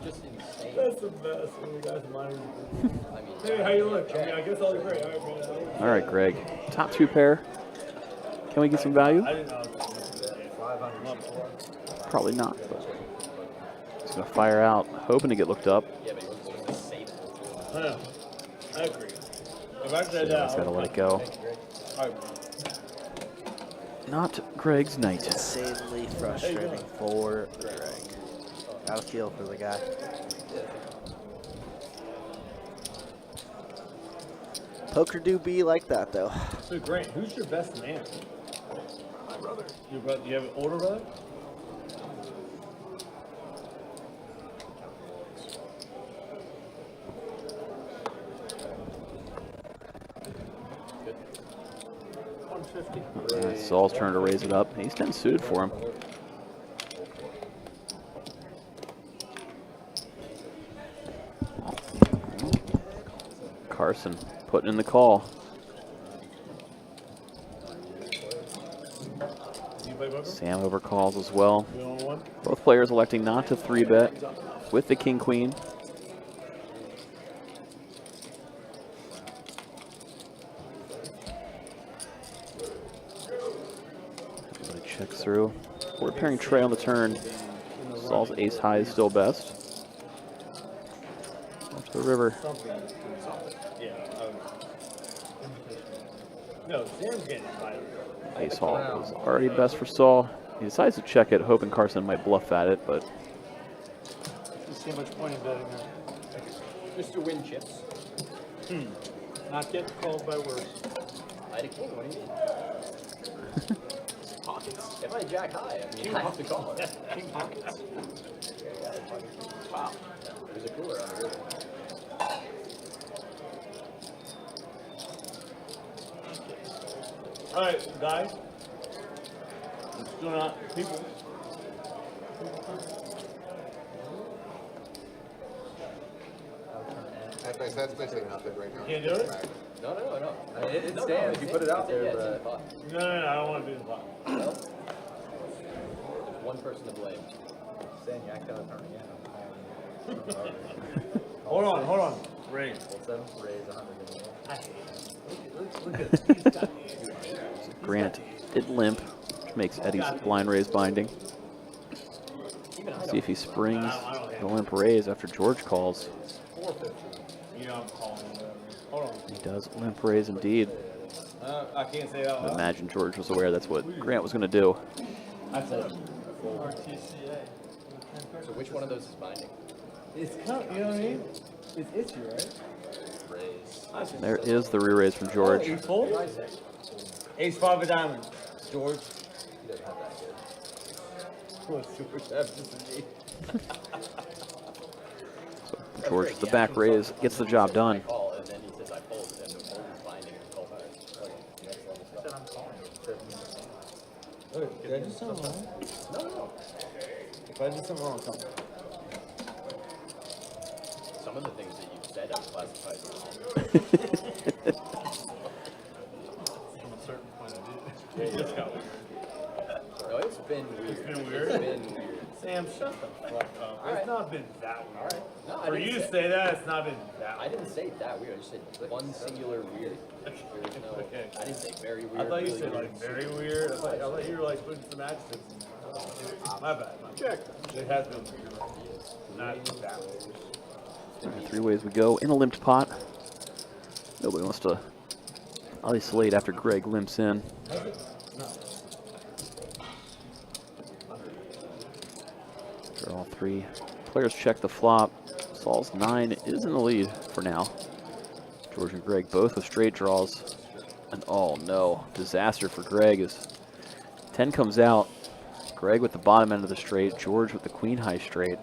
Just insane. That's the best when the guy's minding his business. I mean, Hey, how you look? I mean, I guess I'll be great. All right, man. All right, Greg. Top 2 pair. Can we get some value? I didn't know. Probably not. But he's gonna fire out, hoping to get looked up. yeah, but he wasn't supposed to say that. I know. I agree. If I said that, He's gotta let it go. Not Greg's night. Insanely frustrating for Greg. Gotta feel for the guy. Poker do be like that though. So great. Who's your best man? My brother. Your brother? You have an older brother? Saul's trying to raise it up. He's 10 suited for him. Carson putting in the call. Sam overcalls as well. Both players electing not to 3-bet with the king-queen. Everybody checks through. Board pairing Trey on the turn. Saul's ace high is still best. Off to the river. No, Sam's getting invited. Ace Hall was already best for Saul. He decides to check it, hoping Carson might bluff at it, but You see how much point in betting there. Mr. Win chips. Not getting called by worse. I had a king, what do you mean? Pockets. If I had jack high, I mean, I have to call it. King pockets. Wow. There's a cooler on the river. All right, guys. Let's do not people. That's basically nothing right now. Can't do it? No. I mean, it stands if you put it out there, Yeah, it's in the but pot. No, I don't want to be in the pot. There's one person to blame. saying you act out of turn again. Hold on. Raise. Hold 7, raise 100. I hate it. Look at these guys. Grant did limp, which makes Eddie's blind raise binding. See if he springs the limp raise after George calls. 450. You know I'm calling him. Hold on. He does limp raise indeed. I can't say that I loud. imagine George was aware that's what Grant was going to do. I said RTCA. So which one of those is binding? it's kind of, you know what I mean? It's itchy, right? Raise. There is the re-raise from George. Ace fold? Ace 5 of diamonds. George. He doesn't have that good. What's George have to me? George, the back raise, gets the job done. Call, and then he says I fold, and the fold is binding and call back. Like, next level stuff. I'm calling you. Did I do something wrong? No. If I did something wrong, tell me. Some of the things that you've said I've classified as wrong. From a certain point of view. Yeah, you just got weird. No, it's been weird. It's been weird? It's been weird. Sam, shut the fuck up. All right. It's not been that weird. No, I For didn't you to say- say that, it's not been that I weird. didn't say that weird. I just said one singular weird. There was no, Okay. I didn't say very weird. I thought you really said weird. like very weird. I thought you were like putting some adjectives. My bad. Check. It has been weird. Not that weird. All right, 3 ways we go in a limped pot. Nobody wants to isolate after Greg limps in. After all 3 players check the flop, Saul's 9 is in the lead for now. George and Greg both with straight draws. And oh no, disaster for Greg as 10 comes out. Greg with the bottom end of the straight, George with the queen high straight.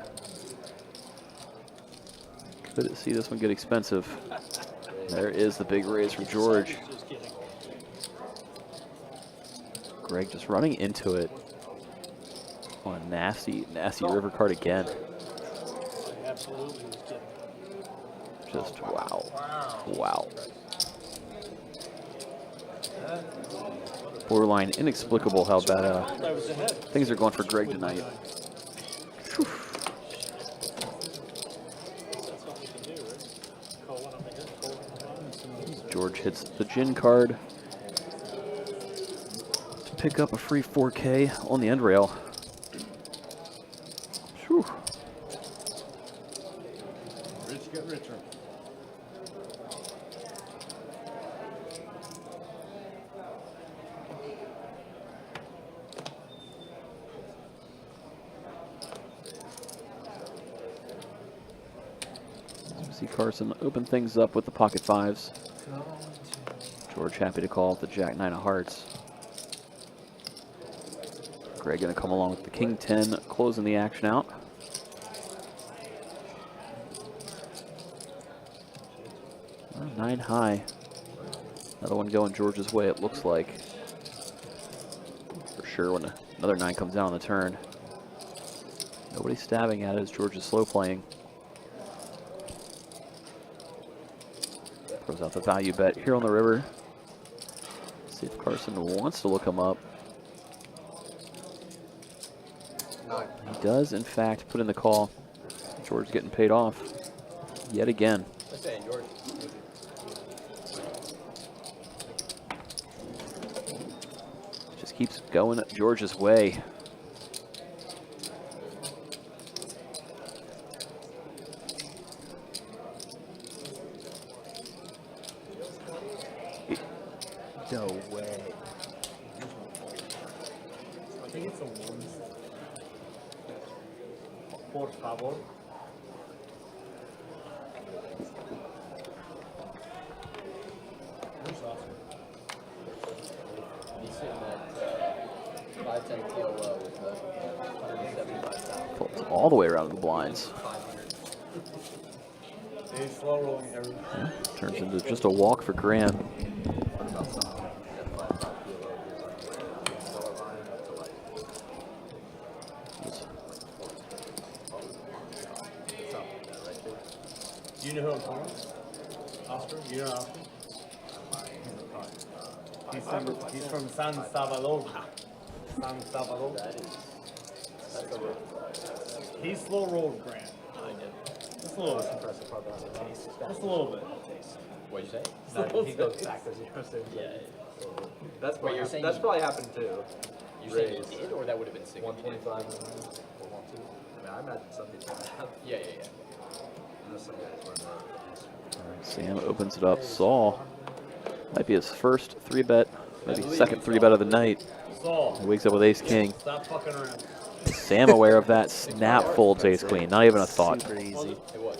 Could see this one get expensive. There is the big raise from George. Greg just running into it on a nasty, nasty river card again. Absolutely was kidding. Just wow. Wow. Borderline inexplicable how bad things are going for Greg tonight. Whew. George hits the gin card to pick up a free 4K on the end rail. Whew. Rich get richer. See Carson open things up with the pocket fives. George happy to call the Jack 9 of hearts. Greg gonna come along with the King 10, closing the action out. Well, 9 high. Another one going George's way, it looks like. For sure when another 9 comes down on the turn. Nobody stabbing at it as George is slow playing. Throws out the value bet here on the river. See if Carson wants to look him up. He does, in fact, put in the call. George getting paid off yet again. George. Just keeps going George's way. No way. I think it's a ones. Por favor. He's sitting at 510 POL with 175,000. Pulls all the way around to the blinds. He's slow rolling everything. Yeah, turns into just a walk for Graham. Do you know who I'm calling? Oscar? You know Oscar? He's from San Salvador. San Salvador. He's slow rolled Grant. Just a little bit. Just a little bit. What'd you say? No, he goes back to 0-6. Yeah. That's Wait, probably, you're saying that's you- probably happened too. You saying he did, or that would have been sick? if he did? 125 or 1-2. I mean, I imagine some people have. Yeah. I know some guys were not. Sam opens it up. Saul might be his first 3-bet, maybe second 3-bet of the night. Saul, He wakes up with Ace King. stop fucking around. Sam aware of that. Snap folds Ace Queen. Not even a thought. Super easy. It was.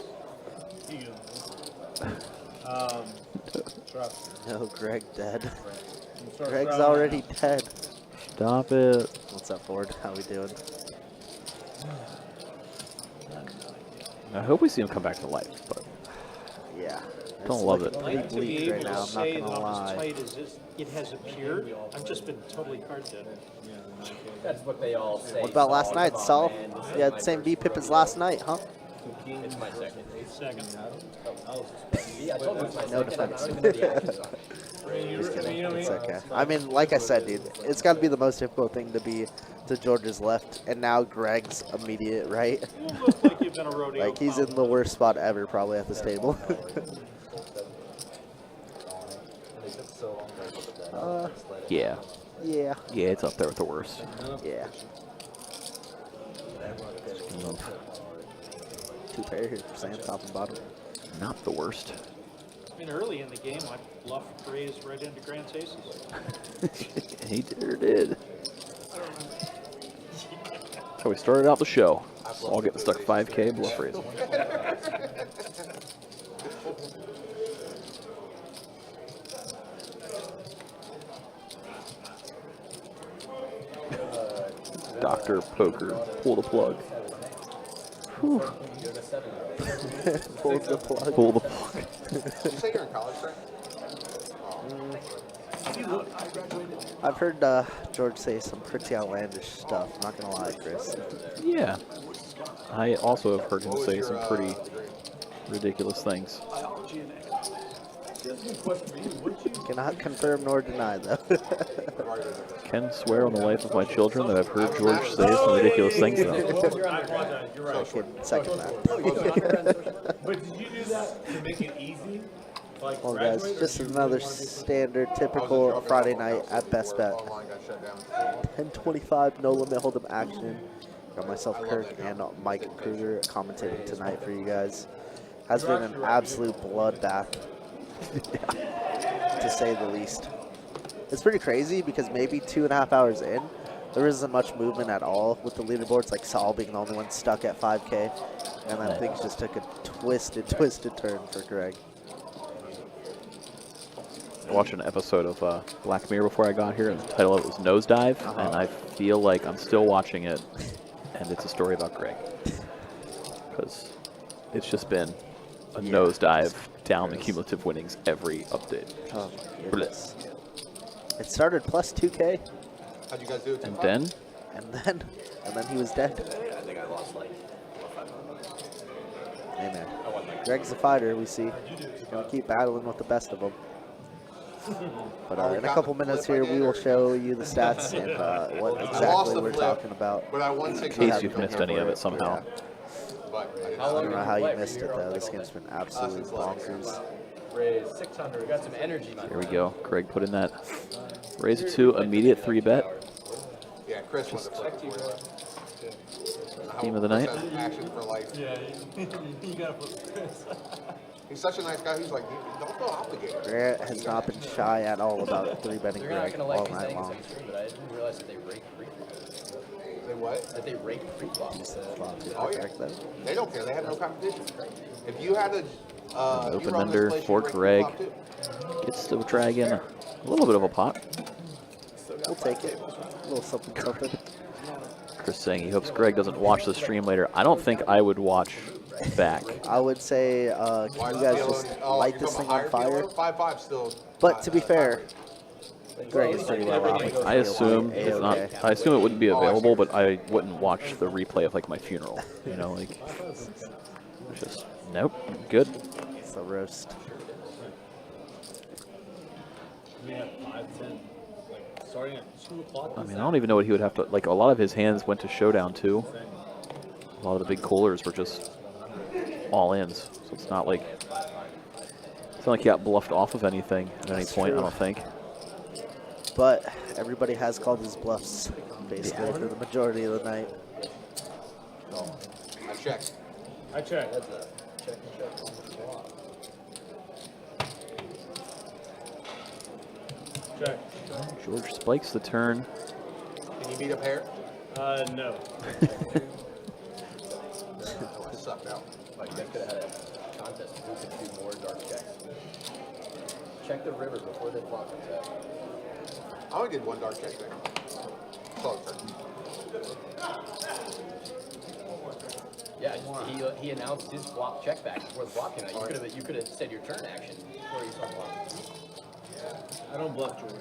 Trust. No, Greg dead. Start Greg's crowding already dead. Stop it. What's up, Ford? How we doing? I hope we see him come back to life, but Yeah. Don't It's love looking it. I'd like pretty to be bleak able right to now, I'm say not that gonna I'm as lie. tight as it has appeared. I've just been totally card dead. That's what they all say. What about last Saul, night, come on, Saul? man. This is You had my the same first VPIP as pro last night, huh? It's my second. Second. Yeah, I told you it's my No second. I defense. don't even know the actions on it. Just kidding. You know what I It's mean? okay. I mean, like I said, dude, it's got to be the most difficult thing to be to George's left, and now Greg's immediate right. You look like you've been a rodeo Like, he's in clown. the worst spot ever, probably, at this table. And they took so long to put that Uh, out. Just let it yeah. Yeah. Yeah, it's up there with the worst. Yeah. Nope. 2 pair here for Sam, top and bottom. Not the worst. I mean, early in the game, I bluffed raised right into Grant's aces. He sure did. So we started out the show. All getting stuck 5K bluff raising. Dr. Poker, pull the plug. Whew. Pull the plug. Pull the plug. Did you say you're in college, right? I've heard George say some pretty outlandish stuff. Not gonna lie, Chris. Yeah. I also have heard him What was say your, some pretty degree? ridiculous things. Cannot confirm nor deny, though. Can swear on the life of my children that I've heard George say some ridiculous things though. I apologize. You're right. I can second that. But did you do that to make it easy? Like Well, guys, graduate, or just did you another really want to do- standard, typical Friday night at Best Bet. Online got shut down. 10:25, no limit hold'em action. Got myself, Kirk, and Mike Kruger commentating tonight for you guys. Has been an absolute bloodbath, to say the least. It's pretty crazy because maybe 2.5 hours in, there isn't much movement at all with the leaderboards, like Saul being the only one stuck at 5K. And then things just took a twisted turn for Greg. I watched an episode of Black Mirror before I got here, and the title of it was Nosedive, and I feel like I'm still watching it, and it's a story about Greg. Because it's just been a nosedive down the cumulative winnings every update. Oh my goodness. It started plus 2K, How'd you guys do it? And 2-5? then, and then he was dead. I think I lost like 500. Hey man, Greg's a fighter, we see. Gonna keep battling with the best of them. But in a couple minutes here, we will show you the stats and what exactly we're talking about. But I won in 600. case you've missed any of it somehow. But I did I not don't know how you missed it though. This game's been absolutely bonkers. Raise 600. Got some energy, man. Here we go. Greg put in that raise it to immediate 3-bet. Yeah, Chris was a Team of the night. Action for life. Yeah, you gotta put Chris. He's such a nice guy. He's like, don't feel obligated. Grant has not been shy at all about 3-betting They're not Greg gonna like all me night saying this long. on stream, but I didn't realize that they rake free flops. Say what? That they rake free flops. Oh, yeah. They don't care. They have no competition. If you had a Open ender for Greg. Gets the dragon. A little bit of a pot. We'll take it. A little something, something. Chris saying he hopes Greg doesn't watch the stream later. I don't think I would watch back. I would say, can you guys just light this thing on fire? 5-5 still. But to be fair, Greg is pretty well off. I assume it's not. I assume it wouldn't be available, but I wouldn't watch the replay of like my funeral. You know, like it's just nope. Good. It's a roast. We have 5, 10, like starting at 2 o'clock. I mean, I don't even know what he would have to like. A lot of his hands went to showdown too. A lot of the big coolers were just all ins, so it's not like he got bluffed off of anything at any point. I don't think. But everybody has called his bluffs, basically, for the majority of the night. I checked. I checked. That's a check and check on the flop. Check. George spikes the turn. Can you beat a pair? No. Oh, I sucked out. Like, you guys could have had a contest who could do more dark checks. Check the river before the flop comes out. I only did one dark check there. Solid turn. Yeah, he announced his flop check back before the flop came out. You could have said your turn action before you saw the flop. I don't bluff, George.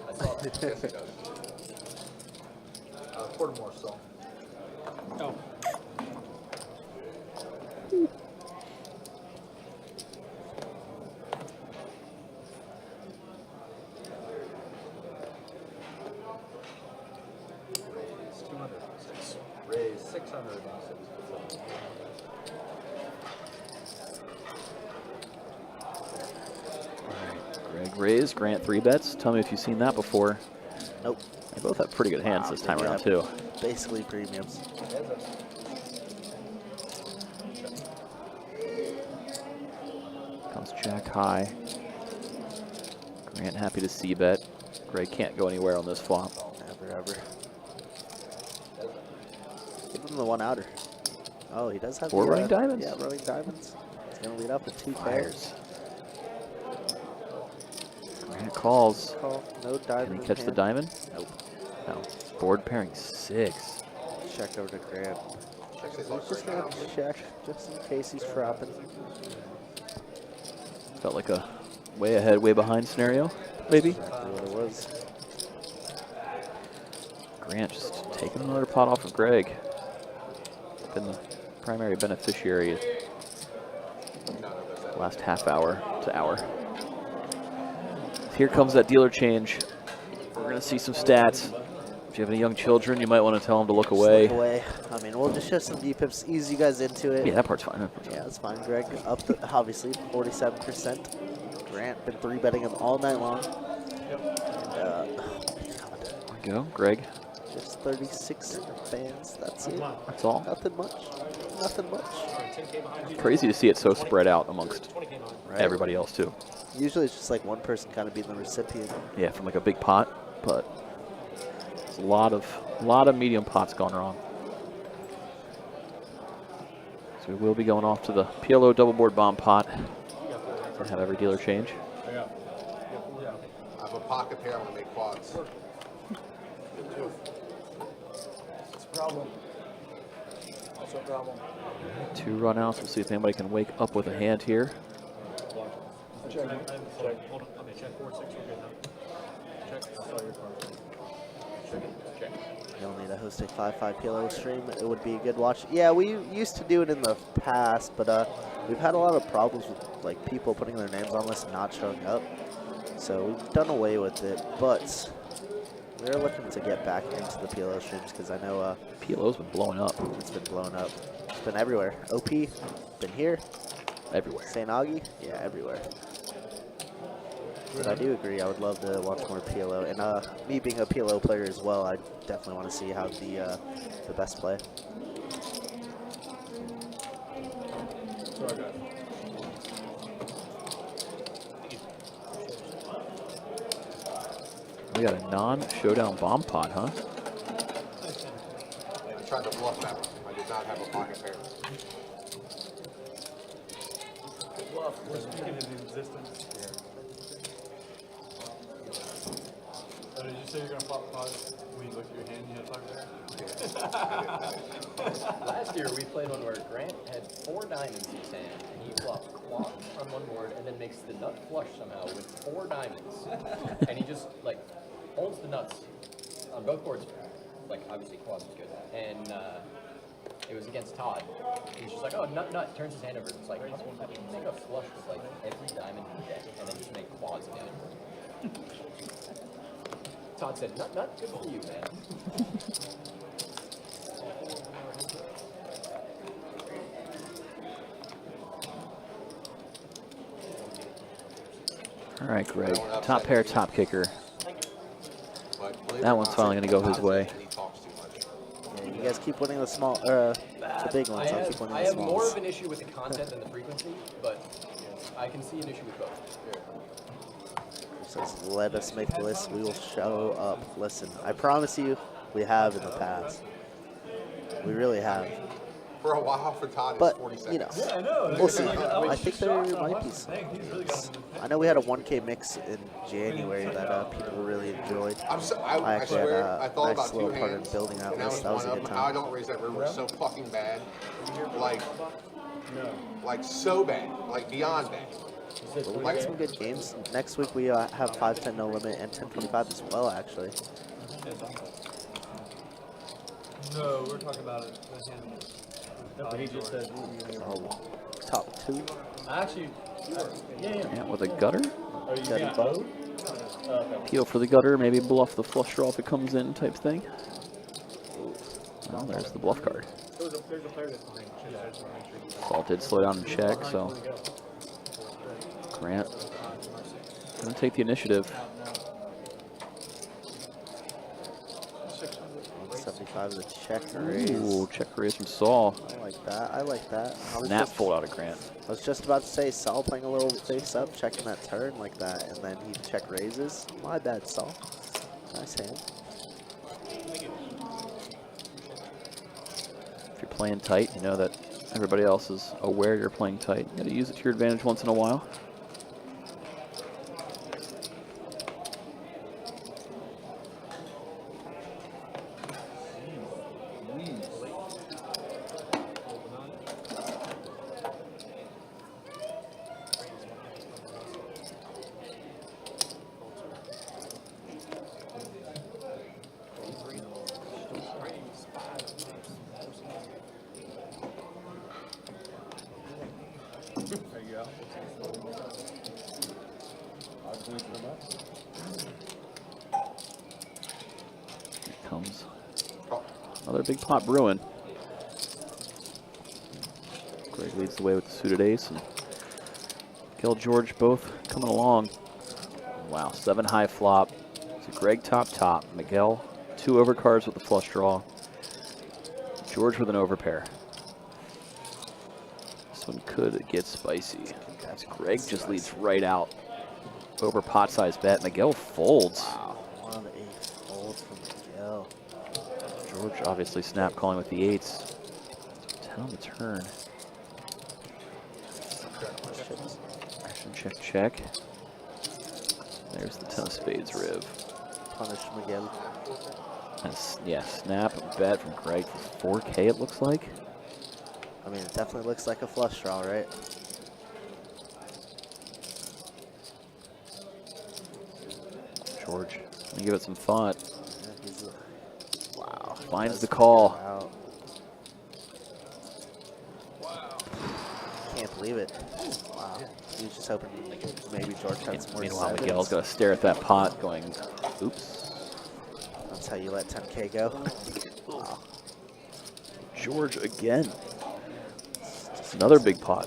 I saw that. Yes, it does. Quarter more so. Oh. Raise 200. Raise 600. Greg raised, Grant 3-bets. Tell me if you've seen that before. Nope. They both have pretty good hands this time around too. Basically premiums. Comes jack high. Grant happy to see bet. Greg can't go anywhere on this flop. Never, ever. Give him the one outer. Oh, he does have 4 the, running diamonds? Yeah, running diamonds. He's going to lead up with 2 Fires. pairs. Grant calls. Call. No Can diamond. he in catch the hand. diamond? Nope. No. board pairing 6. Check over to Grant. Check He's just gonna check, just in case he's trapping. Felt like a way ahead, way behind scenario, maybe. Exactly what it was. Grant just taking another pot off of Greg. Been the primary beneficiary last half hour to hour. Here comes that dealer change. We're going to see some stats. If you have any young children, you might want to tell them to look away. Look away. I mean, we'll just show some VPIPs, ease you guys into it. Yeah, that part's fine. Yeah, that's fine. Greg up to, obviously, 47%. Grant been 3-betting him all night long. And, oh my God. There we go, Greg. Just 36 fans, that's it. That's all. Nothing much. Nothing much. Crazy to see it so spread out amongst everybody else, too. Usually it's just like one person kind of being the recipient. Yeah, from like a big pot, but there's a lot of medium pots gone wrong. So we will be going off to the PLO double board bomb pot and have every dealer change. I have a pocket pair. I'm gonna make quads. It's a problem. Also a problem. 2 runouts. We'll see if anybody can wake up with a hand here. Check. Hold on. Okay, check 4, 6. We're good now. Check. I saw your card. Check. You'll need to host a 5-5 PLO stream. It would be a good watch. Yeah, we used to do it in the past, but we've had a lot of problems with like people putting their names on this and not showing up. So we've done away with it, but we're looking to get back into the PLO streams because I know PLO's been blowing up. it's been blown up. It's been everywhere. OP, been here. Everywhere. St. Augie, yeah, everywhere. But I do agree, I would love to watch more PLO. And me being a PLO player as well, I definitely want to see how the best play. We got a non-showdown bomb pot, huh? I tried to bluff that one. I did not have a pocket pair. Bluff. What's speaking into existence? Oh, did you say you're gonna pop pods when you look at your hand? You had to talk there. Last year we played one where Grant had 4 diamonds in his hand, and he flopped quad on one board, and then makes the nut flush somehow with 4 diamonds, and he just like holds the nuts on both boards. Like obviously quads was good, and it was against Todd. He's just like, oh, nut. Turns his hand over. It's like, how do you make a flush with like every diamond in the deck, and then just make quads in the other board? Todd said, nut, good for you, man. All right, Greg. Top pair, top kicker. But believe it That or one's not, finally gonna go his Todd's way. and he talks too much. Yeah, you guys keep winning the small, the big ones. I'll keep winning I the have more smalls. of an issue with the content than the frequency, but I can see an issue with both. Says, let us make the list. We will show up. Listen, I promise you, we have in the past. We really have. For a while, for Todd, But, it's 40 seconds. you know, Yeah, I know. we'll see. I I think there might be some. I know we had a 1K mix in January that people really enjoyed. I actually had swear, a I thought nice about 2 little part in hands, building that and that list. was That was one a of good them. I time. don't raise that river so fucking bad. Like so bad. Like beyond bad. But we had some good games. Next week we have 5-10 no limit and 10-25 as well, actually. No, we're talking about it. The hand. But he just said, Oh, top 2. actually, Yeah, with a gutter. are you Got getting it. both? Peel for the gutter, maybe bluff the flush draw if it comes in type thing. Well, there's the bluff card. There's a player that's behind. Salt did slow down and check, so Grant gonna take the initiative. 75 is a check raise. Ooh, check raise from Saul. I like that. I like that. Snap fold out of Grant. I was just about to say, Saul playing a little face up, checking that turn like that, and then he check raises. My bad, Saul. Nice hand. If you're playing tight, you know that everybody else is aware you're playing tight. You gotta use it to your advantage once in a while. Here comes another big pot brewing. Greg leads the way with the suited ace, and Miguel George both coming along. Wow, 7 high flop. So Greg top, Miguel 2 overcards with the flush draw, George with an overpair. This one could get spicy. As Greg just leads right out over pot size bet. Miguel folds. Wow, 1 ace fold from Miguel. George obviously snap calling with the 8s. 10 on the turn. Action check. There's the 10 of spades rib. Punish Miguel. And yeah, snap bet from Greg for 4K it looks like. I mean, it definitely looks like a flush draw, right? George, let me give it some thought. Yeah, wow. Finds the call. Wow. Can't believe it. Wow. He was just hoping maybe George had some more Meanwhile, sevens. Miguel's got to stare at that pot going, oops. That's how you let 10K go. Wow. George again. Another big pot.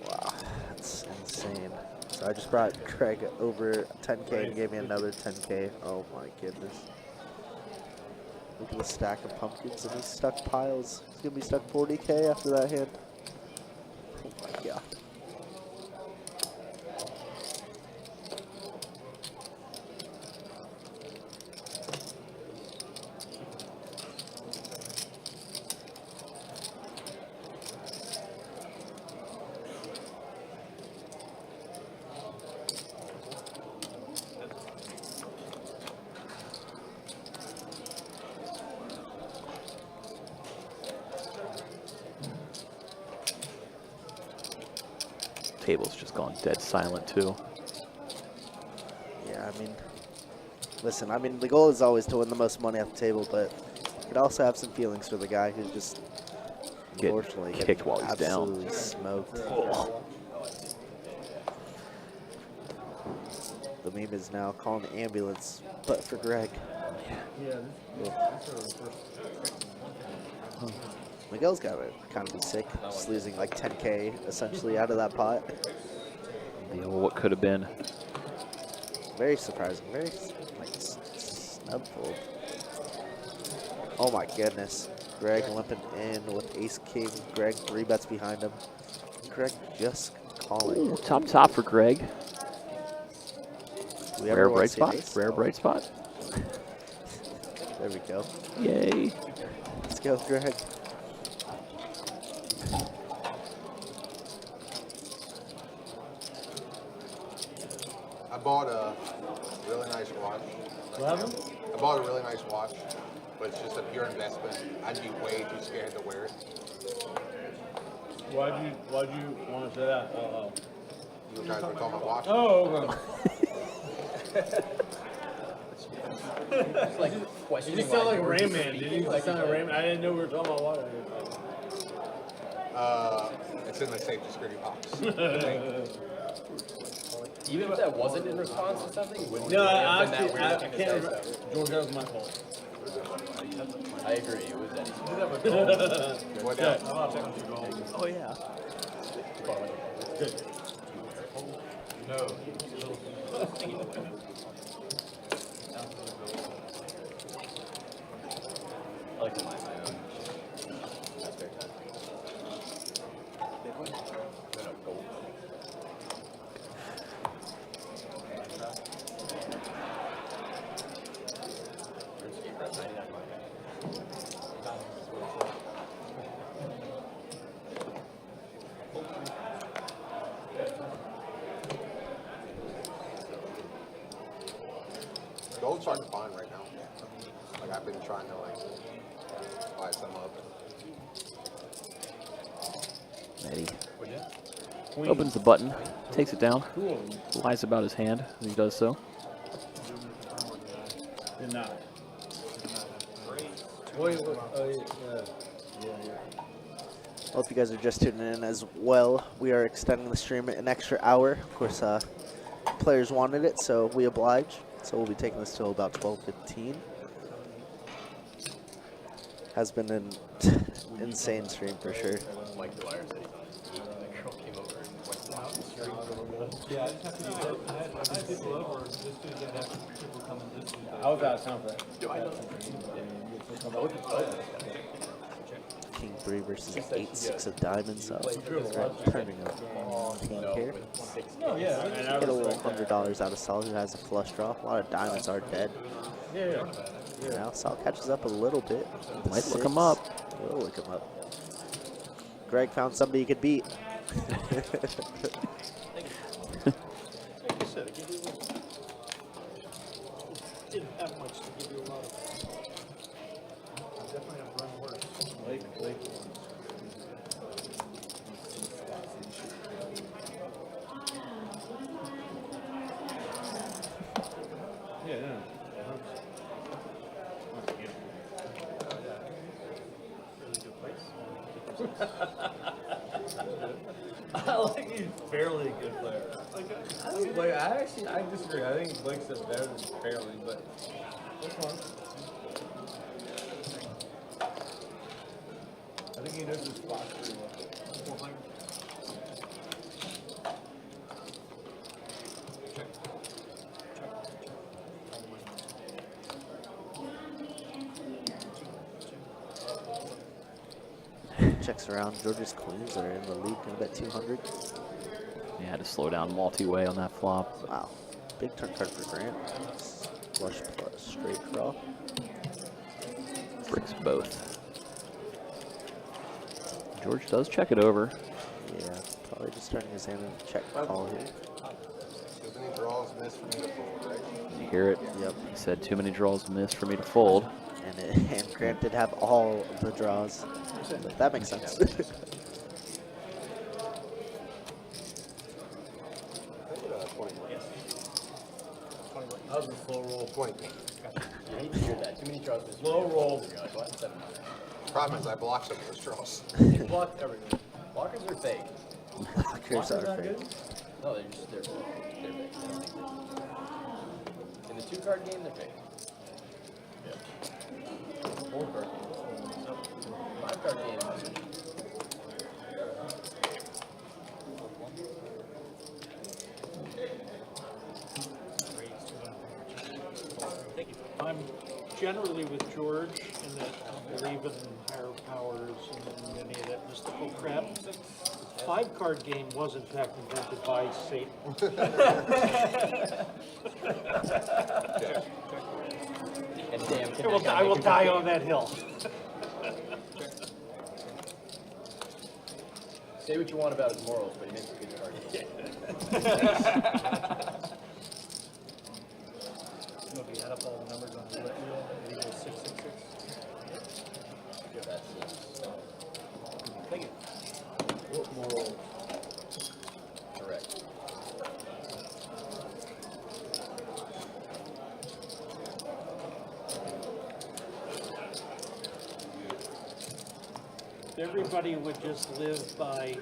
Wow, that's insane. So I just brought Craig over 10K and gave me another 10K. Oh my goodness. Look at the stack of pumpkins and he's stuck piles. He's gonna be stuck 40K after that hand. Oh my god. Table's just gone dead silent too. Yeah, I mean, listen, I mean, the goal is always to win the most money at the table, but you could also have some feelings for the guy who's just unfortunately kicked getting while he's down. absolutely smoked. The meme is now calling the ambulance, but for Greg. Miguel's got to kind of be sick, just losing like 10K essentially out of that pot. The old what could have been. Very surprising, very like snub fold. Oh my goodness. Greg limping in with ace king. Greg 3 bets behind him. Greg just calling. Ooh, top for Greg. Do we ever Rare want bright to see an spot. ace? Rare bright spot. There we go. Yay. Let's go, Greg. I bought a really nice watch. I bought a really nice watch, but it's just a pure investment. I'd be way too scared to wear it. Why'd you want to say that? You guys were talking about watches. Oh, It's like you questioning just sound why like George Rain is Man. Did speaking you like sound like that. Rain Man? I didn't know we were talking about water. It's in the safety security box. Even if that wasn't in response to something, wouldn't No, it I have been that actually, weird I of him to can't say remember. so? George, that was my fault. I agree, it was Eddie's. What else? Oh yeah. I like to mind my own. That's fair time. No, gold. Gold's hard to find right now. Like I've been trying to like buy some up. Eddie opens the button, takes it down, lies about his hand as he does so. Did not. Wait, Well, if you guys are just tuning in as well, we are extending the stream an extra hour. Of course, players wanted it, so we oblige. So we'll be taking this till about 12:15. Has been an insane stream for sure. Mike Dwyer said he's on his the girl came over and went down the street a little bit. Yeah, I had people over this Tuesday, and people coming this Tuesday. I was out of town for that. Do I know? King 3 versus 8, 6 of diamonds. Turning a pink here. Oh, yeah. Get a little $100 out of Saul, who has a flush draw. A lot of diamonds are dead. Yeah. Now Saul catches up a little bit. Might look him up. Will look him up. Greg found somebody he could beat. Like I said, I give you didn't have much to give you a lot of. Definitely have run worse. Blake. Yeah, yeah. I like he's barely a good player. I disagree. I think Blake's better than barely, but that's fine. I think he knows his spot pretty well. Checks around. George's queens are in the lead. Gonna bet 200. Yeah, had to slow down multi-way on that flop. Wow. Big turn card for Grant. Flush plus straight draw. Breaks both. George does check it over. Yeah, probably just turning his hand and check call here. Too many draws missed for me to fold, right? You hear it? Yep. He said too many draws missed for me to fold. And Grant did have all of the draws. But that makes sense. That was a slow roll. 20. I hate to hear that. Too many draws. Slow roll. You're like, what? 7. Problem is I blocked some of those draws. You blocked everything. Blockers are fake. Lockers are not fake. good? No, they're fake. In the 2-card game, they're fake. Yeah. 4-card game. 5-card game. I'm generally with George in that I believe in higher powers and any of that mystical crap. 5-card game was in fact invented by Satan. And damn, I will die on that hill. Say what you want about his morals, but he makes a good card. You'll be add up all the numbers on the roulette wheel and equals 666. Yeah, that's Thank you. What moral? correct. If everybody would just live by,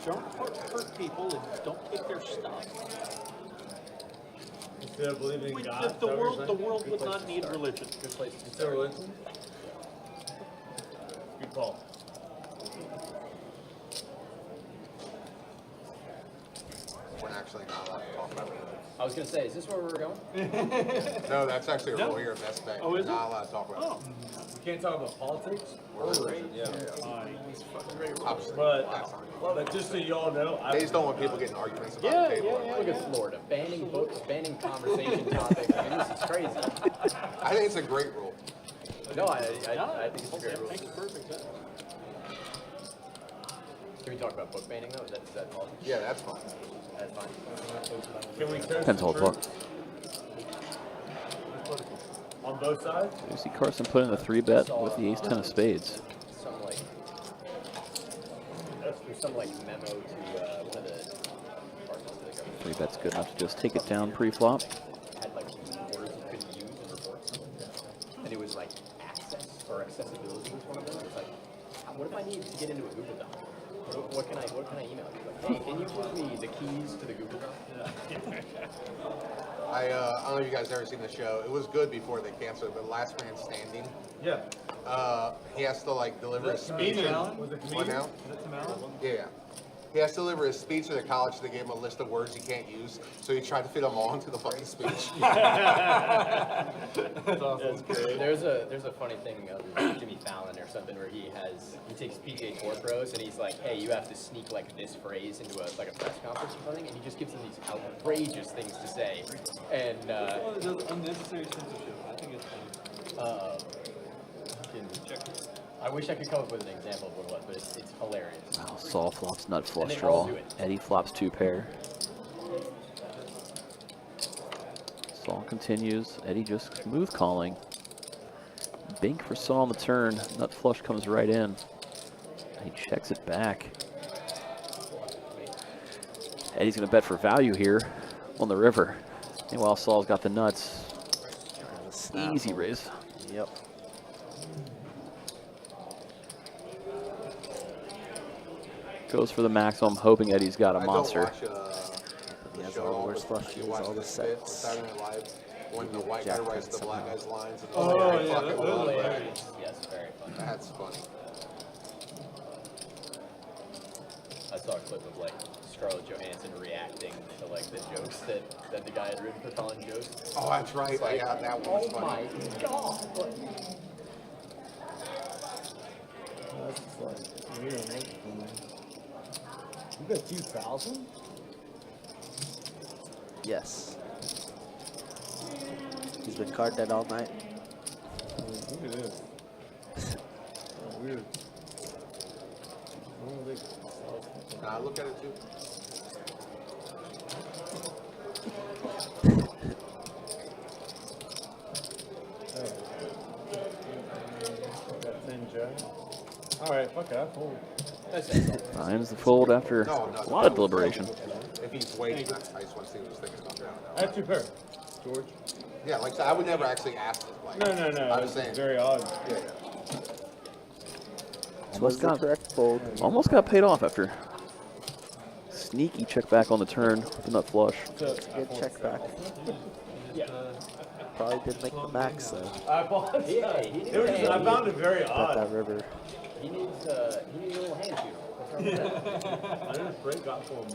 don't hurt people and don't take their stuff. Instead of believing in We- God, The world would not need religion. Good place to Instead of start. religion. Good call. We're actually not allowed to talk about it. I was gonna say, is this where we're going? No, that's actually a No. rule here at Best Bet. Oh, is We're not it? allowed to talk about Oh, We can't talk about politics or religion. Yeah. it. Obviously. But just so you all know, They just don't want people getting arguments about Yeah, the table. yeah, Look at Florida, banning books, banning conversation topics. I mean, this is crazy. I think it's a great rule. No, I think it's a great that rule. makes perfect sense. Can we talk about book banning though? Is that politics? Yeah, that's fine. That's fine. can we toast Depends the how truth it's on both sides? You see Carson put in the 3-bet with the ace 10 of spades. Some like there's some like memo to one of the departments that 3-bet's good enough to just take it down pre-flop. had like words you couldn't use in reports. And it was like access or accessibility was one of them. It was like, what if I need to get into a Google Doc? What can I email you? Like, hey, can you give me the keys to the Google Doc? I don't know if you guys ever seen the show. It was good before they canceled it, but Last Man Standing. Yeah. He has to like deliver a speech. Tim Allen? Was it What comedian? now? Is it Tim Allen? Yeah. He has to deliver a speech to the college. They gave him a list of words he can't use, so he tried to fit them all into the fucking speech. That's awesome. There's a funny thing of Jimmy Fallon or something where he takes PGA Tour pros and he's like, hey, you have to sneak like this phrase into a press conference or something, and he just gives them these outrageous things to say, and Well, it does unnecessary censorship. I think it's funny. I wish I could come up with an example of what it was, but it's hilarious. Wow, Saul flops nut flush they all draw. do it. Eddie flops 2 pair. Saul continues. Eddie just smooth calling. Bink for Saul on the turn. Nut flush comes right in. He checks it back. Eddie's going to bet for value here on the river. Meanwhile, Saul's got the nuts. Easy raise. Yep. Goes for the maximum, hoping Eddie's got a I monster. Don't watch, He the has show all the at worst but flushes, you watch all the this bit on sets. Saturday Night Live when the white guy Jack writes the black somehow. guy's lines. And Oh, I yeah, fucking those love are that. hilarious. Yes, very fun. That's funny. I saw a clip of like Scarlett Johansson reacting to like the jokes that the guy had written for calling jokes. Oh, that's right. It's like, Yeah, that one was oh funny. my god! You got 2,000? Yes. He's been card dead all night. Look at this. Oh, weird. Oh, they- Can I look at it too? Got 10 jack. Alright, fuck it, I fold. Finds the fold after No, a lot of deliberation. If he's waiting, I just want to see what he's thinking about I have 2 pair. George? Yeah, like I said, I would never actually ask this. Like, No. I was It's saying. very odd. Yeah. Was the correct fold. Almost got paid off after sneaky check back on the turn with the nut flush. Good check back. Probably did make the max though. I apologize. Yeah, he It was, I found it very Bet odd. that river. He needs a little hand shooter. What's wrong with that? I didn't break up for him.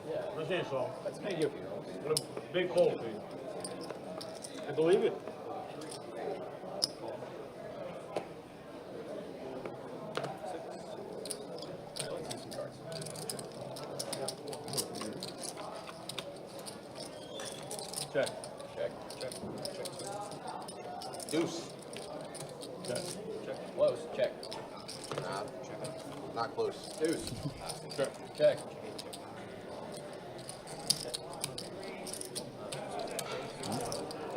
Yeah, What's your Saul? that's thank you. What a big hole, dude. I believe it. Check. Check. Deuce. Check. Close. Check. Nah, not close. Deuce. Check. Check.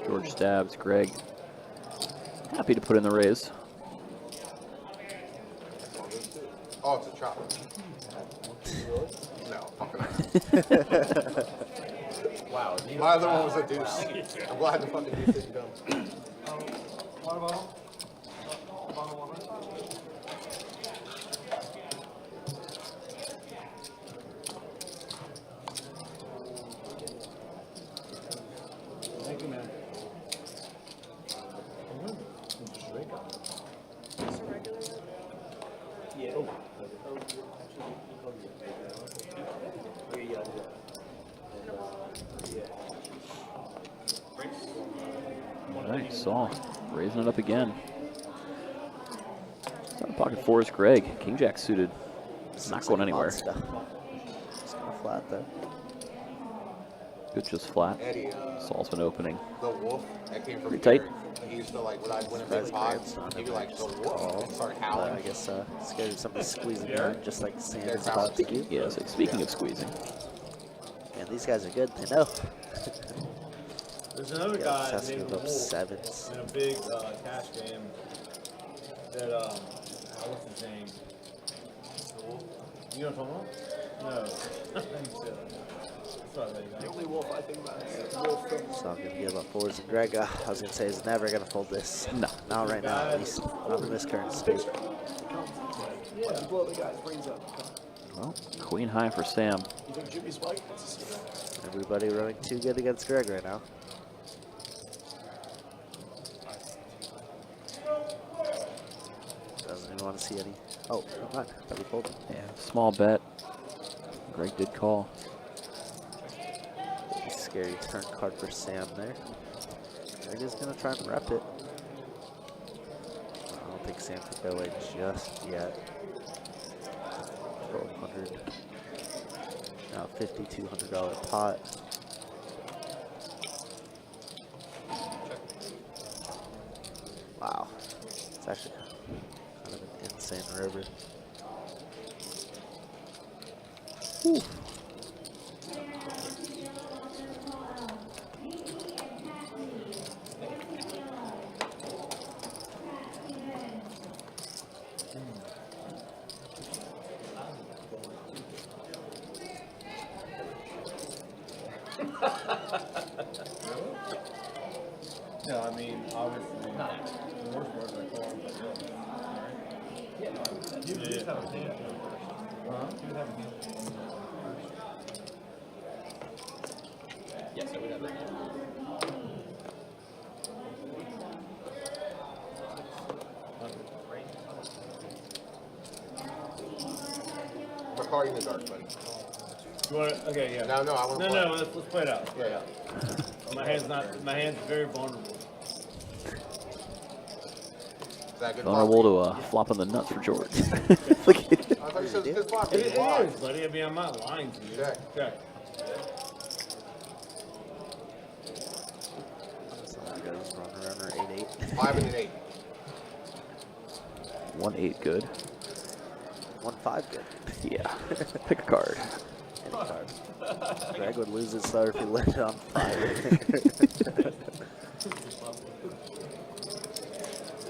George stabs. Greg happy to put in the raise. Oh, it's a chop. No, fucking not. Wow. My other one was a deuce. I'm glad the fucking deuce didn't come. Water bottle? Thank you, man. All right, Saul raising it up again. Out of pocket 4 is Greg. King Jack suited. Not going anywhere. Monster. Just kind of flat though. Good, just flat. Eddie, Saul's been opening. the wolf that came from Pretty tight. here, he used to like when I went in Surprised big pots, Grant's he'd be not like the ever wolf and start But howling. I guess scared of somebody squeezing in, just like Sanders They're about to balanced. do. Yeah, so speaking of squeezing. And these guys are good, they know. There's another Yeah, guy just has to named give up Wolf sevens. in a big cash game that, what's his name? You know what I'm talking about? No. The only wolf I think about is So I'm gonna give up 4s and Greg. I was gonna say he's never gonna fold this. No. Not right now, at least. Not in this current state. blow the guy's brains out. Well, queen high for Sam. You think Jimmy Spike wants to see that? Everybody running too good against Greg right now. Doesn't even want to see any. Oh, never mind. I thought we pulled him. Yeah, small bet. Greg did call. Pretty scary turn card for Sam there. Greg is going to try and rep it. I don't think Sam can go away just yet. 1,200. Now $5,200 pot. Wow. It's actually kind of an insane river. Whew. No, I mean, obviously, the worst part is I call him, but yeah. Alright? You just have a hand first. You have a hand. Yes, I would have that. I'm a card in the dark, buddy. You want to, okay, yeah. No, I want to No, let's play it out. Yeah. My hand's very vulnerable. Is that a good Vulnerable flop? to flopping the nuts for George. Look at it. I thought you said it was a good flop. It It's wide. is, buddy. I mean, I'm not lying to you. Check. Check. Somebody goes runner 8-8. 5 and an 8. 1-8 good. 1-5 good. Yeah. Pick a card. Any card. Greg would lose his start if he landed on 5.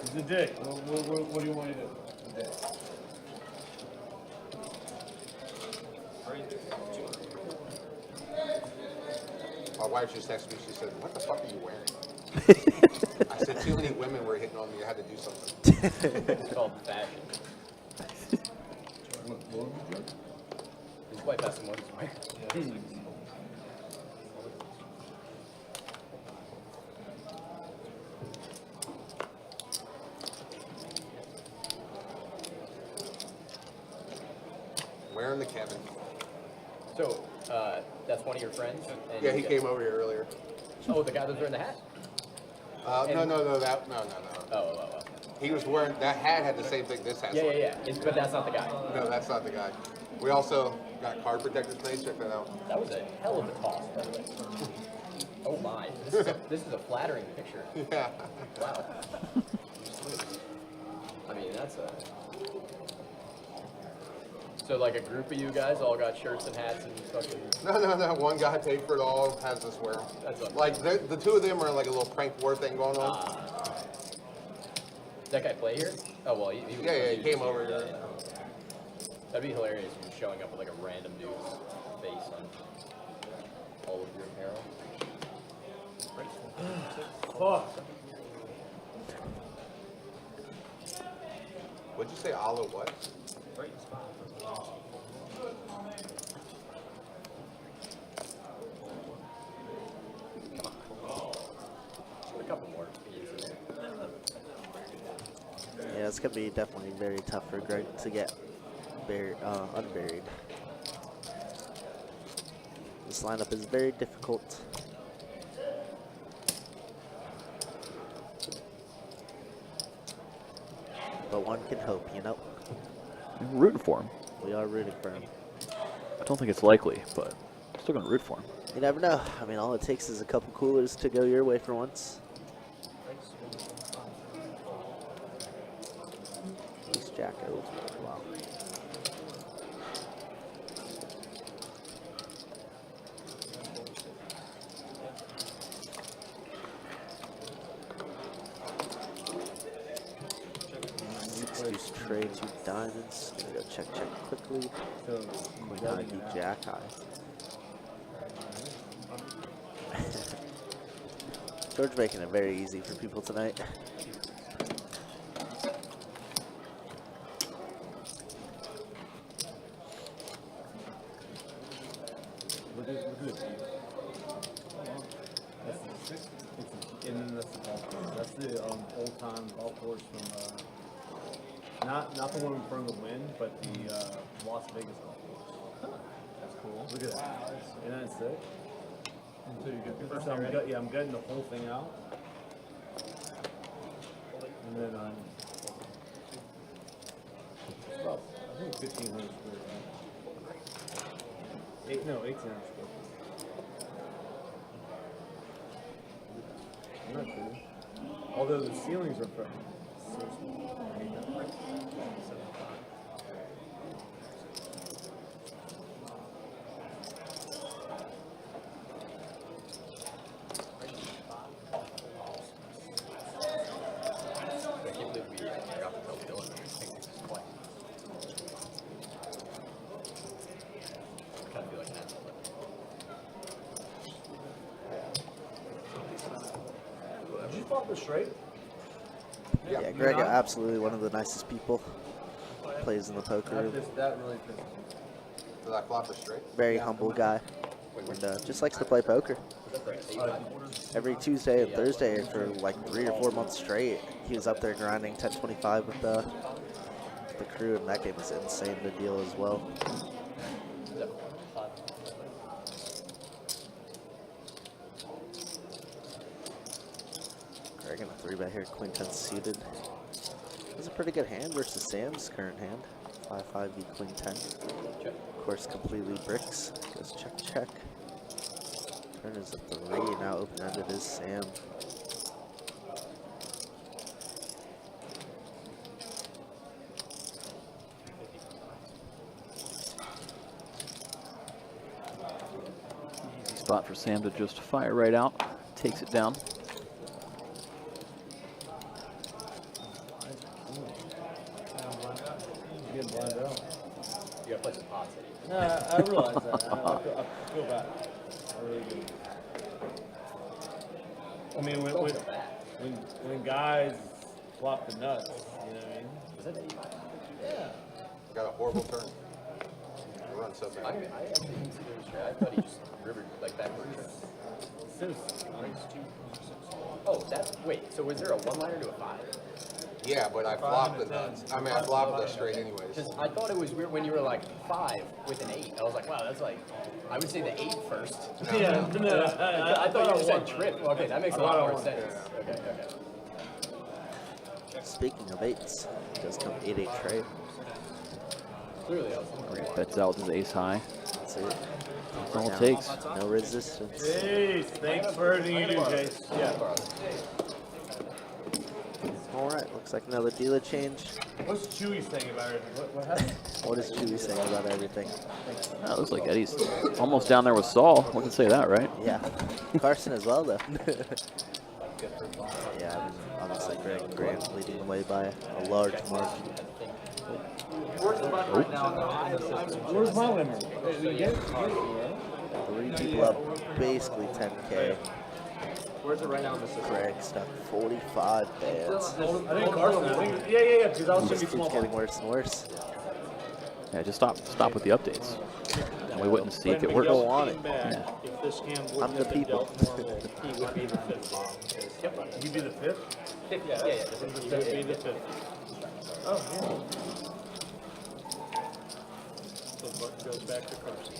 It's a dick. What do you want to do? My wife just texted me. She said, "What the fuck are you wearing?" I said, "Too many women were hitting on me. I had to do something." It's called fashion. His wife has some ones to wear. Wearing the Kevin. So, that's one of your friends? And Yeah, he you came over here earlier. Oh, the guy that's wearing the hat? No. Oh. He was wearing that hat. Had the same thing this has. Yeah, on. But that's not the guy. No, that's not the guy. We also got card protectors made. Check that out. That was a hell of a toss, by the way. Oh my, this is a flattering picture. Yeah. Wow. I mean, that's a... So like a group of you guys all got shirts and hats and fucking... No. One guy paid for it all. Has us wear 'em. That's a... Like the two of them are like a little prank war thing going on. Does that guy play here? Oh, well, he was... Yeah, he came was- over here. yeah. That'd be hilarious if you're showing up with like a random dude's face on all of your apparel. Fuck. What'd you say? Aloe what? A couple more pieces in there. Yeah, it's going to be definitely very tough for Greg to get unburied. This lineup is very difficult. But one can hope, you know. We're rooting for him. We are rooting for him. I don't think it's likely, but I'm still going to root for him. You never know. I mean, all it takes is a couple coolers to go your way for once. Ace Jack over. Wow. Deuce trade 2 diamonds. Gonna go check quickly. Queen high, D Jack high. George making it very easy for people tonight. do it. And then that's the golf course. That's the old time golf course from not the one in front of the Wind, but the Las Vegas golf course. That's cool. Look at that. Isn't that sick? Until you get the first time. I'm gutting the whole thing out. And then it's about, I think 1,500 square feet. 1,800 square feet. Isn't that cool? Although the ceilings are so small. I hate that. Straight? Yeah, Greg, absolutely one of the nicest people. Plays in the poker room. That really pissed me. Did I flop it straight? Very humble guy. And just likes to play poker. Every Tuesday and Thursday for like 3 or 4 months straight, he was up there grinding 10-25 with the crew, and that game was insane to deal as well. Greg in a 3-bet here, Queen 10 suited. That's a pretty good hand versus Sam's current hand. 5-5 v Queen 10. Of course, completely bricks. Goes check, check. Turn is a 3, now open-ended is Sam. Spot for Sam to just fire right out. Takes it down. Getting blind out. You gotta play some pots, Eddie. Nah, I realize that. I feel bad. I really do. I mean, when guys flop the nuts, you know what I mean? Was that Eddie? Yeah. Got a horrible turn. I run so I bad. actually didn't see the straight. I thought he just rivered like backwards. Oh, that's wait. So was there a 1-liner to a 5? Yeah, but I flopped the nuts. I mean, I flopped the straight anyways. Because I thought it was weird when you were like 5 with an 8. I was like, wow, that's like, I would say the 8 first. Yeah, no, I thought you just said trip. Okay, that makes a lot more sense. Okay. Speaking of 8s, he does come 8-8 trade. Clearly, I was Bets out with his ace high. That's it. That's all it Down. takes. No resistance. Jace, thanks for everything you do, Jace. Yeah. All right, looks like another dealer change. What's Chewy saying about it? What happened? What is Chewy saying about everything? Oh, it looks like Eddie's almost down there with Saul. We can say that, right? Yeah, Carson as well, though. Yeah, obviously Greg and Grant leading the way by a large margin. Where's my limit? 3 people up, basically 10K. Where's it right now in the system? Greg stuck 45 bands. I think Carson. Yeah, because I was Just going to be keeps small. getting worse and worse. Yeah, just stop with the updates. And we wouldn't see if it works. Go on it. Yeah. If this hand I'm wouldn't the have been people. dealt normal, he would be the 5th. He'd be the 5th? Yeah. He would be the 5th. Oh, yeah. So the button goes back to Carson.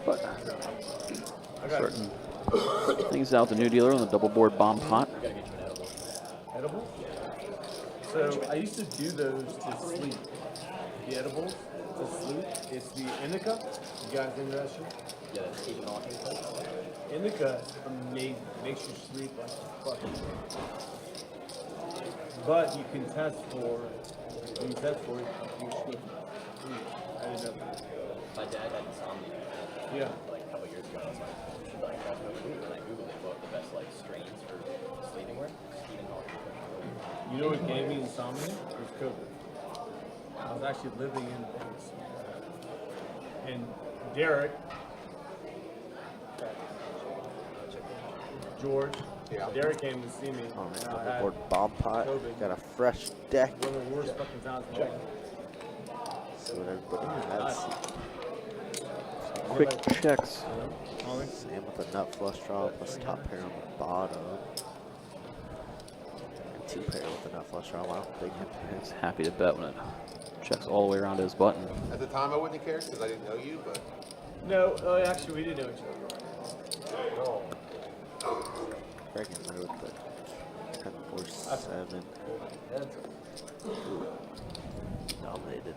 But certain things out the new dealer on the double board bomb pot. Edible? So I used to do those to sleep. The edibles to sleep. It's the indica. You guys into that shit? Yeah, that's Stephen Hawking. Indica, amazing. Makes you sleep like fucking. But you can test for it. You're sleeping. I didn't know that. My dad had insomnia. Yeah. Like a couple years ago, I was like, should I try to Google? And I Googled it, what the best like strains for sleeping were. Stephen Hawking. You know what gave me insomnia? It was COVID. I was actually living in Vegas. And Derek, George. Yeah. Derek came to see me. Oh, and man, I had board bomb pot. COVID. Got a fresh deck. one of the worst fucking times of my life. See what everybody has. Quick checks. Sam with a nut flush draw plus top pair on the bottom. And two pair with a nut flush draw. Wow, big hit. He's happy to bet when it checks all the way around to his button. At the time, I wouldn't have cared because I didn't know you, but No, actually, we didn't know each other. Greg in there with the 10-4-7. Ooh. Dominated.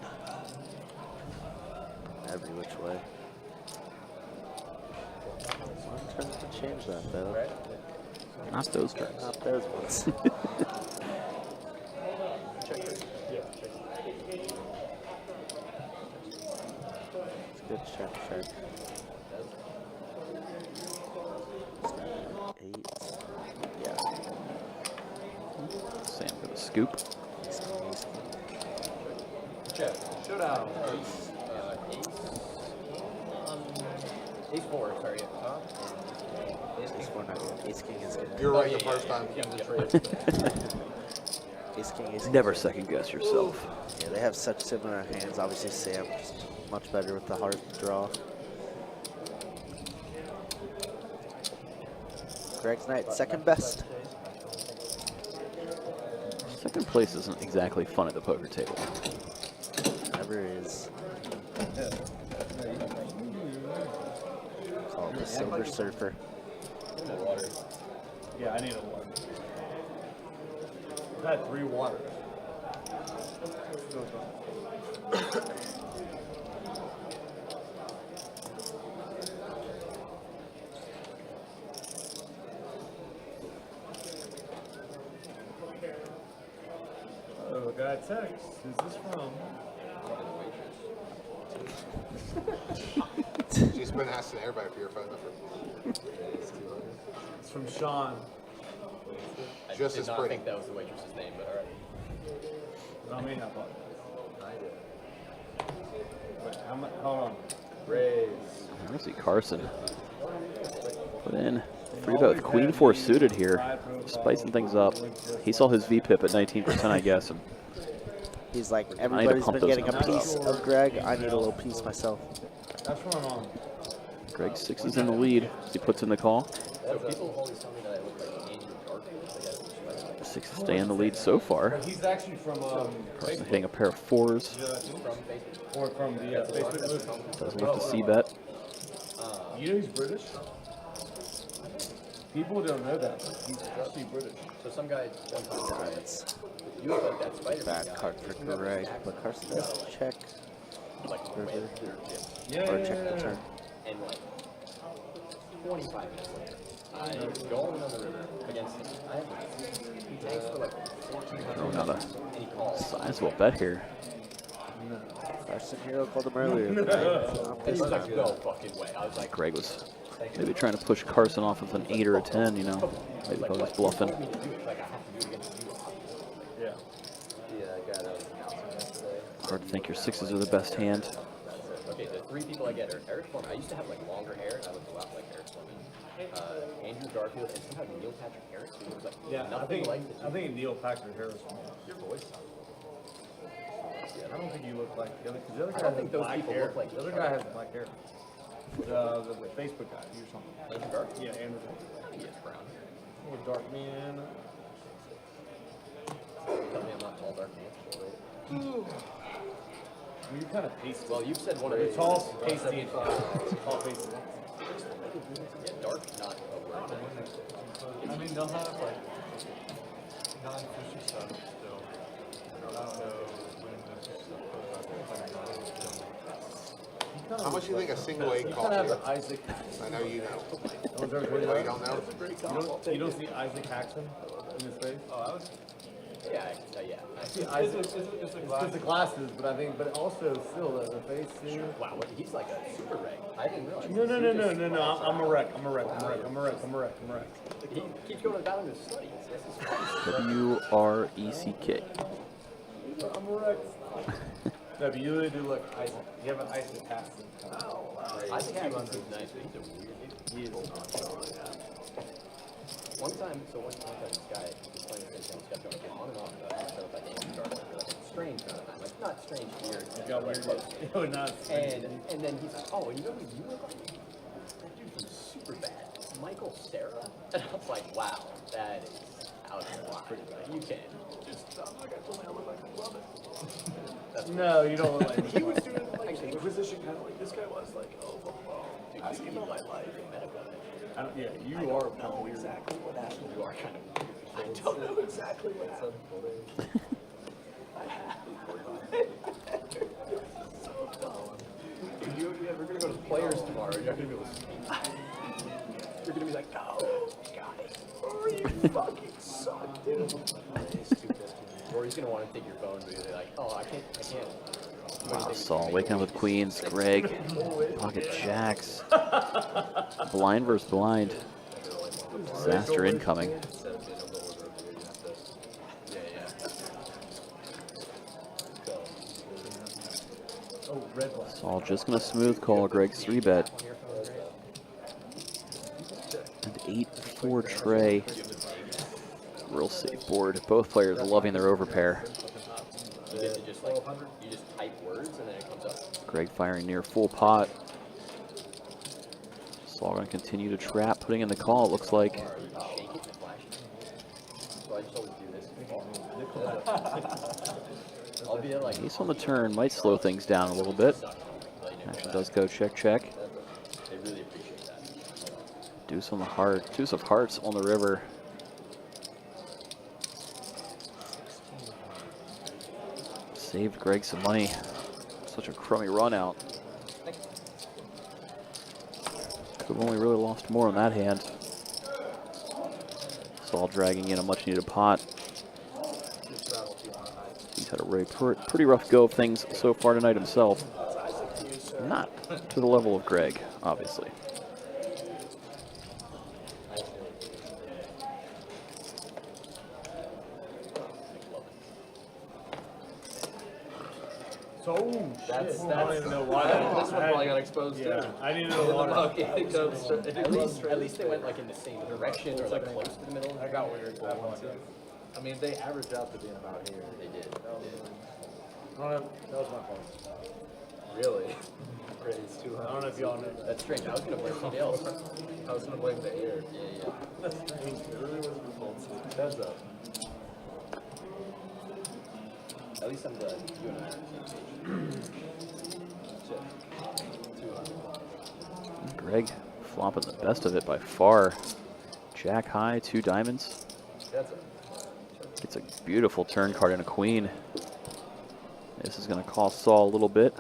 Every which way. One turn to change that though. Not those turns. Not those ones. It's good check. 8. Yeah. Sam with a scoop. Check. Showdown. Ace 4, sorry, at the top. Ace 4 not good. Ace King is good. you're right the first time. Ace King. Never second guess yourself. Yeah, they have such similar hands. Obviously, Sam just much better with the hard draw. Greg's night, second best. Second place isn't exactly fun at the poker table. Never is. Call it the Silver Surfer. Water. Yeah, I need a water. I've had 3 waters. Oh, I got a text. Who's this from? She's been asking everybody for your phone number. It's from Sean. I Just did as not pretty. think that was the waitress's name, but alright. I may not bought I did. Wait, how much? Hold on. Raise. I see Carson put in free bet with Queen 4 suited here, spicing things up. He saw his VPIP at 19%, I guess, and He's like, everybody's pump been those getting a numbers piece up. of Greg. I need a little piece myself. That's what I'm on. Greg 6 is in the lead as he puts in the call. So people always tell me that I look like Andrew Garfield. I guess. 6 is staying in the lead so far. He's actually from Carson hitting a pair of 4s. From Facebook. or from the Facebook movie. Doesn't look to see bet. You know he's British? People don't know that. He's actually British. So some guy one time said, It's you look like that Spider-Man bad guy. card for Greg, but Carson does check Like, river Yeah, or check the turn. and like 25 minutes later, I'm going on the river against him. I have he takes for like 1400 Throwing out a and he calls. sizable bet here. Carson Hero called him earlier. Right? Not And this he was like, time. no fucking way. I was like, Greg was maybe trying to push Carson off of an 8 or a 10, you know. Maybe he was bluffing. you told me to do it. Like, I have to do it against you. Yeah. Yeah, I got out of the house yesterday. Hard to think your 6s are the best hand. That's it. Okay, the 3 people I get are Eric Foreman. I used to have like longer hair, and I would go out like Eric Foreman. Andrew Garfield, and somehow Neil Patrick Harris, who was like Yeah, I nothing think, like the I think Neil Patrick Harris. your voice. I don't think you look like the other, because the other I guy don't has think those black people hair. look like The other each guy other. has black hair. The Facebook guy, you're something. Andrew Garfield? Yeah, Andrew. He is brown. Or dark man. Tell me I'm not tall, dark, and I mean, you're kind of pasty. well, you've said one of You're these. tall, pasty, and tall, pasty. Yeah, dark, not a word. I mean, they'll have like non-fishy stuff still. I don't know when this is How much do you think a single egg You kind of have costs an you? Isaac. I know you know. Oh, Oh, you don't know? You don't see Isaac Haxon in his face? Oh, I was. Yeah, yeah. I see Isaac. It's a It's glass. the glasses, but I think, but also still the face too. Wow, what, he's like a super reg. I didn't realize. No. I'm a wreck. I'm a wreck. He keeps going down in his studies. This is fun. WRECK. I'm a wreck. No, but you really do look Isaac. You have an Isaac Haxon. I think he's nice, but he's a weird dude. He is. time, so one time this guy was playing the same kept going on and off. So if I didn't start like strange kind of time, like not strange, weird. You got weird. No, not. And then he's like, oh, you know who you look like? That dude from Superbad, Michael Cera. And I was like, wow, that is out of the line. Like, you can't just like I told me I look like I love it. No, you don't look like. He was doing like Inquisition kind of like this guy was like, oh, dude, ask him about my life. I don't, yeah, you are. I don't know exactly what happened. You are kind of. I don't know exactly what happened. So dumb. We're gonna go to players tomorrow. You're not gonna be able to speak. You're gonna be like, no, guys, you fucking suck, dude. Or he's gonna want to take your phone, but you're like, oh, I can't. Wow, Saul waking up with queens. Greg, pocket jacks. Blind versus blind. Disaster incoming. Saul just gonna smooth call Greg's 3-bet. And 8-4 tray. Real safe board. Both players loving their overpair. You just type words and then it comes up. Greg firing near full pot. Saul going to continue to trap, putting in the call, it looks like. Shake it and flash it. So I just always do this. I'll be at like Ace on the turn might slow things down a little bit. Actually does go check, check. they really appreciate that. Deuce on the heart. Deuce of hearts on the river. Saved Greg some money. Such a crummy run out. Could have only really lost more on that hand. Saul dragging in a much needed pot. He's had a really pretty rough go of things so far tonight himself. Not to the level of Greg, obviously. So, That's I don't even know why. this one probably got exposed Yeah, too. I need to know water. At least they went like in the same direction or like close to the middle. I got weird. I mean, they averaged out to being about here. They did. That was my fault. Really? Raised I 200. don't know if y'all know that. That's strange. I was gonna blame somebody else. I was gonna blame the air. Yeah. Heads up. At least I'm glad you and I are on the same page. 200. Greg flopping the best of it by far. Jack high, 2 diamonds. It's a beautiful turn card and a queen. This is going to cost Saul a little bit.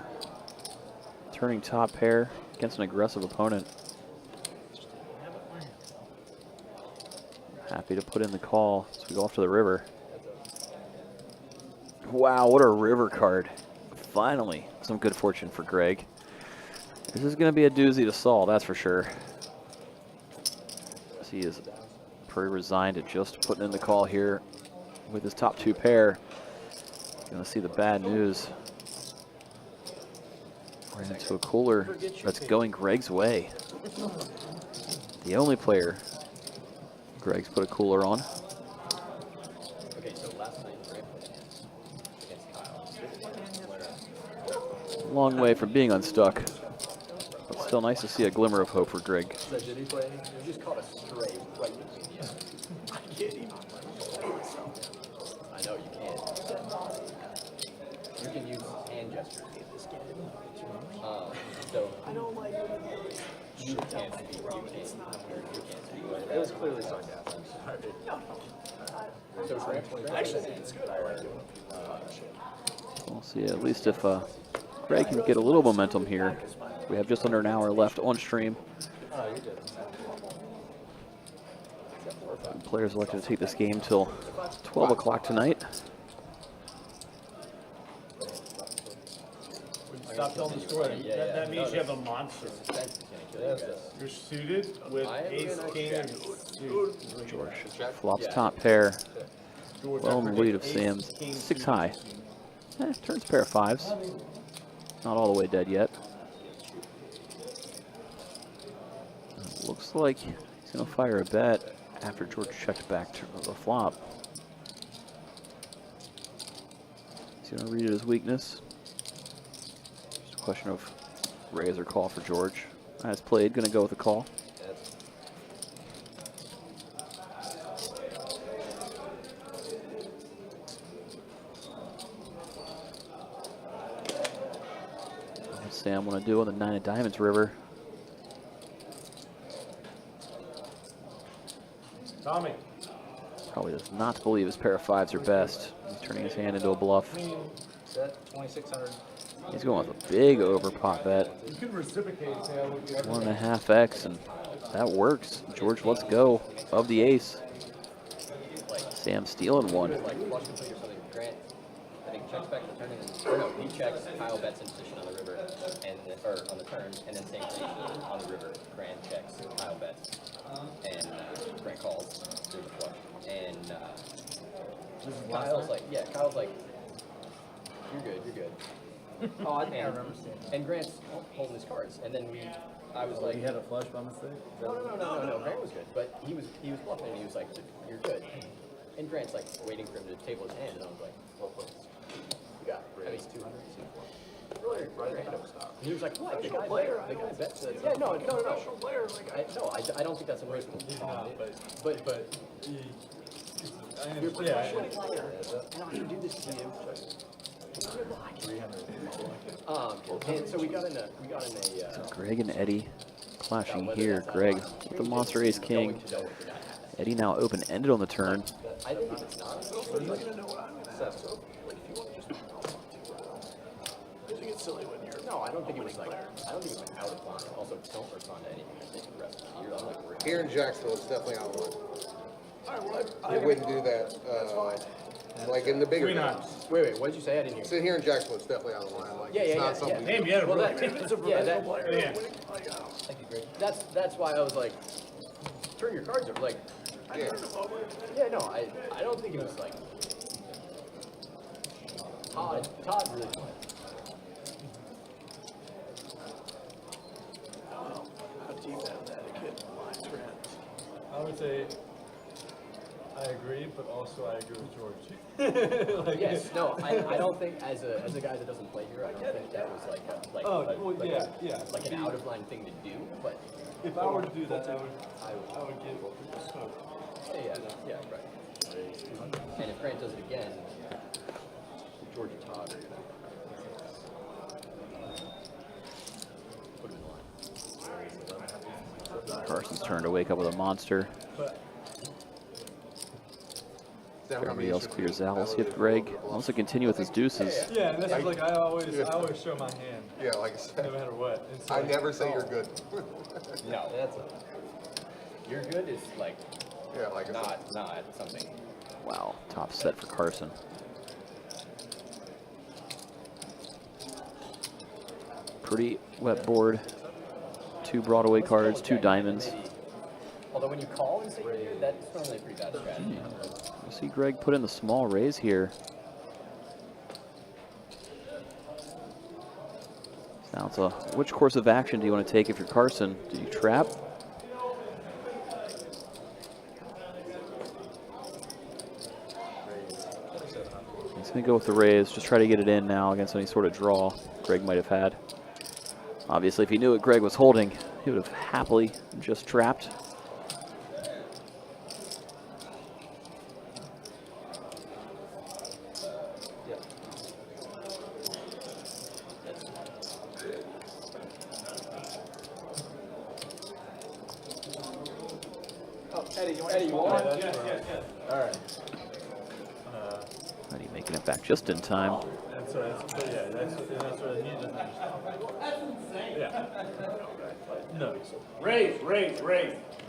Turning top pair against an aggressive opponent. Happy to put in the call as we go off to the river. Wow, what a river card. Finally, some good fortune for Greg. This is going to be a doozy to Saul, that's for sure. As he is pretty resigned to just putting in the call here with his top 2 pair. Going to see the bad news. Right into a cooler that's going Greg's way. The only player Greg's put a cooler on. Okay, so last night Greg played against Kyle. Long way from being unstuck. But still nice to see a glimmer of hope for Greg. So did he play? You just caught a stray right between the eyes. I can't even. I know you can't. You can use hand gestures. So I don't like it. You can't speak. You can't speak. It was clearly sarcastic. So actually, it's good. I like it. We'll see at least if Greg can get a little momentum here. We have just under an hour left on stream. Oh, you did. Players elected to take this game till 12 o'clock tonight. Stop telling the story. That means you have a monster. You're suited with ace, king, and suit. George flops top pair. Well in the lead of Sam's 6 high. Turns pair of 5s. Not all the way dead yet. Looks like he's going to fire a bet. after George checked back to the flop. He's going to read it as weakness. Just a question of raise or call for George. As played, going to go with a call. What's Sam want to do on the 9 of diamonds river? Tommy. Probably does not believe his pair of fives are best. He's turning his hand into a bluff. Set 2,600. He's going with a big overpot bet. You can reciprocate, Sam. 1.5x, and that works. George, let's go. Of the ace. Sam stealing one. Like flush complete or something. Grant, I think checks back the turn, and then, or no, he checks. Kyle bets in position on the river, and or on the turn, and then same thing on the river. Grant checks. Kyle bets, and Grant calls through the flush, and Kyle's like, yeah, Kyle's like, you're good, you're good. Oh, I think I remember seeing that. And Grant's holding his cards, and then I was like, You had a flush by mistake? no, Grant was good, but he was bluffing, and he was like, you're good. And Grant's like waiting for him to table his hand, and I was like, well, you got it. I mean, 200. And he was like, what? The guy bets. Yeah, no. I don't think that's unreasonable. But you're professional player. And I can do this to you. And so we got in a Greg and Eddie clashing here. Greg with the monster ace king. Eddie now open-ended on the turn. I think if it's not, no, I don't think it was like out of line. Also, don't respond to anything I think the rest of the year. I'm like, Here in Jacksonville, it's definitely out of line. They wouldn't do that, like in the bigger games. wait, what did you say? I didn't hear. So here in Jacksonville, it's definitely out of line. Like, Yeah, it's yeah, not yeah, something yeah. we do. Yeah, Well, that's a professional player. Yeah. Thank you, Greg. That's why I was like, turn your cards over. Like, Yeah. yeah, no, I don't think it was like Todd really played. I would say I agree, but also I agree with George. Like, Yes, no, I don't think as a guy that doesn't play here, I don't think that was like an out of line thing to do. But if I were to do that, I would give smoke. yeah, right. And if Grant does it again, George and Todd. Put him in line. Carson's turn to wake up with a monster. Everybody else clears out. Let's see if Greg wants to continue with his deuces. Yeah, and this is like I always show my hand, Yeah, like I said, no matter what. It's I like, never say you're good. No, you're good is like Yeah, like I said. not something. Wow, top set for Carson. Pretty wet board. 2 Broadway cards, 2 diamonds. Although when you call and say that's normally a pretty bad strategy. We'll see Greg put in the small raise here. Now it's which course of action do you want to take if you're Carson? Do you trap? He's going to go with the raise, just try to get it in now against any sort of draw Greg might have had. Obviously, if he knew what Greg was holding, he would have happily just trapped. Eddie, you want? Eddie making it back just in time. that's what I need to understand. Yeah. No. Raise.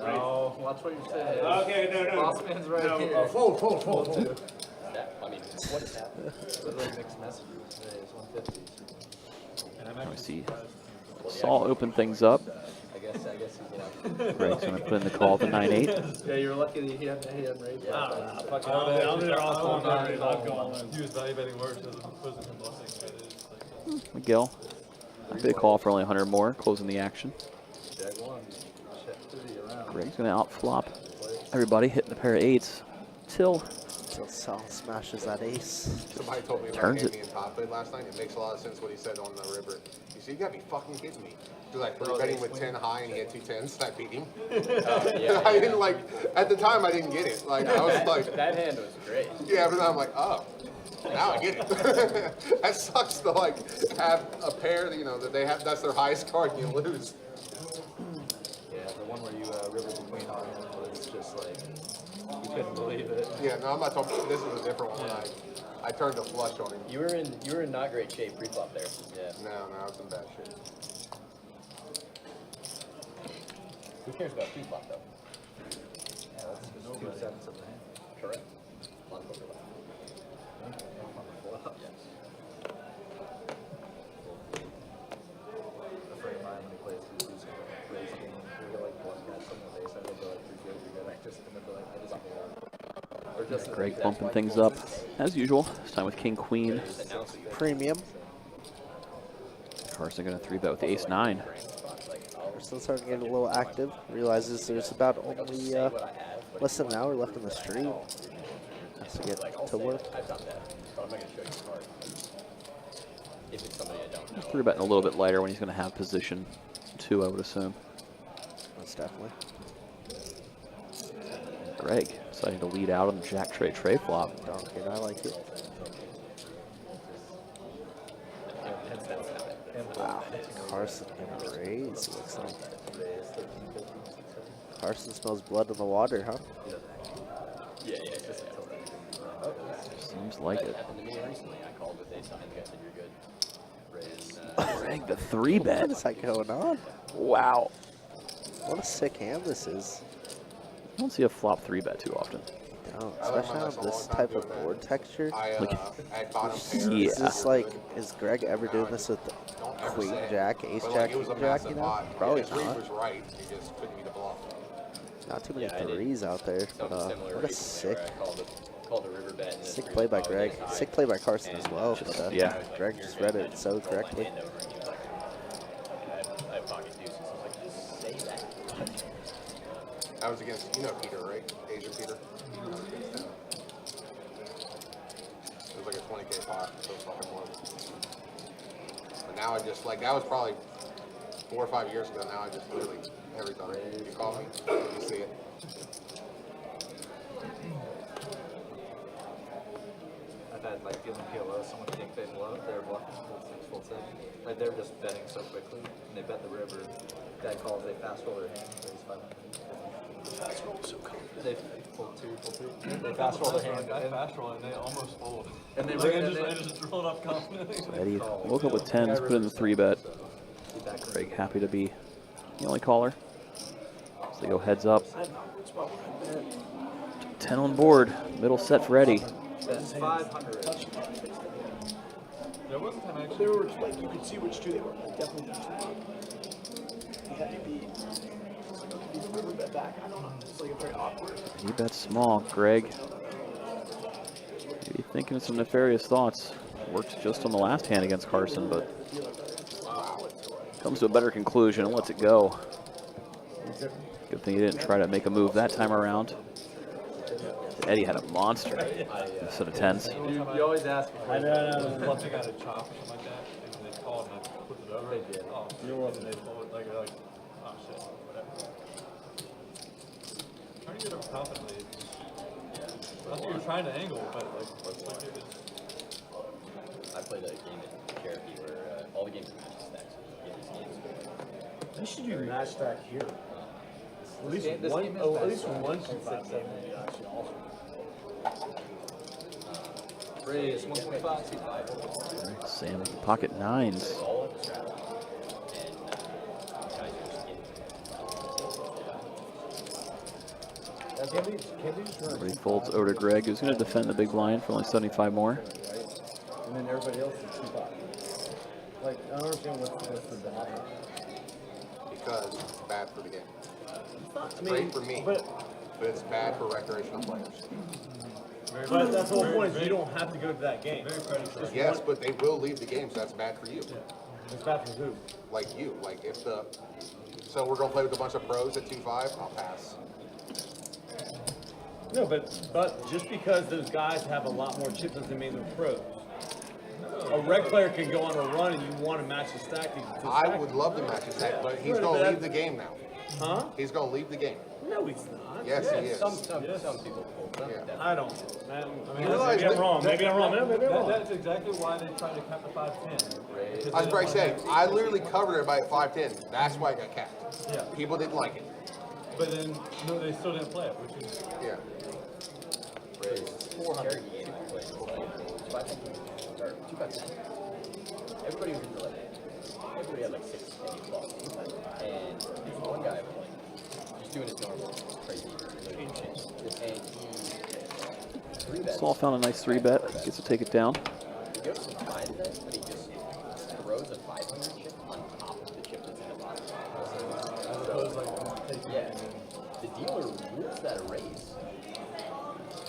Oh, watch what you're saying. Okay, no. Boss man's right here. Fold. That, I mean, what is happening? Literally mixed messages today. It's 150. And I'm Let me actually see. Saul open things up. I guess you know. Greg's going to put in the call to 9-8. Yeah, you're lucky that he hadn't raised. I'll be there all time. He was value betting worse as opposed to him bluffing. But it's like, Miguel, a big call for only 100 more, closing the action. Check 1. Check 3 around. Greg's going to outflop Everybody hitting a pair of 8s till Till Sal smashes that ace. Somebody told me about Turns Anthony it. and Todd played last night. It makes a lot of sense what he said on the river. He said, "You gotta be fucking kidding me." Because I free betting with 10 high and he had 2 10s. I beat him. I didn't like, at the time I didn't get it. Like, I was like, That hand was great. yeah, but then I'm like, oh, now I get it. That sucks to like have a pair that, you know, that they have, that's their highest card and you lose. Yeah, the one where you river the queen on him was just like, you couldn't believe it. Yeah, no, I'm not talking, this is a different one. I turned a flush on him. You were in not great shape pre-flop there. Yeah. No, it's some bad shit. Who cares about pre-flop though? Yeah, that's just 2 7s of the hand. Correct. On poker left. A friend of mine, when he plays, he's raising game. He'll go like bluff catch someone with ace. I think they're like, you're good. Like, just, and they'll be like, I just pull. Or just Greg bumping things up as usual. This time with King Queen. Premium. Carson gonna 3-bet with the ace 9. Still starting to get a little active. Realizes there's about only less than an hour left in the stream. Has to get to work. I've done that, but I'm not gonna show you the card. If it's somebody I don't know. 3-betting a little bit lighter when he's gonna have position 2, I would assume. Most definitely. Greg deciding to lead out on the jack tray flop. Donkey, and I like it. Wow, Carson gonna raise, looks like. Carson smells blood in the water, huh? Yeah, it's just Seems like it. happened to me recently. I called with ace 9. The guy said you're good. Raise, Greg the 3-bet. What is that going on? Wow. What a sick hand this is. I don't see a flop 3-bet too often. No, I learned especially my on lesson a this long time type of doing that. board texture. I had bottom pair. Yeah. Is this like, is Greg ever doing this with Don't ever Queen, say it. Jack, Ace, But, Jack, like, it was a King, Jack, massive you know? pot. Probably His read not. was right. He just couldn't be the bluff. Not too many Yeah, I did threes out there, but something similar what a recently sick, where I called a river bet. And sick play by Greg. Sick play by Carson as well, but yeah. Greg just read it so correctly. I have pocket deuces. I was like, just say that. I was against, you know Peter, right? Asian Peter. It was like a 20K pot, so fucking won. But now I just, like, that was probably 4 or 5 years ago. Now I just literally, every time you call me, you see it. I've had like feeling PLO, someone think they bluff, they're bluffing full 7. Like they're just betting so quickly, and they bet the river. Guy calls, they fast roll their hand, raise 500. Fast roll was so confident. They pull 2. They fast roll their hand. I and- fast roll and they almost fold. And they Like, and I just rolled up confidently. Eddie woke up with 10s, put in the 3-bet. Greg happy to be the only caller. So they go heads up. 10 on board. Middle set for Eddie. That's 500. There wasn't time They actually. were like, you could see which 2 they were. Like, definitely two. He had to be, it's like, okay, he's a river bet back. I don't know. It's like a very awkward. He bets small. Greg maybe thinking of some nefarious thoughts. Worked just on the last hand against Carson, but comes to a better conclusion and lets it go. Good thing he didn't try to make a move that time around. Eddie had a monster instead of 10s. You always ask. I know. Once I got a chop or something like that, and they called and I flipped it over. They did. Oh, and they fold it like, oh shit, whatever. Trying to get up confidently. That's what you're trying to angle, but like I played a game at Cherokee where all the games are match stacks. They should do match stack here. At least This one, game is oh, at match least stack. one 2-5 game would be actually awesome. Raise 125. Sam with the pocket 9s. All of the strategy. And guys are just getting Can't they just run Everybody folds over to Greg, who's going to defend the big blind for only 75 more. and then everybody else is 2-5? Like, I don't understand what's the value. Because it's bad for the game. I Great for me, but but it's bad for recreational players. but that's the whole point. Is you don't have to go to that game. Just Yes, one- but they will leave the game, so that's bad for you. It's bad for who? Like you, like if the, so we're gonna play with a bunch of pros at 2-5, I'll pass. No, but just because those guys have a lot more chips doesn't mean they're pros. A reg player can go on a run and you want to match the stack. I would love to match his stack, but he's going to leave the game now. Huh? He's going to leave the game. No, he's not. Yes, he is. Some people pull. Yeah. I don't. I mean, realize maybe I'm that- wrong. Maybe I'm wrong. Maybe I'm wrong. That's exactly why they try to cap the 510. I was probably saying, I literally covered everybody at 5'10". That's why I got capped. Yeah. People didn't like it. But then, no, they still didn't play it, which is Yeah. 400 game played like 210. Everybody was into like, everybody had like 6 plus. And this one guy was like, just doing his normal crazy shit. And he 3-bet. Saul found a nice 3-bet. Gets to take it down. He goes to 5-bet, but he just throws a 500 chip on top of the chip that's in the bottom. So, yeah, the dealer rules that raise.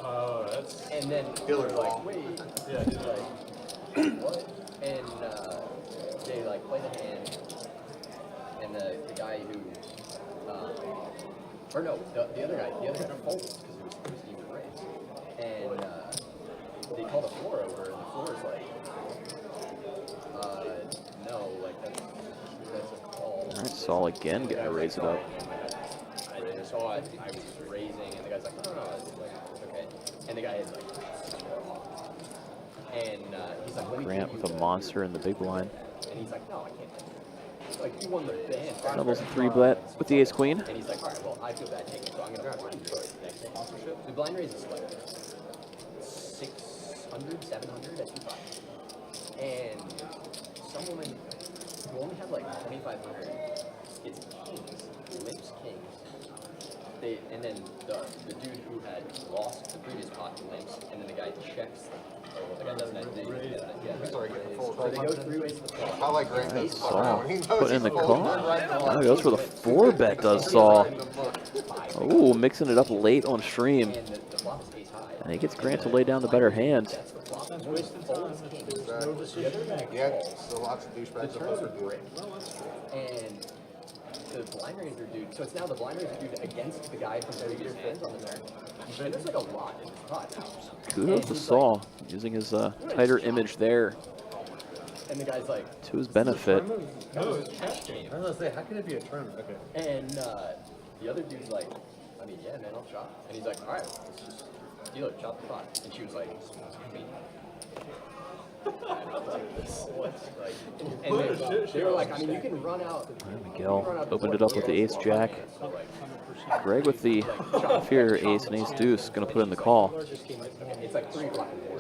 oh, that's And then Dealer they're law. like, wait, yeah. like, what? And they like play the hand, and the guy who, or no, the other guy folds because it was even raised, and they call the floor over, and the floor is like, no, like that's a call. All right, Saul again getting to raise it up. I saw it, I was raising, and the guy's like, no, it's like, okay. And the guy is like, and he's like, let me Grant give with you a the- monster in the big blind. And he's like, no, I can't. Like, you won the band. Doubles a 3-bet with the ace queen. And he's like, all right, well, I feel bad taking it, so I'm going to blind raise next sponsorship. The blind raise is like 600, 700 at 2.5. And some woman who only had like 2,500 gets kings, limps kings. And then the dude who had lost the previous pot limps, and then the guy checks them. Or the guy doesn't have He's already getting full so they go 3 ways to the flop. I like Grant does fuck Saul around. He knows put in he's the folding call. right in the Now line. he goes for the 4-bet, does Saul. Ooh, mixing it up late on stream. And the flop is ace high. And he gets Grant to lay down the better hand. That's the flop. That's wasted time. There's no decision making. Yeah, still lots of douchebags The supposed turns to are do great. it. And the blind raiser dude, so it's now the blind raiser dude against the guy from previous hands on the turn. And there's like a lot in this pot now. Kudos to Saul, using his tighter image there And the guy's like, to his benefit. No, it's cash game. I was gonna say, how can it be a tournament? Okay. and the other dude's like, I mean, yeah, man, I'll chop. And he's like, all right, let's just dealer, chop the pot. And she was like, me. And I was like, what? Like, and they were like, I mean, you can run out. Miguel opened it up with the ace-jack. Greg with the inferior ace and ace-deuce, gonna put in the call. It's like 3 black and 4.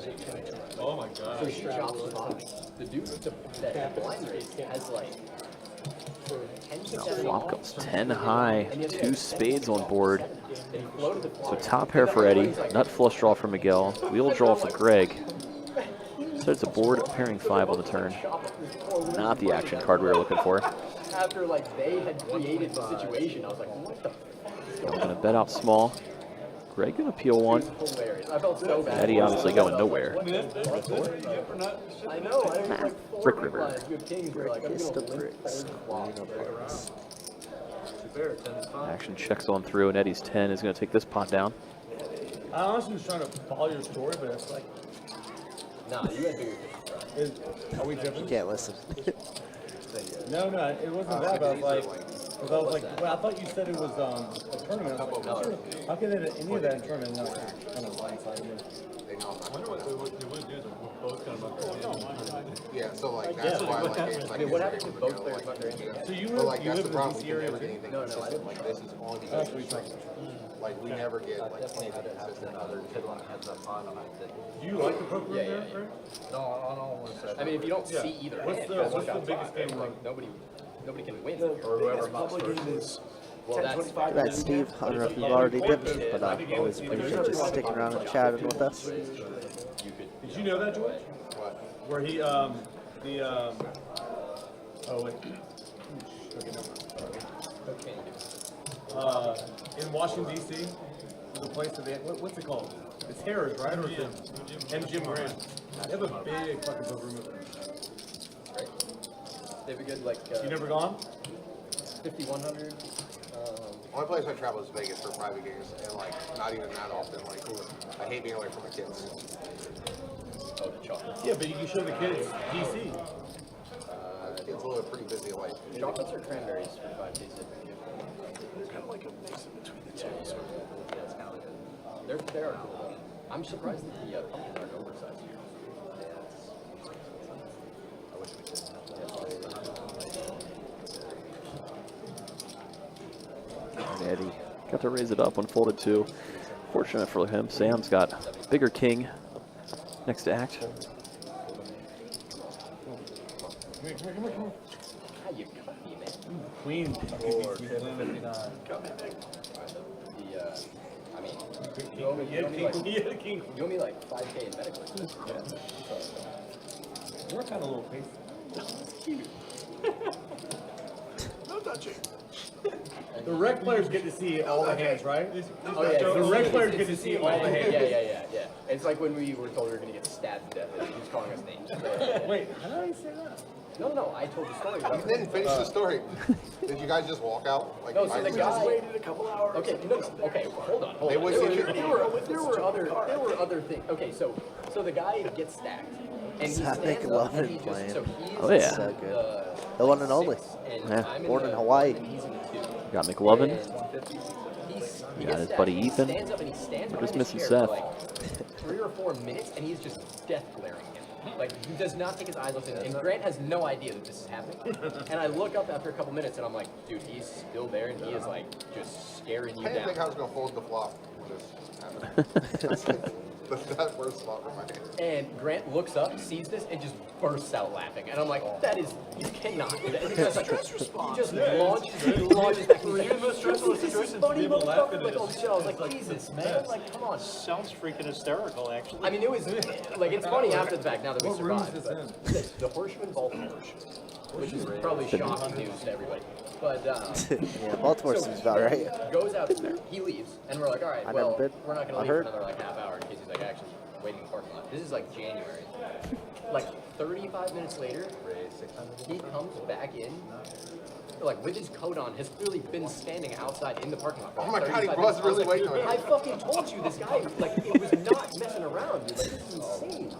Oh my god. So she chops the bottom. The dude with that blind raise has like 10 to Now 7 flop comes 10 high, 2 spades on board. and he floated the So top pair for Eddie, nut flush draw for Miguel, wheel draw for Greg. So it's a board pairing 5 on the turn. Not the action card we were looking for. after like they had created the situation. I was like, what the fuck? I'm gonna bet out small. Greg gonna peel one. Hilarious. I felt so bad. Eddie obviously going nowhere. I know. I was like 4 Brick big River. blinds. You have kings. You're like, I'm Kiss the gonna limp bricks. fold flop. Action checks on through, and Eddie's 10 is gonna take this pot down. I honestly was trying to follow your story, but it's like, Nah, you had bigger fish. are we You different? can't listen. No, it wasn't that. But I was like, well, I thought you said it was a tournament. I was like, sure. How can they do any of that in tournament? And I was kind of blindsided me. I wonder what they would do is we're both kind of Yeah, so like that's why like games like What happens if both players put their hand? So you But live, like you that's live the in the problem. DC We area never get No, anything no, I consistent didn't. like this. Is only That's because what he's like we never get like anything consistent other than Do you like the poker room Yeah, there, yeah, Greg? No, I don't want to say. I mean, if you don't see either What's hand, the- you guys what's look the biggest outside. game Like, room? nobody can win. Or whoever pops first. Well, that's All right, Steve, I don't know if you've already dipped, but I always appreciate just sticking around and chatting with us. Did you know that, George? what. Where he, oh wait. Okay, never mind. In Washington D.C., there's a place that they, what's it called? It's Harris, right? Or and Jim Grant. They have a big fucking poker room. They have a good like You never gone? 5100. Only place I travel is Vegas for private games, and like not even that often. Like I hate being away from my kids. Oh, the chocolate. Yeah, but you can show the kids DC. Kids live pretty busy away. Chocolates or cranberries for 5 days? They're kind of like a mix in between the two. So. Yeah, it's kind of like they're cool. I'm surprised that the pumpkins aren't oversized here. I wish we could. Eddie got to raise it up when folded too. Fortunate for him, Sam's got bigger king next to act. Ah, you cut me, man. Queen. The, I mean, you owe me like 5K in medical expenses. We're kind of a little pasty. No touching. The rec players get to see all the hands, right? Oh yeah, The rec players get to see all the hands. Yeah. It's like when we were told we were gonna get stabbed to death. He was calling us names. Wait, how did I say that? No. I told the story. You didn't finish the story. Did you guys just walk out? Like, No, so the guy Waited a couple hours. Okay, okay, hold on. They would see you. There were other things. Okay, so the guy gets stacked, and he Zach stands up, McLovin and he just, playing. so he's Oh, yeah. So good. the The one and only. and Yeah. I'm Born in the Hawaii. one, and he's in the 2. Got McLovin. He Got gets his stacked, buddy he Ethan. stands up and he stands We're behind just his missing chair Seth. for like 3 or 4 minutes, and he's just death glaring him. Like, he does not take his eyes off him, and Grant has no idea that this is happening. And I look up after a couple minutes, and I'm like, dude, he's still there, and he is like just scaring you I didn't down. think I was gonna fold the flop when this happened. That's that worst flop in my hand. And Grant looks up, sees this, and just bursts out laughing. And I'm like, that is, you cannot do that. And he's just like, he just launches back. He's like, this is funny, motherfucker. Like, oh shit, I was like, Jesus, man. Like, come on. Sounds freaking hysterical, actually. I mean, it was, like, it's funny after the fact now that we survived. But the Horseman Baltimore, which is probably shocking news to everybody. But, Yeah, Baltimore seems about right. Goes out there, he leaves, and we're like, all right, I well, never been. we're not going I to leave for heard. another like half hour in case he's like actually waiting in the parking lot. This is like January. Like 35 minutes later, he comes back in, like with his coat on, has clearly been standing outside in the parking lot. For Oh my like God, he 35 was minutes. I really waiting on you. I fucking told you, this guy, like, it was not messing around, dude. Like, this is insane.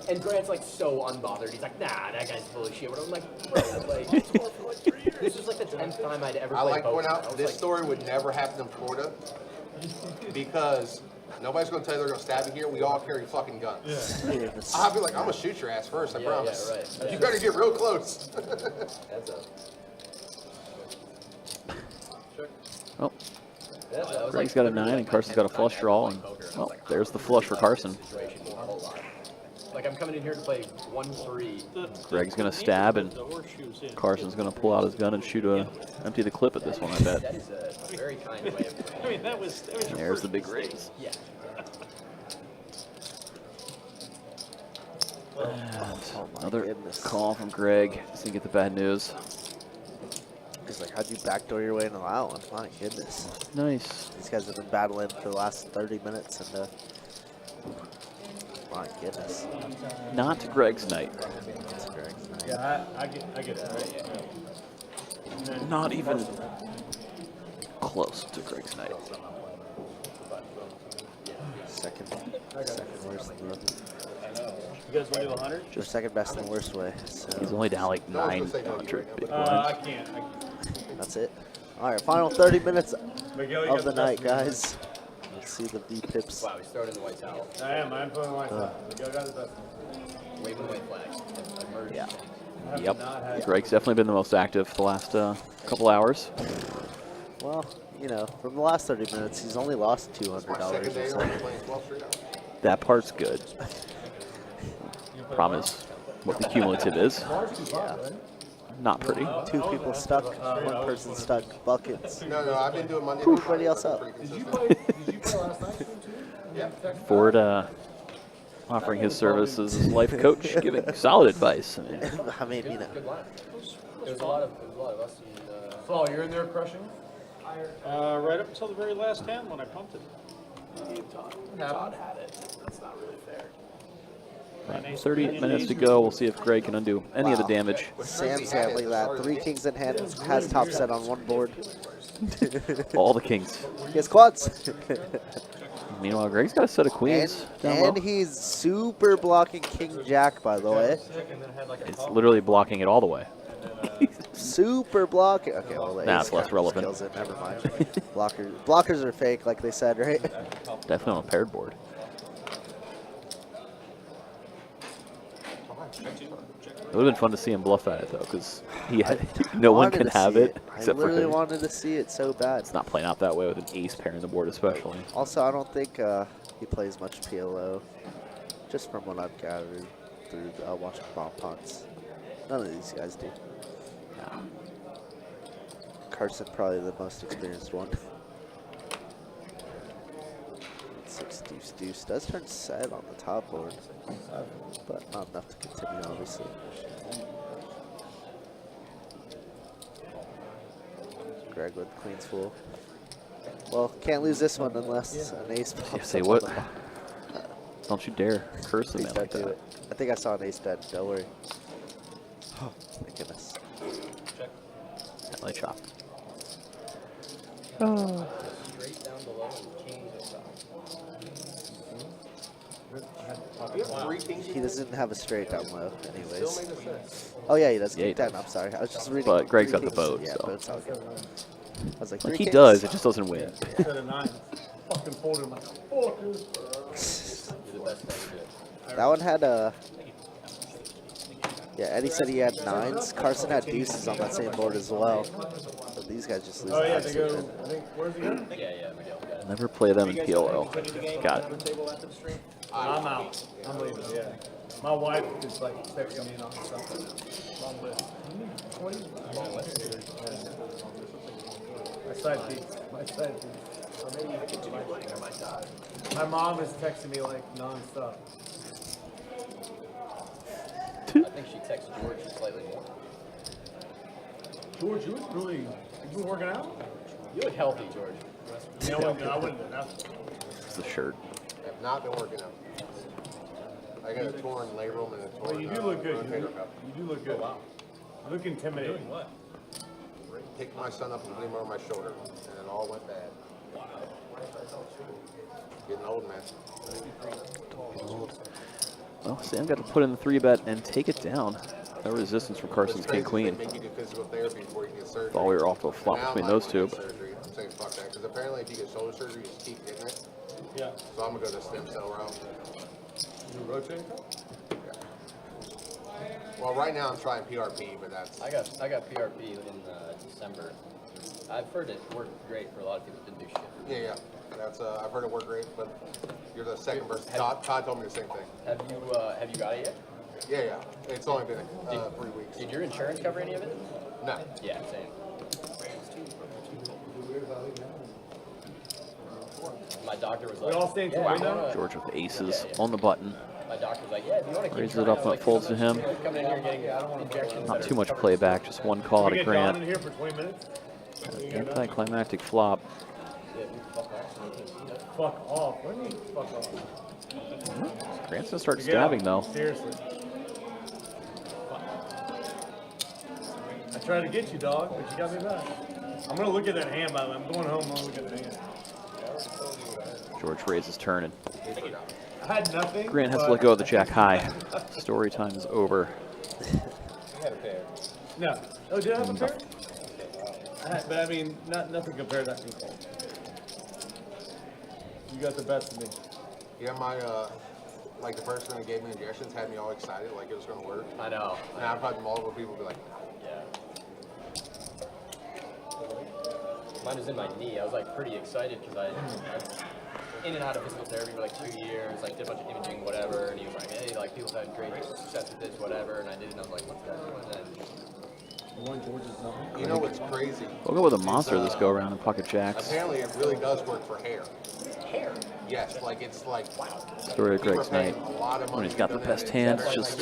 And Grant's like so unbothered. He's like, nah, that guy's full of shit. But I'm like, bro, like, this was like the 10th time I'd ever I played like to point poker. I out was this like, story would never happen in Florida because nobody's gonna tell you they're gonna stab you here. We all carry fucking guns. Yes. I'll be like, I'm gonna shoot your ass first. I Yeah, promise. yeah, right. You better get real close. That's a, Oh, that was Greg's like got a 9 and Carson's got a flush draw, and well, there's the flush for Carson. situation a whole lot. Like, I'm coming in here to play 1-3. Greg's gonna stab, and The horseshoes in. Carson's gonna pull out his gun and empty the clip at this one, I bet. That is a very kind way of putting it. I mean, that was your There's first the big mistake. raise. Yeah. Another goodness. call from Greg. Just didn't get the bad news. He's like, how'd you backdoor your way into that one? My goodness. Nice. These guys have been battling for the last 30 minutes, and my goodness. Not Greg's night. That's very nice. Yeah, I get it. Right? Not even close to Greg's night. Second worst. You guys want to do 100? Just second best in the worst way. So He's only down like No one's gonna say no to you 900 right big now, I blinds. can't. that's it. All right, final 30 minutes Miguel, you of got the night, best. guys. Let's see the VPIPs. Wow, he's throwing in the white towel. I'm putting my side. Miguel got the best. Waving the white flag. Emergency. Yeah. Yep. Greg's definitely been the most active the last couple hours. Well, you know, from the last 30 minutes, he's only lost My $200 second or day so. already playing 12 straight hours. That part's good. Problem is what the cumulative is. Yeah. Not pretty. 2 people stuck, 1 person stuck, buckets. No, I've been doing Monday. Everybody else up. Did you play last night too? Yeah. Ford offering his services as life coach, giving solid advice. I mean, I mean, you know, Good line. There was a lot of us in, Saul, you're in there crushing? Right up until the very last hand when I pumped it. Todd had it. That's not really fair. 30 minutes to go. We'll see if Greg can undo any of the damage. Sam's got, look at that, 3 kings in hand, has top set on one board. All the kings. He has quads. Meanwhile, Greg's got a set of queens down low. And he's super blocking king jack, by the way. It's literally blocking it all the way. Super blocking. Okay, well, the Nah, ace it's less kinda relevant. kills it. Never mind. Blockers are fake, like they said, right? Definitely on a paired board. It would have been fun to see him bluff at it, though, because he had, no one Wanted can to have see it I except for literally him. wanted to see it so bad. It's not playing out that way with an ace pairing the board, especially. Also, I don't think he plays much PLO, just from what I've gathered through watching bomb punts. None of these guys do. No. Carson probably the most experienced one. 6 deuce deuce does turn set on the top board, but not enough to continue, obviously. Greg with queens full. Well, can't lose this one unless an ace pops Yeah, say up what? on the- Don't you dare curse the Please man don't like do that. it. I think I saw an ace bet. Don't worry. Oh, thank goodness. LA chop. Straight down below and kings up top. He doesn't have a straight down low, anyways. Oh yeah, he does. Yeah, he King 10. does. I'm sorry. I was just reading. But Greg's 3 got the kings. boat, Yeah, so. but it's all good. I was like, Like 3 he kings? does, it just doesn't win. Set of 9. Fucking folded him like a fucker. You're the best thing to do. That one had a. Yeah, Eddie said he had 9s. Carson had deuces on that same board as well. But these guys just lose. Oh the yeah, they go. absolute I think where's he going? Yeah, Miguel got it. Never play them in PLO. Got it. I'm out. I'm leaving. Yeah. My wife is like texting me and all stuff. Long list. My side piece. My side piece. My mom is texting me like nonstop. I think she texted George slightly more. George, you really you been working out? You look healthy, George. Yeah, I wouldn't do nothing. It's the shirt. I've not been working out. I got a torn labrum and a torn. Well, you do look good. rotator cuff. You do look good. Wow. You look intimidating. What? Picked my son up and put him over my shoulder, and it all went bad. Getting old, man. Well, Sam got to put in the 3-bet and take it down. No resistance from Carson's It's king crazy queen. They make you do physical therapy before you get surgery. Thought we were off to a flop Now between I'm not those two. gonna get surgery. I'm saying fuck that, because apparently if you get shoulder surgery, you just keep getting it. Yeah. So I'm gonna go the stem cell route. You rotating cuff? Well, right now I'm trying PRP, but that's. I got PRP in December. I've heard it worked great for a lot of people that didn't do shit. Yeah. That's. I've heard it work great, but you're the second person. Todd told me the same thing. Have you got it yet? Yeah. It's only been 3 weeks. Did your insurance cover any of it? No. Yeah, same. My doctor was like, all staying till yeah, right now? George with aces on the button. My doctor was like, yeah, if you want to keep Raises trying, it up I was when like, it folds to him. coming in here getting injections. Not that too are much covered. playback, just one call We to get Don in Grant. here for 20 minutes? Anticlimactic flop. Yeah, dude, fuck off. Fuck off. What do you mean fuck off? Grant's gonna start Get stabbing out. though. Seriously. I tried to get you, dog, but you got me back. I'm gonna look at that hand, by the way. I'm going home. I'm gonna look at the hand. George raises turn and I had nothing. Grant has to but- let go of the jack high. Story time is over. I had a pair. No. Oh, did I have a pair? But I mean, nothing compared to that thing. You got the best of me. Yeah, my like the person that gave me injections had me all excited, like it was gonna work. I know. And I've had multiple people be like, Yeah. Mine was in my knee. I was like pretty excited because I in and out of physical therapy for like 2 years, like did a bunch of imaging, whatever. And he was like, hey, like people have had great success with this, whatever. And I did, and I was like, what's that? And then you know what's crazy? We'll go with a monster this go around in pocket jacks. Apparently, it really does work for hair. hair. Yes, like it's like wow. Story of Greg's night. When he's got the best hands, just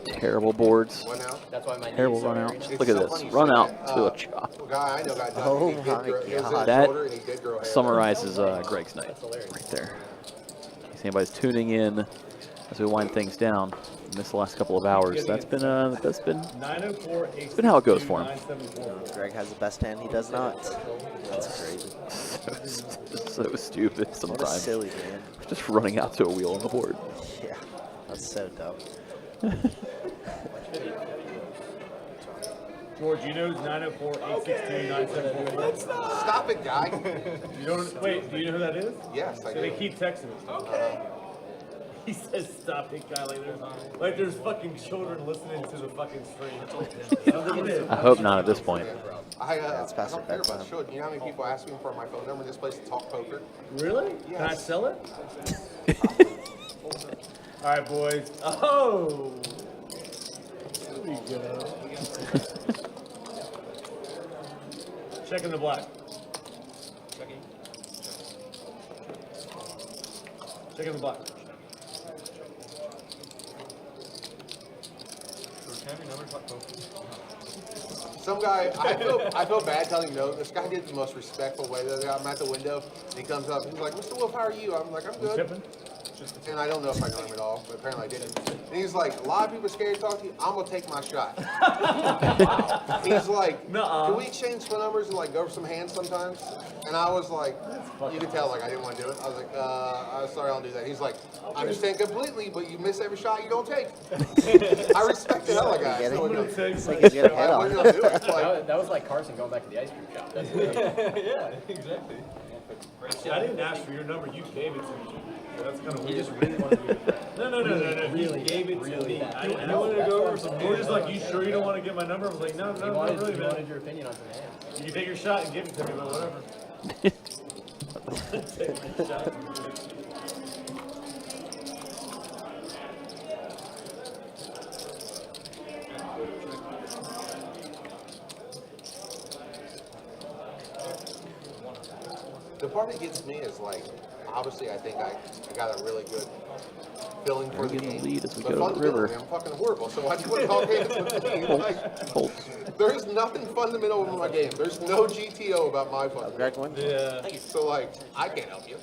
terrible boards. What now? That's why my knee Terrible is so run hairy out. now. Look at this. Run out to a chop. A guy I know got done. Oh he did my grow, it was in his God. shoulder and he did grow hair. Summarizes Greg's night That's hilarious. right there. In case anybody's tuning in, as we wind things down. Missed the last couple of hours. That's been 904, it's been how it goes for him. 974. Greg has the best hand. He does not. That's crazy. So stupid What a sometimes. silly man. Just running out to a wheel on the board. Yeah, that's so dumb. George, you know 904, 862, 974. Stop it, guy. You don't, wait, do you know who that is? Yes, I So they do. keep texting us. Okay. He says, "Stop it, guy." Like there's fucking children listening to the fucking stream. I hope not at this point. it's I past don't their care if I bedtime. should. You know how many people ask me for my phone number in this place to talk poker? Really? Yes. Can I sell it? All right, boys. Oh. There we go. Checking the black. Checking the black. Some guy, I feel bad telling him no. This guy did the most respectful way. The other day, I'm at the window, and he comes up, and he's like, "Mr. Wolf, how are you?" I'm like, "I'm good." Tipping? And I don't know if I know him at all, but apparently I didn't. And he's like, "A lot of people are scared to talk to you. I'm gonna take my shot." He's like, Nuh-uh. "Can we exchange phone numbers and like go over some hands sometimes?" And I was like, you could tell like I didn't want to do it. I was like, I'm sorry, I don't do that. He's like, "I understand completely, but you miss every shot you don't take." I respect the hell out of guy. Get it? So, It's like he's getting why head on. wouldn't I do it? It's like, That was like Carson going back to the ice cream shop. That's Yeah, exactly. See, I didn't ask for your number. You gave it to me. That's kind of You weird. just really wanted to do it. No. Really, He gave it to really me. bad. I wanted to go over some. You were just like, "You sure you don't want to get my number?" I was like, "No, He not wanted, really, he man. wanted your opinion on some hands. You can take your shot and give it to me, but whatever." Take my shot. the part that gets me is like, obviously I think I got a really good feeling for the We're getting game. the lead as we But go to the river. fundamentally, I'm fucking horrible, so I just want to talk hands with me. Like, there's nothing fundamental in my game. There's no GTO about my fucking Greg wins. Yeah. So like, I can't help you.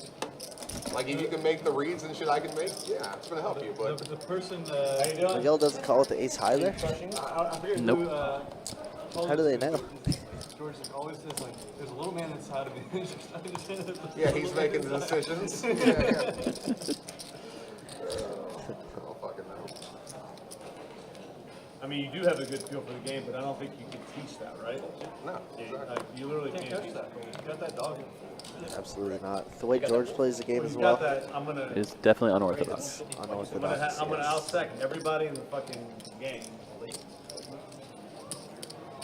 Like if you can make the reads and shit I can make, yeah, it's gonna help you. But The person, How you doing? Miguel doesn't call it the ace high there. I forget Nope. who, How do they know? George always says like, there's a little man inside of me. yeah, he's making the decisions. Yeah. I don't fucking know. I mean, you do have a good feel for the game, but I don't think you can teach that, right? No. You literally can't teach that. You got that dog. Absolutely not. The way George plays the game When as you got well, that, I'm gonna It's definitely unorthodox. unorthodox. I'm gonna yes. outsec everybody in the fucking game.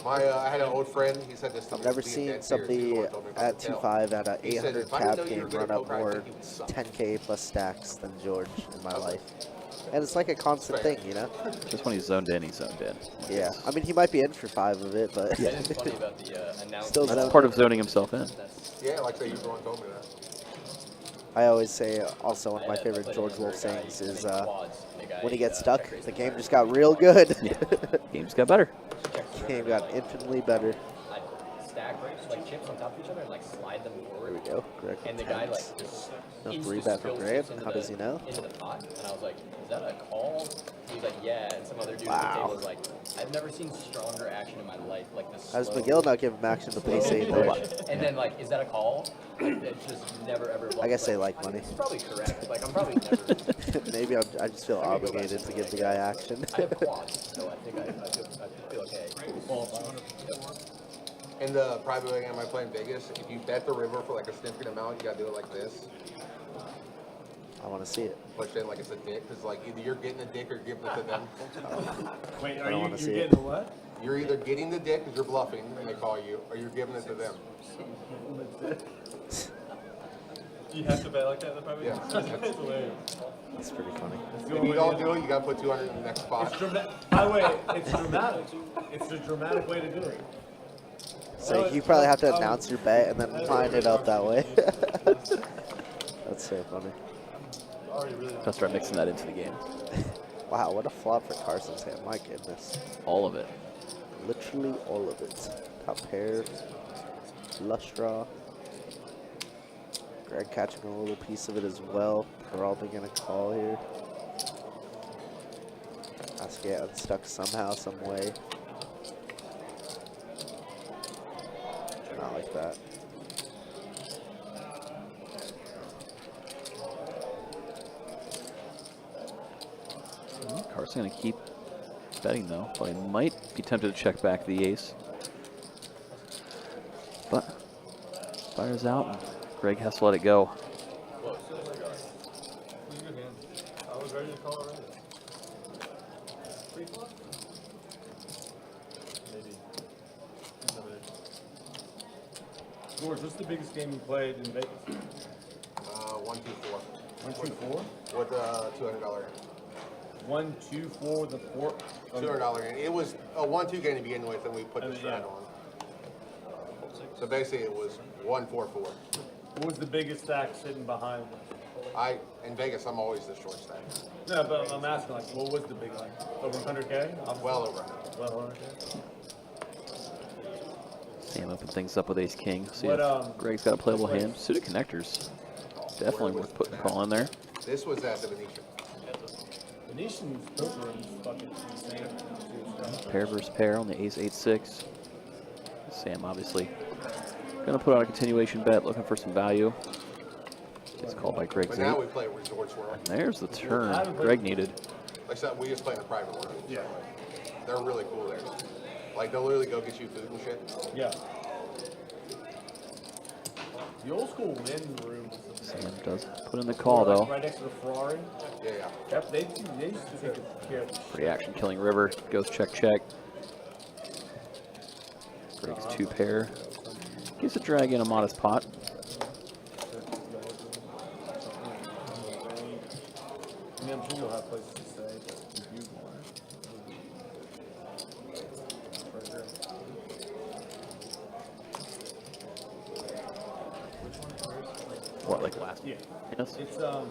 I had an old friend. He said this. to me, I've never being seen dead serious, somebody before I told me about at the tail. 2.5 at an He said, 800 "If I didn't cap know you game were good run at up poker, I more think you would suck." 10K plus stacks than George in my life. And it's like a constant thing, you know? Just when he's zoned in, he's zoned in. Yeah. I mean, he might be in for 5 of it, but It is funny about the announcement. Still That's zoned part of zoning himself in. Yeah, like they usually told me that. I always say also one of my favorite George Wolf sayings is when he gets stuck, the game just got real good. Game's got better. The game got infinitely better. I'd stack like chips on top of each other and like slide them There forward. we go. Greg And the with guy tens. like just No insta 3-bet for spills Greg. chips into How does he know? Into the pot, and I was like, "Is that a call?" He was like, "Yeah." And some other dude at Wow. the table was like, "I've never seen stronger action in my life." Like the How does slow- Miguel not give him action to base 8 there? And then like, "Is that a call?" Like, it's just never ever. I guess they like money. It's probably correct. Like I'm probably never. Maybe I just feel obligated to give the guy action. I have quads, so I think I feel okay. In the private game I play in Vegas, if you bet the river for like a significant amount, you gotta do it like this. I want to see it. Push in like it's a dick, because like either you're getting the dick or giving it to them. Wait, I are don't you wanna see getting it. the what? You're either getting the dick because you're bluffing and they call you, or you're giving it to them. You have to bet like that in the private Yeah. That's hilarious. That's pretty funny. If you don't do it, you gotta put 200 in the next spot. By the way, it's dramatic. It's a dramatic way to do it. So you probably have to announce your bet and then line it up that way. That's so funny. Gotta start mixing that into the game. Wow, what a flop for Carson's hand. My goodness. All of it. Literally all of it. Top pair, flush draw. Greg catching a little piece of it as well. Probably gonna call here. Has to get unstuck somehow, some way. Not like that. Carson gonna keep betting though, but he might be tempted to check back the ace. But fires out, and Greg has to let it go. I was ready to call it right. Maybe. George, what's the biggest game you played in Vegas? 1-2-4. 1-2-4? With a $200 in. 1-2-4 with the four. $200 in. It was a 1-2 game to begin with, and we put the strat on. So basically, it was 1-4-4. What was the biggest stack sitting behind? In Vegas, I'm always the short stack. No, but I'm asking, like, what was the big, like, over 100K? Well over 100. Well, 100K. Sam open things up with ace king. See What, if Greg's got a playable hand. Suited connectors. Definitely worth putting a call in there. This was at the Venetian. Venetian's poker room is fucking insane. Pair versus pair on the ace 8-6. Sam obviously gonna put out a continuation bet, looking for some value. Gets called by Greg's But now 8. we play Resort Swirl. There's the turn Greg needed. Like I said, we just play in a private room. Yeah. They're really cool there. Like, they'll literally go get you food and shit. Yeah. The old school men's room is Sam does put in the call though. right next to the Ferrari. Yeah, yeah. Yep, they used to take care of Free action killing river. Goes check check. Greg's 2 pair. Gives a drag in a modest pot. I mean, I'm sure you'll have places to stay, but if you want What, like last? Yeah. Yes. It's so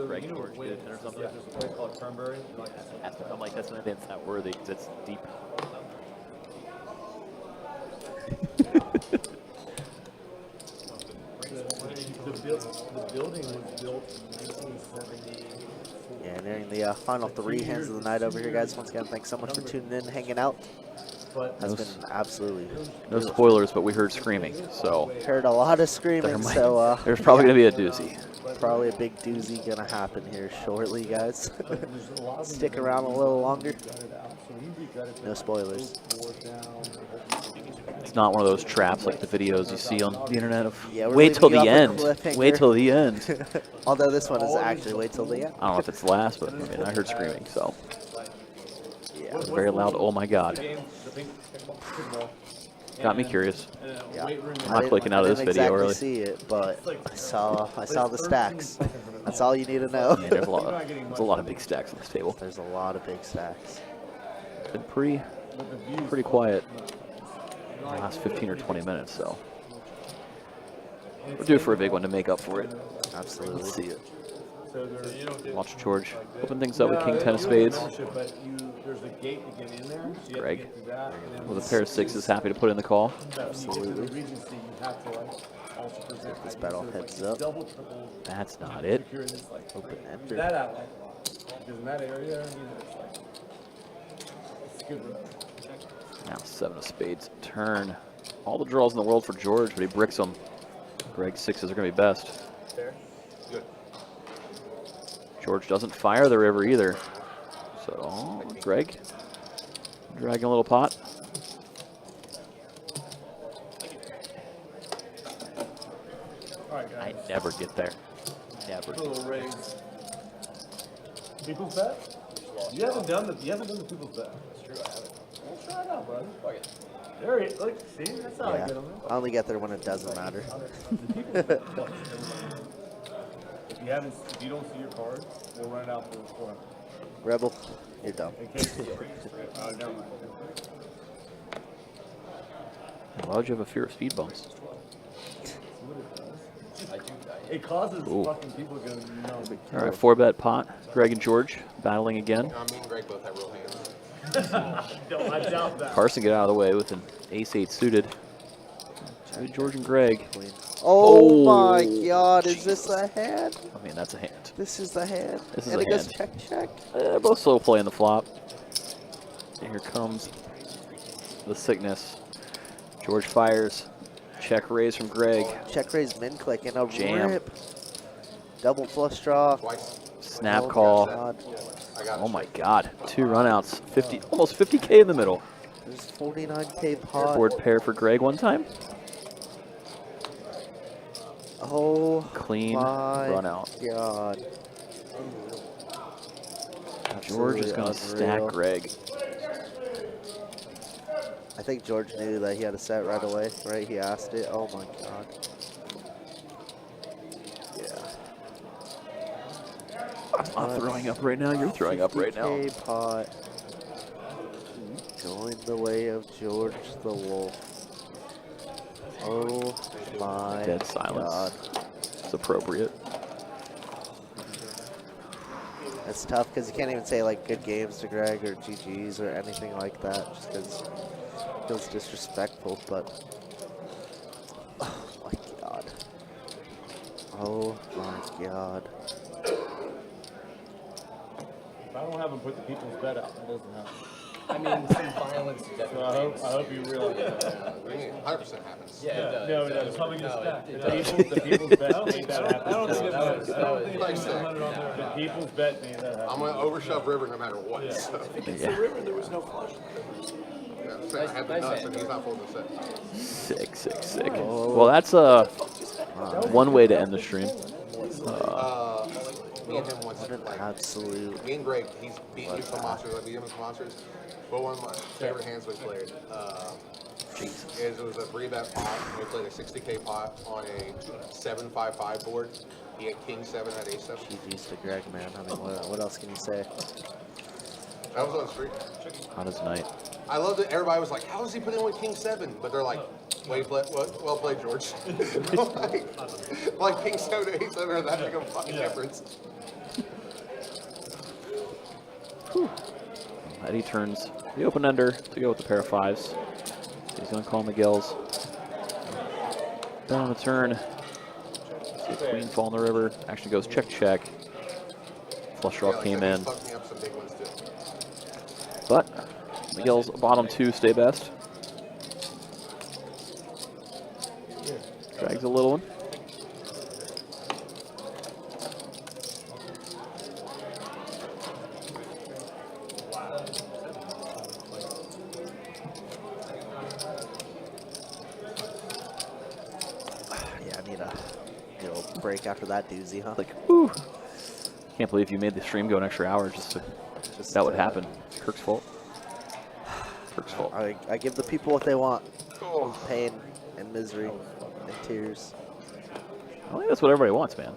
Greg you know George where did a 10 or something? Yeah, there's a place called Turnberry. Like, Has to come like this, and it's not worthy because it's deep. the building was built in 1970. Yeah, nearing the final 3 hands of the night over here, guys. Once again, thanks so much for tuning in, hanging out. But Has been absolutely No spoilers, but we heard screaming, so heard a lot of screaming, so there's probably gonna be a doozy. probably a big doozy gonna happen here shortly, guys. Stick around a little longer. No spoilers. It's not one of those traps like the videos you see on the internet of Yeah, we're wait till leaving the you off a end. cliffhanger. Wait till the end. Although this one is actually wait till the end. I don't know if it's the last, but I mean, I heard screaming, so Yeah. it was very loud. Oh my god. Got me curious. Yeah. I'm not clicking out of this I didn't video exactly early. see it, but I saw the stacks. That's all you need to know. Yeah, there's a lot of big stacks on this table. There's a lot of big stacks. It's been pretty quiet in the last 15 or 20 minutes, so we're due for a big one to make up for it. Absolutely. Let's see it. So there's, Watch George open things up with King 10 of spades. but there's a gate to get in there. So you have to Greg get through that, and then with a pair of sixes, happy to put in the call. Absolutely. when you get to the Regency, you have to like also present This ID, battle so it's heads like up. double, triple That's not it. secure in this like Open ender. that out like because in that area, you know, it's like it's a good road. Now 7 of spades turn. All the draws in the world for George, but he bricks them. Greg's sixes are going to be best. Good. George doesn't fire the river either. So, oh, Greg dragging a little pot. All right, I guys. never get there. Never. A little raise. People's bet? You haven't done the people's bet. That's true, I haven't. Well, try it out, brother. Fuck it. There he look, see, that's how I Yeah. get them. I only get there when it doesn't matter. If you don't see your card, we'll run it out for 400. Rebel, you're dumb. In case never mind. Why would you have a fear of speed bumps? It causes Ooh. fucking people to go, no. All right, 4-bet pot. Greg and George battling again. Me and Greg both have real hands. No, I doubt that. Carson get out of the way with an ace-8 suited. George and Greg. Queen. Oh my God, is this a hand? I mean, that's a hand. This is the hand. This is and a it goes hand. check, check. They're both slow playing the flop. And here comes the sickness. George fires. Check raise from Greg. Check raise min click and a Jam. rip. Double flush draw. Twice. Snap Oh call. God. I got Oh it. my God. 2 runouts. 50, almost 50K in the middle. There's 49K pot. Board pair for Greg one time. Oh Clean my run out. God. George is Absolutely going to stack unreal. Greg. I think George knew that he had a set right away, right? He asked it. Oh my God. Yeah. I'm not throwing up right now. You're throwing up right now. 50K pot. Going the way of George the Wolf. Oh my Dead silence. God. It's appropriate. It's tough because you can't even say like good games to Greg or GGs or anything like that just because it feels disrespectful, but oh my God. Oh my God. If I don't have him put the people's bet out, it doesn't happen. I mean, some violence So definitely. I hope you realize that. I mean, 100% happens. Yeah, it does. No, it does. It's probably No, gets stacked. it The does. people's bet made that happen. I don't think it No, matters. I don't think Like it's that. 100 on there. The people's bet made that happen. I'm going to overshove River no matter what. Yeah. So. Yeah. River, there was no flush. Yeah, I'm saying I have the Nice nuts hand. and he's not folding the set. Sick. Oh. Well, that's one way to end the stream. Me and him once, What an like, absolute. me and Greg, he's beat me some monsters, I beat him in some monsters. But one of my favorite hands we played is it was a 3-bet pot. And we played a 60K pot on a 7-5-5 board. He had King 7 at Ace 7. GG's to Greg, man. I mean, what else can you say? That was on the street. Hot as night. I love that everybody was like, how does he put in with King 7? But they're like, well played, George. like King 7 to Ace 7 are that big of a fucking difference. Eddie turns the open ender to go with the pair of 5s. He's going to call Miguel's. Then on the turn, see a queen fall in the river. Actually goes check, check. Flush draw Yeah, like came that, in. he fucked me up some big ones too. But Miguel's bottom 2 stay best. Drags a little one. Yeah, I need a break after that doozy, huh? Like, whew. Can't believe you made the stream go an extra hour just to, that would happen. Kirk's fault. Kirk's fault. I give the people what they want. Pain and misery and tears. I think that's what everybody wants, man.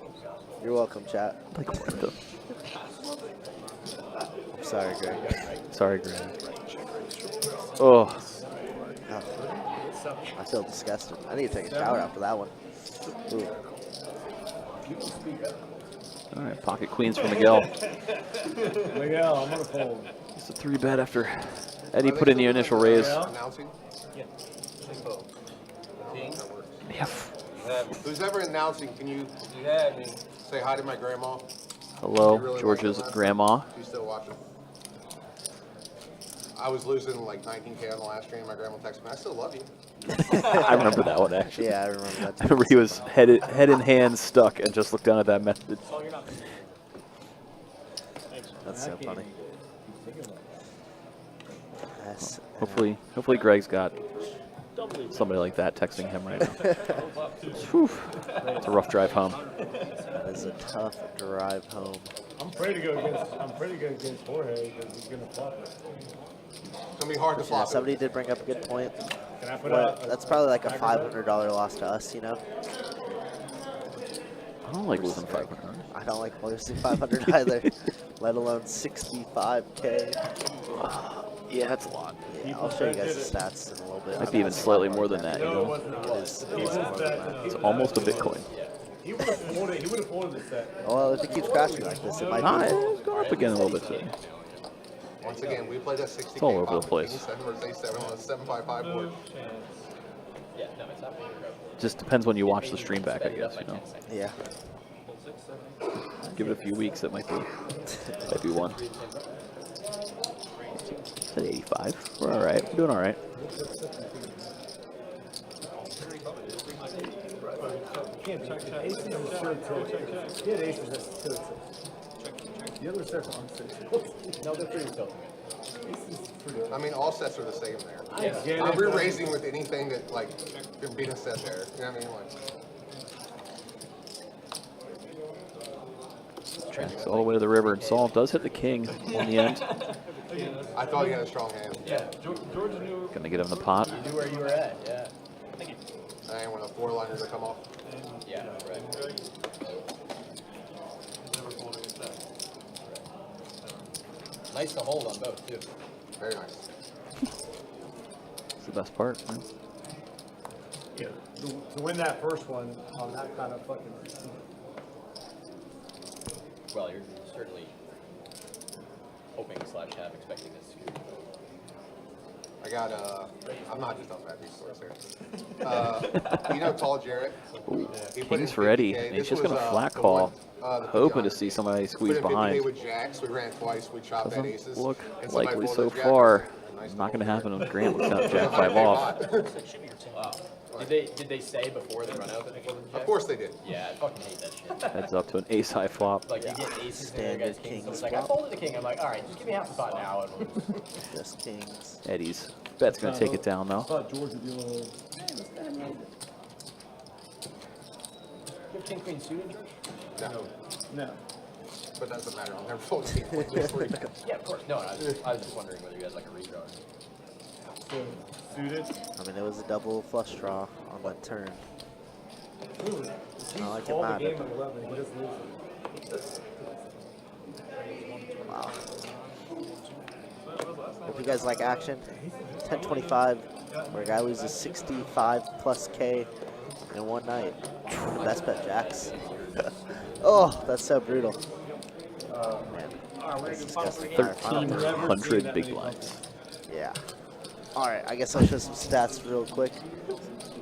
You're welcome, chat. Like, what the? I'm sorry, Greg. Sorry, Greg. Oh, I feel disgusted. I need to take a shower after that one. Ooh. all right. Pocket queens for Miguel. Miguel, I'm gonna fold. It's a 3-bet after Eddie put in the initial raise. Announcing? Yeah. Who's ever announcing, can you say hi to my grandma? Hello, You really George's like that? grandma. She's still watching. I was losing like 19K on the last stream. My grandma texted me, I still love you. I remember that one actually. Yeah, I remember that. I remember he was head in hand stuck and just looked down at that message. That's so funny. Yes. Hopefully Greg's got somebody like that texting him right now. Whew. It's a rough drive home. That is a tough drive home. I'm pretty good against Jorge because he's gonna flop it. It's gonna be hard to Yeah, flop. somebody did bring up a good point. Can I put But out? that's probably like a $500 loss to us, you know? I don't like losing 500. I don't like losing 500 either, let alone 65K. Yeah, that's a lot. Yeah, I'll show you guys the stats in a little bit. Might be even slightly more than that, you know? It is more than that. It's almost a Bitcoin. He would have folded. He would have folded the set. Well, if it keeps crashing like this, it might Ah, be. it's going up again a little bit today. Once again, we played that 60K It's all over pop the with place. King 7 versus Ace 7 on a 7-5-5 board. Yeah, no, it's not being Just depends when you watch the stream back, I guess, you know. Yeah. Give it a few weeks, that might be one. At 85. We're all right. We're doing all right. The other sets are unsafe. No, they're pretty tilting. I mean, all sets are the same there. Get I'm it. re-raising with anything that like can beat a set there. You know what I mean? Like, Tracks all the way to the river, and Saul does hit the king on the end. I thought he had a strong hand. Yeah, George knew. Gonna get him in the pot. you knew where you were at, yeah. I ain't one of the 4-liners that come off. Yeah, right. Never folding a set. Nice to hold on both, too. Very nice. It's the best part. Man. Yeah. To win that first one on that kind of fucking. Well, you're certainly hoping / half expecting this scoop. I got I'm not just on bad resource here. You know, Tall Jarrett. Ooh, He put in king's ready. 50K. And he's This just was, gonna flat the call, one, the hoping to John. see somebody Put squeeze in 50K behind. with jacks. We ran twice. We chopped at aces. Doesn't look and somebody likely folded so jack. far. Nice Not gonna little happen fold. if Grant looks out Jack 5 off. Wow. Did they say before the run out that they folded the jack? Of course they did. Yeah, I fucking hate that shit. Heads up to an ace high flop. Like, you get aces and the Standard guy's kings. kings It's like, I folded the king. I'm like, all right, just give me half the pot now. And we'll Just kings. Eddie's bet's gonna take it down I though. thought George would be a little. You have king queen suited, George? No, No. but that doesn't matter. I'll never fold king queen this week. Yeah, of course. No, I was just wondering whether you had like a redraw. So, suited. I mean, it was a double flush draw on that turn. Ooh, Not like it called the mattered. game at 11. He just loses. Wow. If you guys like action, 1025, where a guy loses 65 plus K in one night. The best bet jacks. Oh, that's so brutal. Man, that's disgusting. 1,300 big blinds. Yeah. All right, I guess I'll show some stats real quick.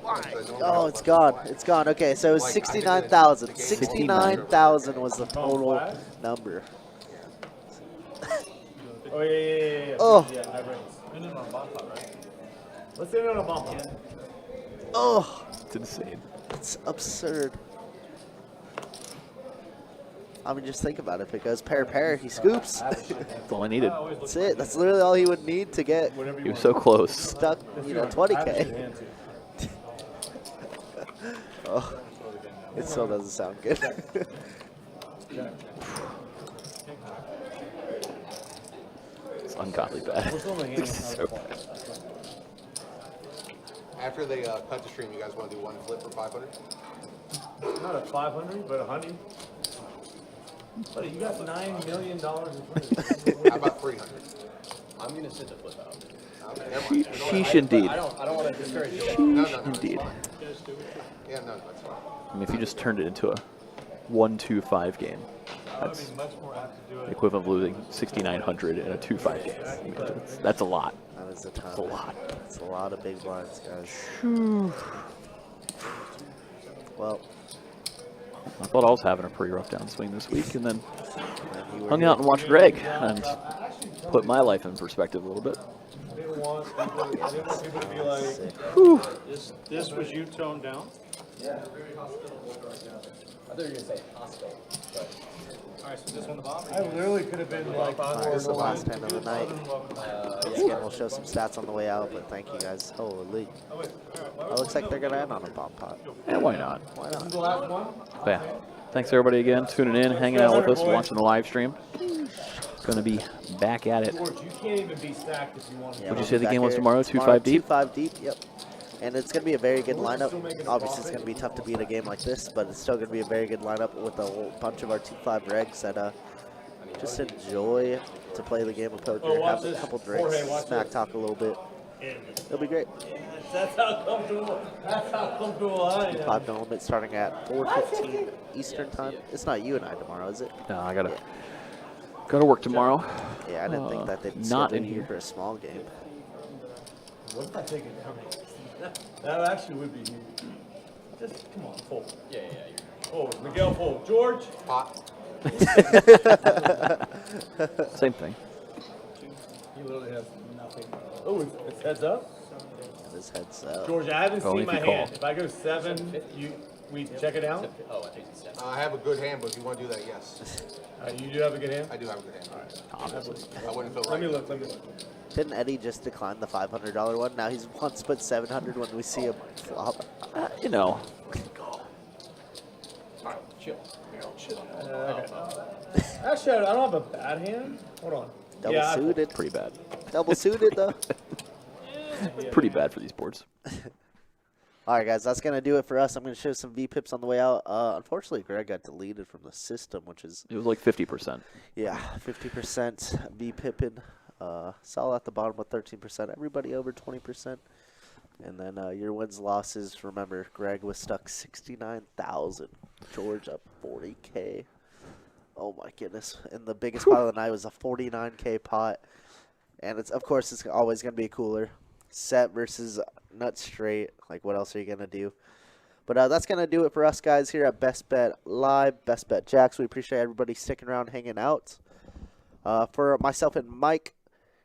Oh, it's gone. It's gone. Okay, so it was 69,000. 69,000 was the total number. Oh, yeah. Oh. Yeah, I raised. And then on bot pot, right? Let's end it on a bump. Oh, It's insane. it's absurd. I mean, just think about it. If it goes pair, he scoops. That's all I needed. That's it. That's literally all he would need to get He was so close. stuck, you know, 20K. Oh, it still doesn't sound good. It's ungodly bad. So bad. After they cut the stream, you guys want to do one flip for 500? Not a 500, but 100. Buddy, you got $9 million in front of you. How about 300? I'm gonna sit the flip out. Okay, never mind. Sheesh indeed. I don't want to discourage you. No, Sheesh it's indeed. fine. Yeah, no, that's fine. I mean, if you just turned it into a 1-2-5 game, I would be much more apt to do the it. equivalent of losing 6,900 in a 2-5 game. I mean, that's a lot. That is a ton. That's a lot. It's a lot of big blinds, guys. Well, I thought I was having a pretty rough downswing this week, and then you were hung out and watched Greg and put my life in perspective a little bit. I didn't want people to be like, Whew. This was you toned down? I thought you were gonna say hospital, but All right, so this one the bottom. I literally could have been like, All right, this is the last hand of the night. Again, we'll show some stats on the way out, but thank you guys. Holy. It looks like they're going to end on a bomb pot. And why not? Why not? the last one. But yeah. Thanks everybody again, tuning in, hanging out with us, watching the live stream. Gonna be back at it. George, you can't even be stacked if you want to. Yeah, Would you we'll say be the back game was here tomorrow, 2-5 deep? 2-5 deep, yep. And it's going to be a very good lineup. Obviously, it's going to be tough to beat a game like this, but it's still going to be a very good lineup with a whole bunch of our 2-5 regs that just enjoy to play the game of poker, have a couple drinks, smack talk a little bit. It'll be great. That's how comfortable I am. 5 no limit starting at 4:15 Eastern time. It's not you and I tomorrow, is it? No, I gotta work tomorrow. Yeah, I didn't think that they'd not schedule in you here. for a small game. What if I take it down? That actually would be huge. Just come on, fold. Yeah. Fold. Miguel, fold. George. Pot. Same thing. He literally has nothing. Oh, it's heads up. His head's up. George, I haven't Only seen if my you call. hand. If I go 7, we check it out. Oh, I think it's 7. I have a good hand, but if you want to do that, yes. You do have a good hand. I do have a good hand. All right. I wouldn't feel Let right. me look. Let me look. Didn't Eddie just decline the $500 one? Now he wants to put 700 when we see him flop. You know, Chill. Chill. Actually, I don't have a bad hand. Hold on. Double Yeah, I- suited. pretty bad. Double suited though. Pretty bad for these boards. All right, guys, that's gonna do it for us. I'm gonna show some VPIPs on the way out. Unfortunately, Greg got deleted from the system, which is It was like 50%. yeah, 50% VPIPing. Saul at the bottom with 13%. Everybody over 20%. And then your wins losses. Remember, Greg was stuck 69,000. George up 40K. Oh my goodness! And the biggest pot of the night was a 49K pot. And it's always gonna be cooler. Set versus nut straight. Like, what else are you going to do? But that's going to do it for us guys here at Best Bet Live, Best Bet Jacks. We appreciate everybody sticking around, hanging out. For myself and Mike,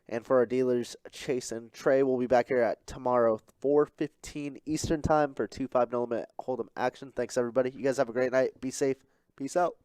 and for our dealers, Chase and Trey, we'll be back here at tomorrow, 4:15 Eastern Time for 2-5 no limit hold'em action. Thanks, everybody. You guys have a great night. Be safe. Peace out.